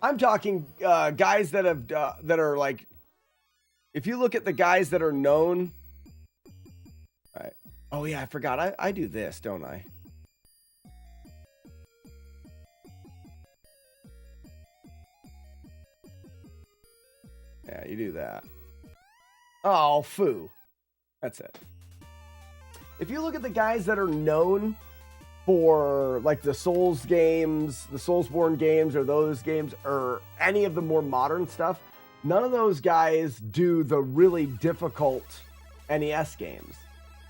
I'm talking guys that have that are like, if you look at the guys that are known. All right. Oh yeah, I forgot. I do this, don't I? Yeah, you do that. Oh, foo. That's it. If you look at the guys that are known for like the Souls games, the Soulsborne games, or those games, or any of the more modern stuff, none of those guys do the really difficult NES games.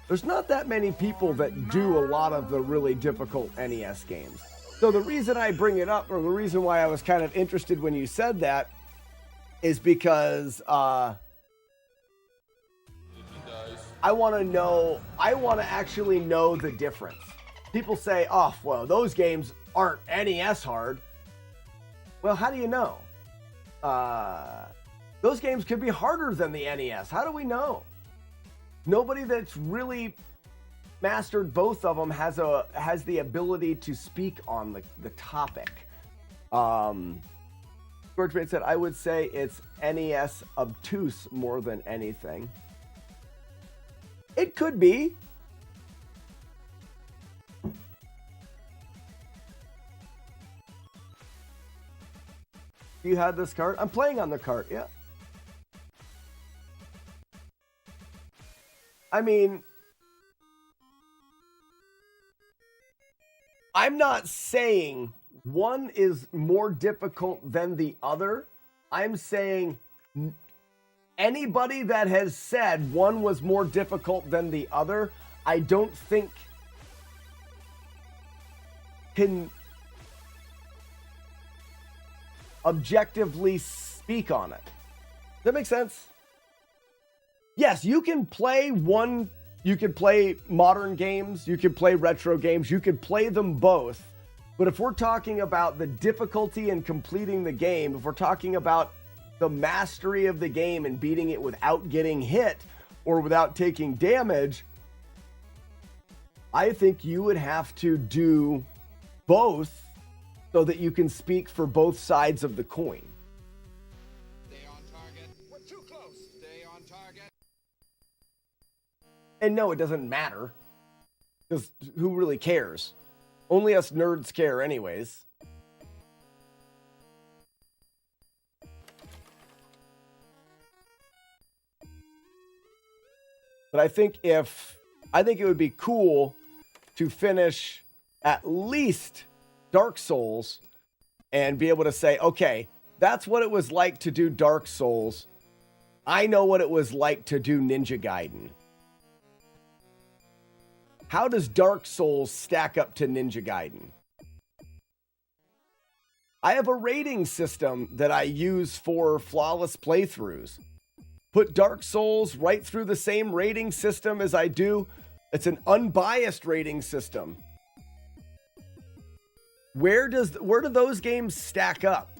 There's not that many people that do a lot of the really difficult NES games. So the reason I bring it up, or the reason why I was kind of interested when you said that, is because I want to actually know the difference. People say, oh, well, those games aren't NES hard. Well, how do you know? Those games could be harder than the NES. How do we know? Nobody that's really mastered both of them has the ability to speak on the topic. George Bates said, I would say it's NES obtuse more than anything. It could be. You had this cart? I'm playing on the cart, yeah. I mean, I'm not saying one is more difficult than the other. I'm saying Anybody that has said one was more difficult than the other, I don't think can objectively speak on it. Does that make sense? Yes, you can play modern games, you can play retro games, you could play them both. But if we're talking about the difficulty in completing the game, if we're talking about the mastery of the game and beating it without getting hit or without taking damage, I think you would have to do both so that you can speak for both sides of the coin. Stay on target. We're too close. Stay on target. And no, it doesn't matter. Because who really cares? Only us nerds care anyways. But I think it would be cool to finish at least Dark Souls and be able to say, okay, that's what it was like to do Dark Souls. I know what it was like to do Ninja Gaiden. How does Dark Souls stack up to Ninja Gaiden? I have a rating system that I use for flawless playthroughs. Put Dark Souls right through the same rating system as I do. It's an unbiased rating system. Where do those games stack up?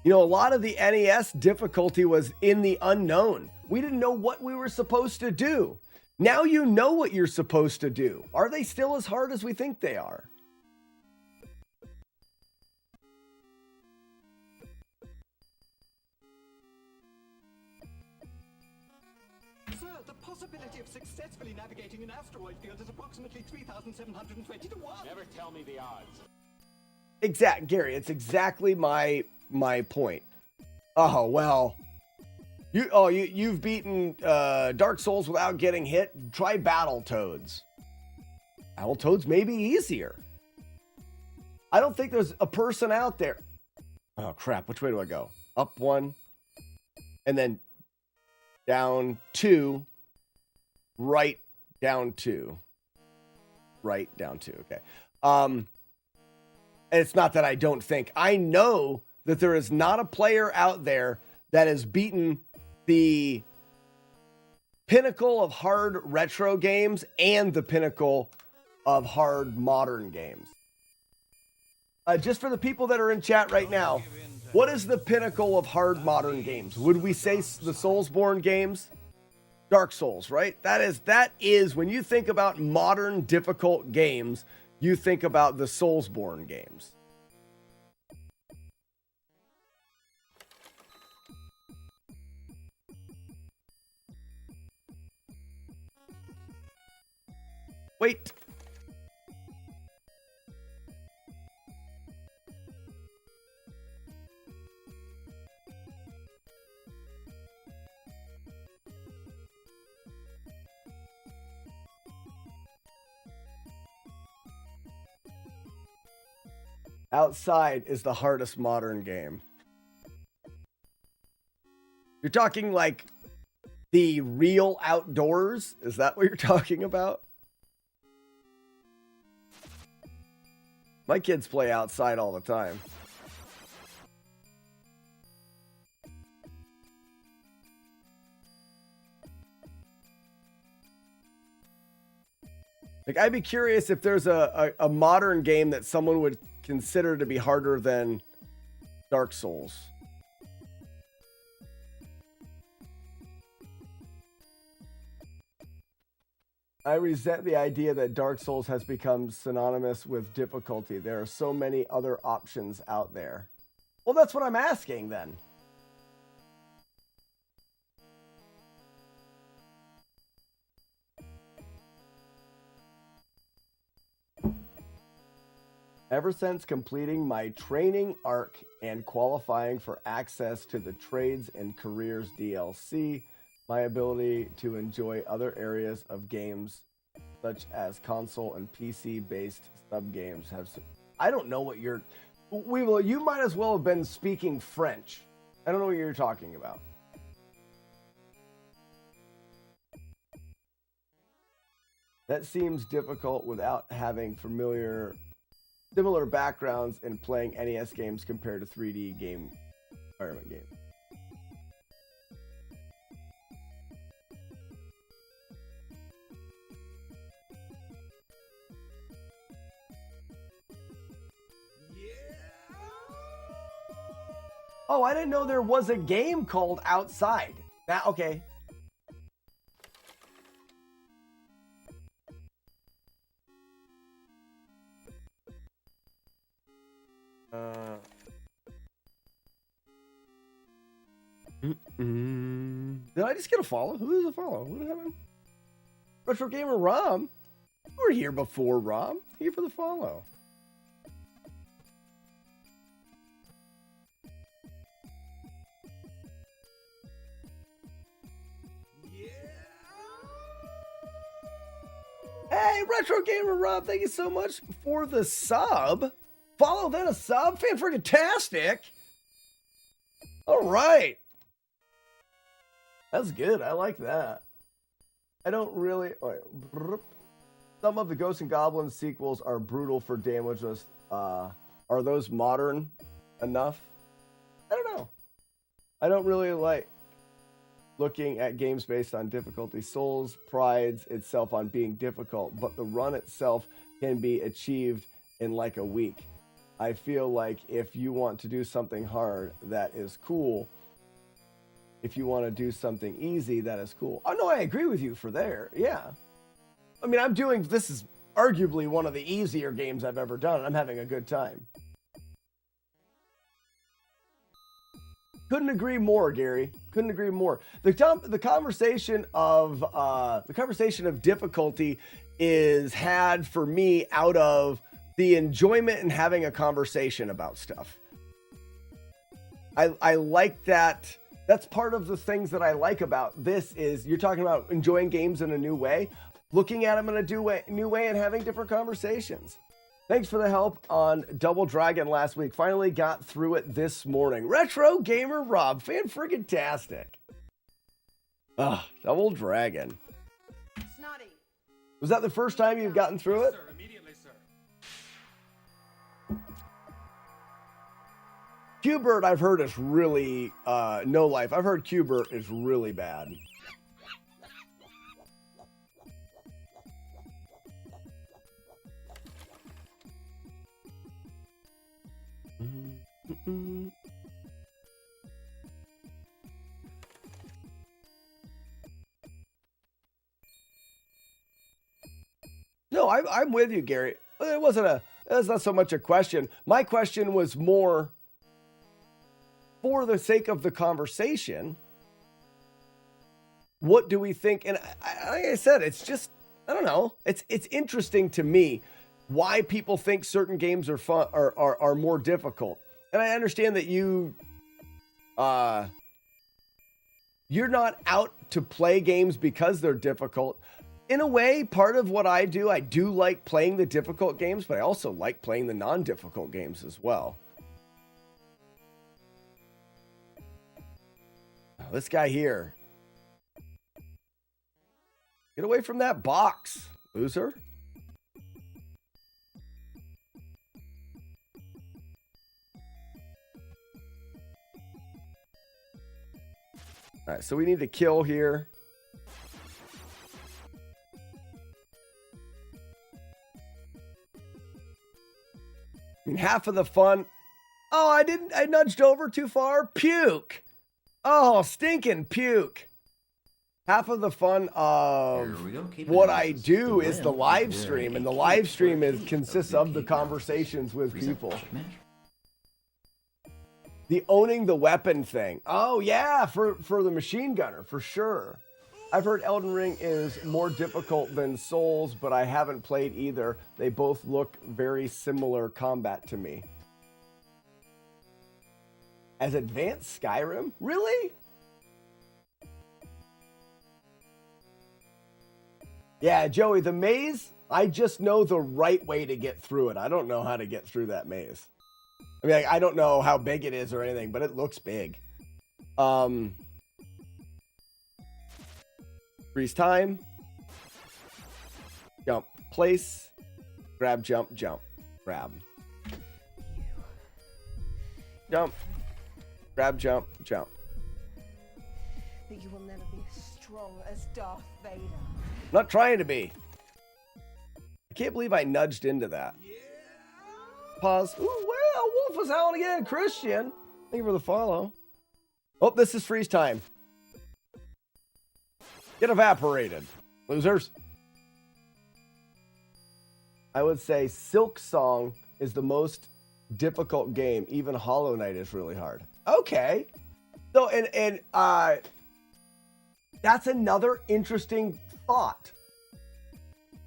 You know, a lot of the NES difficulty was in the unknown. We didn't know what we were supposed to do. Now you know what you're supposed to do. Are they still as hard as we think they are? Sir, the possibility of successfully navigating an asteroid field is approximately 3,720 to 1. Never tell me the odds. Gary, it's exactly my point. Oh, well, you've beaten Dark Souls without getting hit. Try Battletoads. Battletoads may be easier. I don't think there's a person out there. Oh, crap. Which way do I go? Up 1 and then down 2, right down 2. Right down 2. Okay. And it's not that I don't think. I know that there is not a player out there that has beaten the pinnacle of hard retro games and the pinnacle of hard modern games. Just for the people that are in chat right now, what is the pinnacle of hard modern games? Would we say the Soulsborne games? Dark Souls, right? That is when you think about modern difficult games, you think about the Soulsborne games. Wait. Outside is the hardest modern game. You're talking like the real outdoors? Is that what you're talking about? My kids play outside all the time. Like, I'd be curious if there's a modern game that someone would consider to be harder than Dark Souls. I resent the idea that Dark Souls has become synonymous with difficulty. There are so many other options out there. Well, that's what I'm asking then. Ever since completing my training arc and qualifying for access to the Trades and Careers DLC, my ability to enjoy other areas of games such as console and PC-based sub-games have... I don't know what you're... Weevil, you might as well have been speaking French. I don't know what you're talking about. That seems difficult without having similar backgrounds in playing NES games compared to 3D game environment games. Oh, I didn't know there was a game called Outside. Now, okay. Did I just get a follow? Who is a follow? What happened? Retro Gamer Rom? You were here before, Rom. Thank you for the follow. Hey, Retro Gamer Rob, thank you so much for the sub. Follow, then a sub. Fan-freaking-tastic. All right. That's good. I like that. I don't really... All right. Some of the Ghosts and Goblins sequels are brutal for damageless. Are those modern enough? I don't know. I don't really like looking at games based on difficulty. Souls prides itself on being difficult, but the run itself can be achieved in like a week. I feel like if you want to do something hard, that is cool. If you want to do something easy, that is cool. Oh no, I agree with you for there. Yeah. I mean, this is arguably one of the easier games I've ever done, and I'm having a good time. Couldn't agree more, Gary. Couldn't agree more. The conversation of difficulty is had for me out of the enjoyment in having a conversation about stuff. I like that. That's part of the things that I like about this is you're talking about enjoying games in a new way, looking at them in a new way and having different conversations. Thanks for the help on Double Dragon last week. Finally got through it this morning. Retro Gamer Rob, fan-friggin-tastic. Double Dragon. Snotty. Was that the first time you've gotten through it? Sir, immediately, sir. Q-Bird, I've heard is really, no life. I've heard Q-Bird is really bad. No, I'm with you, Gary. That's not so much a question. My question was more for the sake of the conversation. What do we think? And like I said, it's just, I don't know. It's interesting to me why people think certain games are fun are more difficult. And I understand that you're not out to play games because they're difficult. In a way, part of what I do like playing the difficult games, but I also like playing the non-difficult games as well. This guy here. Get away from that box, loser. All right, so we need to kill here. I mean, half of the fun. Oh, I nudged over too far. Puke. Oh, stinking puke. Half of the fun of what I do is the live stream, and the live stream consists of the conversations with people. The owning the weapon thing. Oh yeah, for the machine gunner, for sure. I've heard Elden Ring is more difficult than Souls, but I haven't played either. They both look very similar combat to me. As advanced Skyrim? Really? Yeah, Joey, the maze, I just know the right way to get through it. I don't know how to get through that maze. I mean, I don't know how big it is or anything, but it looks big. Freeze time. Jump. Place. Grab, jump, jump. Grab. Jump. Grab, jump, jump. That you will never be as strong as Darth Vader. I'm not trying to be. I can't believe I nudged into that. Pause. Ooh, well, Wolf was howling again. Christian. Thank you for the follow. Oh, this is freeze time. Get evaporated, losers. I would say Silk Song is the most difficult game. Even Hollow Knight is really hard. Okay. So, and that's another interesting thought.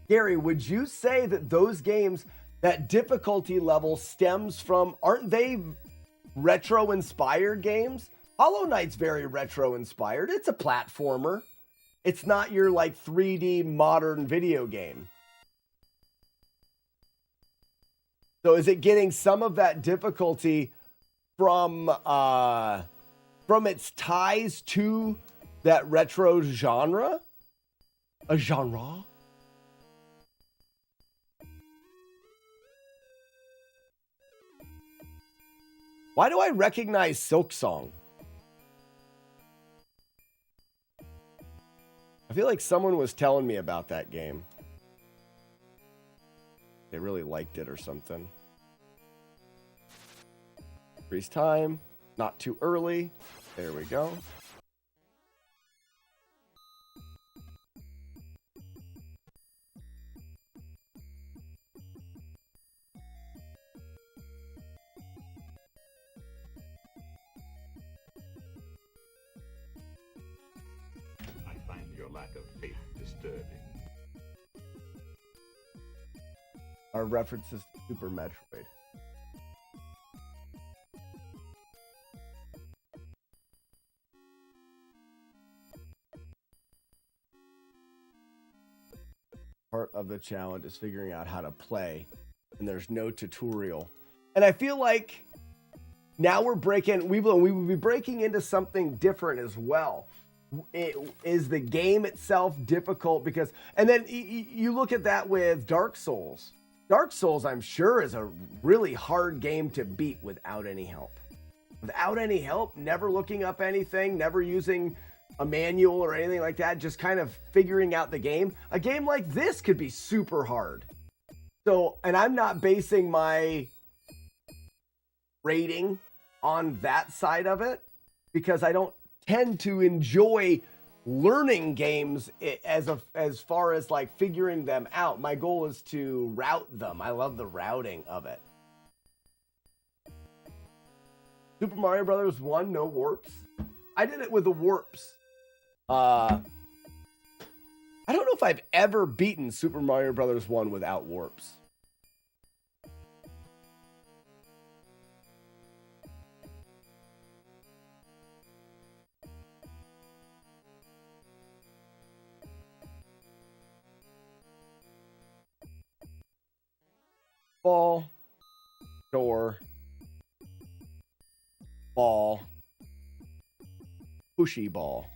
Gary, would you say that those games, that difficulty level stems from, aren't they retro inspired games? Hollow Knight's very retro inspired. It's a platformer. It's not your like 3D modern video game. So is it getting some of that difficulty from its ties to that retro genre? A genre? Why do I recognize Silk Song? I feel like someone was telling me about that game. They really liked it or something. Freeze time. Not too early. There we go. I find your lack of faith disturbing. Our references to Super Metroid. Part of the challenge is figuring out how to play, and there's no tutorial. And I feel like now we're breaking, we will be breaking into something different as well. Is the game itself difficult? Because, and then you look at that with Dark Souls. Dark Souls, I'm sure, is a really hard game to beat without any help. Without any help, never looking up anything, never using a manual or anything like that, just kind of figuring out the game. A game like this could be super hard. So, and I'm not basing my rating on that side of it because I don't tend to enjoy learning games as far as like figuring them out. My goal is to route them. I love the routing of it. Super Mario Brothers 1, no warps. I did it with the warps. I don't know if I've ever beaten Super Mario Brothers 1 without warps. Ball, door, ball, pushy ball.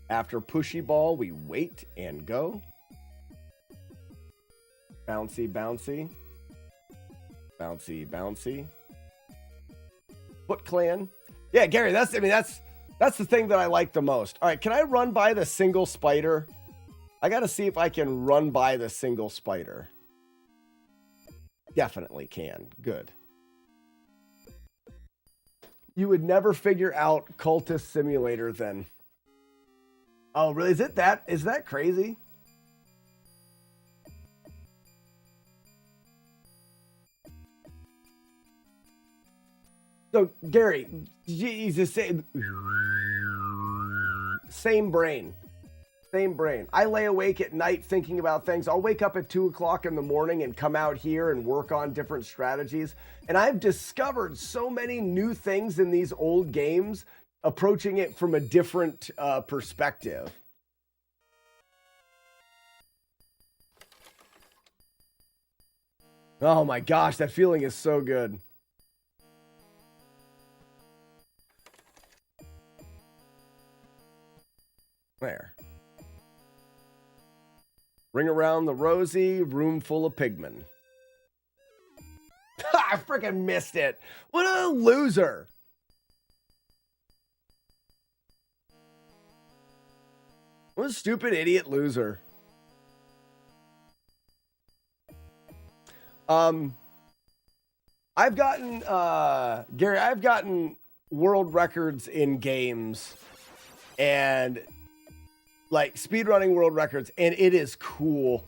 After pushy ball, we wait and go. Bouncy, bouncy. Bouncy, bouncy. Foot Clan. Yeah, Gary, that's the thing that I like the most. All right, can I run by the single spider? I got to see if I can run by the single spider. Definitely can. Good. You would never figure out Cultist Simulator then. Oh, really? Is that crazy? So, Gary, Jesus, same brain. Same brain. I lay awake at night thinking about things. I'll wake up at 2 o'clock in the morning and come out here and work on different strategies. And I've discovered so many new things in these old games, approaching it from a different perspective. Oh my gosh, that feeling is so good. There. Ring around the rosy, room full of pigmen. I freaking missed it. What a loser. What a stupid idiot loser. I've gotten Gary, I've gotten world records in games and like speedrunning world records, and it is cool.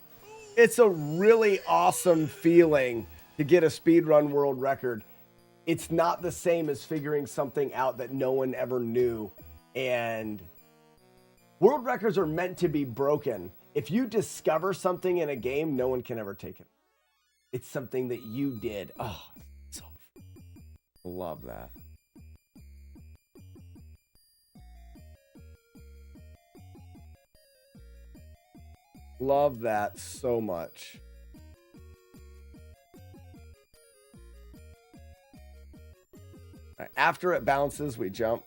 It's a really awesome feeling to get a speedrun world record. It's not the same as figuring something out that no one ever knew. And world records are meant to be broken. If you discover something in a game, no one can ever take it. It's something that you did. Oh, so love that. Love that so much. All right, after it bounces, we jump.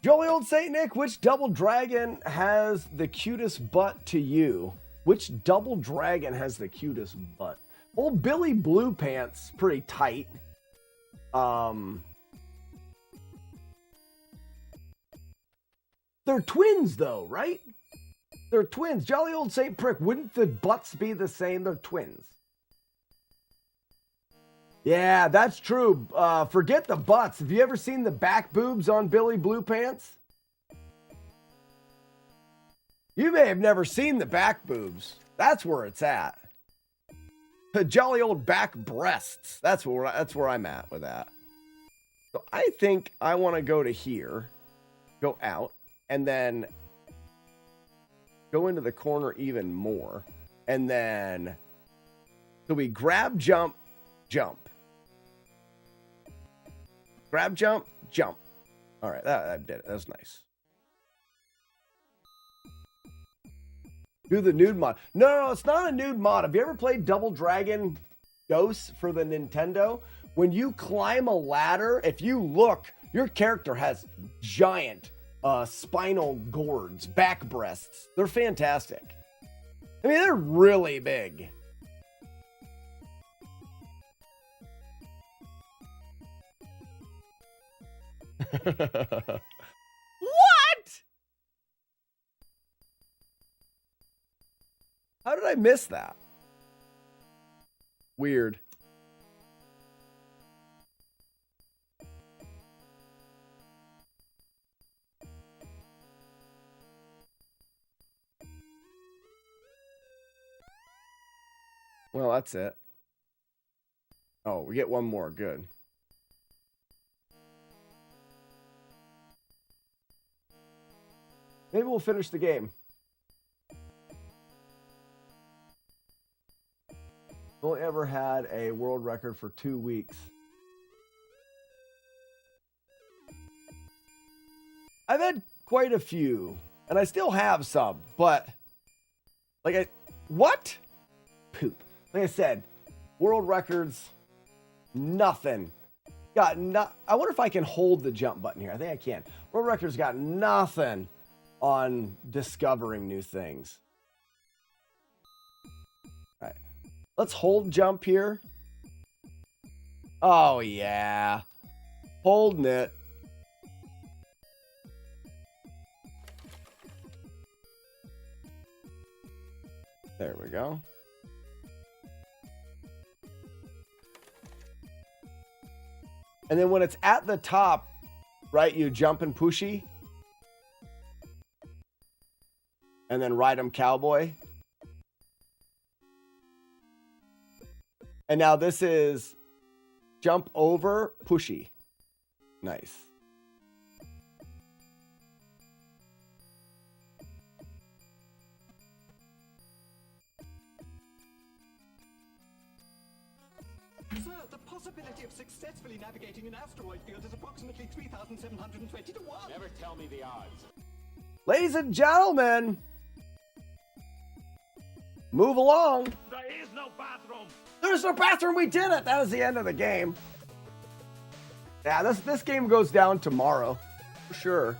Jolly old Saint Nick, which double dragon has the cutest butt to you? Which double dragon has the cutest butt? Old Billy Blue Pants, pretty tight. They're twins though, right? They're twins. Jolly old Saint Prick, wouldn't the butts be the same? They're twins. Yeah, that's true. Forget the butts. Have you ever seen the back boobs on Billy Blue Pants? You may have never seen the back boobs. That's where it's at. The jolly old back breasts. That's where I'm at with that. So I think I want to go to here, go out, and then go into the corner even more. And then, so we grab, jump, jump. Grab, jump, jump. All right, that did it. That was nice. Do the nude mod. No, it's not a nude mod. Have you ever played Double Dragon Ghosts for the Nintendo? When you climb a ladder, if you look, your character has giant spinal gourds, back breasts. They're fantastic. I mean, they're really big. What? How did I miss that? Weird. Well, that's it. Oh, we get one more. Good. Maybe we'll finish the game. Only ever had a world record for 2 weeks. I've had quite a few, and I still have some, but what? Poop. Like I said, world records, nothing. I wonder if I can hold the jump button here. I think I can. World records got nothing on discovering new things. All right. Let's hold jump here. Oh, yeah. Holding it. There we go. And then when it's at the top, right, you jump and pushy. And then ride 'em cowboy. And now this is jump over, pushy. Nice. the possibility of successfully navigating an asteroid field is approximately 3,720 to 1. Never tell me the odds. Ladies and gentlemen, move along. There is no bathroom. There's no bathroom. We did it. That was the end of the game. Yeah, this game goes down tomorrow, for sure.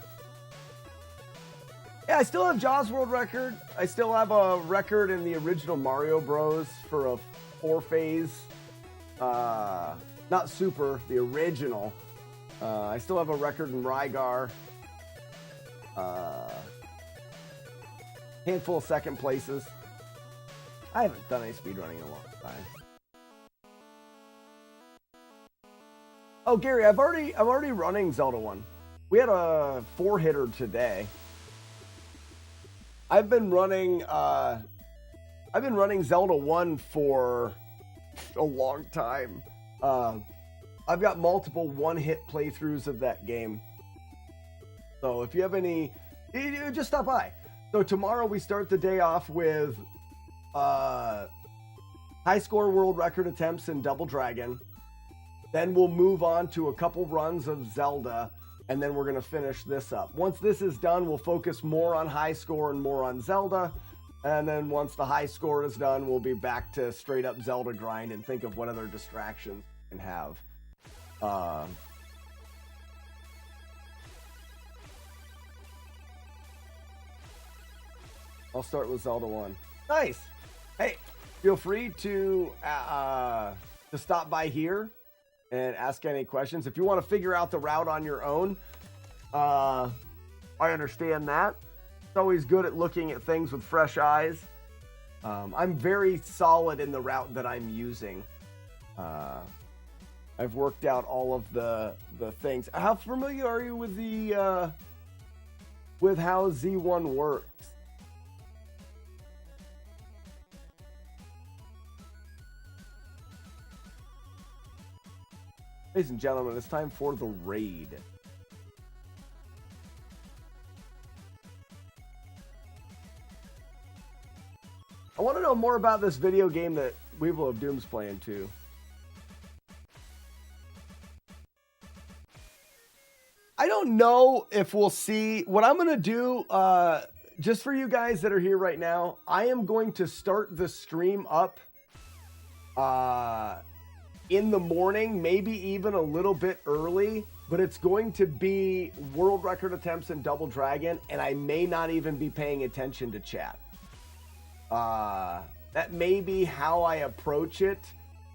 Yeah, I still have Jaws world record. I still have a record in the original Mario Bros. For a 4-phase. Not Super, the original. I still have a record in Rygar. Handful of second places. I haven't done any speedrunning in a long time. Oh, Gary, I'm already running Zelda 1. We had a 4-hitter today. I've been running Zelda 1 for a long time. I've got multiple one-hit playthroughs of that game. So if you have any, just stop by. So tomorrow we start the day off with high score world record attempts in Double Dragon. Then we'll move on to a couple runs of Zelda, and then we're going to finish this up. Once this is done, we'll focus more on high score and more on Zelda. And then once the high score is done, we'll be back to straight up Zelda grind and think of what other distractions we can have. I'll start with Zelda 1. Nice. Hey, feel free to stop by here and ask any questions. If you want to figure out the route on your own, I understand that. It's always good at looking at things with fresh eyes. I'm very solid in the route that I'm using. I've worked out all of the things. How familiar are you with the with how Z1 works? Ladies and gentlemen, it's time for the raid. I want to know more about this video game that Weevil of Doom's playing too. I don't know if we'll see. What I'm going to do, just for you guys that are here right now, I am going to start the stream up in the morning, maybe even a little bit early, but it's going to be world record attempts in Double Dragon, and I may not even be paying attention to chat. That may be how I approach it,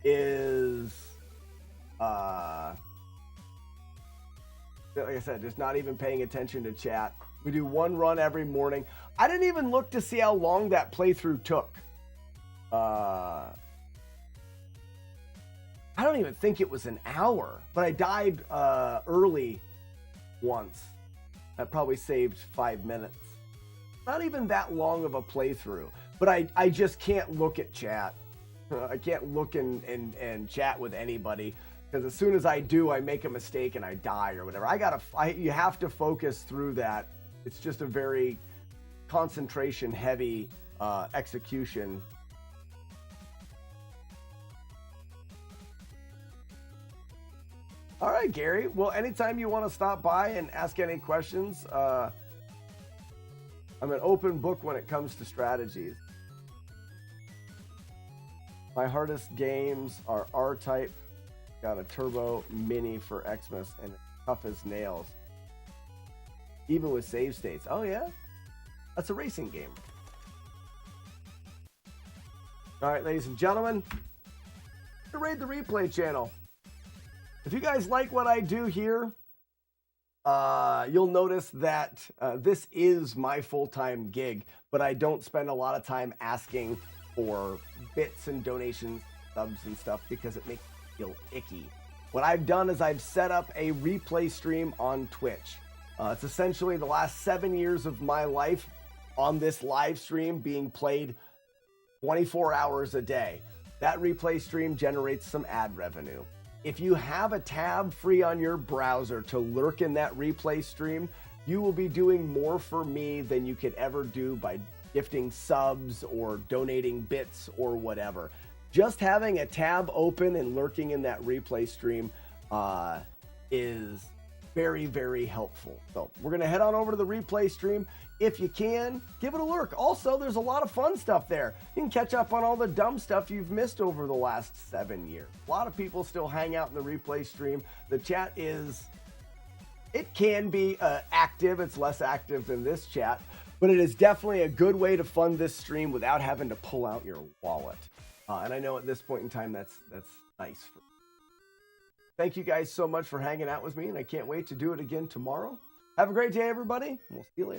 is, like I said, just not even paying attention to chat. We do one run every morning. I didn't even look to see how long that playthrough took. I don't even think it was an hour, but I died early once. That probably saved 5 minutes. Not even that long of a playthrough, but I just can't look at chat. I can't look and chat with anybody, because as soon as I do, I make a mistake and I die or whatever. You have to focus through that. It's just a very concentration heavy execution. All right, Gary. Well, anytime you want to stop by and ask any questions, I'm an open book when it comes to strategies. My hardest games are R-Type. Got a Turbo Mini for Xmas and tough as nails. Even with save states. Oh, yeah? That's a racing game. All right, ladies and gentlemen. To raid the replay channel. If you guys like what I do here, you'll notice that this is my full-time gig, but I don't spend a lot of time asking for bits and donations, subs and stuff, because it makes me feel icky. What I've done is I've set up a replay stream on Twitch. It's essentially the last 7 years of my life on this live stream being played 24 hours a day. That replay stream generates some ad revenue. If you have a tab free on your browser to lurk in that replay stream, you will be doing more for me than you could ever do by gifting subs or donating bits or whatever. just having a tab open and lurking in that replay stream is very, very helpful. So we're going to head on over to the replay stream. If you can, give it a lurk. Also, there's a lot of fun stuff there. You can catch up on all the dumb stuff you've missed over the last 7 years. A lot of people still hang out in the replay stream. The chat it can be active. It's less active than this chat, but it is definitely a good way to fund this stream without having to pull out your wallet. And I know at this point in time, that's nice. Thank you guys so much for hanging out with me, and I can't wait to do it again tomorrow. Have a great day, everybody. We'll see you later.